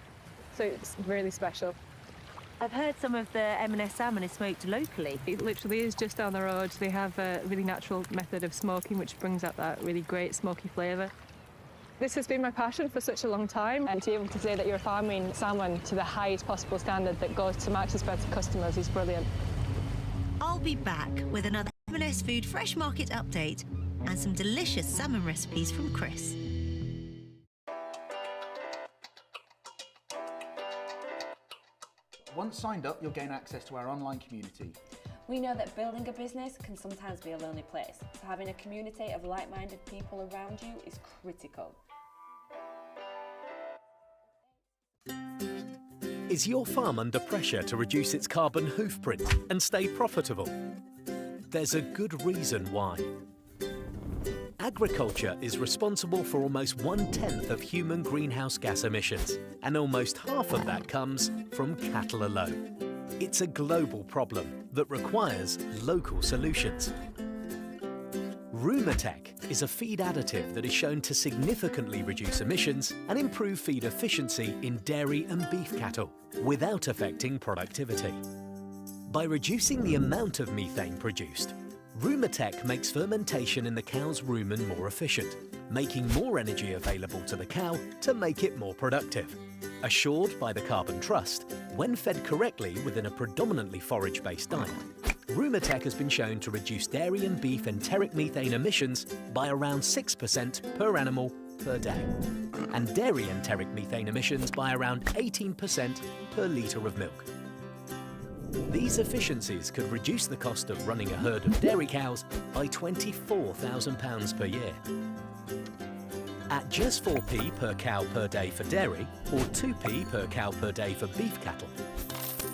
so it's really special. I've heard some of the M&S salmon is smoked locally. It literally is just down the road. They have a really natural method of smoking, which brings out that really great smoky flavour. This has been my passion for such a long time, and to be able to say that you're farming salmon to the highest possible standard that goes to match the spread to customers is brilliant. I'll be back with another M&S Food Fresh Market update and some delicious salmon recipes from Chris. Once signed up, you'll gain access to our online community. We know that building a business can sometimes be a lonely place, so having a community of like-minded people around you is critical. Is your farm under pressure to reduce its carbon hoofprint and stay profitable? There's a good reason why. Agriculture is responsible for almost 1/10 of human greenhouse gas emissions, and almost half of that comes from cattle alone. It's a global problem that requires local solutions. Rumatec is a feed additive that is shown to significantly reduce emissions and improve feed efficiency in dairy and beef cattle without affecting productivity. By reducing the amount of methane produced, Rumatec makes fermentation in the cow's rumen more efficient, making more energy available to the cow to make it more productive. Assured by the Carbon Trust, when fed correctly within a predominantly forage-based diet, Rumatec has been shown to reduce dairy and beef enteric methane emissions by around 6% per animal per day, and dairy enteric methane emissions by around 18% per litre of milk. These efficiencies could reduce the cost of running a herd of dairy cows by £24,000 per year. At just 4p per cow per day for dairy, or 2p per cow per day for beef cattle,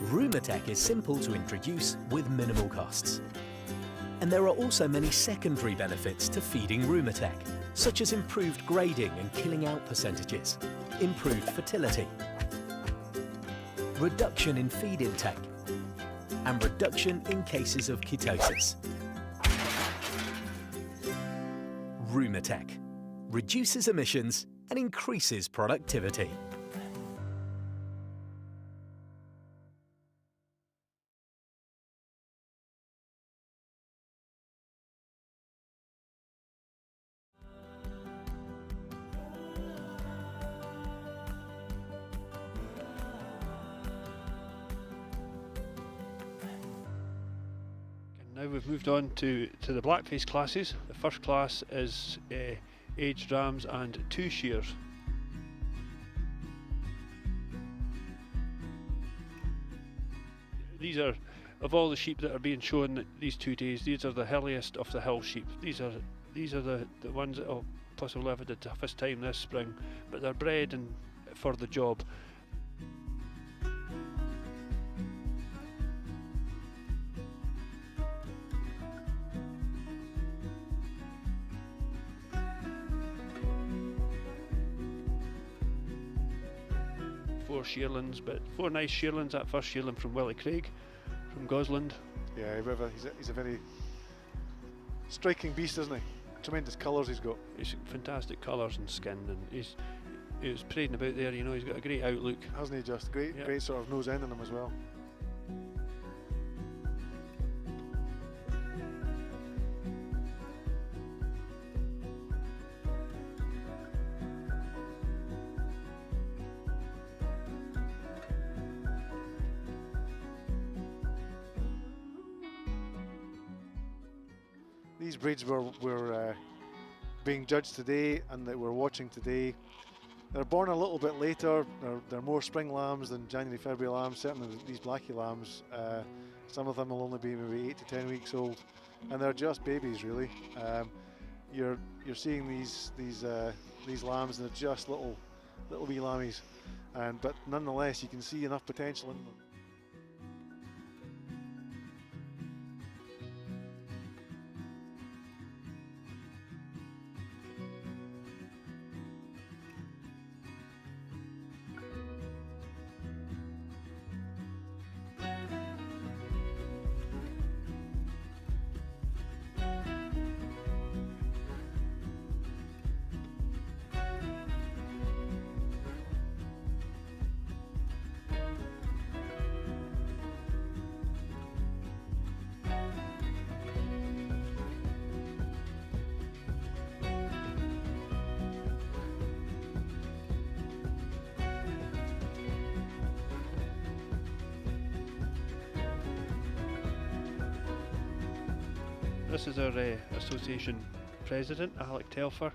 Rumatec is simple to introduce with minimal costs. And there are also many secondary benefits to feeding Rumatec, such as improved grading and killing out percentages, improved fertility, reduction in feed intake, and reduction in cases of ketosis. Rumatec reduces emissions and increases productivity. Now we've moved on to the blackface classes. The first class is aged rams and 2 shears. These are, of all the sheep that are being shown these 2 days, these are the hilliest of the hill sheep. These are the ones that will possibly have the toughest time this spring, but they're bred for the job. Shearlings, but 4 nice shearlings. That first shearling from Willie Craig from Gosland. Yeah, he's a very striking beast, isn't he? Tremendous colours he's got. He's fantastic colours and skin, and he was parading about there. You know, he's got a great outlook, hasn't he? Just great sort of nose end on him as well. These breeds were being judged today and that we're watching today. They're born a little bit later. They're more spring lambs than January, February lambs. Certainly these blackie lambs. Some of them will only be maybe 8 to 10 weeks old, and they're just babies really. You're seeing these lambs, and they're just little wee lammies, but nonetheless you can see enough potential in them. This is our association president, Alec Telfer.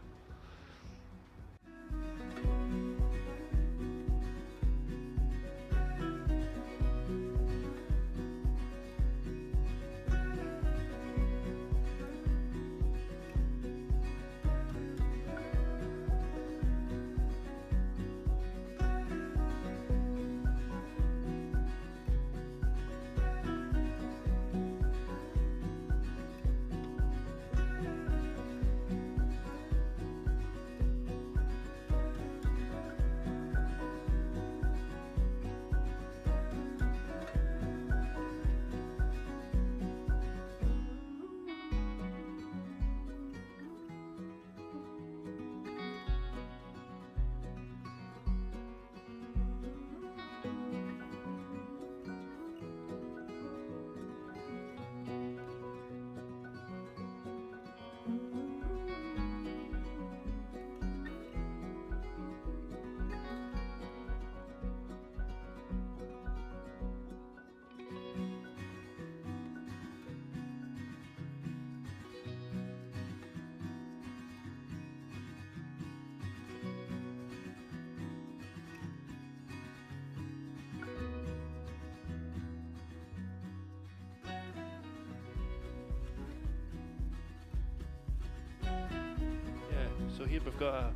So here we've got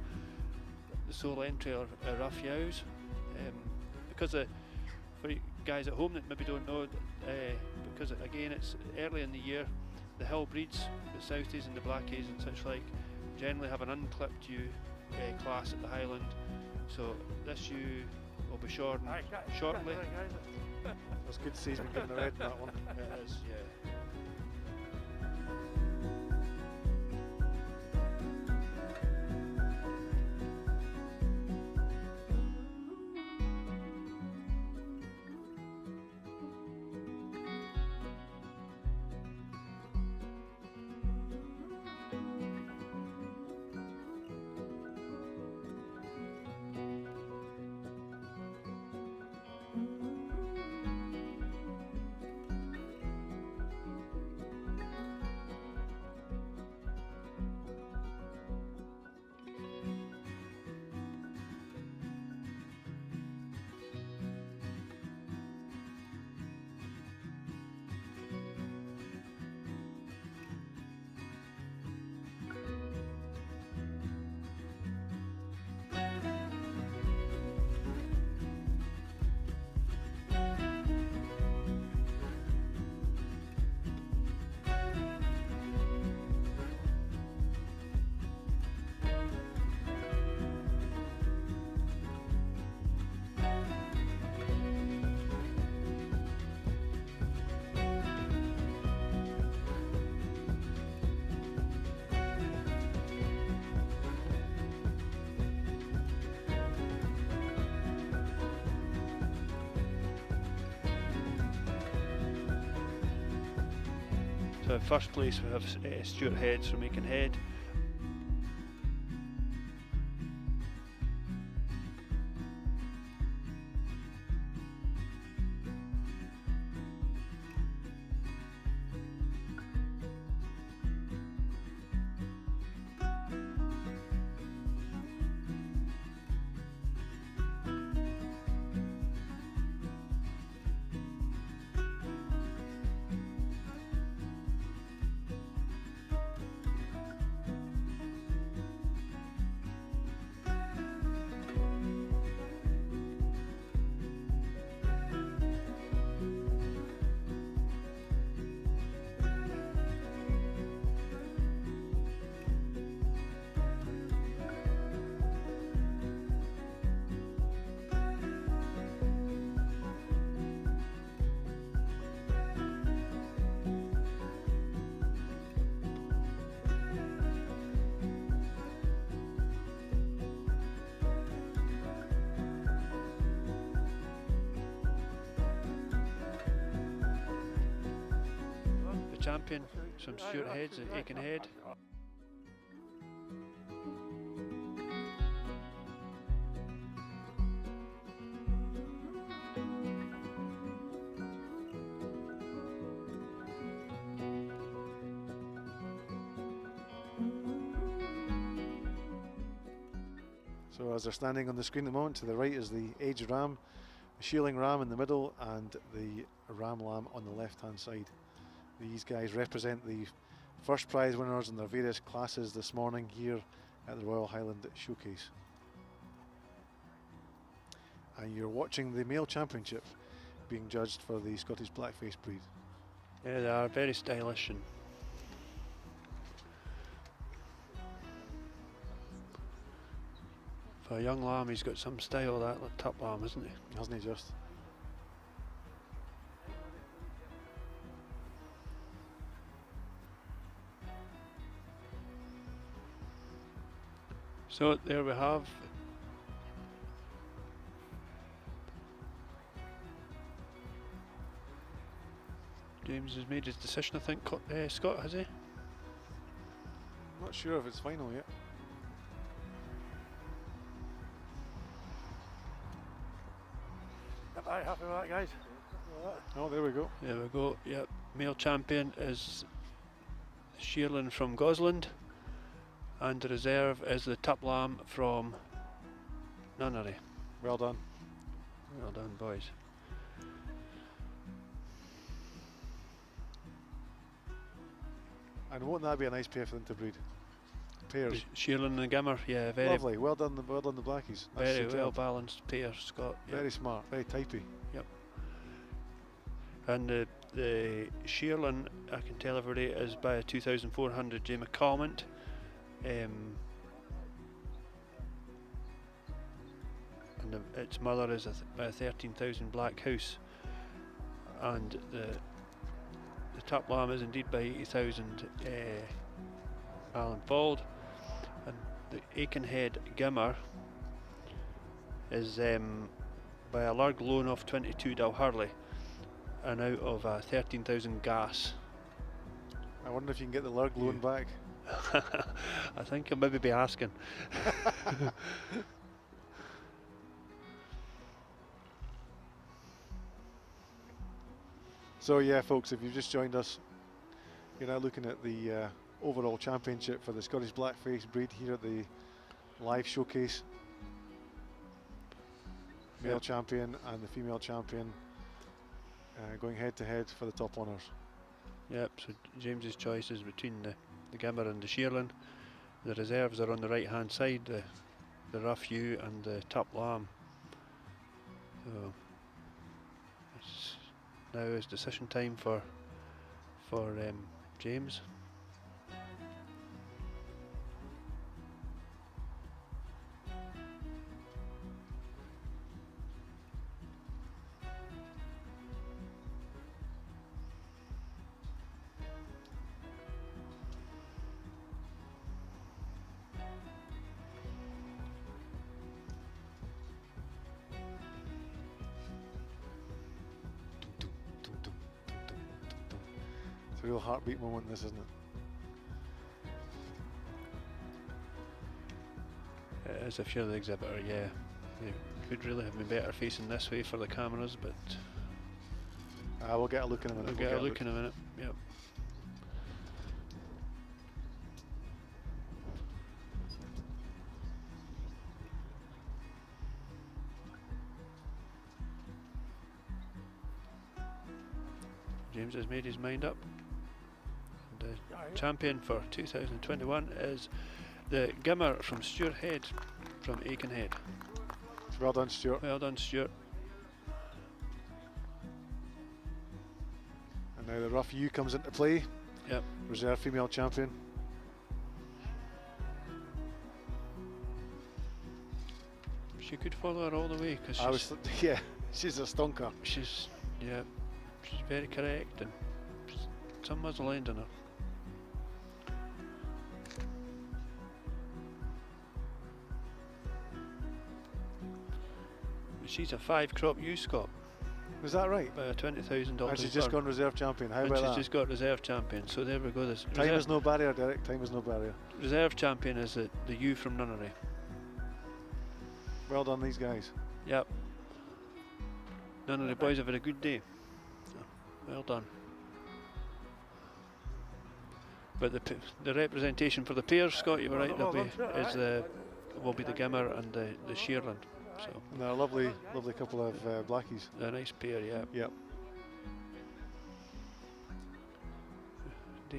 the sole entry are rough yows. Because for you guys at home that maybe don't know, because again it's early in the year, the hill breeds, the Southies and the Blackies and such like, generally have an unclipped ewe class at the Highland. So this ewe will be shorn shortly. That's good to see he's been getting the red in that one. It is, yeah. So in first place we have Stuart Heads from Aikenhead. Champion from Stuart Heads at Aikenhead. So as they're standing on the screen at the moment, to the right is the aged ram, the shearling ram in the middle, and the ram lamb on the left hand side. These guys represent the first prize winners in their various classes this morning here at the Royal Highland Showcase. And you're watching the male championship being judged for the Scottish Blackface breed. Yeah, they are very stylish. And for a young lamb, he's got some style, that top lamb, isn't he? Hasn't he just? So there we have James has made his decision, I think. Scott, has he? Not sure if it's final yet. Aye, happy with that, guys. Oh, there we go. There we go. Yep. Male champion is Shearling from Gosland, and the reserve is the top lamb from Nunnery. Well done. Well done, boys. And won't that be a nice pair for them to breed? pairs. Shearlan and Gimmer, yeah, very Lovely. Well done the Blackies. That's very superb. well balanced pair, Scott. Yeah. Very smart, very typey. Yep. And the Shearlan, I can tell everybody, is by a 2,400 J McCalmont. And its mother is by a 13,000 Black House. And the top lamb is indeed by 80,000 Alan Fald. And the Aikenhead Gimmer is by a Lurg loan of 22 Dalhurley and out of 13,000 Gas. I wonder if you can get the Lurg loan back. I think you'll maybe be asking. So yeah, folks, if you've just joined us, you're now looking at the overall championship for the Scottish Blackface breed here at the live showcase. Male champion and the female champion going head to head for the top honours. Yep, so James's choice is between the Gimmer and the Shearlan. The reserves are on the right hand side, the Rough Ewe and the Top Lamb. So now is decision time for James. It's a real heartbeat moment, this, isn't it? It is if you're the exhibitor, yeah. You could really have been better facing this way for the cameras, but we'll get a look in a minute. We'll get a look in a minute, yep. James has made his mind up. And the champion for 2021 is the Gimmer from Stuart Head, from Aikenhead. Well done, Stuart. Well done, Stuart. And now the Rough Ewe comes into play. Yep. Reserve female champion. She could follow her all the way because yeah, she's a stonker. She's very correct and some muzzle end in her. She's a 5 crop ewe, Scott. Is that right? By a $20,000. And she's just gone reserve champion. How and about she's that? just got reserve champion. So there we go. Time is no barrier, Derek. Time is no barrier. Reserve champion is the ewe from Nunnery. Well done, these guys. Yep. Nunnery boys have had a good day. So, well done. But the representation for the pairs, Scott, you were right, will be the Gimmer and the Shearlan. So and they're a lovely couple of blackies. They're a nice pair, yeah. Yep.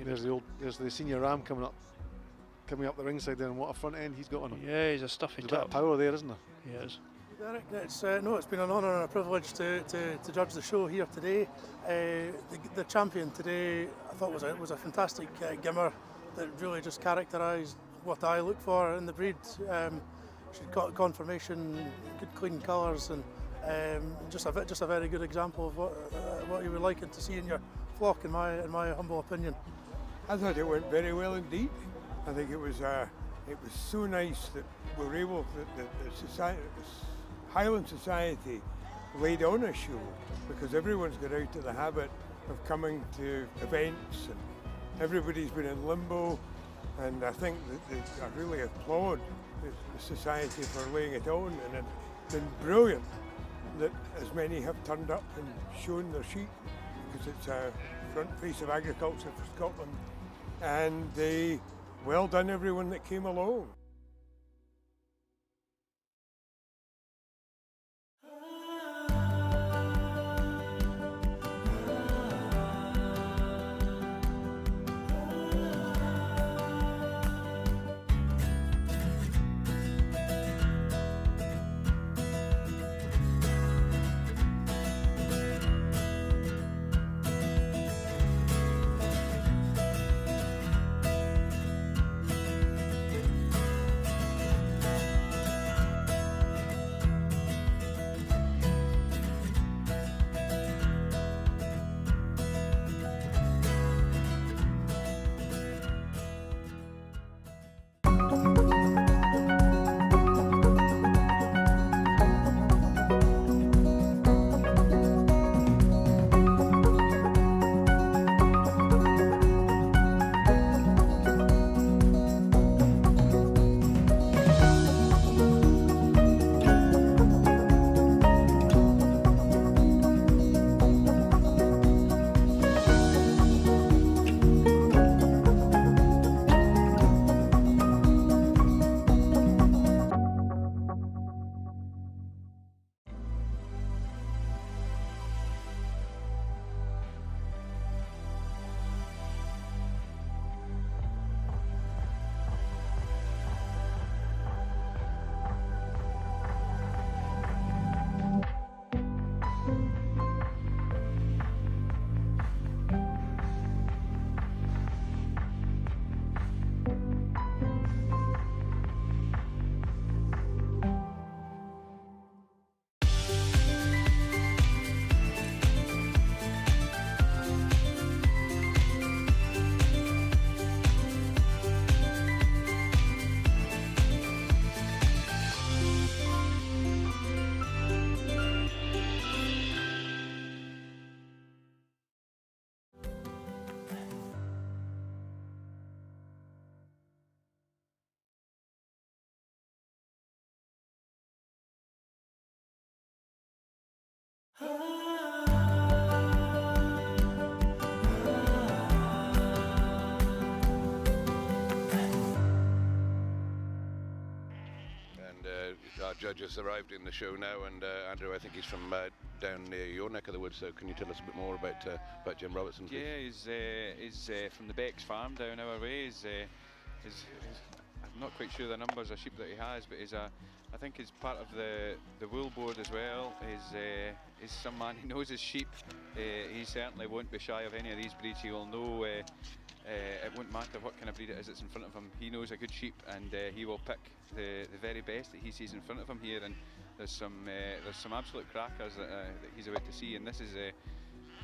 There's the senior ram coming up the ringside there, and what a front end he's got on him. Yeah, he's a stuffy There's a bit of power there, isn't there? He is. Derek, it's been an honour and a privilege to judge the show here today. The champion today, I thought was a fantastic Gimmer that really just characterised what I look for in the breed. She's got confirmation, good clean colours, and just a very good example of what you would like to see in your flock, in my humble opinion. I thought it went very well indeed. I think it was so nice that we were able, the Highland Society laid on a show, because everyone's got out of the habit of coming to events and everybody's been in limbo, and I think that I really applaud the Society for laying it on, and it's been brilliant that as many have turned up and shown their sheep, because it's a front face of agriculture for Scotland, and well done everyone that came along. judge has arrived in the show now, and Andrew, I think he's from down near your neck of the woods. So can you tell us a bit more about Jim Robertson, please? Yeah, he's from the Beck's farm down our way. I'm not quite sure the numbers of sheep that he has, but I think he's part of the wool board as well. He's some man who knows his sheep. He certainly won't be shy of any of these breeds. He will know. It won't matter what kind of breed it is that's in front of him. He knows a good sheep, and he will pick the very best that he sees in front of him here. And there's some absolute crackers that he's about to see. And this is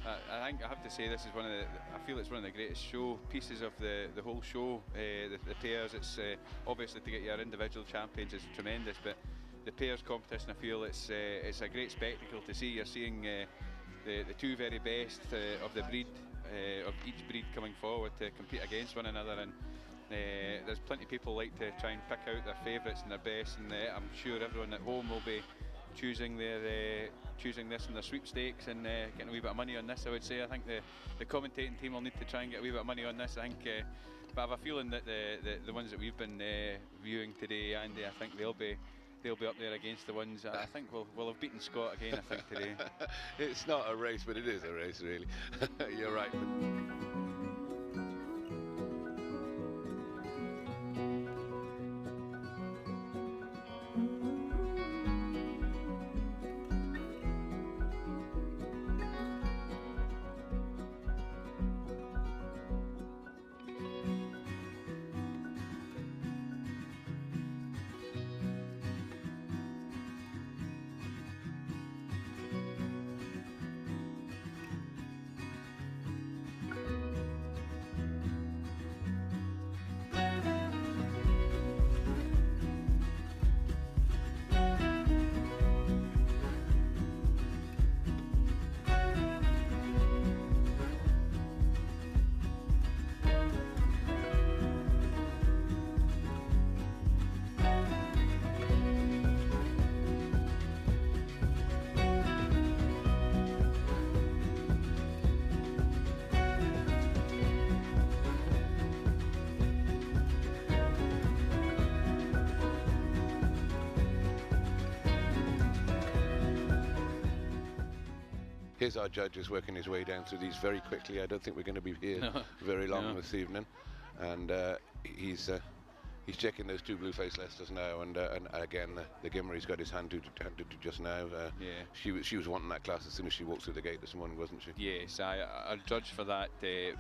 I think I have to say this is I feel it's one of the greatest show pieces of the whole show. The pairs, it's obviously to get your individual champions is tremendous, but the pairs competition, I feel it's a great spectacle to see. You're seeing the two very best of the breed, of each breed coming forward to compete against one another, and there's plenty of people like to try and pick out their favourites and their best, and I'm sure everyone at home will be choosing this in their sweepstakes and getting a wee bit of money on this. I would say I think the commentating team will need to try and get a wee bit of money on this. I think, but I have a feeling that the ones that we've been viewing today, Andy, I think they'll be up there against the ones I think we'll have beaten Scott again, I think, today. It's not a race, but it is a race, really. You're right. Here's our judge is working his way down through these very quickly. I don't think we're going to be here very long this evening, and he's checking those two blue-faced Leicesters now, and again the Gimmer he's got his hand to just now. She was wanting that class as soon as she walked through the gate this morning, wasn't she? Yes, our judge for that,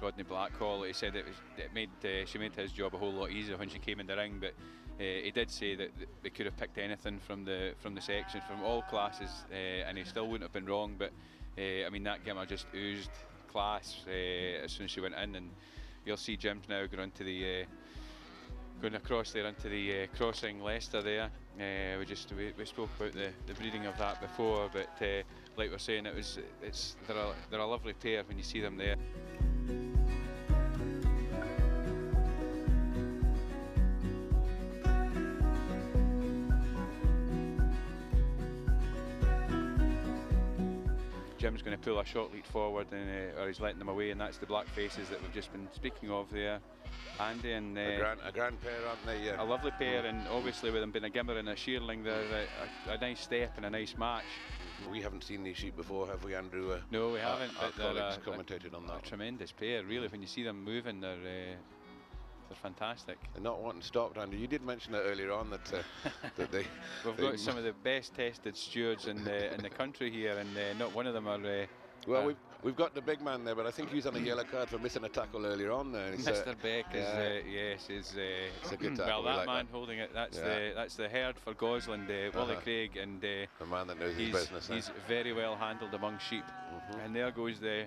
Rodney Blackhall, he said she made his job a whole lot easier when she came in the ring, but he did say that they could have picked anything from the section, from all classes, and he still wouldn't have been wrong. But I mean, that Gimmer just oozed class as soon as she went in, and you'll see Jim's now going across there into the crossing Leicester there. We spoke about the breeding of that before, but like we're saying, they're a lovely pair when you see them there. Jim's going to pull a short lead forward, or he's letting them away, and that's the black faces that we've just been speaking of there, Andy. And a grand pair, aren't they? Yeah. A lovely pair, and obviously with them being a Gimmer and a shearling, they're a nice step and a nice match. We haven't seen these sheep before, have we, Andrew? No, we haven't. Our colleagues commentated on that. A tremendous pair, really. When you see them moving, they're fantastic. They're not wanting stopped, Andy. You did mention that earlier on that we've got some of the best tested stewards in the country here, and not one of them are. Well, we've got the big man there, but I think he's on a yellow card for missing a tackle earlier on there. Mr. Beck is it's a good tackle. Well, that man holding it, that's the herd for Gosland, Wally Craig, and the man that knows his business. He's very well handled among sheep, and there goes the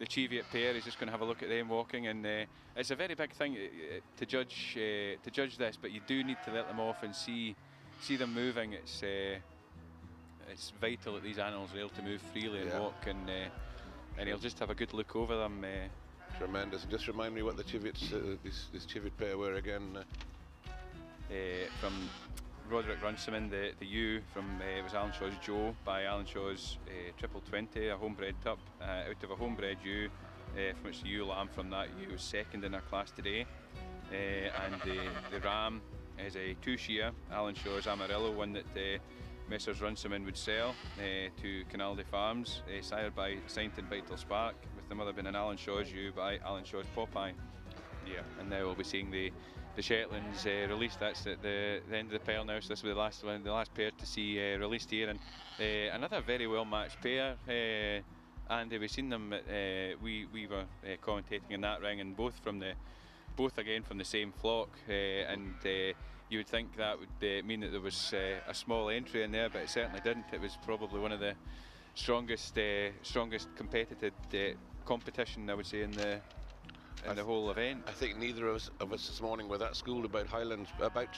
Cheviot pair. He's just going to have a look at them walking, and it's a very big thing to judge this, but you do need to let them off and see them moving. It's vital that these animals are able to move freely and walk, and he'll just have a good look over them. Tremendous. And just remind me what the Cheviots, this Cheviot pair were again. From Roderick Runciman, the ewe from it was Alan Shaw's Joe by Alan Shaw's Triple 20, a homebred tup out of a homebred ewe, from which the ewe lamb from that ewe was second in our class today, and the ram is a 2-shear Alan Shaw's Amarillo, one that Messrs Runciman would sell to Canaldi Farms, sired by Sainton Vital Spark, with the mother being an Alan Shaw's ewe by Alan Shaw's Popeye. Yeah. And now we'll be seeing the Shetlands released. That's at the end of the pair now, so this will be the last one, the last pair to see released here, and another very well matched pair. And we've seen them. We were commentating in that ring, and both again from the same flock, and you would think that would mean that there was a small entry in there, but it certainly didn't. It was probably one of the strongest competitive competition, I would say, in the whole event. I think neither of us this morning were that schooled about Highlands, about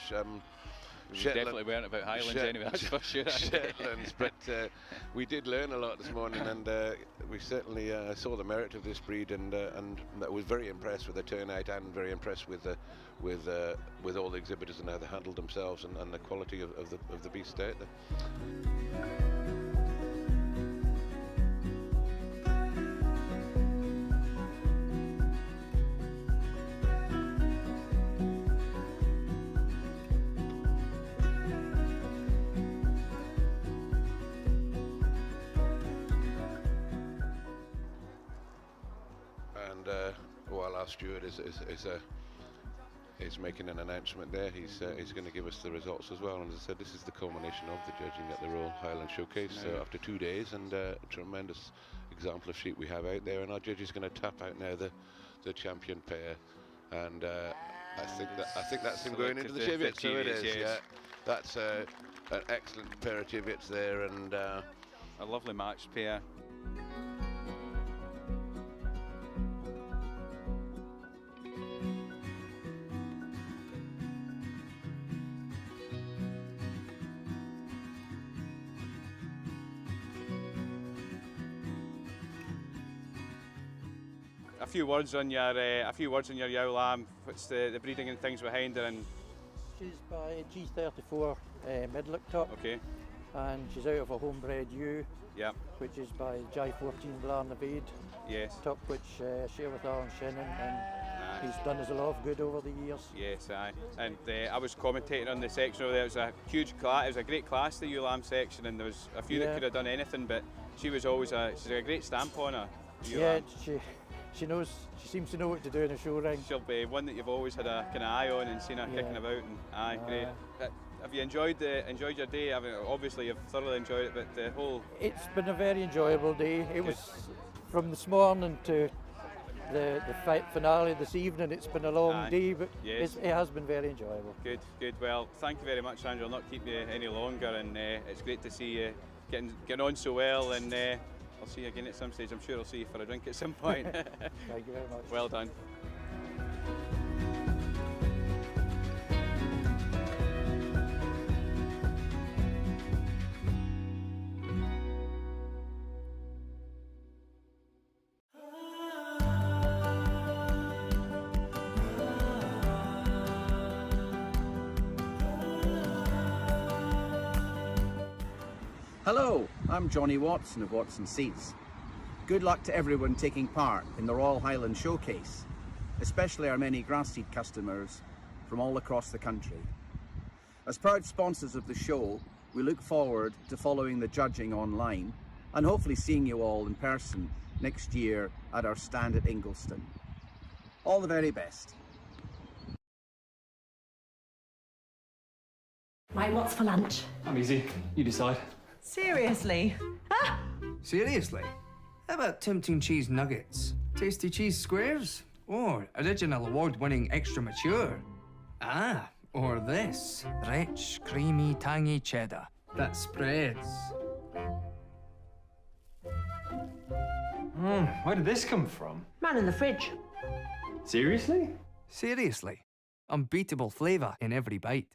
We definitely weren't about Highlands anyway, that's for sure. Shetlands, but we did learn a lot this morning, and we certainly saw the merit of this breed, and I was very impressed with the turnout, and very impressed with all the exhibitors and how they handled themselves, and the quality of the beast out there. While our steward is making an announcement there, he's going to give us the results as well. And as I said, this is the culmination of the judging at the Royal Highland Showcase after 2 days, and a tremendous example of sheep we have out there. And our judge is going to tap out now the champion pair, and I think that's him going into the Chivets. So it is, yes. Yeah. That's an excellent pair of Chivets there, and a lovely matched pair. A few words on your Yow lamb. What's the breeding and things behind her? And she's by G34 Midlook top. Okay. And she's out of a homebred ewe. Yep. Which is by J14 Blarnavade. Yes. Top which share with Alan Shannon, and he's done us a lot of good over the years. Yes, aye. And I was commentating on the section over there. It was a huge class. It was a great class, the ewe lamb section, and there was a few that could have done anything, but she was always she's a great stamp on her. Yeah, she knows. She seems to know what to do in a show ring. She'll be one that you've always had a kind of eye on and seen her kicking about. And great. Have you enjoyed your day? Obviously, you've thoroughly enjoyed it, but the whole. It's been a very enjoyable day. It was from this morning to the finale this evening. It's been a long day, but it has been very enjoyable. Good. Well, thank you very much, Andrew. I'll not keep you any longer, and it's great to see you getting on so well, and. I'll see you again at some stage. I'm sure I'll see you for a drink at some point. Thank you very much. Well done. Hello, I'm Johnny Watson of Watson Seats. Good luck to everyone taking part in the Royal Highland Showcase, especially our many grass seed customers from all across the country. As proud sponsors of the show, we look forward to following the judging online and hopefully seeing you all in person next year at our stand at Ingliston. All the very best. Right, what's for lunch? I'm easy. You decide. Seriously? Ah! Seriously? How about tempting cheese nuggets? Tasty cheese squares? Or original award-winning extra mature? Ah, or this. Rich, creamy, tangy cheddar that spreads. Where did this come from? Man in the fridge. Seriously? Seriously. Unbeatable flavour in every bite.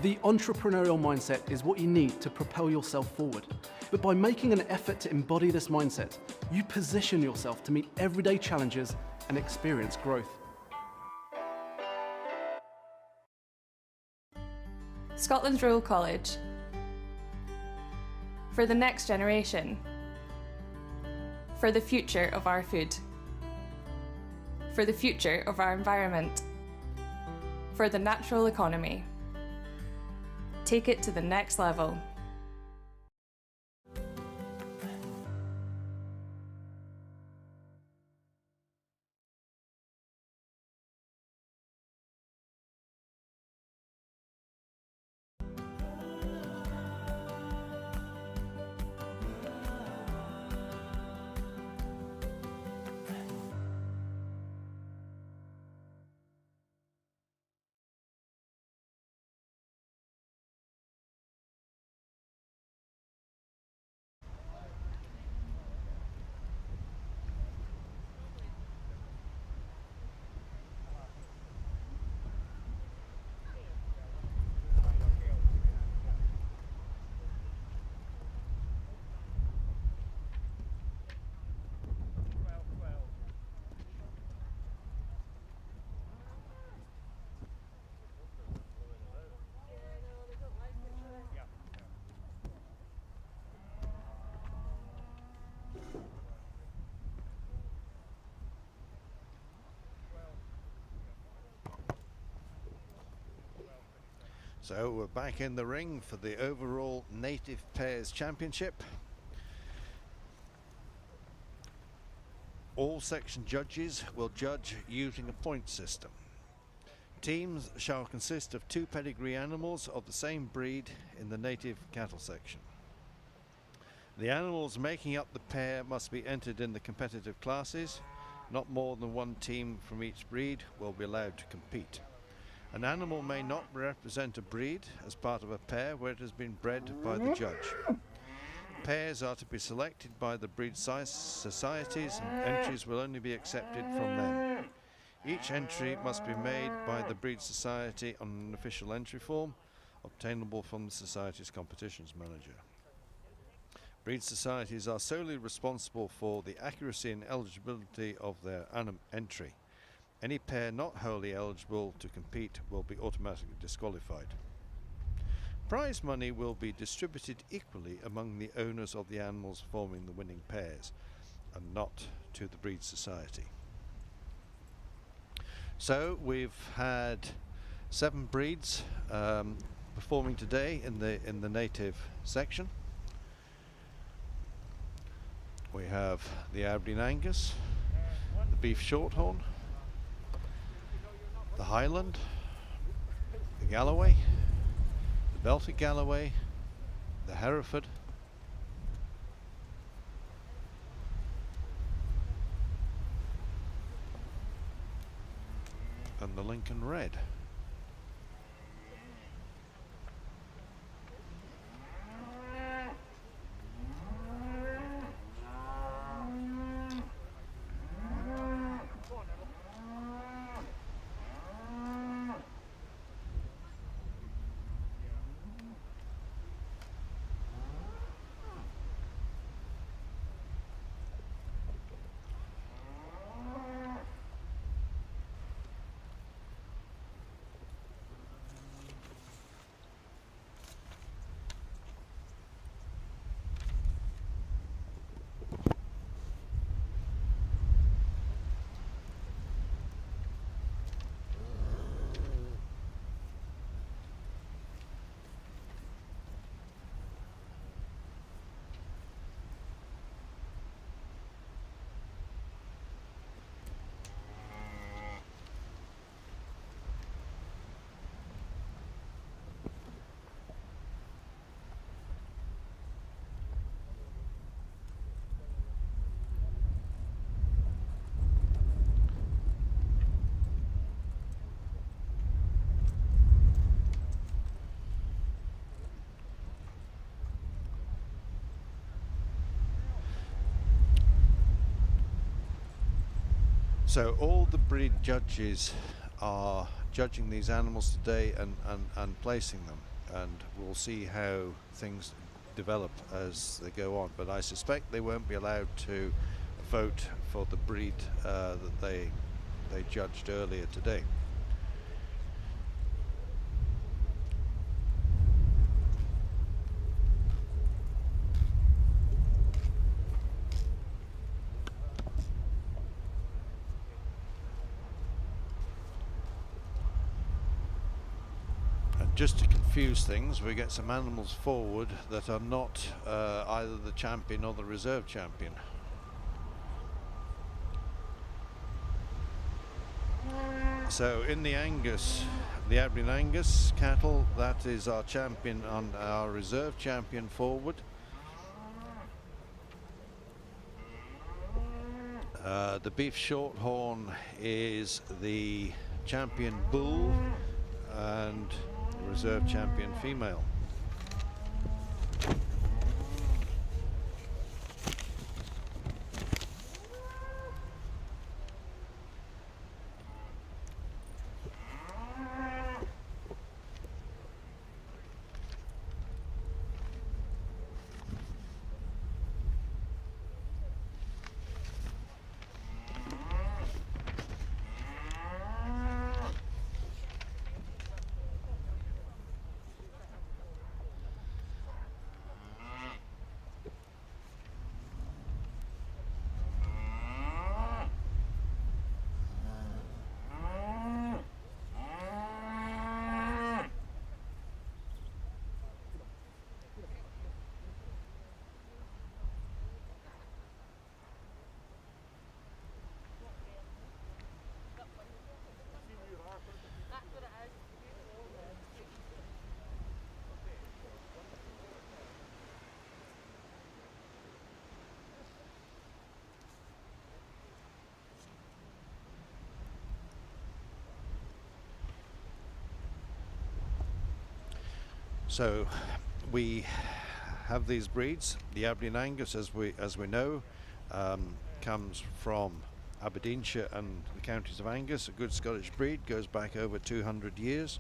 The entrepreneurial mindset is what you need to propel yourself forward. But by making an effort to embody this mindset, you position yourself to meet everyday challenges and experience growth. Scotland's Royal College. For the next generation. For the future of our food. For the future of our environment. For the natural economy. Take it to the next level. So we're back in the ring for the overall Native Pairs Championship. All section judges will judge using a point system. Teams shall consist of 2 pedigree animals of the same breed in the native cattle section. The animals making up the pair must be entered in the competitive classes. Not more than 1 team from each breed will be allowed to compete. An animal may not represent a breed as part of a pair where it has been bred by the judge. Pairs are to be selected by the breed societies, and entries will only be accepted from them. Each entry must be made by the breed society on an official entry form, obtainable from the society's competitions manager. Breed societies are solely responsible for the accuracy and eligibility of their entry. Any pair not wholly eligible to compete will be automatically disqualified. Prize money will be distributed equally among the owners of the animals forming the winning pairs, and not to the breed society. So we've had 7 breeds performing today in the native section. We have the Aberdeen Angus, the Beef Shorthorn, the Highland, the Galloway, the Belted Galloway, the Hereford, and the Lincoln Red. So all the breed judges are judging these animals today and placing them, and we'll see how things develop as they go on. But I suspect they won't be allowed to vote for the breed that they judged earlier today. Just to confuse things, we get some animals forward that are not either the champion or the reserve champion. So in the Angus, the Aberdeen Angus cattle, that is our champion and our reserve champion forward. The beef shorthorn is the champion bull and reserve champion female. So we have these breeds. The Aberdeen Angus, as we know, comes from Aberdeenshire and the counties of Angus. A good Scottish breed, goes back over 200 years.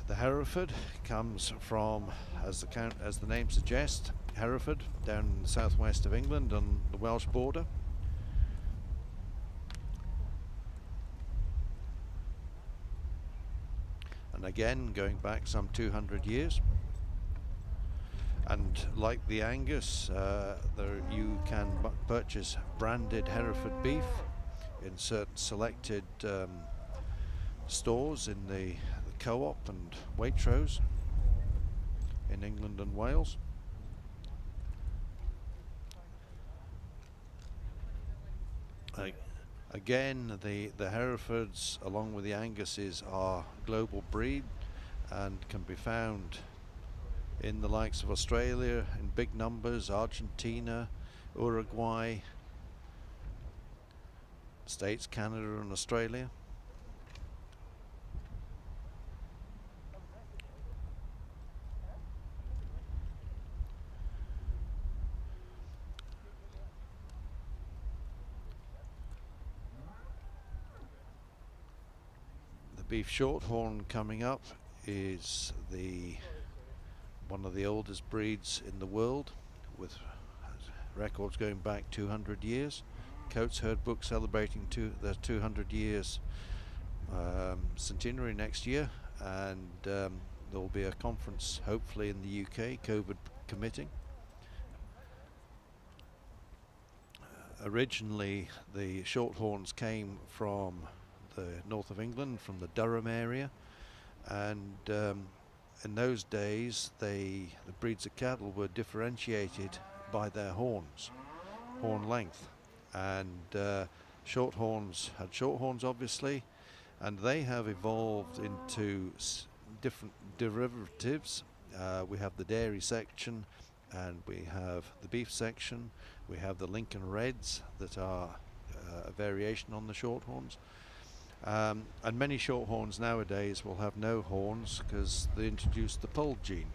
The Hereford comes from, as the name suggests, Hereford, down in the southwest of England on the Welsh border. And again, going back some 200 years. And like the Angus, you can purchase branded Hereford beef in certain selected stores in the Co-op and Waitrose in England and Wales. Again, the Herefords, along with the Anguses, are global breed and can be found in the likes of Australia in big numbers, Argentina, Uruguay, States, Canada and Australia. Beef Shorthorn coming up is one of the oldest breeds in the world, with records going back 200 years. Coates Herd Book celebrating their 200 years centenary next year, and there will be a conference hopefully in the UK, COVID permitting. Originally the Shorthorns came from the north of England, from the Durham area, and in those days the breeds of cattle were differentiated by their horns, horn length, and Shorthorns had shorthorns obviously, and they have evolved into different derivatives. We have the dairy section and we have the beef section. We have the Lincoln Reds that are a variation on the Shorthorns. And many Shorthorns nowadays will have no horns because they introduced the pole gene.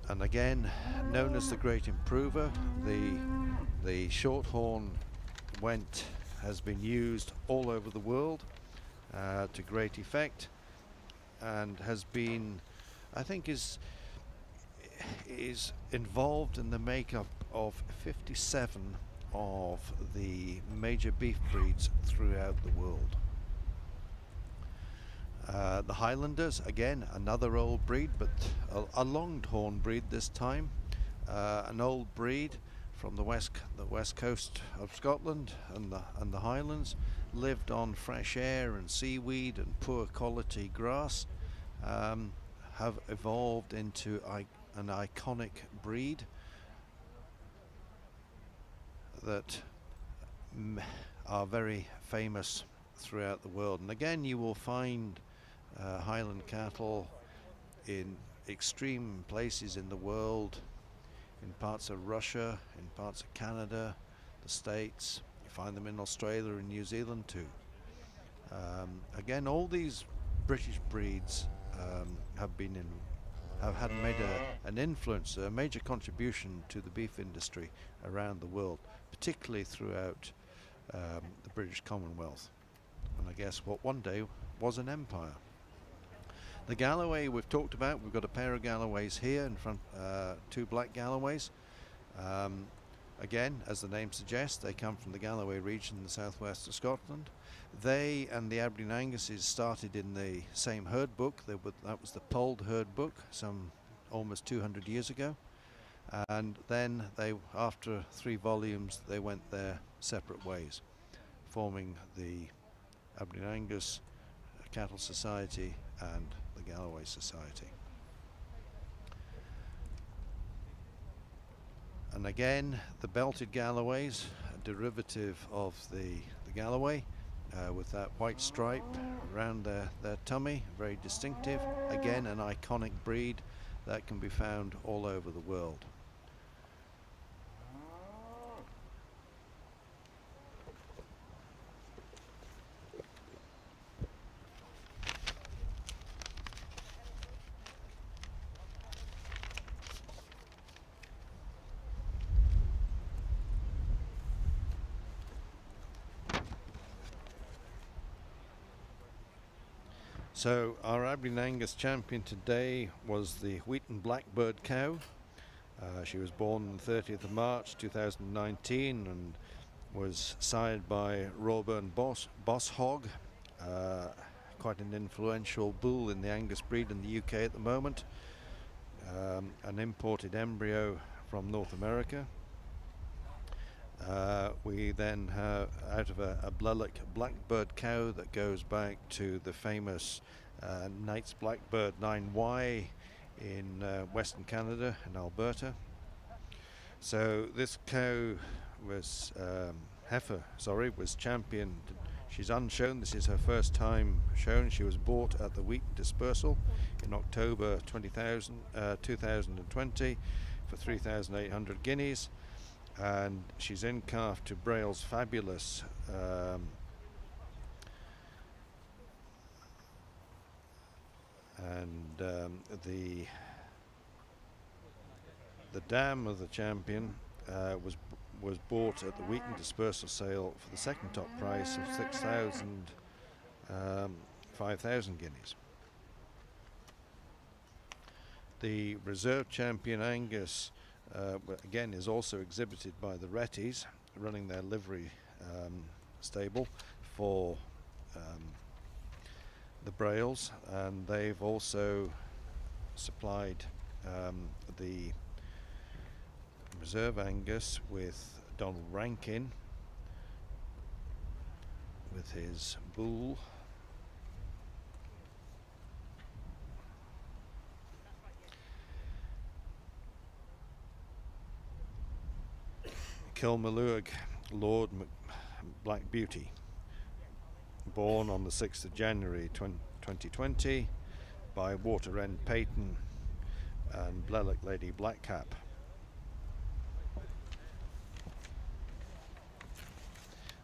And again, known as the Great Improver, the Shorthorn has been used all over the world to great effect, and has been, I think, is involved in the makeup of 57 of the major beef breeds throughout the world. The Highlanders, again, another old breed, but a longhorn breed this time. An old breed from the west coast of Scotland and the Highlands, lived on fresh air and seaweed and poor quality grass, have evolved into an iconic breed that are very famous throughout the world. And again, you will find Highland cattle in extreme places in the world, in parts of Russia, in parts of Canada, the States. You find them in Australia and New Zealand too. Again, all these British breeds have made an influence, a major contribution to the beef industry around the world, particularly throughout the British Commonwealth, and I guess what one day was an empire. The Galloway we've talked about. We've got a pair of Galloways here in front, two black Galloways. Again, as the name suggests, they come from the Galloway region in the southwest of Scotland. They and the Aberdeen Anguses started in the same herd book. That was the Polled herd book, some almost 200 years ago. And then after 3 volumes, they went their separate ways, forming the Aberdeen Angus Cattle Society and the Galloway Society. And again, the belted Galloways, a derivative of the Galloway, with that white stripe around their tummy, very distinctive. Again, an iconic breed that can be found all over the world. So our Aberdeen Angus champion today was the Wheaton Blackbird cow. She was born on the 30th of March 2019 and was sired by Roburn Boss Hog, quite an influential bull in the Angus breed in the UK at the moment. An imported embryo from North America. We then have out of a Blelloch Blackbird cow that goes back to the famous Knight's Blackbird 9Y in Western Canada, in Alberta. So this cow was was championed. She's unshown. This is her first time shown. She was bought at the Wheaton Dispersal in October 2020 for 3,800 guineas. And she's in calf to Braille's Fabulous, the dam of the champion was bought at the Wheaton Dispersal sale for the second top price of 5,000 guineas. The reserve champion Angus again is also exhibited by the Retties, running their livery stable for the Brailles, and they've also supplied the reserve Angus with Donald Rankin with his bull. Kilmalloog Lord Black Beauty, born on the 6th of January 2020 by Waterend Peyton and Blelloch Lady Blackcap.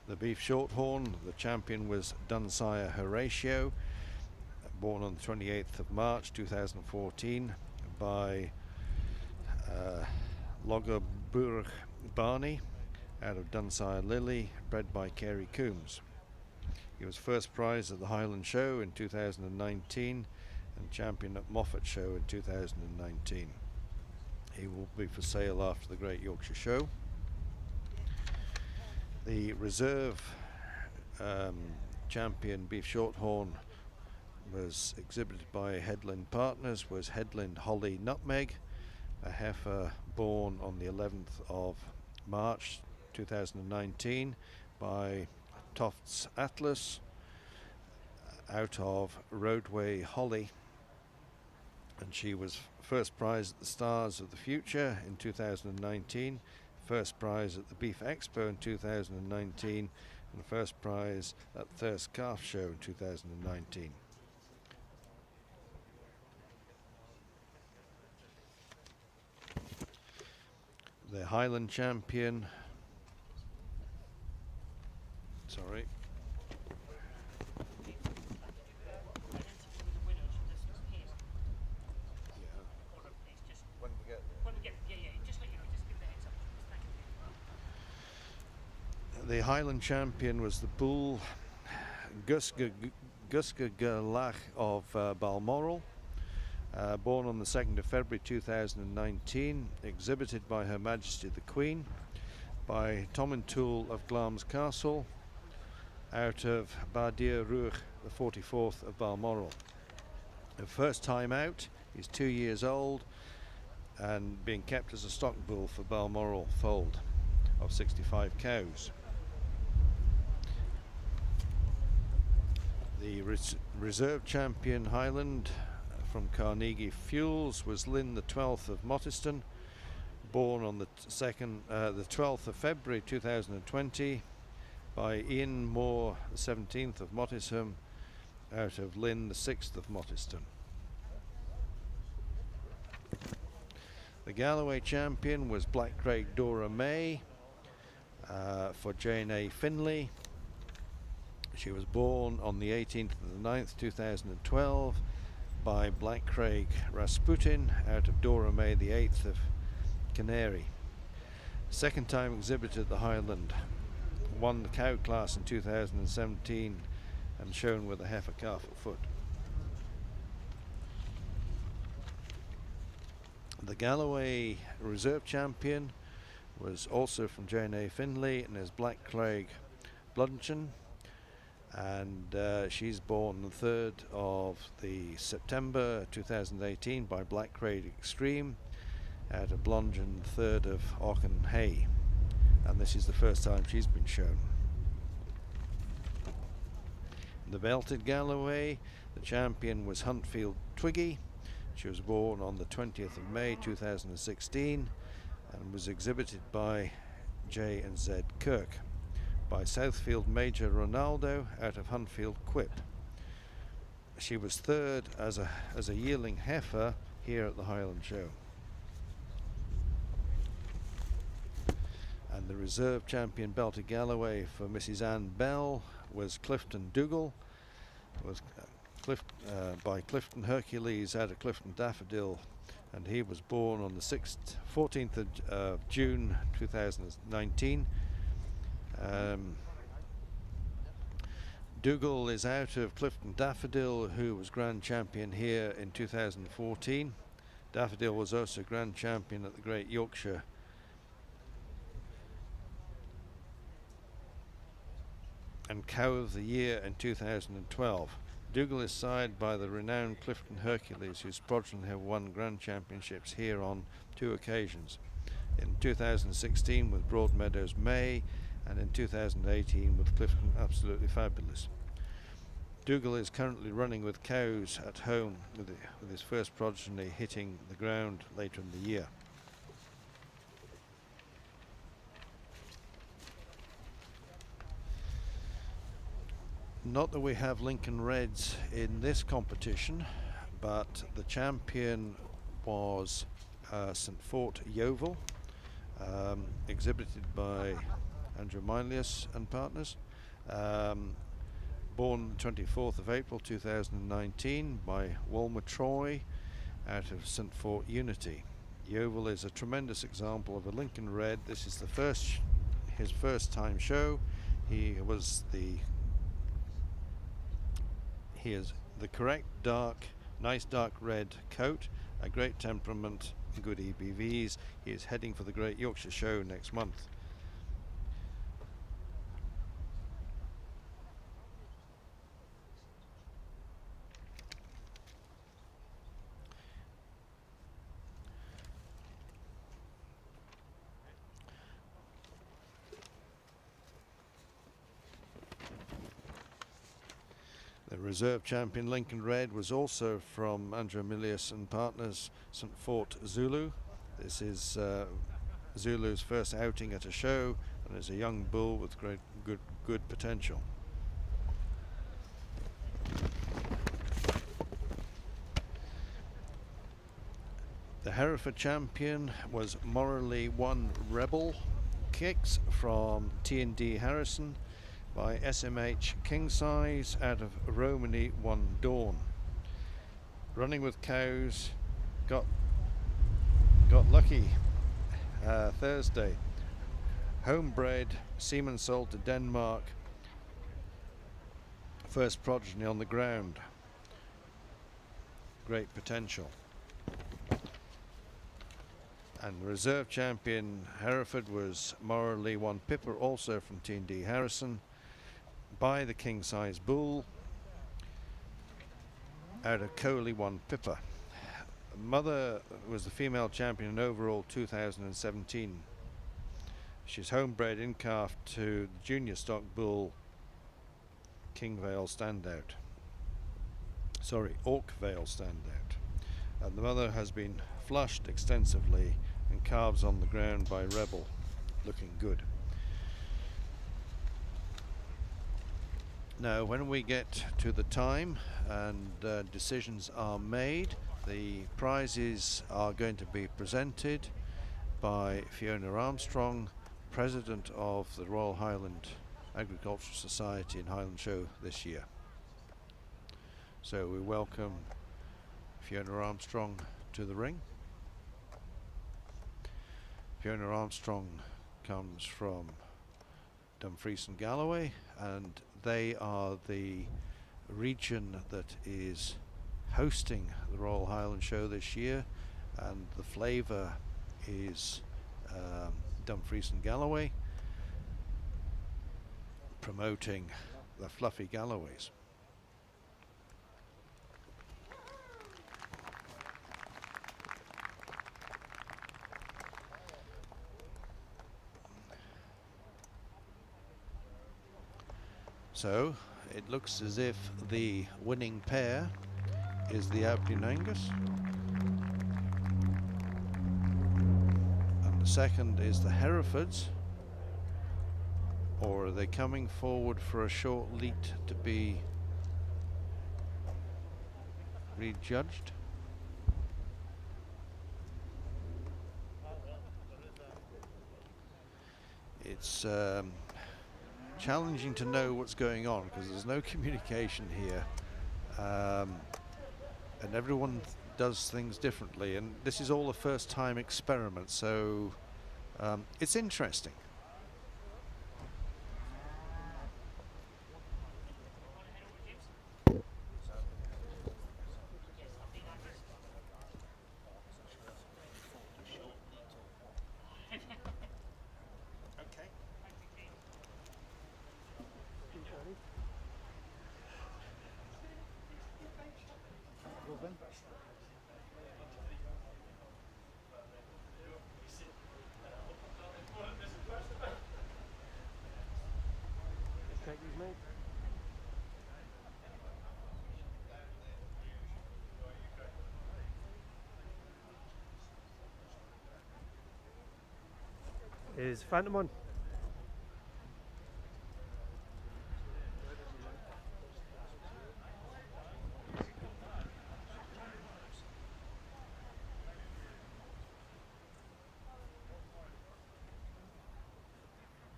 The beef Shorthorn, the champion was Dunsire Horatio, born on the 28th of March 2014 by Loggerburg Barney out of Dunsire Lily, bred by Kerry Coombs. He was first prize at the Highland Show in 2019 and champion at Moffat Show in 2019. He will be for sale after the Great Yorkshire Show. The reserve champion Beef Shorthorn was exhibited by Headland Partners, was Headland Holly Nutmeg, a heifer born on the 11th of March 2019 by Tofts Atlas out of Roadway Holly, and she was first prize at the Stars of the Future in 2019, first prize at the Beef Expo in 2019, and first prize at Thirst Calf Show in 2019. The Highland champion, sorry, the Highland champion was the bull Gusgagalach of Balmoral, born on the 2nd of February 2019, exhibited by Her Majesty the Queen, by Tom Toole of Glamis Castle, out of Bardir Ruch, the 44th of Balmoral. The first time out, he's 2 years old and being kept as a stock bull for Balmoral fold of 65 cows. The reserve champion Highland from Carnegie Fuels was Lynn the 12th of Mottiston, born on the 12th of February 2020 by Ian Moore the 17th of Mottisham, out of Lynn the 6th of Mottiston. The Galloway champion was Black Craig Dora May for Jane A. Finlay. She was born on the 18th of the 9th 2012 by Black Craig Rasputin, out of Dora May the 8th of Canary. Second time exhibited at the Highland, won the cow class in 2017 and shown with a heifer calf at foot. The Galloway reserve champion was also from Jane A. Finlay and is Black Craig Bludgeon, and she's born the 3rd of the September 2018 by Black Craig Extreme out of Blondon, 3rd of Auchen Hay, and this is the first time she's been shown. The belted Galloway, the champion was Huntfield Twiggy. She was born on the 20th of May 2016 and was exhibited by J&Z Kirk, by Southfield Major Ronaldo out of Huntfield Quip. She was 3rd as a yearling heifer here at the Highland Show. And the reserve champion belted Galloway for Mrs. Anne Bell was Clifton Dougal, was by Clifton Hercules out of Clifton Daffodil, and he was born on the 14th of June 2019. Dougal is out of Clifton Daffodil, who was grand champion here in 2014. Daffodil was also grand champion at the Great Yorkshire and Cow of the Year in 2012. Dougal is side by the renowned Clifton Hercules, whose progeny have won grand championships here on 2 occasions. In 2016 with Broadmeadows May, and in 2018 with Clifton Absolutely Fabulous. Dougal is currently running with cows at home, with his first progeny hitting the ground later in the year. Not that we have Lincoln Reds in this competition, but the champion was St Fort Yeovil, exhibited by Andrew Mylius and Partners, born 24th of April 2019 by Walmer Troy out of St Fort Unity. Yeovil is a tremendous example of a Lincoln Red. This is his first time show. He has the correct nice dark red coat, a great temperament, good EBVs. He is heading for the Great Yorkshire Show next month. The reserve champion Lincoln Red was also from Andrew Milius and Partners, St Fort Zulu. This is Zulu's first outing at a show, and is a young bull with good potential. The Hereford champion was Morally One Rebel. Kicks from T&D Harrison by SMH King Size out of Romany 1 Dawn. Running with cows, got lucky Thursday. Homebred, semen sold to Denmark. First progeny on the ground. Great potential. And the reserve champion Hereford was Morally One Pipper, also from T&D Harrison, by the King Size Bull out of Coley One Pipper. Mother was the female champion in overall 2017. She's homebred in calf to the junior stock bull Kingvale Standout. Sorry, Orkvale Standout. And the mother has been flushed extensively and calves on the ground by Rebel, looking good. Now, when we get to the time and decisions are made, the prizes are going to be presented by Fiona Armstrong, President of the Royal Highland Agricultural Society in Highland Show this year. So we welcome Fiona Armstrong to the ring. Fiona Armstrong comes from Dumfries and Galloway, and they are the region that is hosting the Royal Highland Show this year, and the flavour is Dumfries and Galloway, promoting the fluffy Galloways. So it looks as if the winning pair is the Aberdeen Angus, and the second is the Herefords. Or are they coming forward for a short lead to be rejudged? It's challenging to know what's going on because there's no communication here, and everyone does things differently, and this is all a first time experiment, so it's interesting. Is Phantom on?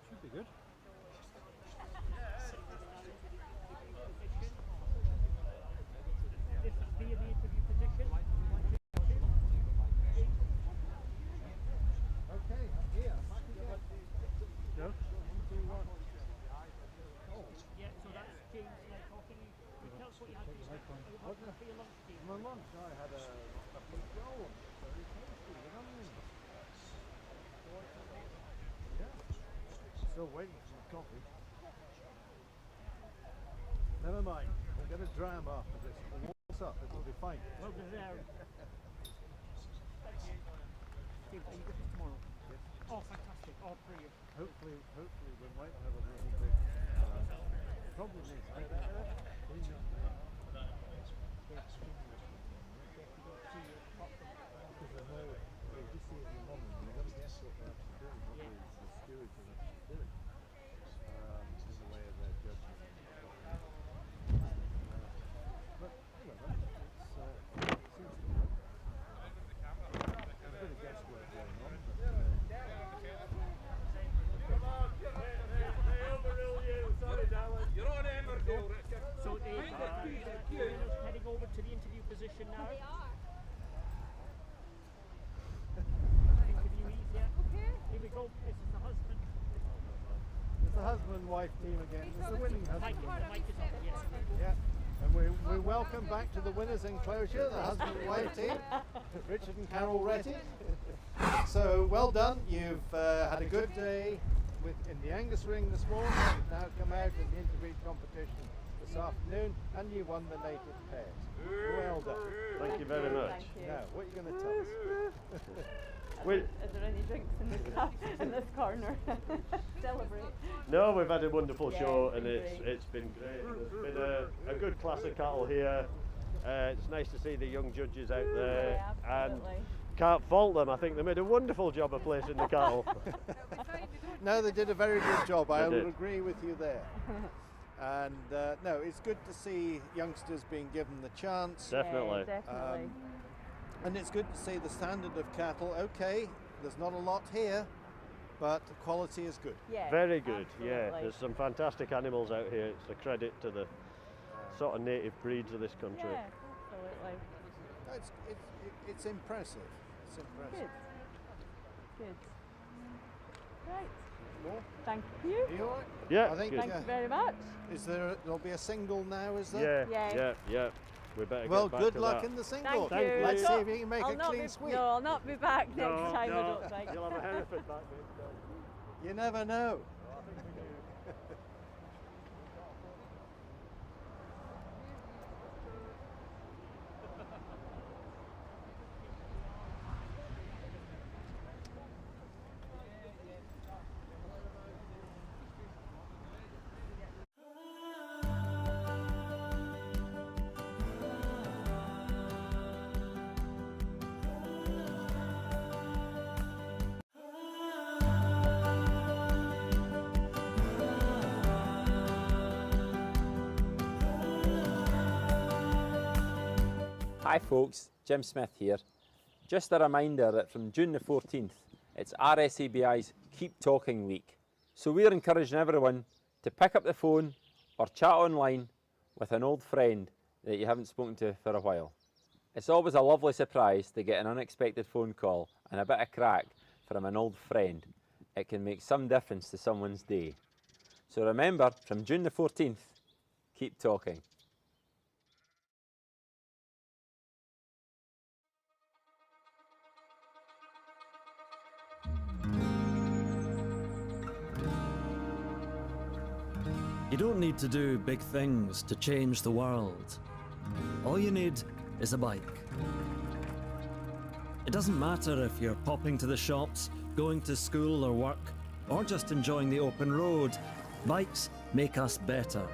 Should be good. My lunch, I had a beef roll. Very tasty, with onions. Yeah. Still waiting for some coffee. Never mind. We'll get a dram after this. We'll waltz up. It'll be fine. Well deserved. Steve, are you with us tomorrow? Yes. Oh, fantastic. All three of you. Hopefully we might have a little bit. Problem is, I don't heading over to the interview position now. They are. Interview easier. Here we go. This is the husband. It's the husband and wife team again. It's the winning husband. The mic is on, yes. Yeah. And we welcome back to the winners' enclosure the husband and wife team, Richard and Carol Retty. So well done. You've had a good day in the Angus ring this morning. You've now come out in the interbreed competition this afternoon, and you won the native pairs. Well done. Thank you very much. Thank you. Now, what are you going to tell us? Is there any drinks in this corner? Celebrate. No, we've had a wonderful Yeah, show, it's and been it's been great. There's been a good class of cattle here. It's nice to see the young judges out there, Yeah, and absolutely. can't fault them. I think they made a wonderful job of placing the cattle. No, they did a very good job. I They will did. agree with you there. And no, it's good to see youngsters being given the chance. Definitely. Yeah, definitely. And it's good to see the standard of cattle. Okay, there's not a lot here, but the quality is good. Yeah, Very good, yeah. absolutely. There's some fantastic animals out here. It's a credit to the sort of native breeds of this country. Yeah, absolutely. It's impressive. It's impressive. Good. Right. More? Thank you. Are you all right? Yeah, I think, good. Thank you very much. There'll be a single now, is there? Yeah. We better Well, get back good to luck that. in the single. Thank you. Let's see if you can make I'll a not clean be, sweep. No, I'll not be back next time, I don't think. You'll have a Hereford back. You never know. Hi folks, Jim Smith here. Just a reminder that from June the 14th, it's RSABI's Keep Talking Week. So we're encouraging everyone to pick up the phone or chat online with an old friend that you haven't spoken to for a while. It's always a lovely surprise to get an unexpected phone call and a bit of crack from an old friend. It can make some difference to someone's day. So remember, from June the 14th, keep talking. You don't need to do big things to change the world. All you need is a bike. It doesn't matter if you're popping to the shops, going to school or work, or just enjoying the open road. Bikes make us better.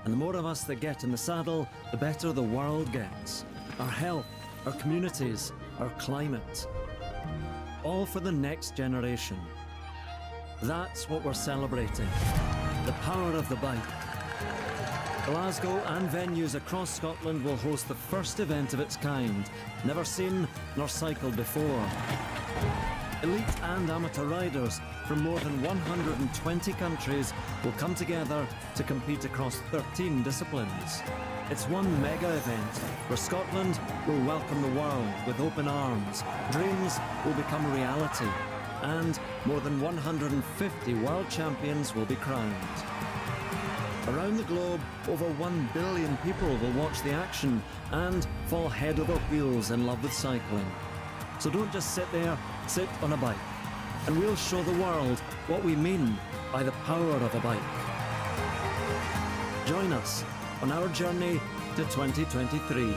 And the more of us that get in the saddle, the better the world gets. Our health, our communities, our climate. All for the next generation. That's what we're celebrating. The power of the bike. Glasgow and venues across Scotland will host the first event of its kind, never seen nor cycled before. Elite and amateur riders from more than 120 countries will come together to compete across 13 disciplines. It's one mega event where Scotland will welcome the world with open arms, dreams will become reality, and more than 150 world champions will be crowned. Around the globe, over 1 billion people will watch the action and fall head over heels in love with cycling. So don't just sit there, sit on a bike. And we'll show the world what we mean by the power of a bike. Join us on our journey to 2023.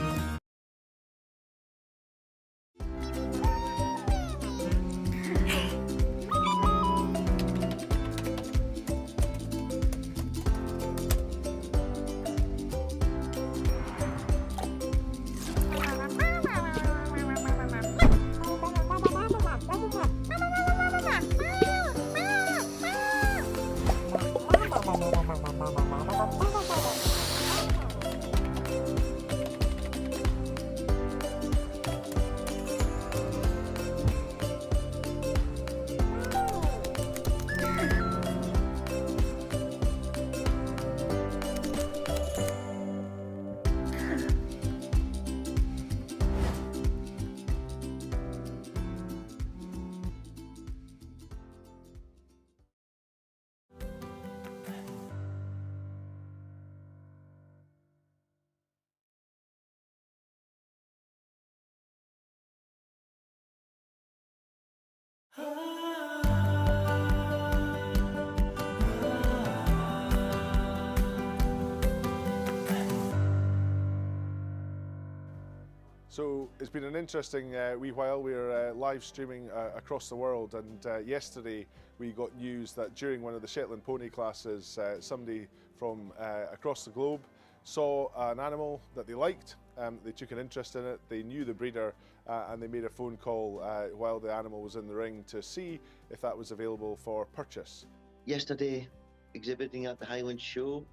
So it's been an interesting wee while. We're live streaming across the world, and yesterday we got news that during one of the Shetland pony classes, somebody from across the globe saw an animal that they liked. They took an interest in it, they knew the breeder, and they made a phone call while the animal was in the ring to see if that was available for purchase. Yesterday, exhibiting at the Highland Show,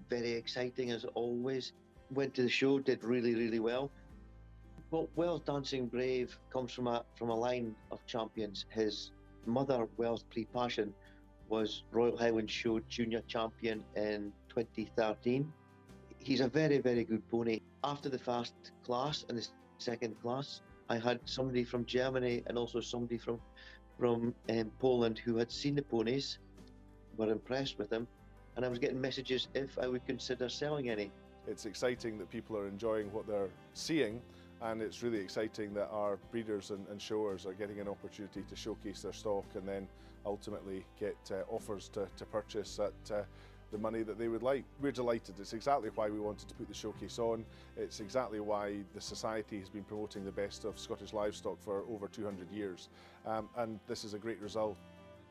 very exciting as always. Went to the show, did really well. Well, Wells Dancing Brave comes from a line of champions. His mother, Wells Pre-Passion, was Royal Highland Show Junior Champion in 2013. He's a very good pony. After the first class and the second class, I had somebody from Germany and also somebody from Poland who had seen the ponies, were impressed with them, and I was getting messages if I would consider selling any. It's exciting that people are enjoying what they're seeing, and it's really exciting that our breeders and showers are getting an opportunity to showcase their stock and then ultimately get offers to purchase at the money that they would like. We're delighted. It's exactly why we wanted to put the showcase on. It's exactly why the Society has been promoting the best of Scottish livestock for over 200 years. And this is a great result.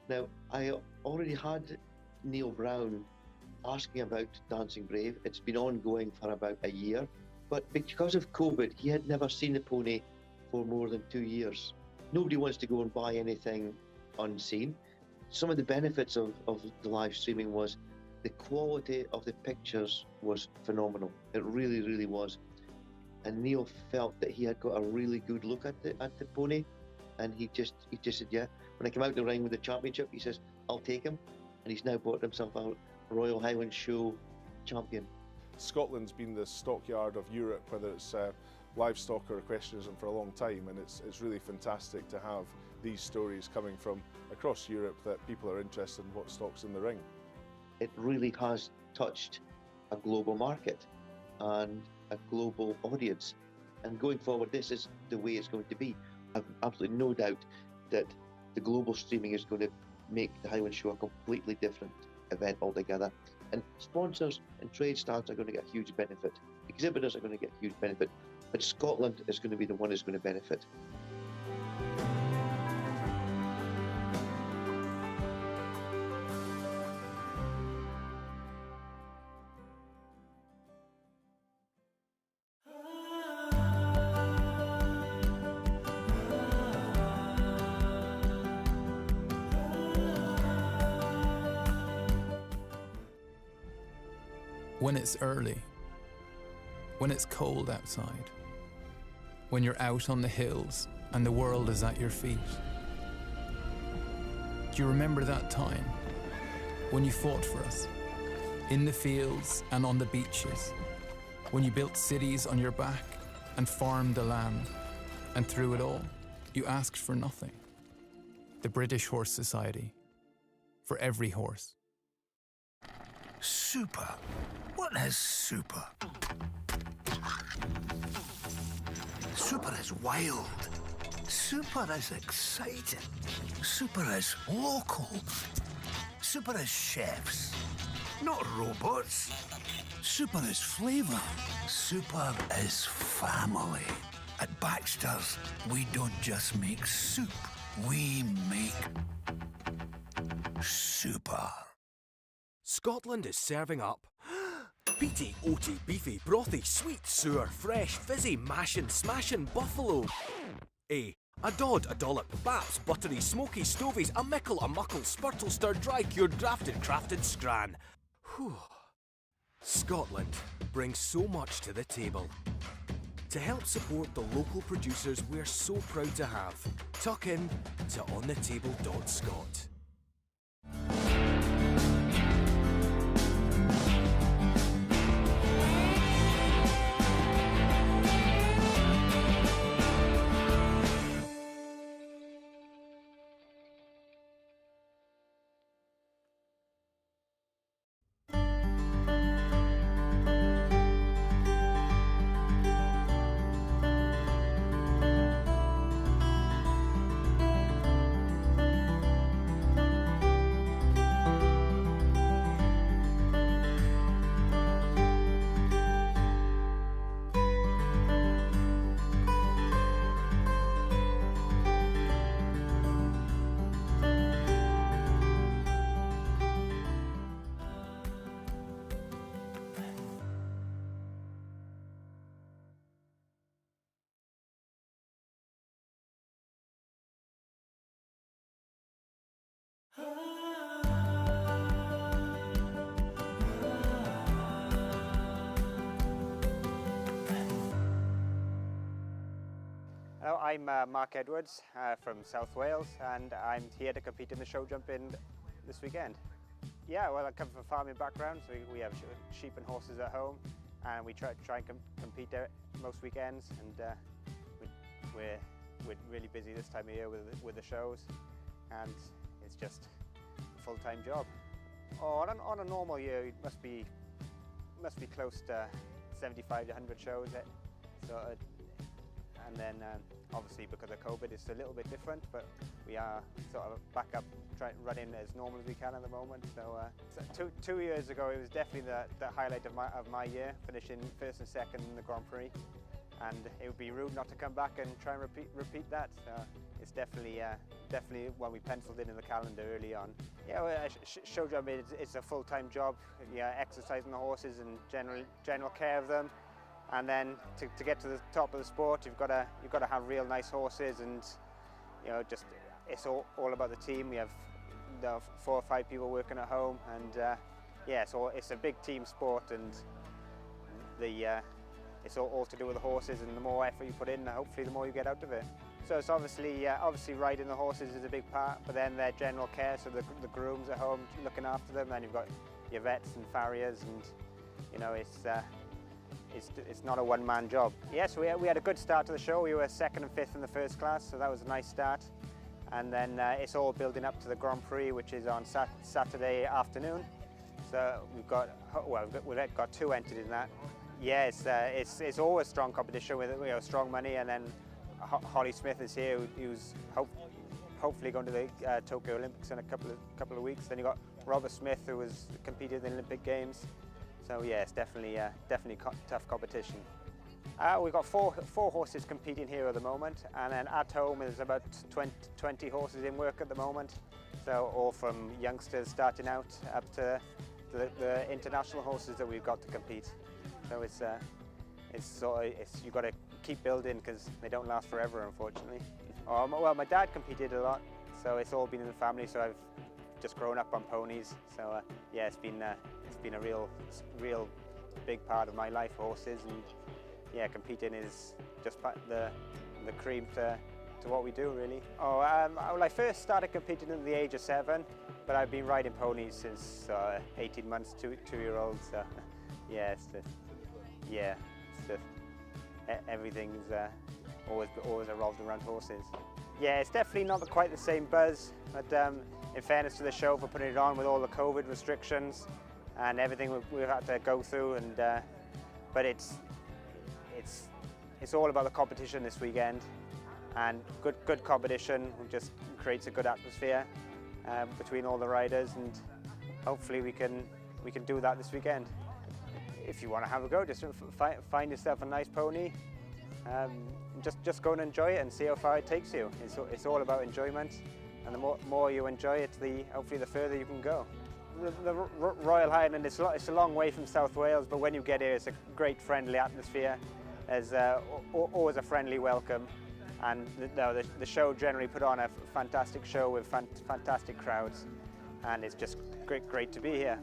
Now, I already had Neil Brown asking about Dancing Brave. It's been ongoing for about a year. But because of COVID, he had never seen a pony for more than 2 years. Nobody wants to go and buy anything unseen. Some of the benefits of the live streaming was the quality of the pictures was phenomenal. It really was. And Neil felt that he had got a really good look at the pony, and he just said, yeah. When I came out the ring with the championship, he says, I'll take him. And he's now bought himself a Royal Highland Show champion. Scotland's been the stockyard of Europe, whether it's livestock or equestrianism, for a long time, and it's really fantastic to have these stories coming from across Europe that people are interested in what stock's in the ring. It really has touched a global market and a global audience, and going forward this is the way it's going to be. I've absolutely no doubt that the global streaming is going to make the Highland Show a completely different event altogether. And sponsors and trade stands are going to get a huge benefit. Exhibitors are going to get a huge benefit. But Scotland is going to be the one who's going to benefit. When it's early, when it's cold outside, when you're out on the hills and the world is at your feet. Do you remember that time when you fought for us, in the fields and on the beaches, when you built cities on your back and farmed the land, and through it all, you asked for nothing? The British Horse Society, for every horse. Super. What is super? Super is wild. Super is exciting. Super is local. Super is chefs, not robots. Super is flavour. Super is family. At Baxter's, we don't just make soup, we make super. Scotland is serving up peaty, oaty, beefy, brothy, sweet, sour, fresh, fizzy, mashin', smashin' buffalo. A dod, a dollop, baps, buttery, smoky, stovies, a mickle, a muckle, spurtle, stirred, dry, cured, drafted, crafted, scran. Whew. Scotland brings so much to the table. To help support the local producers we're so proud to have, tuck in to onthetable.scot. Hello, I'm Mark Edwards from South Wales, and I'm here to compete in the show jumping this weekend. Yeah, well, I come from a farming background, so we have sheep and horses at home, and we try and compete there most weekends, and we're really busy this time of year with the shows, and it's just a full-time job. Oh, on a normal year, it must be close to 75 to 100 shows. And then obviously because of COVID it's a little bit different, but we are sort of back up running as normal as we can at the moment. So 2 years ago it was definitely the highlight of my year, finishing first and second in the Grand Prix, and it would be rude not to come back and try and repeat that. So it's definitely one we penciled in the calendar early on. Yeah, well, show jumping it's a full-time job. Yeah, exercising the horses and general care of them. And then to get to the top of the sport, you've got to have real nice horses, and just it's all about the team. We have 4 or 5 people working at home, and yeah, so it's a big team sport, and it's all to do with the horses. And the more effort you put in, hopefully the more you get out of it. So it's obviously riding the horses is a big part, but then their general care, so the grooms at home looking after them. Then you've got your vets and farriers, and it's not a one-man job. Yes, we had a good start to the show. We were 2nd and 5th in the first class, so that was a nice start. And then it's all building up to the Grand Prix, which is on Saturday afternoon. So we've got 2 entered in that. Yeah, it's always strong competition with strong money. And then Holly Smith is here, who's hopefully going to the Tokyo Olympics in a couple of weeks. Then you got Robert Smith, who was competed in the Olympic Games. So yeah, it's definitely tough competition. We've got four horses competing here at the moment, and then at home there's about 20 horses in work at the moment. So all from youngsters starting out up to the international horses that we've got to compete. So you've got to keep building because they don't last forever, unfortunately. Well, my dad competed a lot, so it's all been in the family. So I've just grown up on ponies. So yeah, it's been a real big part of my life, horses, and yeah, competing is just the cream to what we do, really. Well, I first started competing at the age of 7, but I've been riding ponies since 18 months, 2-year-old. So yeah, everything's always revolved around horses. Yeah, it's definitely not quite the same buzz, but in fairness to the show for putting it on with all the COVID restrictions, and everything we've had to go through, and but it's all about the competition this weekend, and good competition just creates a good atmosphere between all the riders, and hopefully we can do that this weekend. If you want to have a go, just find yourself a nice pony, just go and enjoy it and see how far it takes you. It's all about enjoyment, and the more you enjoy it, hopefully the further you can go. The Royal Highland, it's a long way from South Wales, but when you get here, it's a great friendly atmosphere. There's always a friendly welcome, and the show generally put on a fantastic show with fantastic crowds, and it's just great to be here.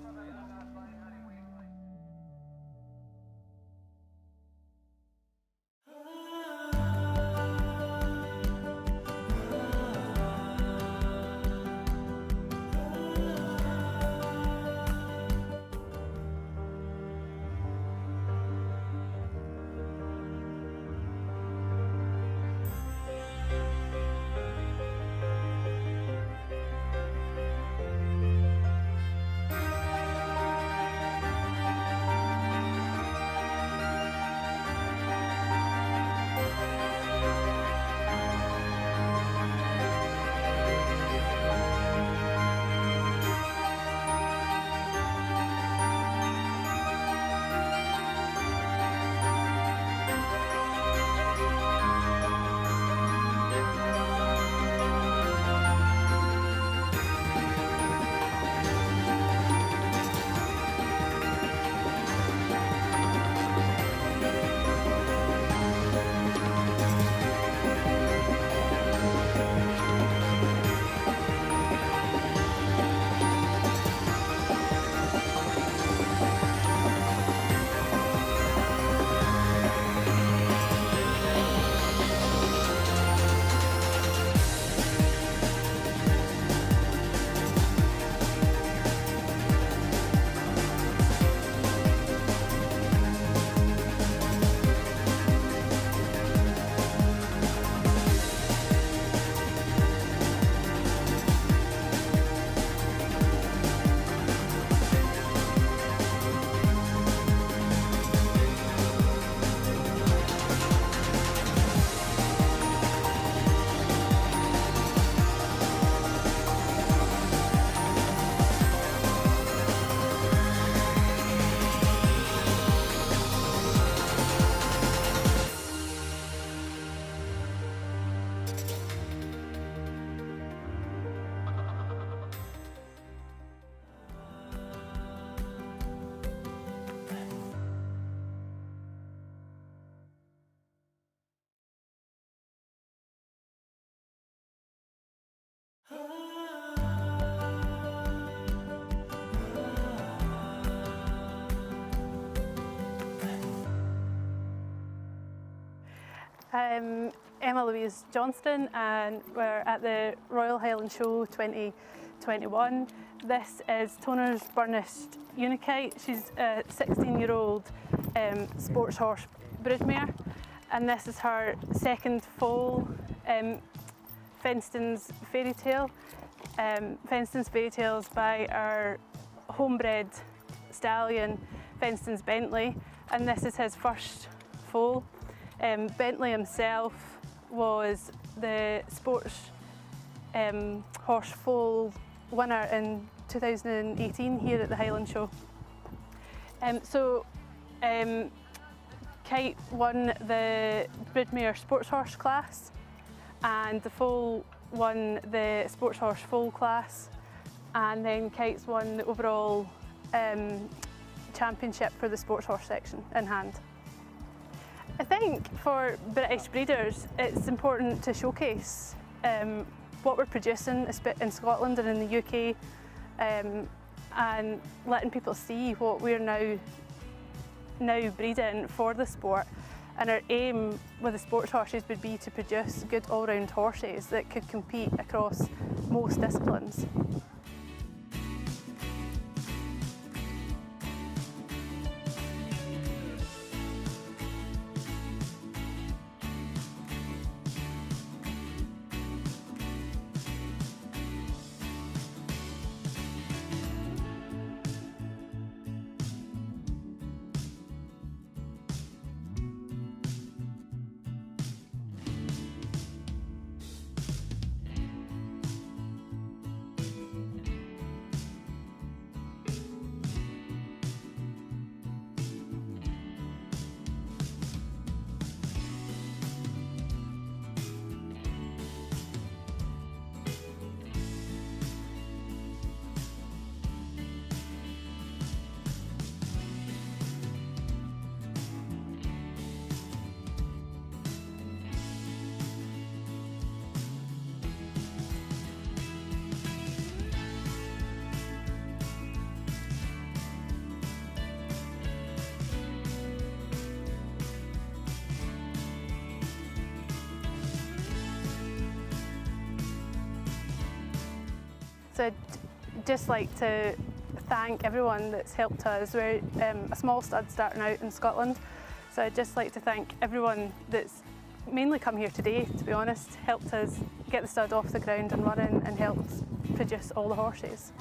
Emma Louise Johnston, and we're at the Royal Highland Show 2021. This is Toner's Burnished Unikite. She's a 16-year-old sports horse broodmare, and this is her second foal, Fenton's Fairy Tale. Fenton's Fairy Tale is by our homebred stallion, Fenton's Bentley, and this is his first foal. Bentley himself was the sports horse foal winner in 2018 here at the Highland Show. Kite won the broodmare sports horse class, and the foal won the sports horse foal class, and then Kite's won the overall championship for the sports horse section in hand. I think for British breeders it's important to showcase what we're producing in Scotland and in the UK, and letting people see what we're now breeding for the sport. And our aim with the sports horses would be to produce good all-round horses that could compete across most disciplines. So I'd just like to thank everyone that's helped us. We're a small stud starting out in Scotland, so I'd just like to thank everyone that's mainly come here today, to be honest, helped us get the stud off the ground and running and helped produce all the horses.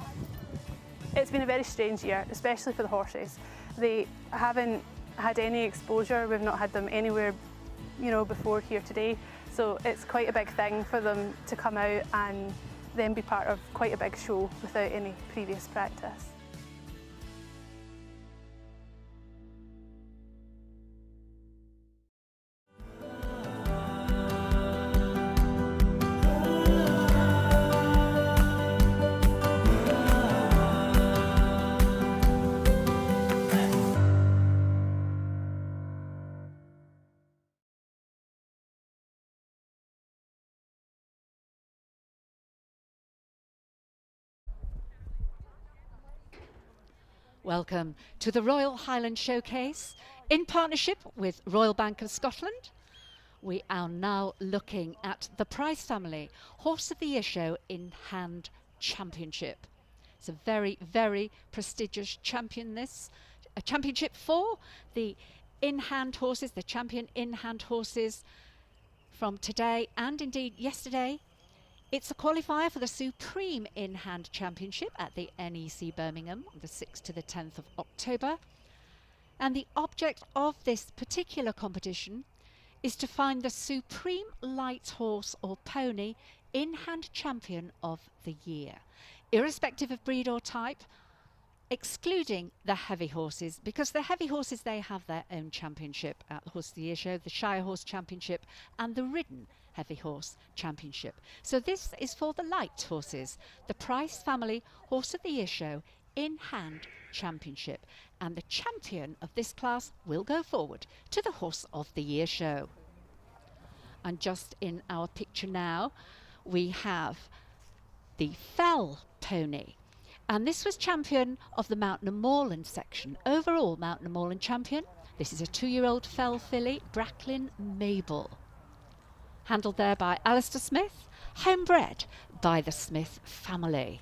It's been a very strange year, especially for the horses. They haven't had any exposure, we've not had them anywhere, you know, before here today, so it's quite a big thing for them to come out and then be part of quite a big show without any previous practice. Welcome to the Royal Highland Showcase in partnership with Royal Bank of Scotland. We are now looking at the Price Family Horse of the Year Show in Hand Championship. It's a very, very prestigious championship for the in-hand horses, the champion in-hand horses from today and indeed yesterday. It's a qualifier for the Supreme In-Hand Championship at the NEC Birmingham on the 6th to the 10th of October. And the object of this particular competition is to find the Supreme Light Horse or Pony In-Hand Champion of the Year, irrespective of breed or type, excluding the heavy horses, because the heavy horses, they have their own championship at the Horse of the Year Show, the Shire Horse Championship and the Ridden Heavy Horse Championship. So this is for the light horses, the Price Family Horse of the Year Show in Hand Championship, and the champion of this class will go forward to the Horse of the Year Show. And just in our picture now we have the Fell pony, and this was champion of the Mount Moorland section, overall Mount Moorland champion. This is a 2-year-old Fell filly, Bracklin Mabel, handled there by Alistair Smith, homebred by the Smith family.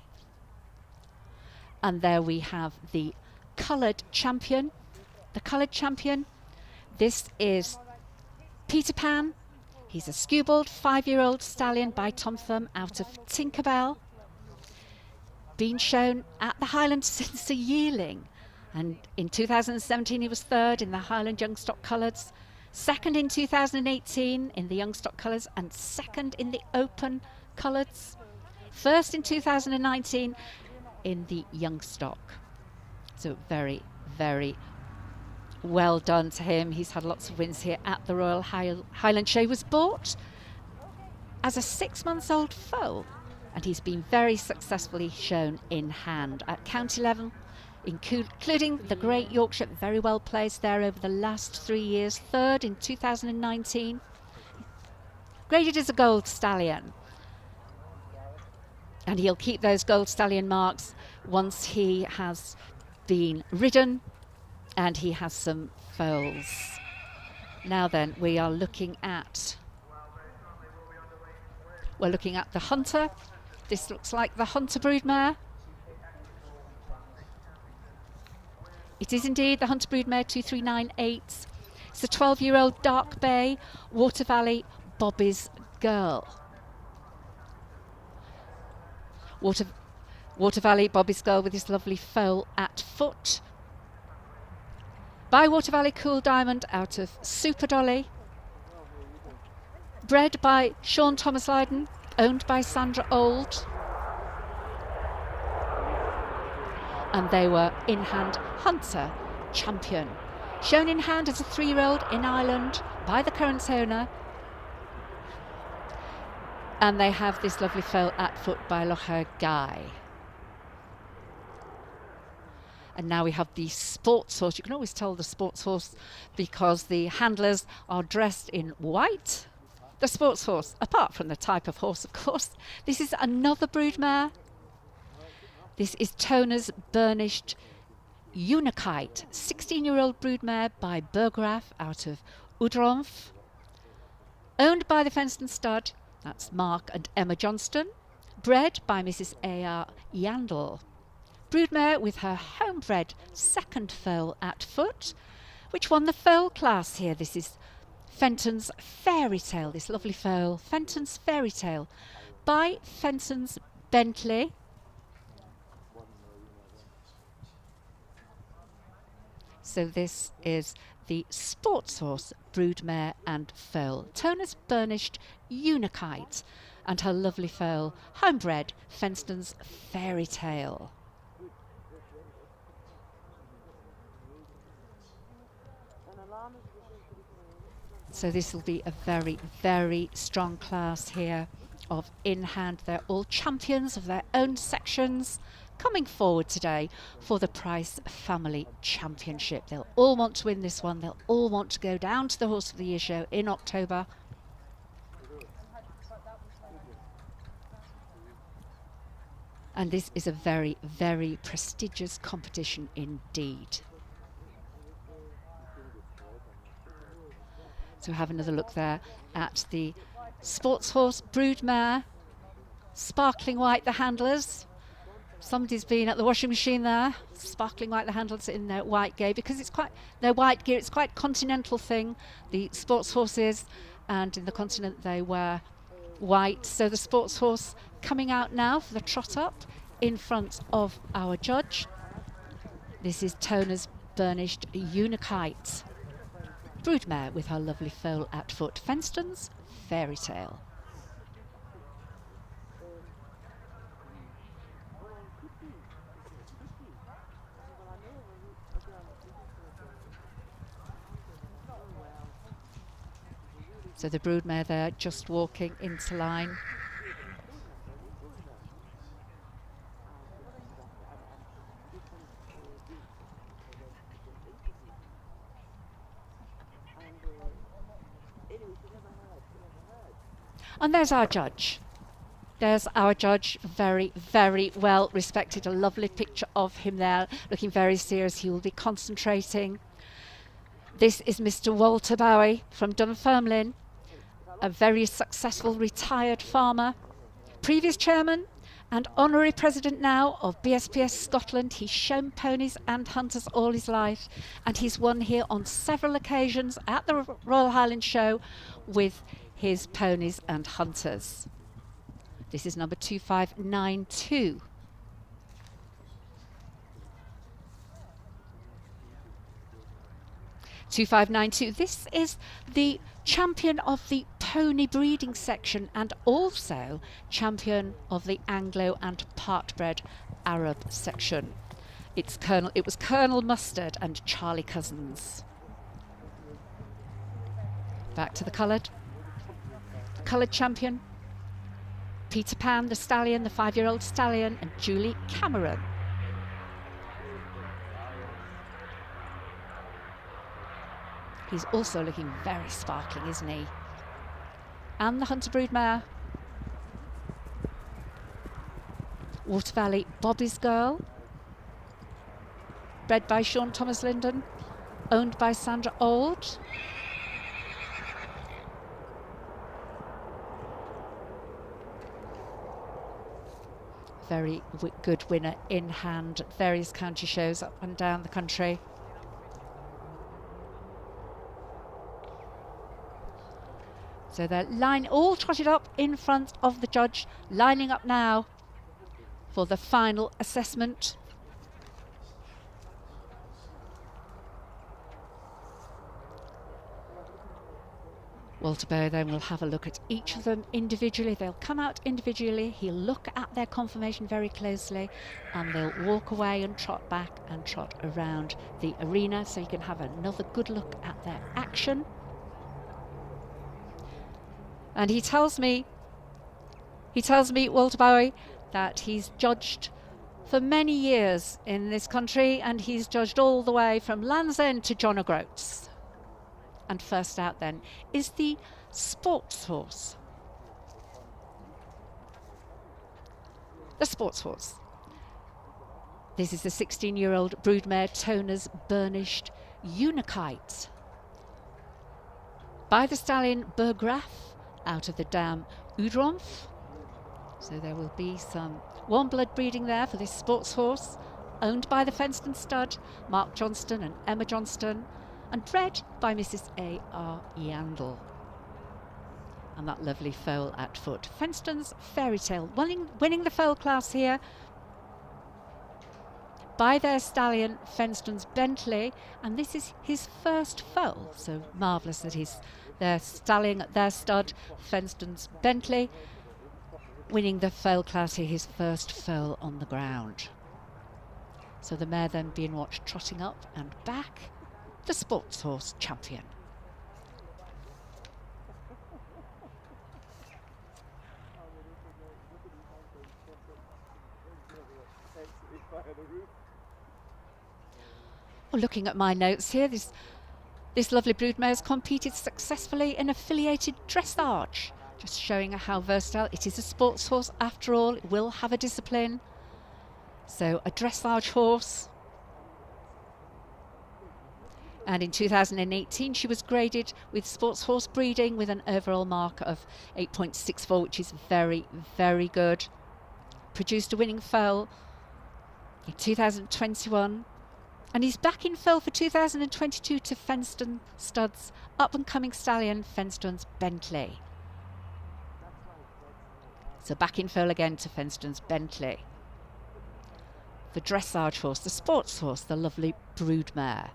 And there we have the coloured champion. This is Peter Pan. He's a skewbald 5-year-old stallion by Tom Thumb out of Tinkerbell. Been shown at the Highlands since a yearling, and in 2017 he was 3rd in the Highland Young Stock Colours, 2nd in 2018 in the Young Stock Colours and 2nd in the Open Colours, 1st in 2019 in the Young Stock. So very, very well done to him. He's had lots of wins here at the Royal Highland Show. He was bought as a 6-month-old foal, and he's been very successfully shown in hand at county level, including the Great Yorkshire, very well placed there over the last 3 years, 3rd in 2019. Graded as a Gold Stallion, and he'll keep those Gold Stallion marks once he has been ridden and he has some foals. Now then, we're looking at the Hunter. This looks like the Hunter broodmare. It is indeed the Hunter broodmare 2398. It's a 12-year-old Dark Bay Water Valley Bobby's Girl. Water Valley Bobby's Girl with this lovely foal at foot. By Water Valley Cool Diamond out of Super Dolly. Bred by Sean Thomas Lydon, owned by Sandra Old. And they were in-hand Hunter champion. Shown in hand as a 3-year-old in Ireland by the current owner. And they have this lovely foal at foot by Locher Guy. And now we have the sports horse. You can always tell the sports horse because the handlers are dressed in white. The sports horse, apart from the type of horse, of course. This is another broodmare. This is Toner's Burnished Unikite, 16-year-old broodmare by Berggraf out of Oudronf. Owned by the Fenston stud, that's Mark and Emma Johnston. bred by Mrs. A.R. Yandel. Broodmare with her homebred second foal at foot, which won the foal class here. This is Fenton's Fairy Tale, this lovely foal, Fenton's Fairy Tale, by Fenton's Bentley. So this is the Sports Horse Broodmare and foal, Toner's Burnished Unikite, and her lovely foal, homebred Fenton's Fairy Tale. So this will be a very, very strong class here of in hand. They're all champions of their own sections coming forward today for the Price Family Championship. They'll all want to win this one. They'll all want to go down to the Horse of the Year show in October. And this is a very, very prestigious competition indeed. So have another look there at the Sports Horse Broodmare, sparkling white the handlers. Somebody's been at the washing machine there, sparkling white the handlers in their white gear, because it's quite their white gear. It's quite a continental thing. The sports horses, and in the continent they wear white. So the sports horse coming out now for the trot up in front of our judge. This is Toner's Burnished Unikite. Broodmare with her lovely foal at foot, Fenton's Fairy Tale. So the broodmare there just walking into line. And there's our judge. There's our judge, very, very well respected. A lovely picture of him there, looking very serious. He will be concentrating. This is Mr. Walter Bowie from Dunfermline, a very successful retired farmer, previous chairman and honorary president now of BSPS Scotland. He's shown ponies and hunters all his life, and he's won here on several occasions at the Royal Highland Show with his ponies and hunters. This is number 2592. This is the champion of the pony breeding section and also champion of the Anglo and part-bred Arab section. It was Colonel Mustard and Charlie Cousins. Back to the coloured champion, Peter Pan, the stallion, the 5-year-old stallion, and Julie Cameron. He's also looking very sparkling, isn't he? And the Hunter Broodmare, Water Valley Bobby's Girl, bred by Sean Thomas Linden, owned by Sandra Auld. Very good winner in hand at various county shows up and down the country. So they're all trotted up in front of the judge, lining up now for the final assessment. Walter Bowie then will have a look at each of them individually. They'll come out individually. He'll look at their conformation very closely, and they'll walk away and trot back and trot around the arena, so you can have another good look at their action. And he tells me, Walter Bowie, that he's judged for many years in this country, and he's judged all the way from Land's End to John O'Groats. And first out then is the sports horse. The sports horse. This is the 16-year-old broodmare Toner's Burnished Unikite, by the stallion Burgraff out of the dam Udromf. So there will be some warm blood breeding there for this sports horse, owned by the Fenston stud, Mark Johnston and Emma Johnston, and bred by Mrs. A.R. Yandel. And that lovely foal at foot. Fenston's Fairy Tale winning the foal class here by their stallion Fenston's Bentley, and this is his first foal, so marvellous that their stallion, their stud Fenston's Bentley, winning the foal class here, his first foal on the ground. So the mare then being watched trotting up and back, the sports horse champion. Well, looking at my notes here, this lovely broodmare has competed successfully in affiliated dressage, just showing how versatile it is. A sports horse after all, it will have a discipline. So a dressage horse. And in 2018 she was graded with sports horse breeding with an overall mark of 8.64, which is very, very good. Produced a winning foal in 2021. And he's back in foal for 2022 to Fenston Studs, up-and-coming stallion Fenston's Bentley. So back in foal again to Fenston's Bentley. The dressage horse, the sports horse, the lovely broodmare.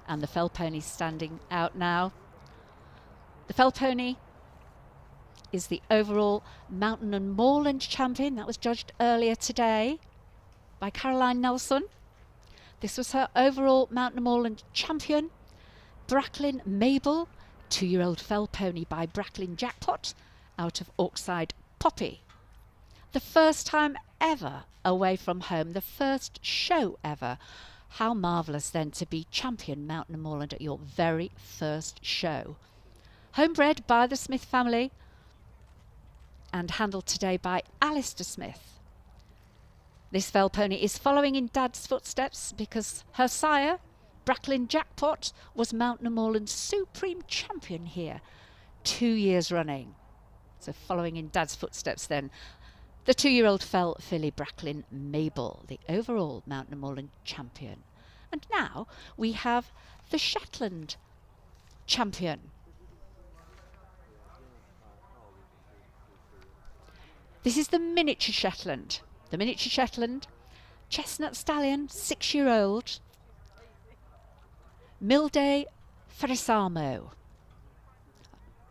And the fell pony standing out now. The fell pony is the overall Mountain and Moorland champion. That was judged earlier today by Caroline Nelson. This was her overall Mountain and Moorland champion. Bracklin Mabel, 2-year-old fell pony by Bracklin Jackpot out of Orkside Poppy. The first time ever away from home, the first show ever. How marvellous then to be champion Mountain and Moorland at your very first show. Homebred by the Smith family and handled today by Alistair Smith. This fell pony is following in Dad's footsteps because her sire, Bracklin Jackpot, was Mountain and Moorland's supreme champion here 2 years running. So following in Dad's footsteps then, the 2-year-old fell filly Bracklin Mabel, the overall Mountain and Moorland champion. And now we have the Shetland champion. This is the miniature Shetland. The miniature Shetland, chestnut stallion, 6-year-old, Milday Ferisamo.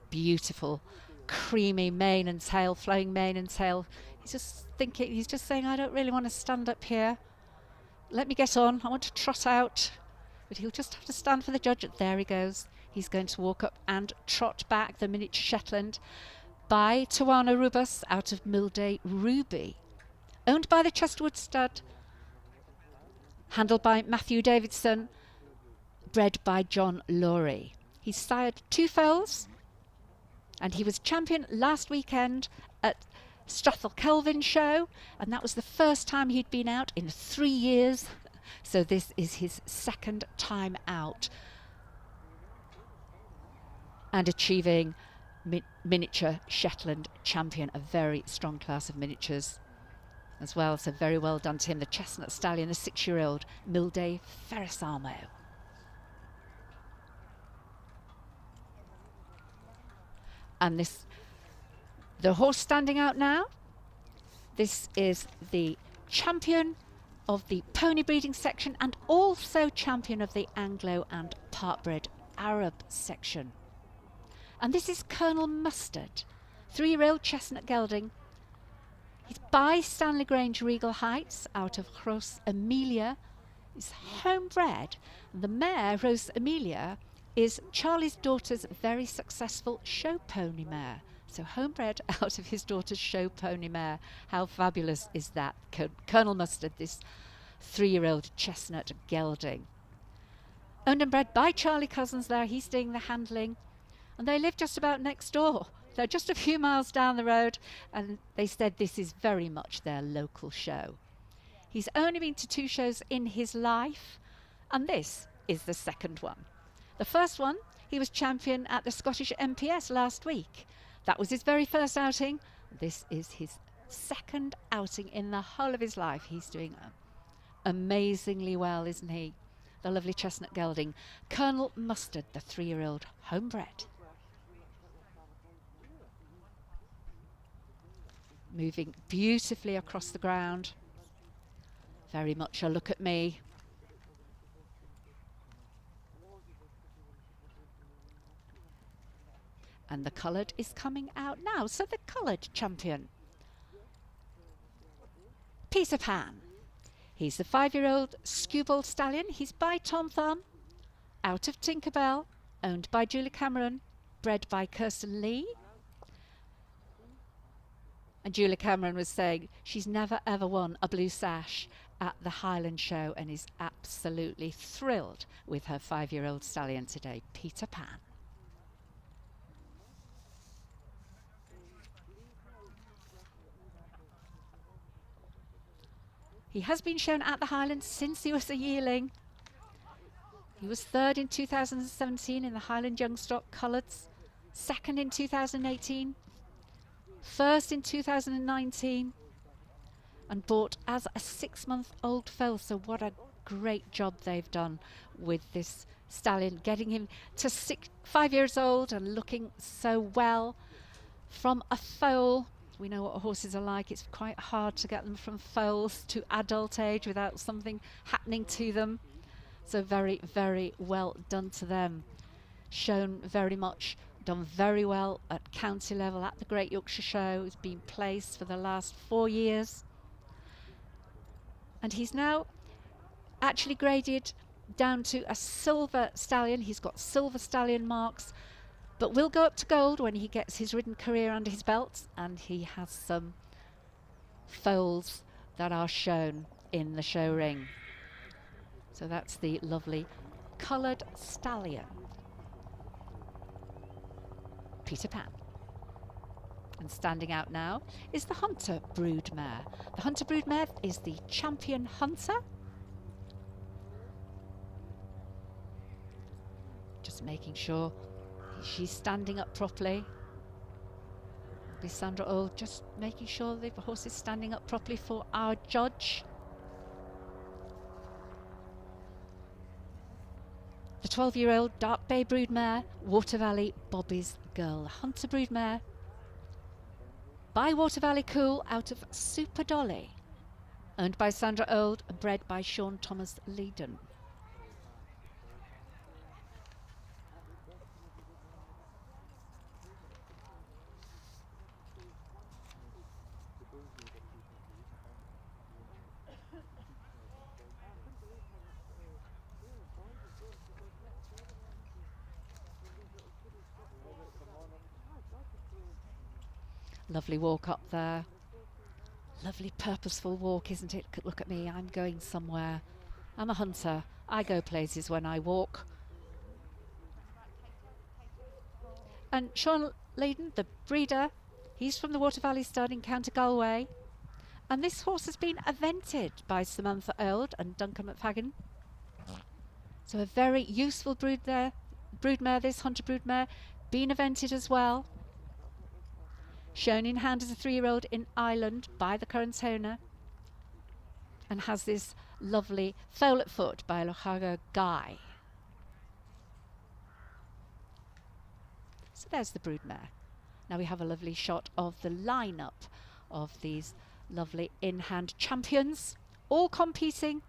Beautiful, creamy mane and tail, flowing mane and tail. He's just saying, I don't really want to stand up here. Let me get on. I want to trot out. But he'll just have to stand for the judge. There he goes. He's going to walk up and trot back the miniature Shetland by Tawana Rubus out of Milday Ruby. Owned by the Chesterwood stud. Handled by Matthew Davidson. Bred by John Laurie. He's sired 2 foals. And he was champion last weekend at Strathel Kelvin show, and that was the first time he'd been out in 3 years, so this is his second time out and achieving miniature Shetland champion, a very strong class of miniatures as well, so very well done to him. The chestnut stallion, the 6-year-old Milday Ferisamo. And the horse standing out now, this is the champion of the pony breeding section and also champion of the Anglo and Parkbred Arab section. And this is Colonel Mustard, 3-year-old chestnut gelding. He's by Stanley Grange Regal Heights out of Rose Amelia. He's homebred. The mare, Rose Amelia, is Charlie's daughter's very successful show pony mare. So homebred out of his daughter's show pony mare. How fabulous is that? Colonel Mustard, this 3-year-old chestnut gelding. Owned and bred by Charlie Cousins there. He's doing the handling. And they live just about next door. They're just a few miles down the road. And they said this is very much their local show. He's only been to 2 shows in his life. And this is the second one. The first one, he was champion at the Scottish MPS last week. That was his very first outing. This is his second outing in the whole of his life. He's doing amazingly well, isn't he? The lovely chestnut gelding. Colonel Mustard, the 3-year-old homebred. Moving beautifully across the ground. Very much a look at me. And the coloured is coming out now. So the coloured champion, Peter Pan. He's the 5-year-old Skewbald stallion. He's by Tom Thumb, out of Tinkerbell, owned by Julie Cameron, bred by Kirsten Lee. And Julie Cameron was saying she's never ever won a blue sash at the Highland Show and is absolutely thrilled with her 5-year-old stallion today, Peter Pan. He has been shown at the Highlands since he was a yearling. He was 3rd in 2017 in the Highland Youngstock Coloureds, 2nd in 2018, 1st in 2019, and bought as a 6-month-old foal. So what a great job they've done with this stallion, getting him to 5 years old and looking so well from a foal. We know what horses are like. It's quite hard to get them from foals to adult age without something happening to them. So very, very well done to them. Shown very much, done very well at county level at the Great Yorkshire Show. He's been placed for the last 4 years. And he's now actually graded down to a silver stallion. He's got silver stallion marks, but will go up to gold when he gets his ridden career under his belt, and he has some foals that are shown in the show ring. So that's the lovely coloured stallion, Peter Pan. And standing out now is the Hunter broodmare. The Hunter broodmare is the champion hunter. Just making sure she's standing up properly. Be Sandra Old just making sure the horse is standing up properly for our judge. The 12-year-old Dark Bay broodmare, Water Valley Bobby's Girl. Hunter broodmare by Water Valley Cool out of Super Dolly, owned by Sandra Old and bred by Sean Thomas Leedon. Lovely walk up there. Lovely purposeful walk, isn't it? Look at me, I'm going somewhere. I'm a hunter. I go places when I walk. And Sean Leydon, the breeder, he's from the Water Valley Stud in County Galway. And this horse has been evented by Samantha Earld and Duncan McFagan. So a very useful broodmare, this Hunter broodmare, been evented as well. Shown in hand as a 3-year-old in Ireland by the current owner, and has this lovely foal at foot by Lochaga Guy. So there's the broodmare. Now we have a lovely shot of the lineup of these lovely in-hand champions, all competing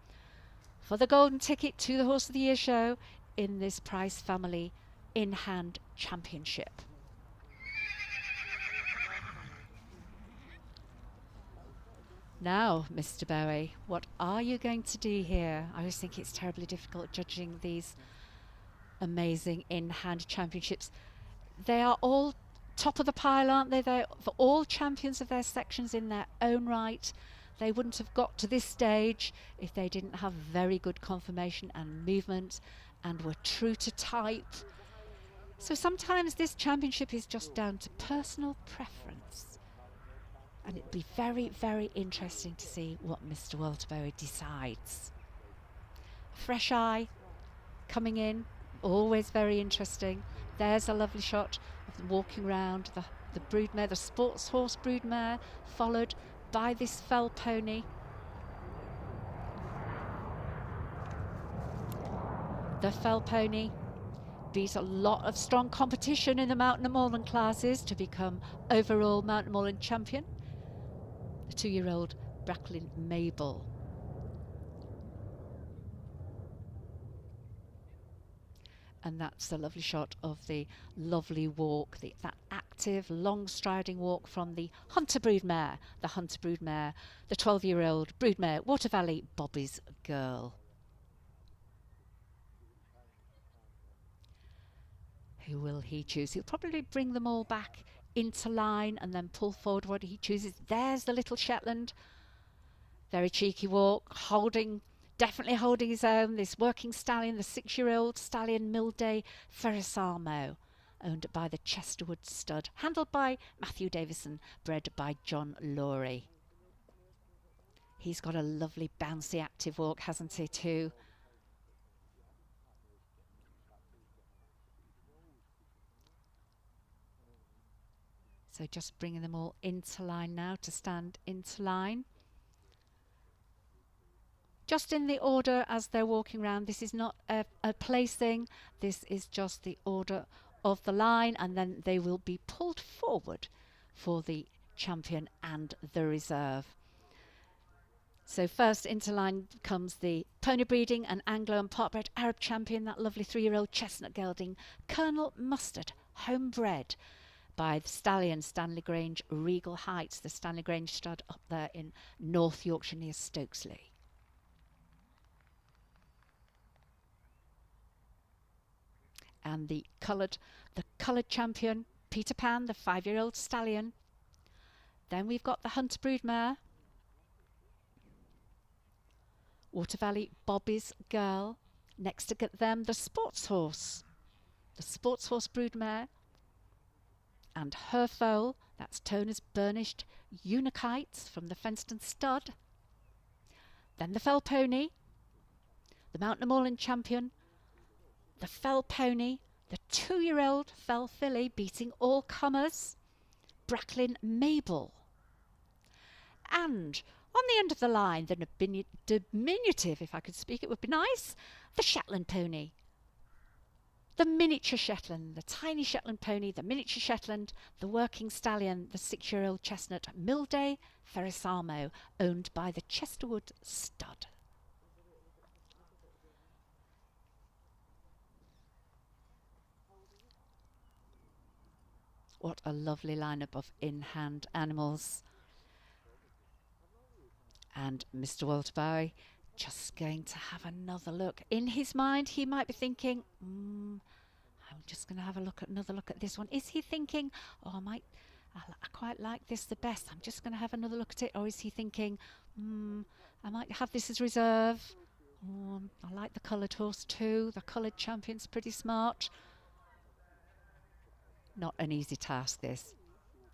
for the golden ticket to the Horse of the Year show in this Price Family in-hand championship. Now, Mr. Bowie, what are you going to do here? I always think it's terribly difficult judging these amazing in-hand championships. They are all top of the pile, aren't they? They're for all champions of their sections in their own right. They wouldn't have got to this stage if they didn't have very good conformation and movement and were true to type. So sometimes this championship is just down to personal preference. And it'd be very, very interesting to see what Mr. Walter Bowie decides. Fresh eye coming in always very interesting. There's a lovely shot of them walking round the broodmare, the sports horse broodmare, followed by this fell pony. The fell pony beat a lot of strong competition in the Mountain and Moorland classes to become overall Mountain and Moorland champion. The 2-year-old Bracklin Mabel. And that's a lovely shot of the lovely walk, that active, long-striding walk from the Hunter broodmare, the 12-year-old broodmare, Water Valley Bobby's Girl. Who will he choose? He'll probably bring them all back into line and then pull forward what he chooses. There's the little Shetland. Very cheeky walk, definitely holding his own. This working stallion, the 6-year-old stallion Milday Ferrisamo, owned by the Chesterwood stud, handled by Matthew Davison, bred by John Laurie. He's got a lovely bouncy active walk, hasn't he, too? So just bringing them all into line now, to stand into line. Just in the order as they're walking around. This is not a placing, this is just the order of the line, and then they will be pulled forward for the champion and the reserve. So first into line comes the pony breeding and Anglo and part-bred Arab champion, that lovely 3-year-old chestnut gelding, Colonel Mustard, homebred by the stallion Stanley Grange Regal Heights, the Stanley Grange stud up there in North Yorkshire near Stokesley. And the coloured champion, Peter Pan, the 5-year-old stallion. Then we've got the Hunter broodmare, Water Valley Bobby's Girl. Next to get them, the sports horse broodmare, and her foal, that's Toner's Burnished Unikites from the Fenston stud. Then the fell pony, the Mountain and Moorland champion, the fell pony, the 2-year-old fell filly beating all comers, Bracklin Mabel. And on the end of the line, the diminutive, if I could speak, it would be nice, the Shetland pony. The miniature Shetland, the tiny Shetland pony, the miniature Shetland, the working stallion, the 6-year-old chestnut Milday Ferrisamo, owned by the Chesterwood stud. What a lovely lineup of in-hand animals. And Mr. Walter Bowie just going to have another look. In his mind, he might be thinking, I'm just going to have another look at this one. Is he thinking, oh, I quite like this the best, I'm just going to have another look at it? Or is he thinking, I might have this as reserve. I like the coloured horse too. The coloured champion's pretty smart. Not an easy task, this.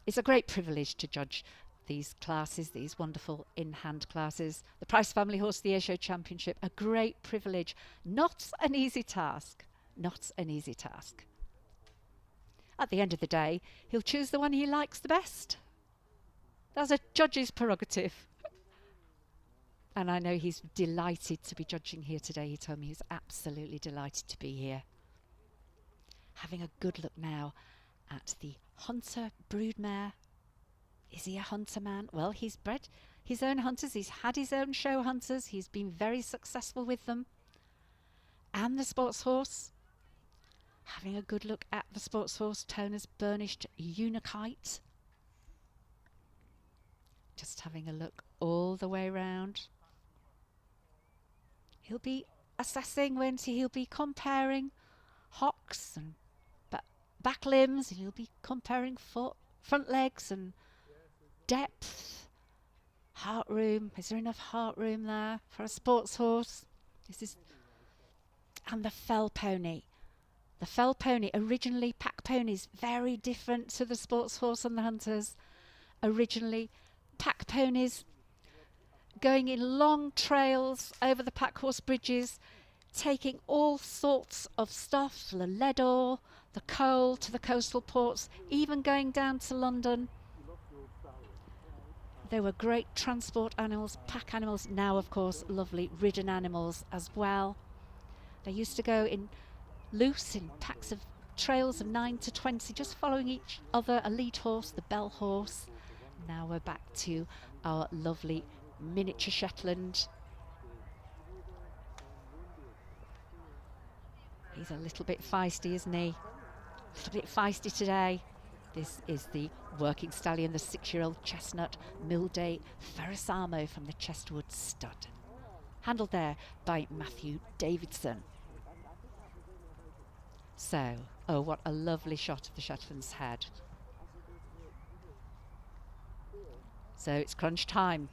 It's a great privilege to judge these classes, these wonderful in-hand classes. The Price Family Horse of the Year Show Championship, a great privilege. Not an easy task. Not an easy task. At the end of the day, he'll choose the one he likes the best. That's a judge's prerogative. And I know he's delighted to be judging here today. He told me he's absolutely delighted to be here. Having a good look now at the Hunter broodmare. Is he a hunter man? Well, he's bred his own hunters. He's had his own show hunters. He's been very successful with them. And the sports horse. Having a good look at the sports horse, Toner's Burnished Unikite. Just having a look all the way round. He'll be assessing, won't he? He'll be comparing hocks and back limbs, and he'll be comparing front legs and depth, heart room. Is there enough heart room there for a sports horse? And the fell pony. The fell pony, originally pack ponies, very different to the sports horse and the hunters. Originally pack ponies going in long trails over the pack horse bridges. taking all sorts of stuff, the lead ore, the coal to the coastal ports, even going down to London. They were great transport animals, pack animals, now of course lovely ridden animals as well. They used to go in loose in packs of trails of 9 to 20, just following each other, a lead horse, the bell horse. Now we're back to our lovely miniature Shetland. He's a little bit feisty, isn't he? A little bit feisty today. This is the working stallion, the 6-year-old chestnut Milday Ferrasamo from the Chesterwood Stud. Handled there by Matthew Davidson. So, oh, what a lovely shot of the Shetland's head. So it's crunch time.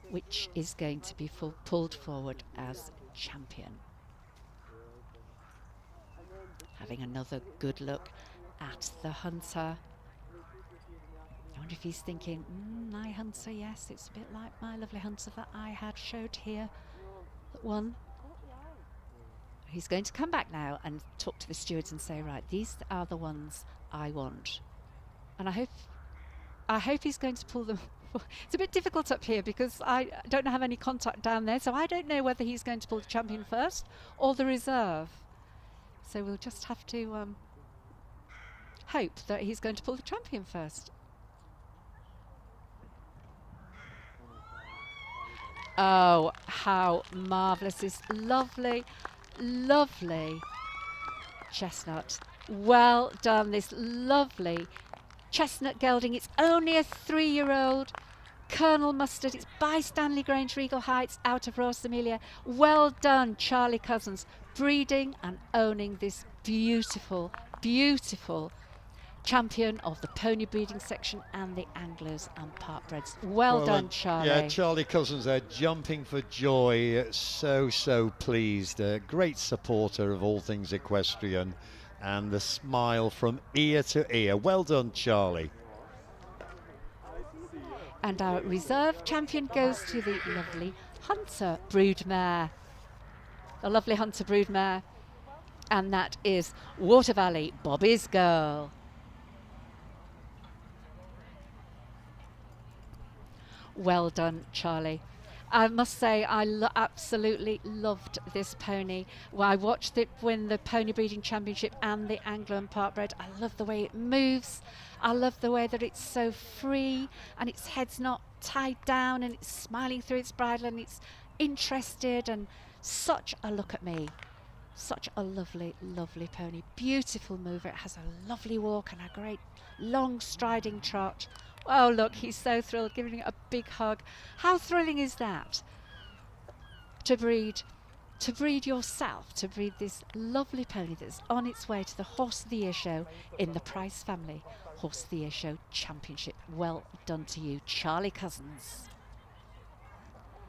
Which is going to be pulled forward as champion. Having another good look at the hunter. I wonder if he's thinking, my hunter, yes, it's a bit like my lovely hunter that I had showed here that won. He's going to come back now and talk to the stewards and say, right, these are the ones I want. And I hope he's going to pull them. It's a bit difficult up here because I don't have any contact down there, so I don't know whether he's going to pull the champion first or the reserve. So we'll just have to hope that he's going to pull the champion first. Oh, how marvellous. This lovely, lovely chestnut. Well done, this lovely chestnut gelding. It's only a 3-year-old. Colonel Mustard. It's by Stanley Grange Regal Heights out of Royal Somalia. Well done, Charlie Cousins, breeding and owning this beautiful, beautiful champion of the pony breeding section and the anglers and parkbreds. Well done, Charlie. Yeah, Charlie Cousins there jumping for joy. So pleased. Great supporter of all things equestrian, and the smile from ear to ear. Well done, Charlie. And our reserve champion goes to the lovely Hunter Broodmare. The lovely Hunter Broodmare. And that is Water Valley, Bobby's Girl. Well done, Charlie. I must say I absolutely loved this pony. Well, I watched it win the Pony Breeding Championship and the Anglo and Parkbred. I love the way it moves. I love the way that it's so free and its head's not tied down and it's smiling through its bridle and it's interested, and such a look at me. Such a lovely, lovely pony. Beautiful mover. It has a lovely walk and a great long striding trot. Oh, look, he's so thrilled, giving it a big hug. How thrilling is that? To breed yourself, to breed this lovely pony that's on its way to the Horse of the Year show in the Price Family Horse of the Year show championship. Well done to you, Charlie Cousins.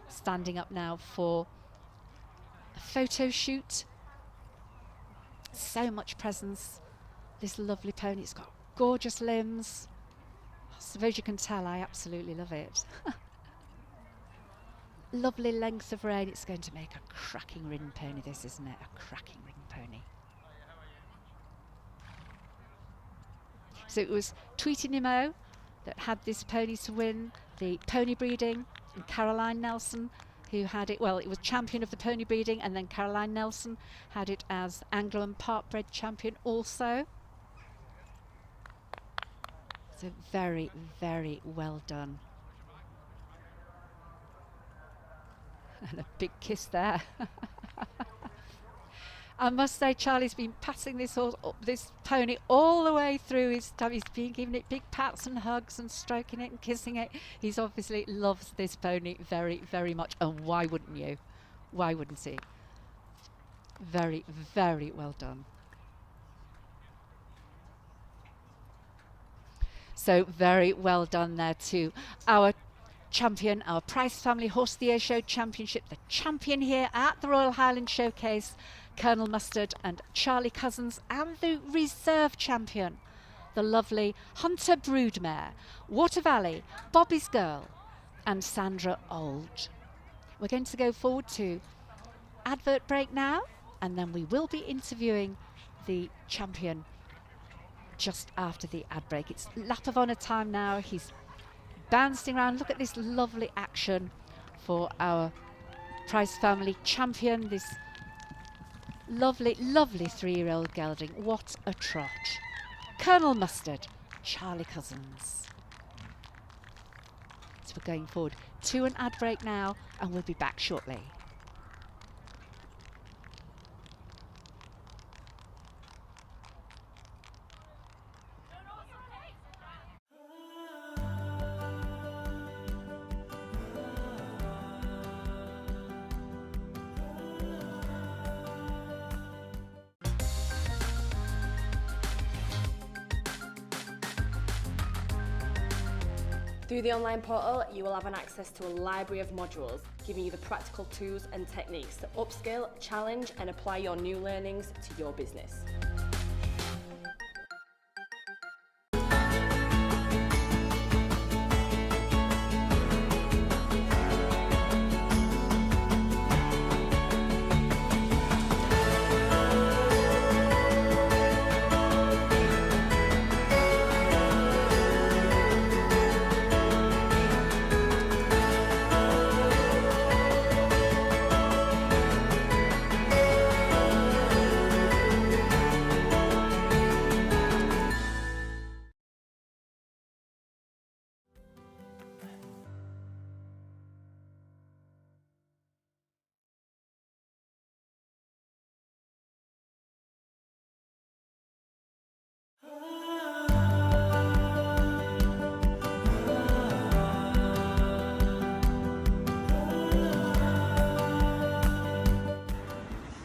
Standing up now for a photo shoot. So much presence. This lovely pony, it's got gorgeous limbs. I suppose you can tell I absolutely love it. Lovely length of rein. It's going to make a cracking ridden pony, this, isn't it? A cracking ridden pony. So it was Tweety Nimmo that had this pony to win the pony breeding, and Caroline Nelson, who had it, well, it was champion of the pony breeding, and then Caroline Nelson had it as Anglo and Parkbred champion also. So very, very well done. And a big kiss there. I must say, Charlie's been patting this pony all the way through his time. He's been giving it big pats and hugs and stroking it and kissing it. He's obviously loves this pony very, very much. And why wouldn't you? Why wouldn't he? Very, very well done. So very well done there to our champion, our Price Family Horse of the Year Show Championship, the champion here at the Royal Highland Showcase, Colonel Mustard and Charlie Cousins, and the reserve champion, the lovely Hunter Broodmare, Water Valley, Bobby's Girl, and Sandra Old. We're going to go forward to advert break now, and then we will be interviewing the champion just after the ad break. It's lap of honour time now. He's bouncing around. Look at this lovely action for our prize family champion, this lovely, lovely 3-year-old gelding. What a trot. Colonel Mustard, Charlie Cousins. So we're going forward to an ad break now, and we'll be back shortly. Through the online portal, you will have an access to a library of modules, giving you the practical tools and techniques to upskill, challenge and apply your new learnings to your business.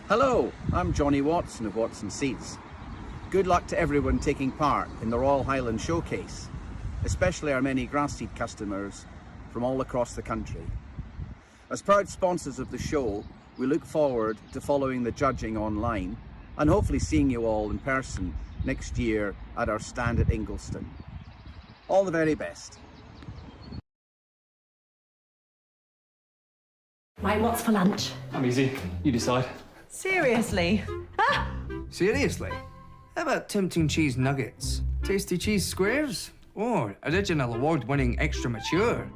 Hello, I'm Johnny Watson of Watson Seeds. Good luck to everyone taking part in the Royal Highland Showcase, especially our many grass seed customers from all across the country. As proud sponsors of the show, we look forward to following the judging online and hopefully seeing you all in person next year at our stand at Ingliston. All the very best. Right, what's for lunch? I'm easy. You decide. Seriously? Ah! Seriously? How about tempting cheese nuggets, tasty cheese squares, or original award-winning extra mature?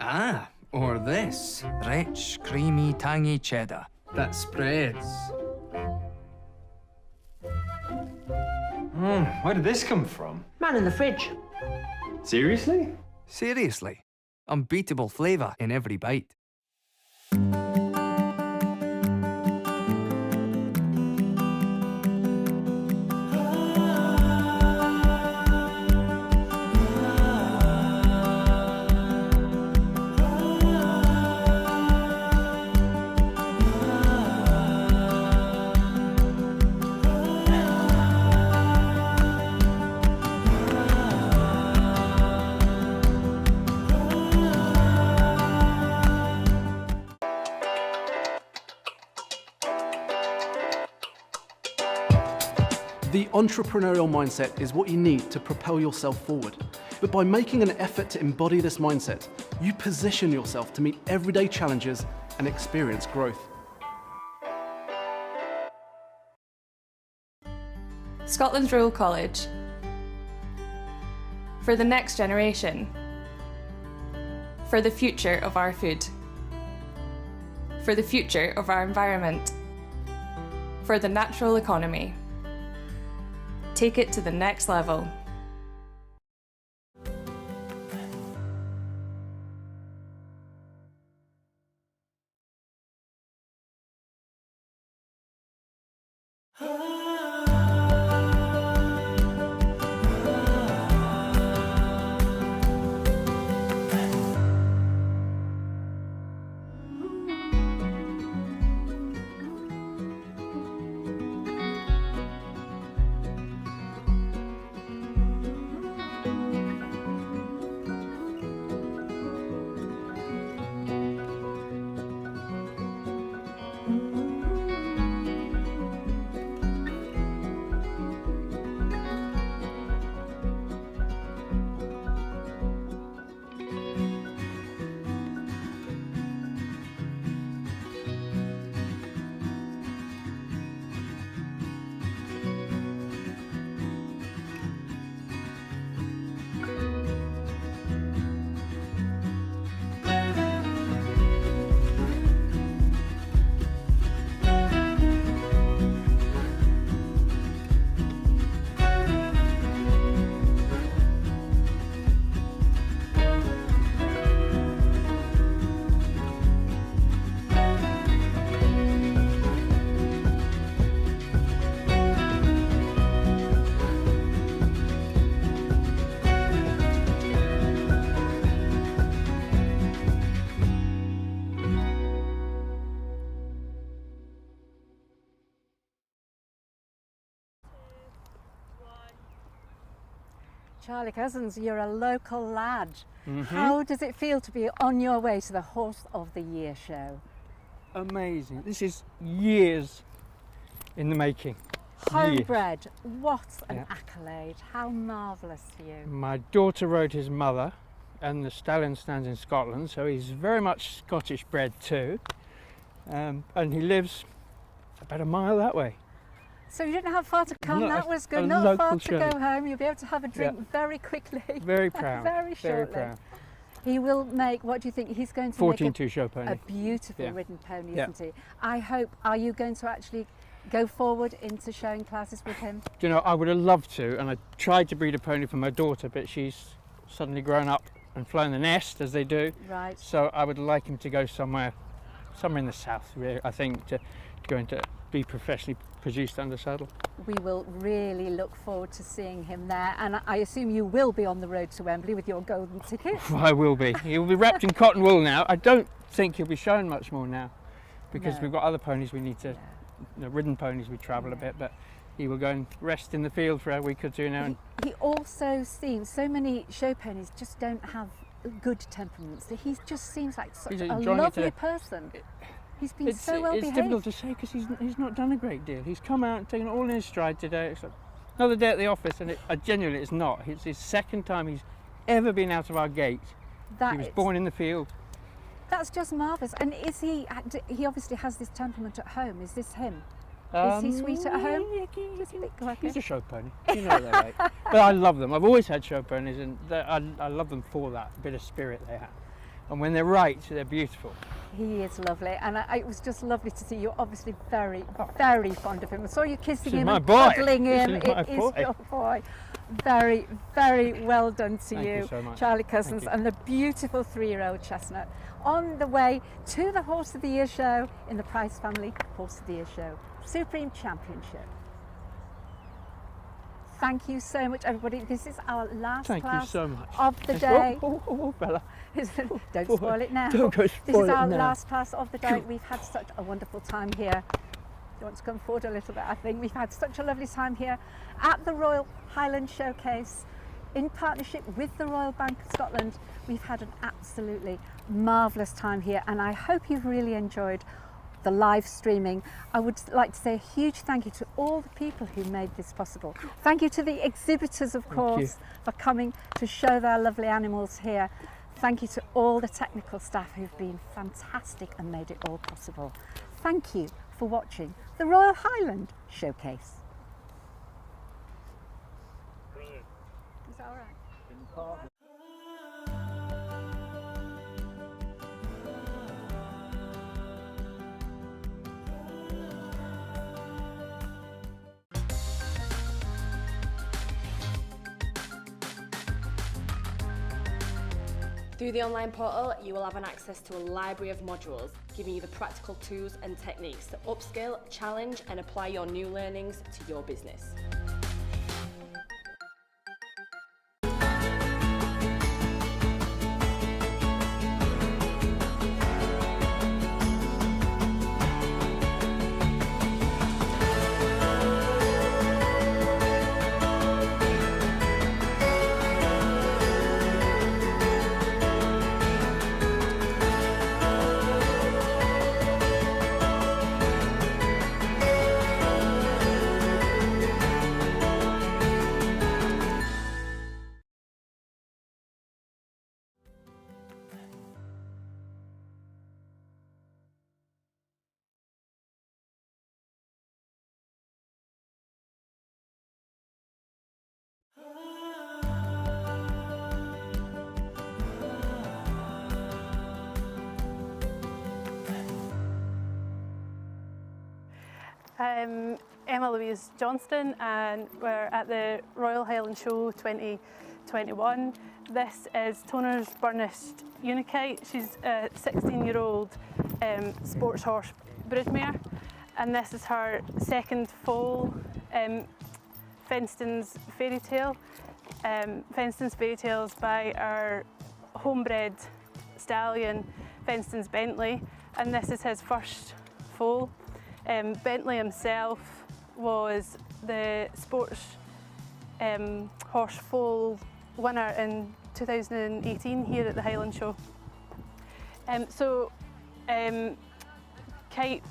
Ah, or this, rich, creamy, tangy cheddar that spreads. Where did this come from? Man in the fridge. Seriously? Seriously. Unbeatable flavour in every bite. The entrepreneurial mindset is what you need to propel yourself forward. But by making an effort to embody this mindset, you position yourself to meet everyday challenges and experience growth. Scotland's Royal College. For the next generation. For the future of our food. For the future of our environment. For the natural economy. Take it to the next level. Charlie Cousins, you're a local lad. Mhm. How does it feel to be on your way to the Horse of the Year show? Amazing. This is years in the making. Years. Homebred, what an Yeah. accolade. How marvellous for you. My daughter rode his mother, and the stallion stands in Scotland, so he's very much Scottish bred too. And he lives about a mile that way. So you didn't have far to come, Not that a- was a good. Not far local to show. go home, you'll be able to have a drink Yeah. very quickly. Very proud. Very shortly. Very proud. He will make, what do you think, he's going to 14-2 make show pony. a beautiful Yeah. ridden pony, Yeah. isn't he? I hope, are you going to actually go forward into showing classes with him? Do you know, I would have loved to, and I tried to breed a pony for my daughter, but she's suddenly grown up and flown the nest, as they do. Right. So I would like him to go somewhere in the south, really, I think, to go into be professionally produced under saddle. We will really look forward to seeing him there, and I assume you will be on the road to Wembley with your golden ticket. I will be. He'll be wrapped in cotton wool now. I don't think he'll be shown much more now, because No. we've got other ponies we need to, ridden ponies we travel a bit, but he will go and rest in the field for a week or two now. And He also seems, so many show ponies just don't have good temperaments. He just seems like such He's a enjoying it lovely today. person. He's been it's so well it's behaved. difficult to say because he's not done a great deal. He's come out and taken it all in his stride today. It's like another day at the office, and genuinely it's not. It's his second time he's ever been out of our gate. That He was is- born in the field. That's just marvellous. And is he obviously has this temperament at home. Is this him? Is he sweet at home? Just a bit quirky. He's a show pony. You know they're like. But I love them. I've always had show ponies, and I love them for that bit of spirit they have. And when they're right, they're beautiful. He is lovely, and it was just lovely to see. You're obviously very, very fond of him. I saw you kissing This is him my and boy. cuddling This him. is my It is boy. your boy. Very, very well done to Thank you so much. Charlie Thank Cousins, you. and the beautiful 3-year-old chestnut on the way to the Horse of the Year show in the Price Family Horse of the Year show Supreme Championship. Thank you so much, everybody. This is our last Thank you class so much. of the Yes. day. Oh, Bella. Don't Boy, spoil it now. don't go This spoil is it our now. last class of the day. We've had such a wonderful time here. You want to come forward a little bit, I think. We've had such a lovely time here at the Royal Highland Showcase in partnership with the Royal Bank of Scotland. We've had an absolutely marvellous time here, and I hope you've really enjoyed the live streaming. I would like to say a huge thank you to all the people who made this possible. Thank you to the exhibitors, of course, for coming to show their lovely animals here. Thank you to all the technical staff who've been fantastic and made it all possible. Thank you for watching the Royal Highland Showcase. Is that all right? Through the online portal, you will have an access to a library of modules, giving you the practical tools and techniques to upskill, challenge and apply your new learnings to your business. Emma Louise Johnston, and we're at the Royal Highland Show 2021. This is Toner's Burnished Unikite. She's a 16-year-old sports horse broodmare, and this is her second foal, Fenston's Fairy Tale. Fenston's Fairy Tale is by our homebred stallion, Fenston's Bentley, and this is his first foal. Bentley himself was the sports horse foal winner in 2018 here at the Highland Show. Kite.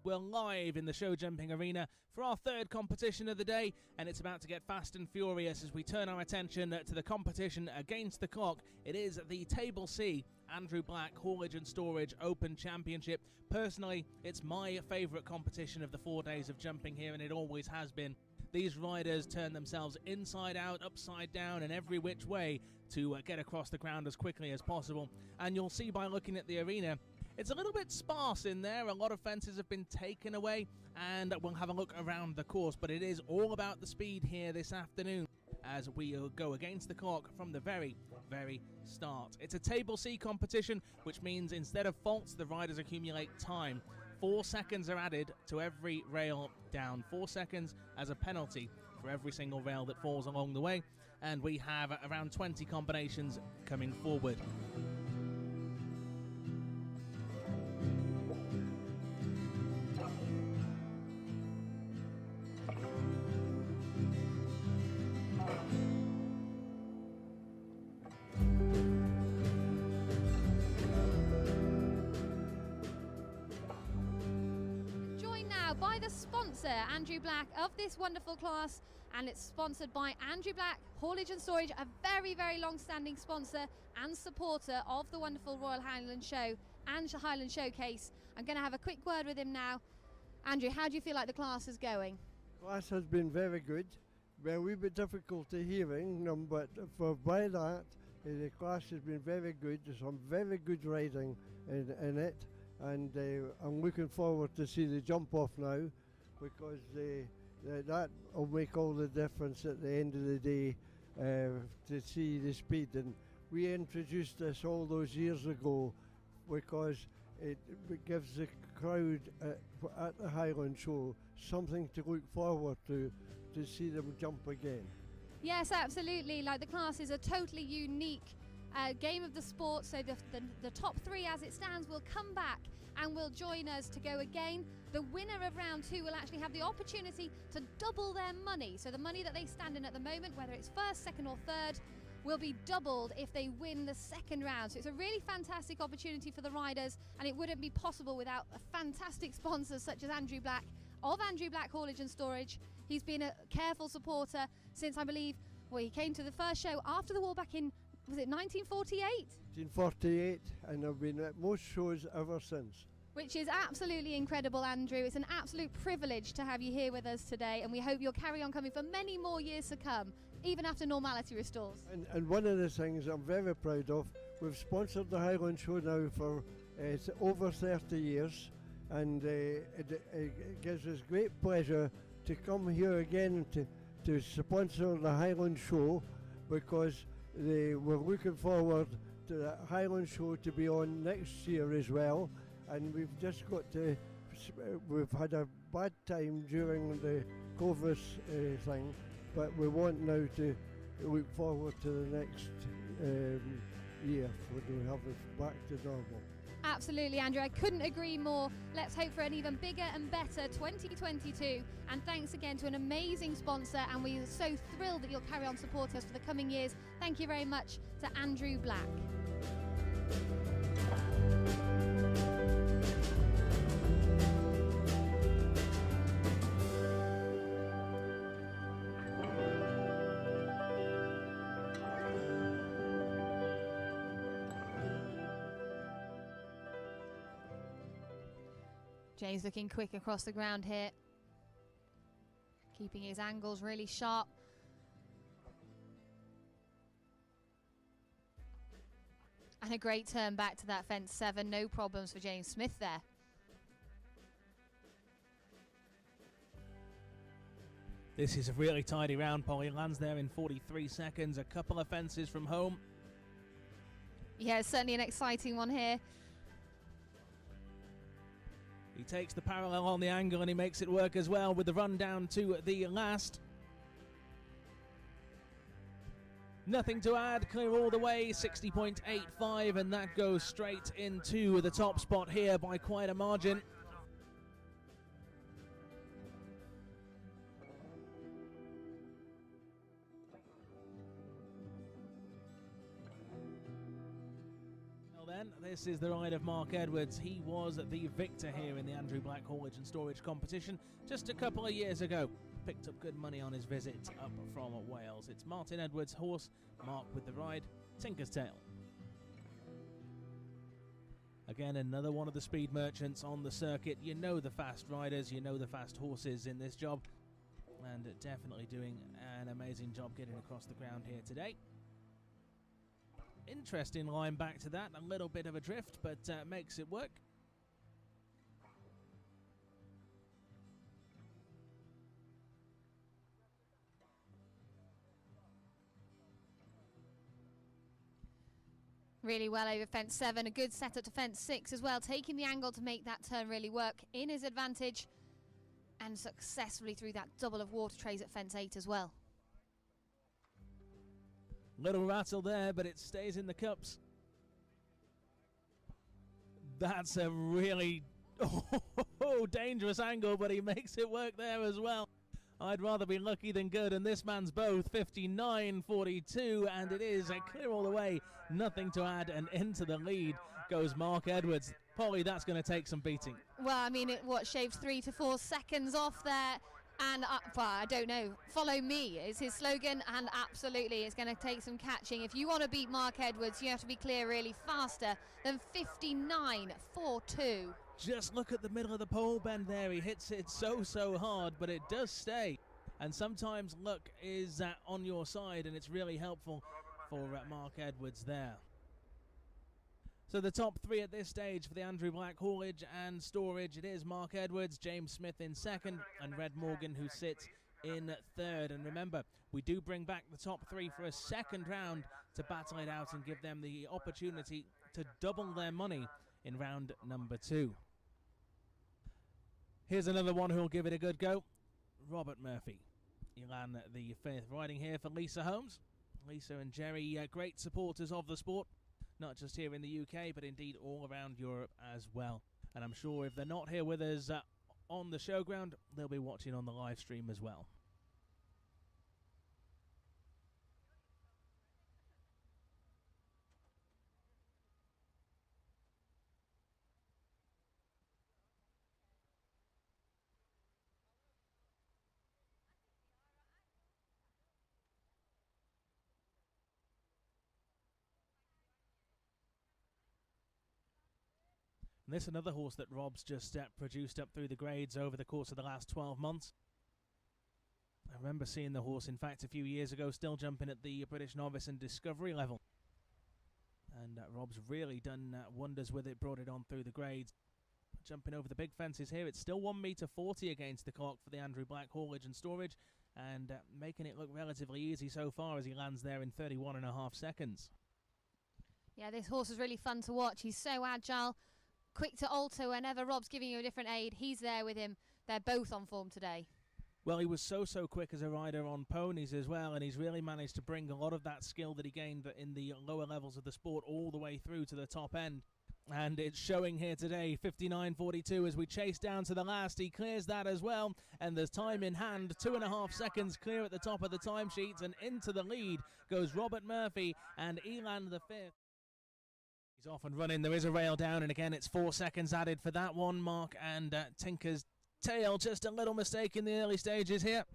We're live in the show jumping arena for our third competition of the day, and it's about to get fast and furious as we turn our attention to the competition against the clock. It is the Table C Andrew Black Haulage and Storage Open Championship. Personally, it's my favourite competition of the 4 days of jumping here, and it always has been. These riders turn themselves inside out, upside down, and every which way to get across the ground as quickly as possible. And you'll see by looking at the arena, it's a little bit sparse in there. A lot of fences have been taken away, and we'll have a look around the course. But it is all about the speed here this afternoon as we go against the clock from the very, very start. It's a Table C competition, which means instead of faults, the riders accumulate time. 4 seconds are added to every rail down. 4 seconds as a penalty for every single rail that falls along the way. And we have around 20 combinations coming forward. By the sponsor, Andrew Black, of this wonderful class, and it's sponsored by Andrew Black Haulage and Storage, a very, very long-standing sponsor and supporter of the wonderful Royal Highland Show and Highland Showcase. I'm going to have a quick word with him now. Andrew, how do you feel like the class is going? Class has been very good. We're a wee bit difficulty hearing them, but by that, the class has been very good. There's some very good riding in it. And I'm looking forward to see the jump off now, because that will make all the difference at the end of the day, to see the speed. And we introduced this all those years ago because it gives the crowd at the Highland Show something to look forward to see them jump again. Yes, absolutely. Like, the class is a totally unique game of the sport, so the top 3 as it stands will come back and will join us to go again. The winner of round 2 will actually have the opportunity to double their money. So the money that they stand in at the moment, whether it's first, second or third, will be doubled if they win the second round. So it's a really fantastic opportunity for the riders, and it wouldn't be possible without a fantastic sponsor such as Andrew Black of Andrew Black Haulage and Storage. He's been a careful supporter since, I believe, well, he came to the first show after the war back in, was it 1948? 1948, and I've been at most shows ever since. Which is absolutely incredible, Andrew. It's an absolute privilege to have you here with us today, and we hope you'll carry on coming for many more years to come, even after normality restores. And one of the things I'm very proud of, we've sponsored the Highland Show now for over 30 years, and it gives us great pleasure to come here again to sponsor the Highland Show, because we're looking forward to the Highland Show to be on next year as well. And we've just got to, we've had a bad time during the COVID thing, but we want now to look forward to the next year when we have it back to normal. Absolutely, Andrew. I couldn't agree more. Let's hope for an even bigger and better 2022. And thanks again to an amazing sponsor, and we're so thrilled that you'll carry on supporting us for the coming years. Thank you very much to Andrew Black. James looking quick across the ground here, keeping his angles really sharp. And a great turn back to that fence 7, no problems for James Smith there. This is a really tidy round, Polly. Lands there in 43 seconds, a couple of fences from home. Yeah, certainly an exciting one here. He takes the parallel on the angle and he makes it work as well with the run down to the last. Nothing to add, clear all the way, 60.85, and that goes straight into the top spot here by quite a margin. Well then, this is the ride of Mark Edwards. He was the victor here in the Andrew Black Haulage and Storage competition just a couple of years ago. Picked up good money on his visit up from Wales. It's Martin Edwards' horse, Mark with the ride, Tinker's Tail. Again, another one of the speed merchants on the circuit. You know the fast riders, you know the fast horses in this job, and definitely doing an amazing job getting across the ground here today. Interesting line back to that, a little bit of a drift, but makes it work. Really well over fence 7, a good setup to fence 6 as well, taking the angle to make that turn really work in his advantage, and successfully through that double of water trays at fence 8 as well. Little rattle there, but it stays in the cups. That's a really dangerous angle, but he makes it work there as well. I'd rather be lucky than good, and this man's both 59.42, and it is a clear all the way, nothing to add, and into the lead goes Mark Edwards. Polly, that's going to take some beating. Well, I mean, it shaves 3 to 4 seconds off there, and well, I don't know. Follow me is his slogan, and absolutely, it's going to take some catching. If you want to beat Mark Edwards, you have to be clear really faster than 59.42. Just look at the middle of the pole bend there. He hits it so hard, but it does stay. And sometimes luck is on your side, and it's really helpful for Mark Edwards there. So the top 3 at this stage for the Andrew Black Haulage and Storage, it is Mark Edwards, James Smith in second, and Red Morgan who sits in third. And remember, we do bring back the top 3 for a second round to battle it out and give them the opportunity to double their money in round number 2. Here's another one who'll give it a good go. Robert Murphy. Elan the 5th, riding here for Lisa Holmes. Lisa and Jerry, great supporters of the sport, not just here in the UK, but indeed all around Europe as well. And I'm sure if they're not here with us on the showground, they'll be watching on the live stream as well. And this is another horse that Rob's just produced up through the grades over the course of the last 12 months. I remember seeing the horse, in fact, a few years ago, still jumping at the British Novice and Discovery level. And Rob's really done wonders with it, brought it on through the grades. Jumping over the big fences here, it's still 1.40 metre against the clock for the Andrew Black Haulage and Storage, and making it look relatively easy so far as he lands there in 31.5 seconds. Yeah, this horse is really fun to watch. He's so agile, quick to alter whenever Rob's giving you a different aid. He's there with him. They're both on form today. Well, he was so quick as a rider on ponies as well, and he's really managed to bring a lot of that skill that he gained in the lower levels of the sport all the way through to the top end. And it's showing here today, 59.42 as we chase down to the last. He clears that as well, and there's time in hand, 2.5 seconds clear at the top of the timesheets, and into the lead goes Robert Murphy and Elan the 5th. He's off and running. There is a rail down, and again, it's 4 seconds added for that one, Mark, and Tinker's Tail. Just a little mistake in the early stages here.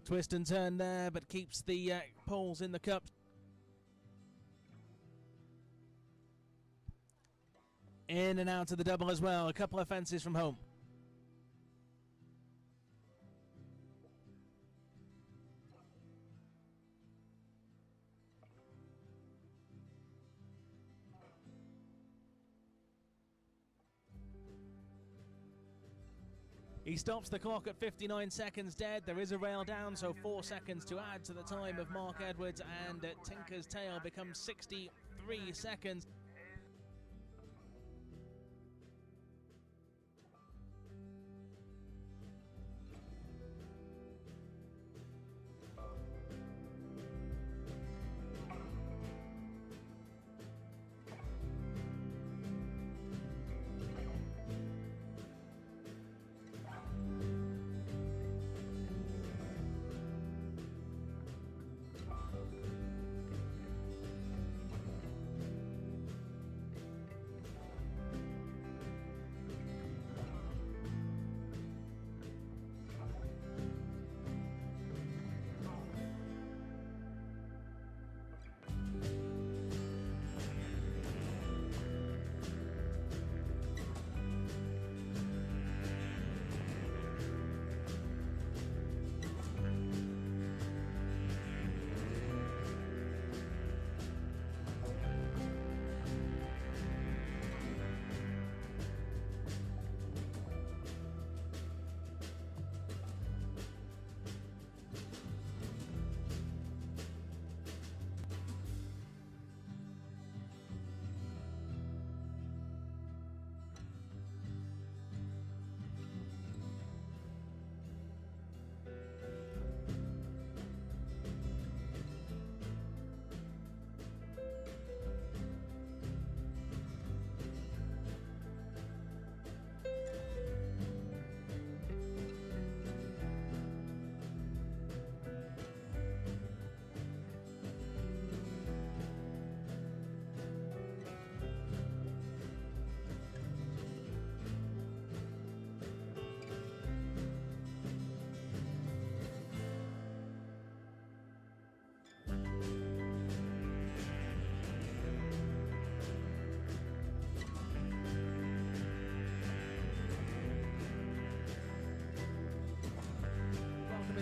Twist and turn there, but keeps the poles in the cup. In and out of the double as well. A couple of fences from home. He stops the clock at 59 seconds dead. There is a rail down, so 4 seconds to add to the time of Mark Edwards, and Tinker's Tail becomes 63 seconds.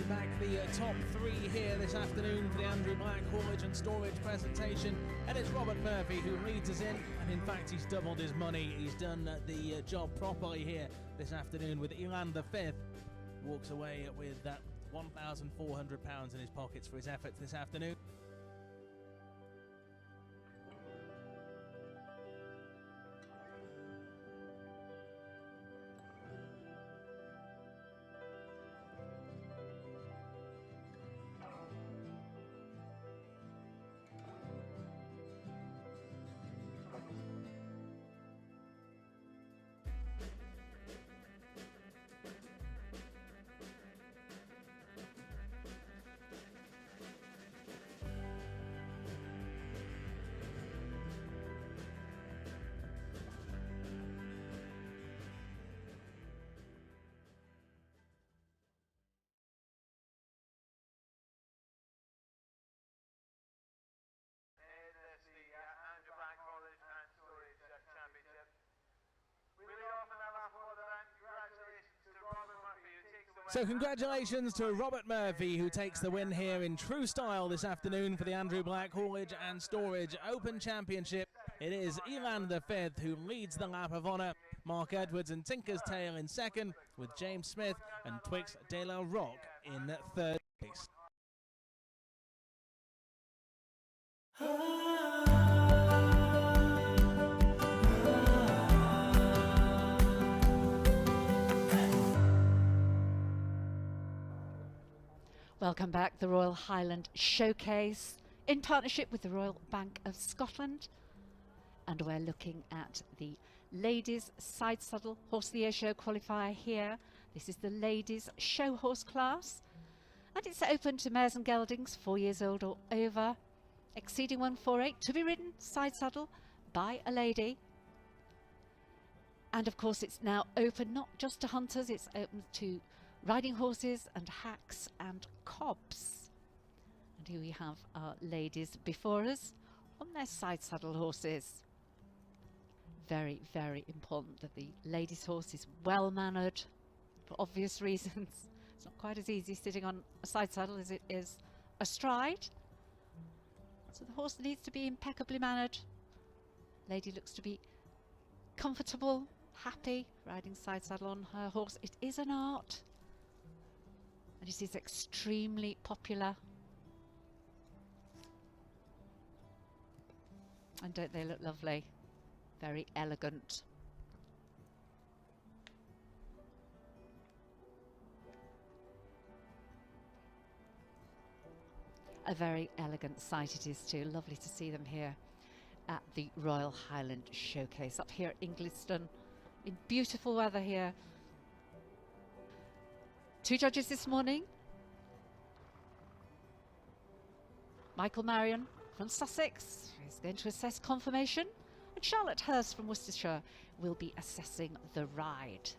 Back the top three here this afternoon for the Andrew Black Haulage and Storage presentation, and it's Robert Murphy who leads us in, and in fact he's doubled his money. He's done the job properly here this afternoon with Elan the Fifth. Walks away with that £1,400 in his pockets for his efforts this afternoon. So congratulations to Robert Murphy, who takes the win here in true style this afternoon for the Andrew Black Haulage and Storage Open Championship. It is Elan the Fifth who leads the lap of honour. Mark Edwards and Tinker's Tail in second, with James Smith and Twix de la Roque in third place. Welcome back, the Royal Highland Showcase in partnership with the Royal Bank of Scotland. And we're looking at the Ladies Side Saddle Horse of the Year Show qualifier here. This is the Ladies Show Horse class. And it's open to mares and geldings 4 years old or over, exceeding 148, to be ridden side saddle by a lady. And of course it's now open not just to hunters, it's open to riding horses and hacks and cobs. And here we have our ladies before us on their side saddle horses. Very, very important that the ladies' horse is well mannered for obvious reasons. It's not quite as easy sitting on a side saddle as it is astride. So the horse needs to be impeccably mannered. Lady looks to be comfortable, happy, riding side saddle on her horse. It is an art, and it is extremely popular. And don't they look lovely? Very elegant. A very elegant sight it is too. Lovely to see them here at the Royal Highland Showcase up here at Ingliston in beautiful weather here. 2 judges this morning. Michael Marion from Sussex is going to assess conformation, and Charlotte Hurst from Worcestershire will be assessing the ride.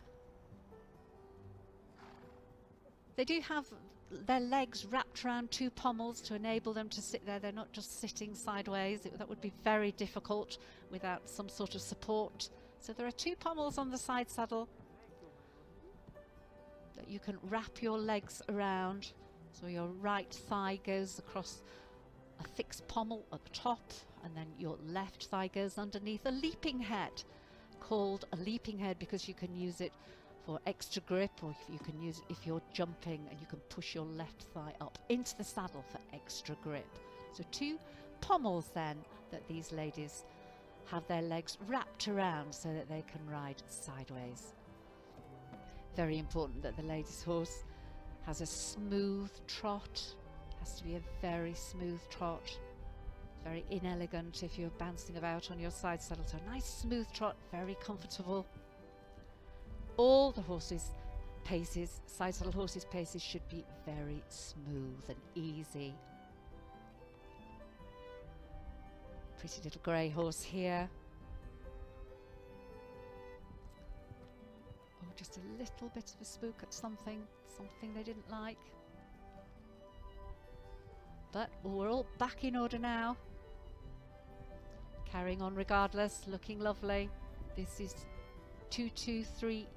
They do have their legs wrapped around 2 pommels to enable them to sit there. They're not just sitting sideways. That would be very difficult without some sort of support. So there are 2 pommels on the side saddle that you can wrap your legs around. So your right thigh goes across a fixed pommel at the top, and then your left thigh goes underneath a leaping head, called a leaping head because you can use it for extra grip, or you can use it if you're jumping and you can push your left thigh up into the saddle for extra grip. So 2 pommels then that these ladies have their legs wrapped around so that they can ride sideways. Very important that the lady's horse has a smooth trot. Has to be a very smooth trot. Very inelegant if you're bouncing about on your side saddle. So a nice smooth trot, very comfortable. All the horses' paces, side saddle horses' paces, should be very smooth and easy. Pretty little grey horse here. Oh, just a little bit of a spook at something they didn't like. But we're all back in order now. Carrying on regardless, looking lovely. This is 2-2-3-5.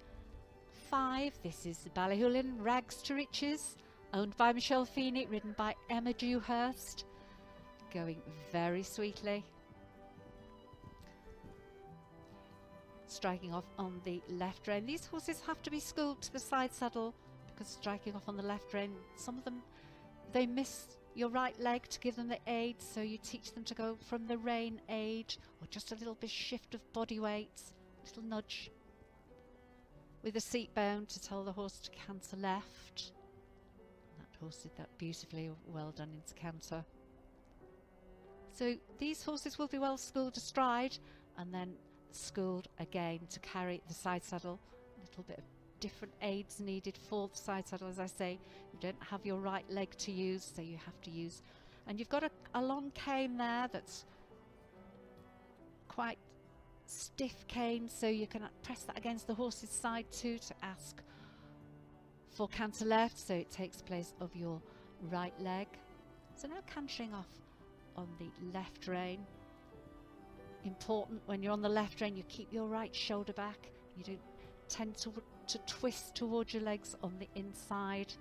This is the Ballyhullion Rags to Riches, owned by Michelle Feeney, ridden by Emma Dewhurst. Going very sweetly. Striking off on the left rein. These horses have to be schooled to the side saddle because striking off on the left rein, some of them, they miss your right leg to give them the aid, so you teach them to go from the rein aid, or just a little bit shift of body weight, little nudge with the seat bone to tell the horse to canter left. That horse did that beautifully, well done into canter. So these horses will be well schooled astride and then schooled again to carry the side saddle. A little bit of different aids needed for the side saddle. As I say, you don't have your right leg to use, so you have to use, and you've got a long cane there that's quite stiff cane, so you can press that against the horse's side too to ask for canter left, so it takes place of your right leg. So now cantering off on the left rein. Important when you're on the left rein, you keep your right shoulder back. You don't tend to twist towards your legs on the inside.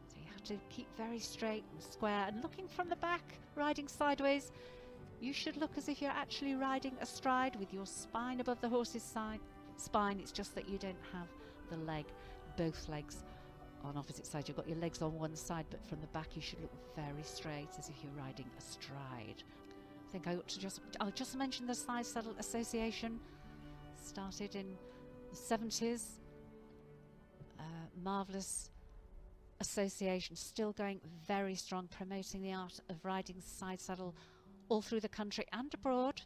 So you have to keep very straight and square. And looking from the back, riding sideways, you should look as if you're actually riding astride with your spine above the horse's spine. It's just that you don't have the leg, both legs on opposite sides. You've got your legs on one side, but from the back you should look very straight as if you're riding astride. I think I'll just mention the Side Saddle Association. Started in the 70s. Marvellous association, still going very strong, promoting the art of riding side saddle all through the country and abroad.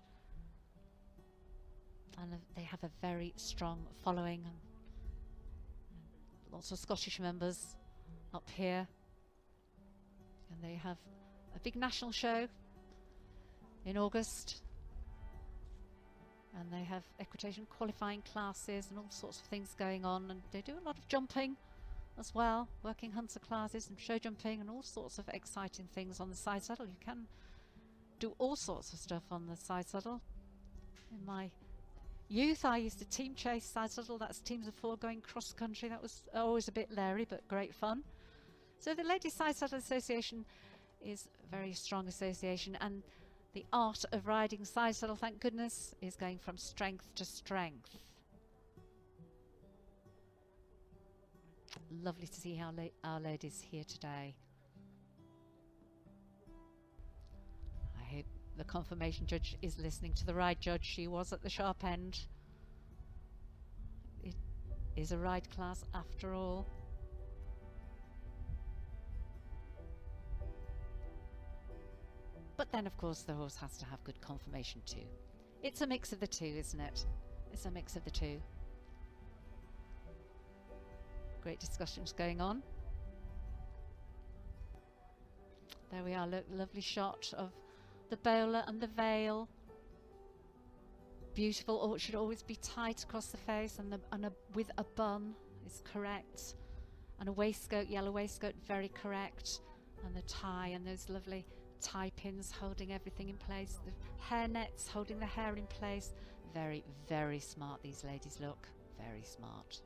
And they have a very strong following. And lots of Scottish members up here. And they have a big national show in August. And they have equitation qualifying classes and all sorts of things going on, and they do a lot of jumping as well, working hunter classes and show jumping and all sorts of exciting things on the side saddle. You can do all sorts of stuff on the side saddle. In my youth, I used to team chase side saddle. That's teams of 4 going cross country. That was always a bit leery, but great fun. So the Ladies Side Saddle Association is a very strong association, and the art of riding side saddle, thank goodness, is going from strength to strength. Lovely to see our ladies here today. I hope the confirmation judge is listening to the ride judge. She was at the sharp end. It is a ride class after all. But then, of course, the horse has to have good confirmation too. It's a mix of the two, isn't it? It's a mix of the two. Great discussions going on. There we are, look, lovely shot of the bowler and the veil. Beautiful, or it should always be tight across the face, and with a bun is correct. And a waistcoat, yellow waistcoat, very correct. And the tie and those lovely tie pins holding everything in place. The hair nets holding the hair in place. Very, very smart these ladies look. Very smart.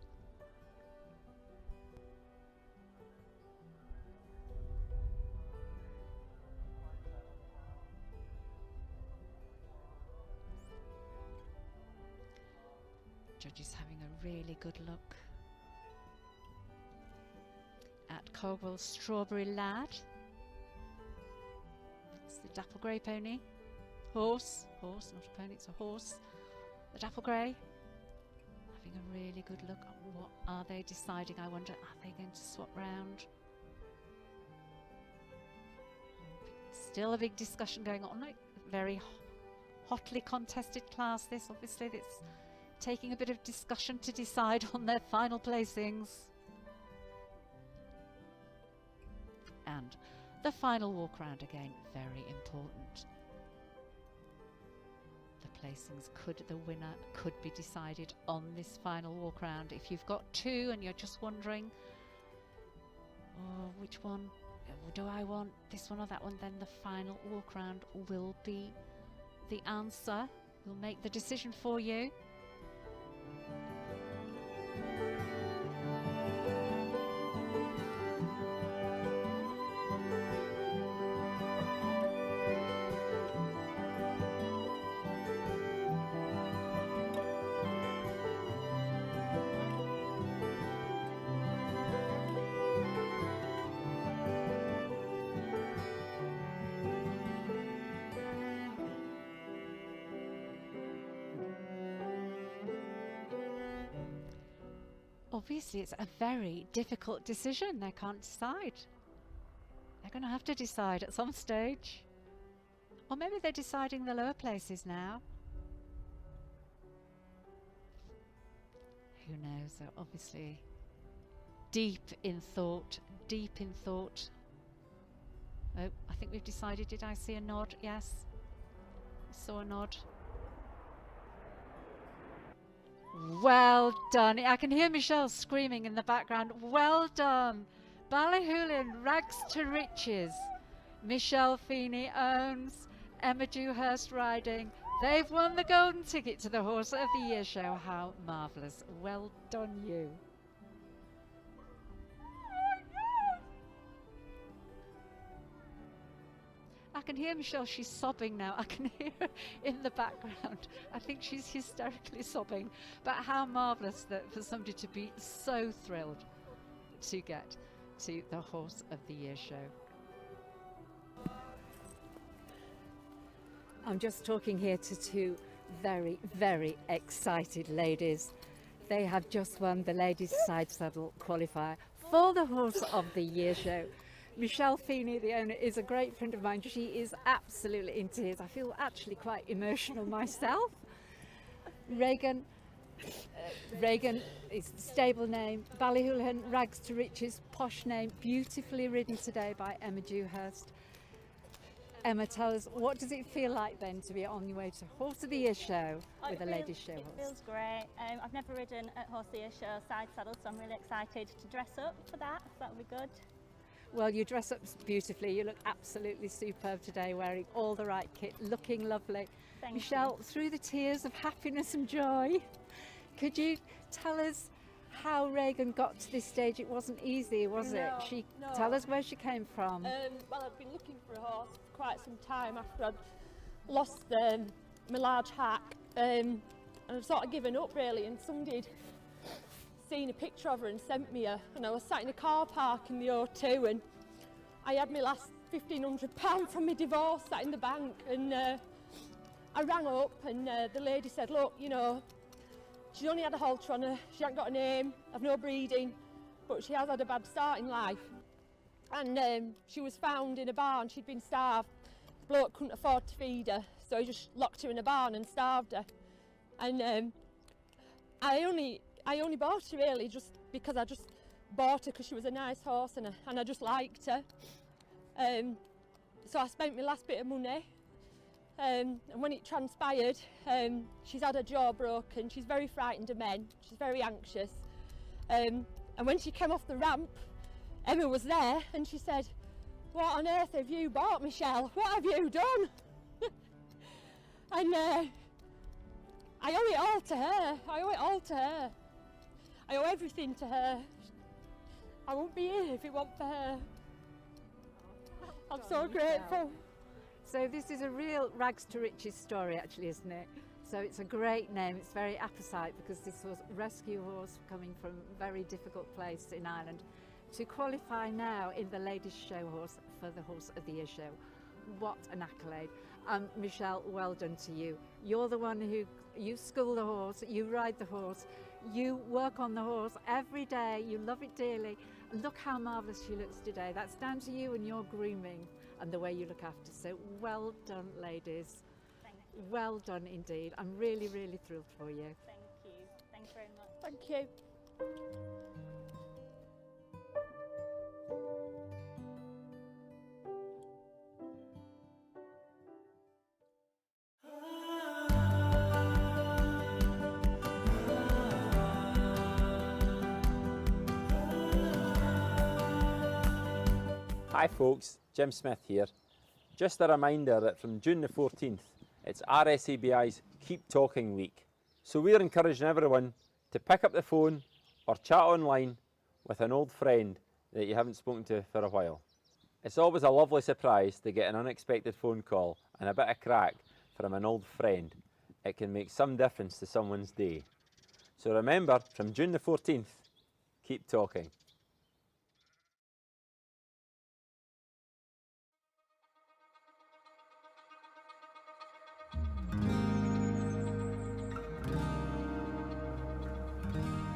Judges having a really good look at Caldwell's Strawberry Lad. It's the dapple grey pony. Horse, not a pony, it's a horse. The dapple grey having a really good look at what are they deciding. I wonder, are they going to swap round? Still a big discussion going on. A very hotly contested class this, obviously. It's taking a bit of discussion to decide on their final placings. And the final walk round again, very important. The placings the winner could be decided on this final walk round. If you've got 2 and you're just wondering, oh, which one do I want, this one or that one, then the final walk round will be the answer. We'll make the decision for you. Obviously, it's a very difficult decision. They can't decide. They're going to have to decide at some stage. Or maybe they're deciding the lower places now. Who knows? They're obviously deep in thought, deep in thought. Oh, I think we've decided. Did I see a nod? Yes. I saw a nod. Well done. I can hear Michelle screaming in the background. Well done. Ballyhoolan rags to riches. Michelle Feeney owns Emma Dewhurst riding. They've won the golden ticket to the Horse of the Year show. How marvellous. Well done, you. I can hear Michelle, she's sobbing now. I can hear her in the background. I think she's hysterically sobbing. But how marvellous that for somebody to be so thrilled to get to the Horse of the Year show. I'm just talking here to 2 very, very excited ladies. They have just won the Ladies Side Saddle qualifier for the Horse of the Year show. Michelle Feeney, the owner, is a great friend of mine. She is absolutely in tears. I feel actually quite emotional myself. Reagan is the stable name. Ballyhoolan, rags to riches, posh name. Beautifully ridden today by Emma Dewhurst. Emma, tell us, what does it feel like then to be on your way to Horse of the Year show with a ladies' show horse? It feels great. I've never ridden at Horse of the Year show side saddle, so I'm really excited to dress up for that. That would be good. Well, you dress up beautifully. You look absolutely superb today, wearing all the right kit, looking lovely. Thank Michelle, through the tears of happiness and joy, could you tell us how Reagan got to this stage? It wasn't easy, was it? Tell us where she came from. Well, I've been looking for a horse for quite some time after I'd lost my large hack, and I'd sort of given up really, and somebody'd seen a picture of her and sent me her, and I was sat in a car park in the O2, and I had my last £1,500 from my divorce sat in the bank, and I rang up, and the lady said, look, you know, she only had a halter on her, she hasn't got a name, I've no breeding, but she has had a bad start in life. And she was found in a barn, she'd been starved. The bloke couldn't afford to feed her, so he just locked her in a barn and starved her. And I only bought her really just because I just bought her because she was a nice horse and I just liked her. So I spent my last bit of money. And when it transpired, she's had her jaw broken, she's very frightened of men, she's very anxious. And when she came off the ramp, Emma was there and she said, what on earth have you bought, Michelle? What have you done? And I owe it all to her, I owe it all to her. I owe everything to her. I wouldn't be here if it weren't for her. I'm so grateful. So this is a real rags to riches story actually, isn't it? So it's a great name, it's very apposite because this was a rescue horse coming from a very difficult place in Ireland to qualify now in the ladies' show horse for the Horse of the Year show. What an accolade. Michelle, well done to you. You're the one who, you school the horse, you ride the horse, you work on the horse every day, you love it dearly. And look how marvellous she looks today. That's down to you and your grooming and the way you look after. So well done, ladies. Thank you. Well done indeed. I'm really, really thrilled for you. Thank you. Thanks very much. Thank you. Hi folks, Jim Smith here. Just a reminder that from June the 14th, it's RSABI's Keep Talking Week. So we're encouraging everyone to pick up the phone or chat online with an old friend that you haven't spoken to for a while. It's always a lovely surprise to get an unexpected phone call and a bit of crack from an old friend. It can make some difference to someone's day. So remember, from June the 14th, keep talking.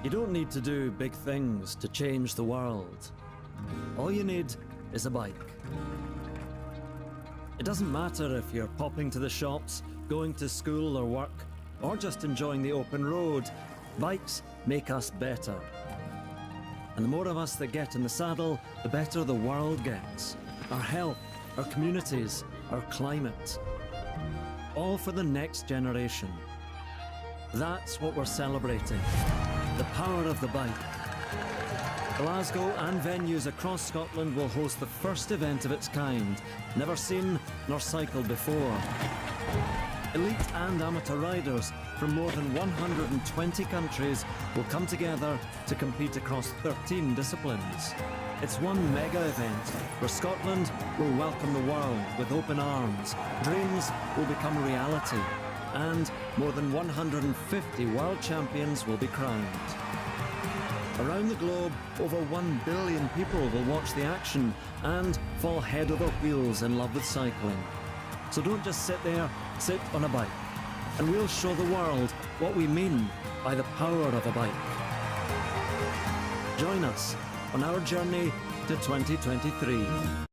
You don't need to do big things to change the world. All you need is a bike. It doesn't matter if you're popping to the shops, going to school or work, or just enjoying the open road. Bikes make us better. And the more of us that get in the saddle, the better the world gets. Our health, our communities, our climate. All for the next generation. That's what we're celebrating. The power of the bike. Glasgow and venues across Scotland will host the first event of its kind, never seen nor cycled before. Elite and amateur riders from more than 120 countries will come together to compete across 13 disciplines. It's one mega event where Scotland will welcome the world with open arms, dreams will become reality, and more than 150 world champions will be crowned. Around the globe, over 1 billion people will watch the action and fall head over heels in love with cycling. So don't just sit there, sit on a bike, and we'll show the world what we mean by the power of a bike. Join us on our journey to 2023.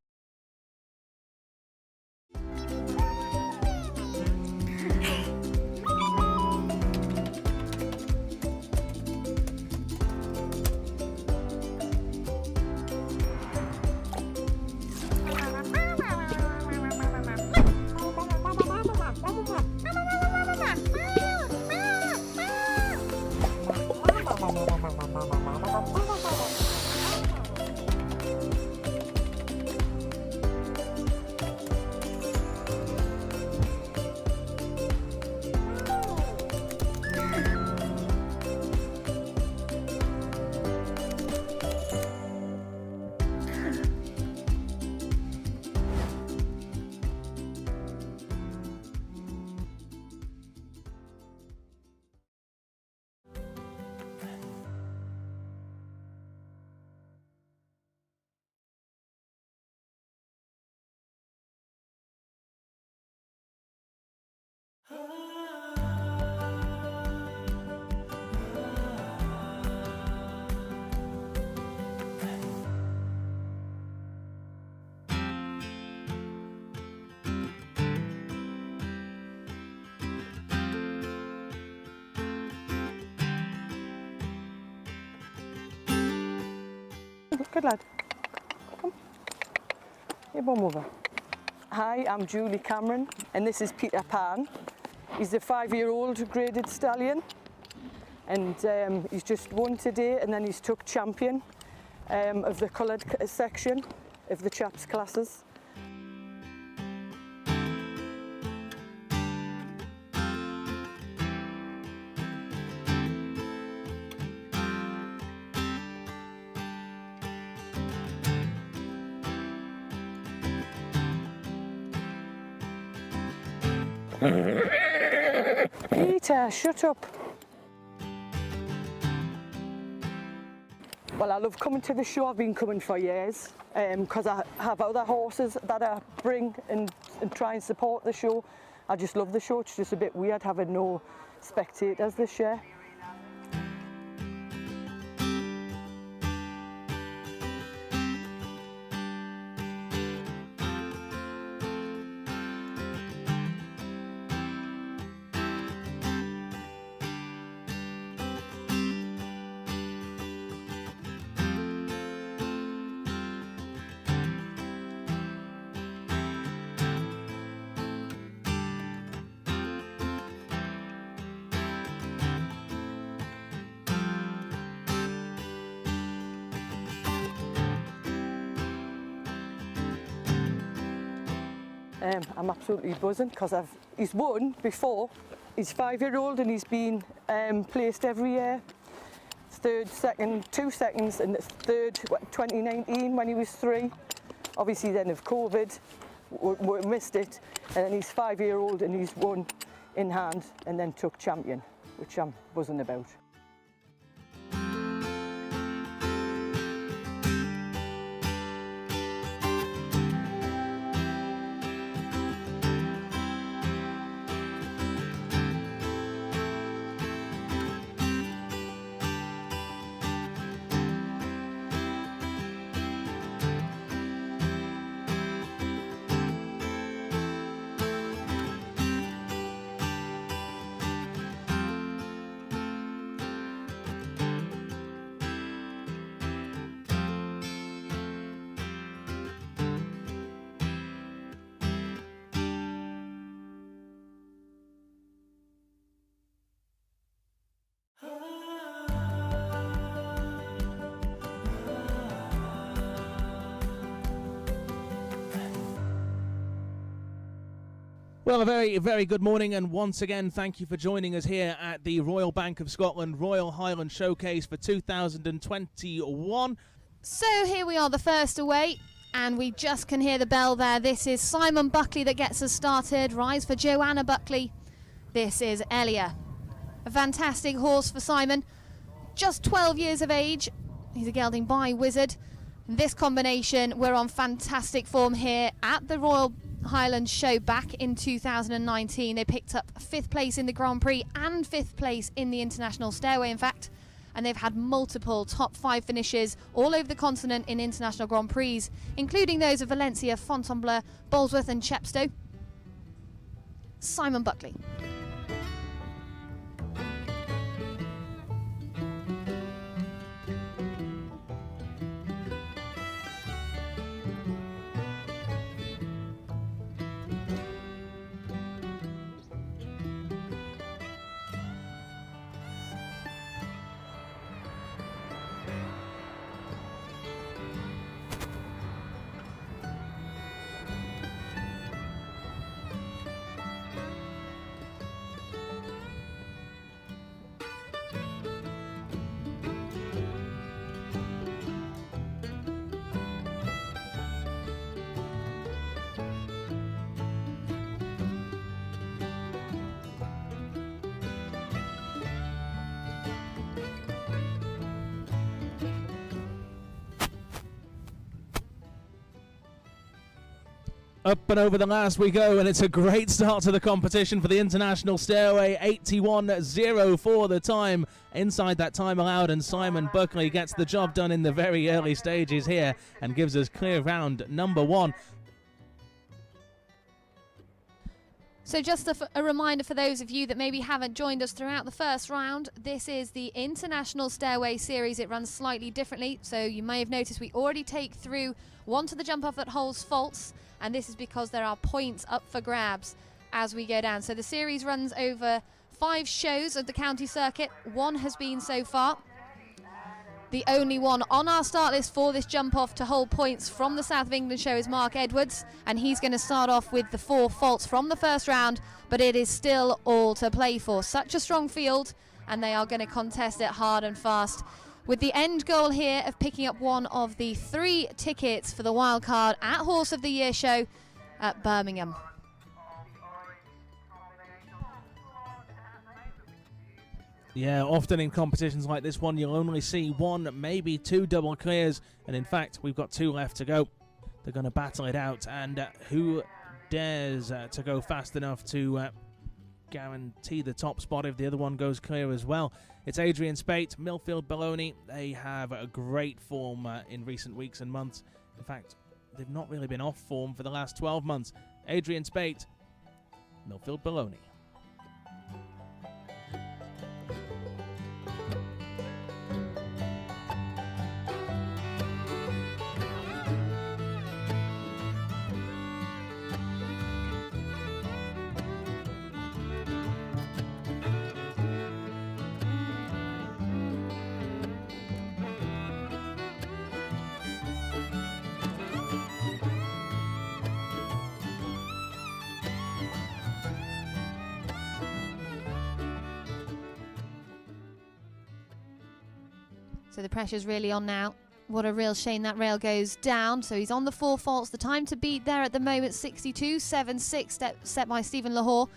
Good lad. Come. You bum over. Hi, I'm Julie Cameron, and this is Peter Pan. He's a 5-year-old graded stallion, and he's just won today, and then he's took champion of the coloured section of the chaps' classes. Peter, shut up. Well, I love coming to the show. I've been coming for years because I have other horses that I bring and try and support the show. I just love the show. It's just a bit weird having no spectators this year. I'm absolutely buzzing because he's won before. He's 5-year-old and he's been placed every year. Third, second, 2 seconds, and third 2019 when he was 3. Obviously then of COVID, we missed it, and then he's 5-year-old and he's won in hand and then took champion, which I'm buzzing about. Well, a very, very good morning, and once again, thank you for joining us here at the Royal Bank of Scotland Royal Highland Showcase for 2021. So here we are, the first away, and we just can hear the bell there. This is Simon Buckley that gets us started. Rise for Joanna Buckley. This is Elia. A fantastic horse for Simon. Just 12 years of age. He's a gelding by Wizard. This combination, we're on fantastic form here at the Royal Highland Show back in 2019. They picked up 5th place in the Grand Prix and 5th place in the International Stairway, in fact, and they've had multiple top 5 finishes all over the continent in International Grand Prix, including those of Valencia, Fontainebleau, Bolesworth and Chepstow. Simon Buckley. Up and over the last we go, and it's a great start to the competition for the International Stairway. 81.04 the time inside that time allowed, and Simon Buckley gets the job done in the very early stages here and gives us clear round number 1. So just a reminder for those of you that maybe haven't joined us throughout the first round, this is the International Stairway Series. It runs slightly differently, so you may have noticed we already take through one to the jump off that holds faults, and this is because there are points up for grabs as we go down. So the series runs over 5 shows of the county circuit. 1 has been so far. The only one on our start list for this jump off to hold points from the South of England show is Mark Edwards, and he's going to start off with the 4 faults from the first round, but it is still all to play for. Such a strong field, and they are going to contest it hard and fast, with the end goal here of picking up one of the 3 tickets for the wild card at Horse of the Year show at Birmingham. Yeah, often in competitions like this one, you'll only see 1, maybe 2 double clears, and in fact, we've got 2 left to go. They're going to battle it out, and who dares to go fast enough to guarantee the top spot if the other one goes clear as well? It's Adrian Spate, Millfield Baloney. They have a great form in recent weeks and months. In fact, they've not really been off form for the last 12 months. Adrian Spate, Millfield Baloney. So the pressure's really on now. What a real shame that rail goes down. So he's on the 4 faults. The time to beat there at the moment, 62.76, set by Stephen Lahore.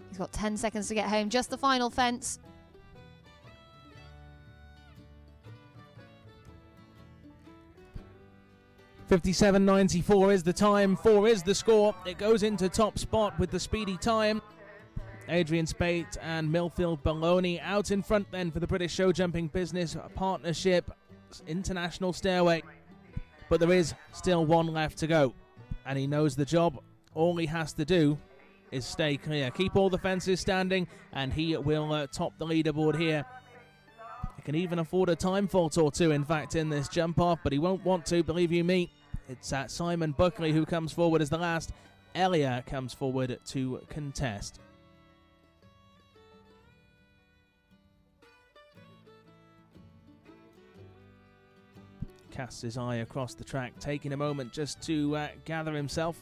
He's got 10 seconds to get home. Just the final fence. .57.94 is the time, 4 is the score. It goes into top spot with the speedy time. Adrian Spate and Millfield Baloney out in front then for the British Show Jumping Business Partnership International Stairway. But there is still 1 left to go, and he knows the job. All he has to do is stay clear. Keep all the fences standing, and he will top the leaderboard here. He can even afford a time fault or 2, in fact, in this jump off, but he won't want to, believe you me. It's Simon Buckley who comes forward as the last. Elia comes forward to contest. Casts his eye across the track, taking a moment just to gather himself.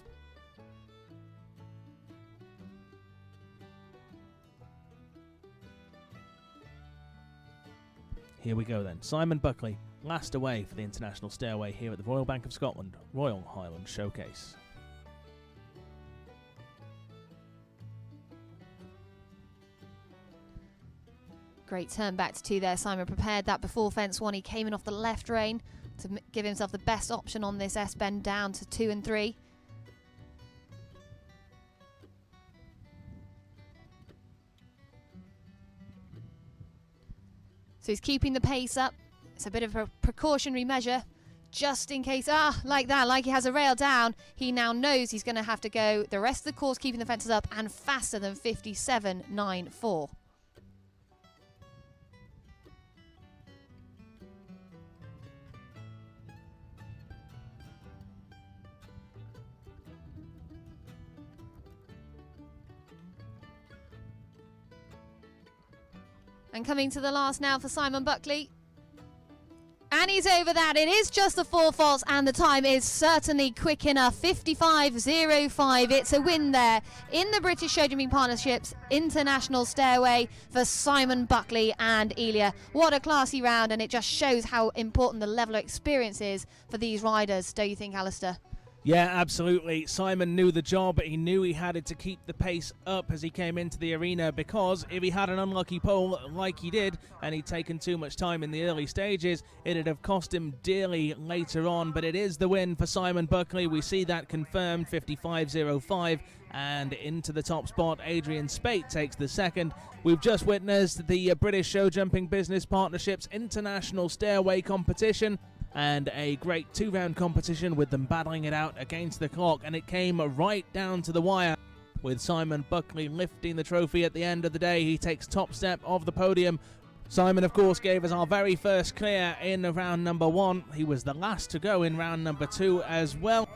Here we go then. Simon Buckley, last away for the International Stairway here at the Royal Bank of Scotland Royal Highland Showcase. Great turn back to 2 there. Simon prepared that before fence 1. He came in off the left rein to give himself the best option on this S-bend down to 2 and 3. So he's keeping the pace up. It's a bit of a precautionary measure, just in case, like that, like he has a rail down. He now knows he's going to have to go the rest of the course keeping the fences up and faster than 57.94. And coming to the last now for Simon Buckley. And he's over that. It is just the 4 faults, and the time is certainly quick enough. 55.05. It's a win there in the British Show Jumping Partnerships International Stairway for Simon Buckley and Elia. What a classy round, and it just shows how important the level of experience is for these riders, don't you think, Alistair? Yeah, absolutely. Simon knew the job. He knew he had to keep the pace up as he came into the arena, because if he had an unlucky pole like he did and he'd taken too much time in the early stages, it'd have cost him dearly later on. But it is the win for Simon Buckley. We see that confirmed, 55.05, and into the top spot, Adrian Spate takes the second. We've just witnessed the British Show Jumping Business Partnerships International Stairway competition. and a great 2-round competition with them battling it out against the clock, and it came right down to the wire with Simon Buckley lifting the trophy at the end of the day. He takes top step of the podium. Simon, of course, gave us our very first clear in round number 1. He was the last to go in round number 2 as well.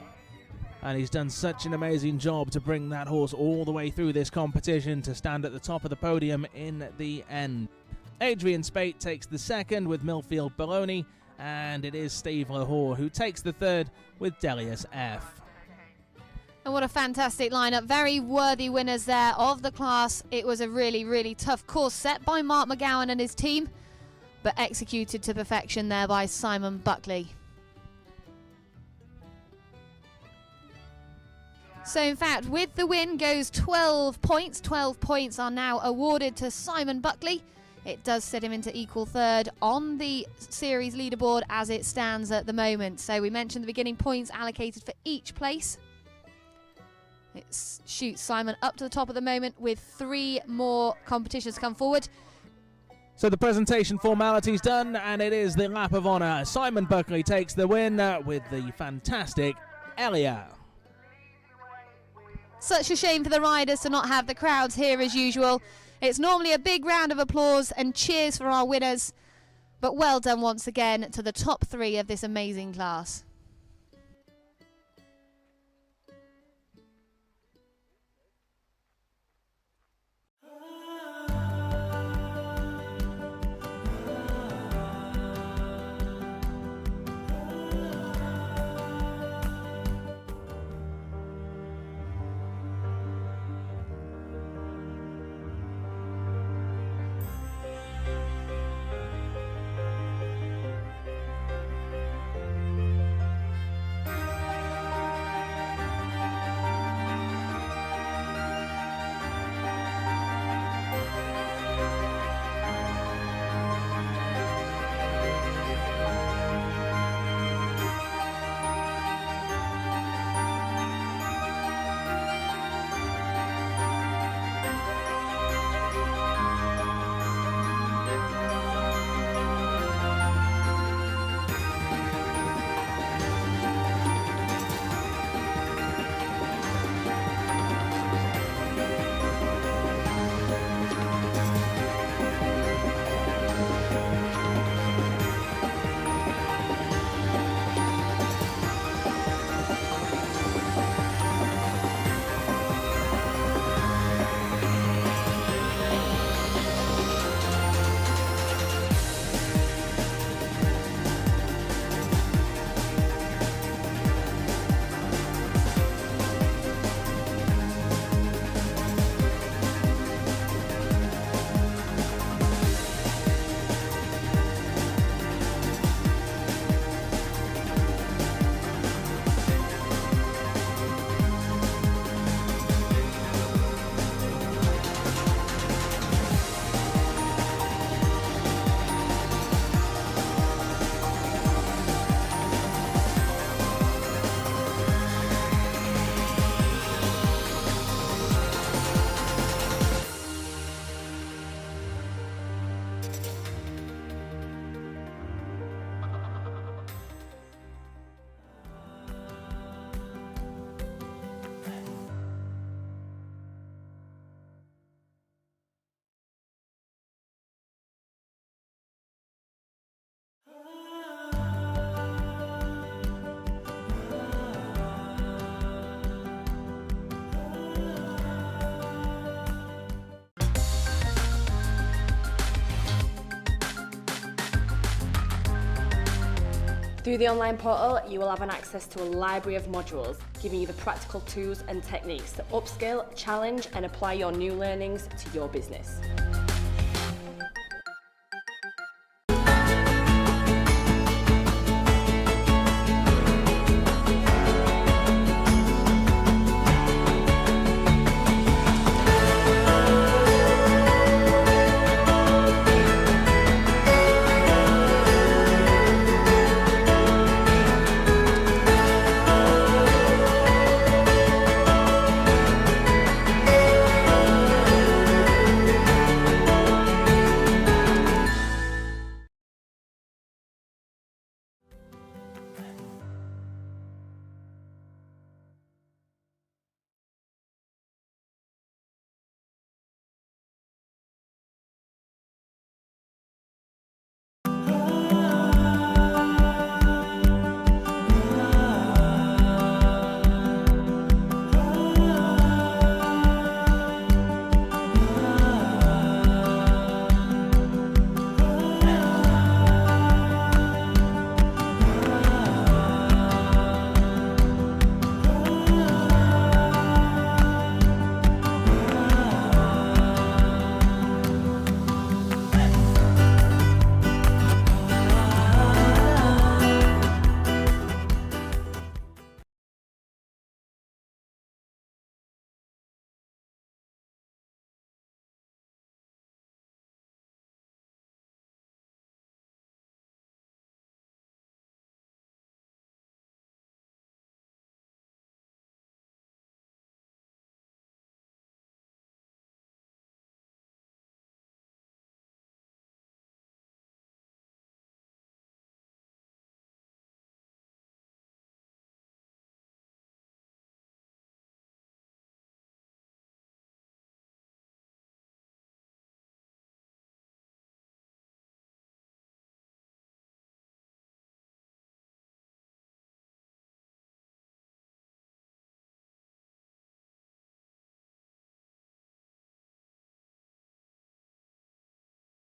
And he's done such an amazing job to bring that horse all the way through this competition to stand at the top of the podium in the end. Adrian Spate takes the second with Millfield Baloney, and it is Steve Lahore who takes the third with Delius F. And what a fantastic lineup. Very worthy winners there of the class. It was a really, really tough course set by Mark McGowan and his team, but executed to perfection there by Simon Buckley. So in fact, with the win goes 12 points. 12 points are now awarded to Simon Buckley. It does set him into equal third on the series leaderboard as it stands at the moment. So we mentioned the beginning points allocated for each place. It shoots Simon up to the top at the moment with 3 more competitions to come forward. So the presentation formality's done, and it is the lap of honour. Simon Buckley takes the win with the fantastic Elia. Such a shame for the riders to not have the crowds here as usual. It's normally a big round of applause and cheers for our winners, but well done once again to the top 3 of this amazing class. Through the online portal, you will have an access to a library of modules, giving you the practical tools and techniques to upskill, challenge and apply your new learnings to your business.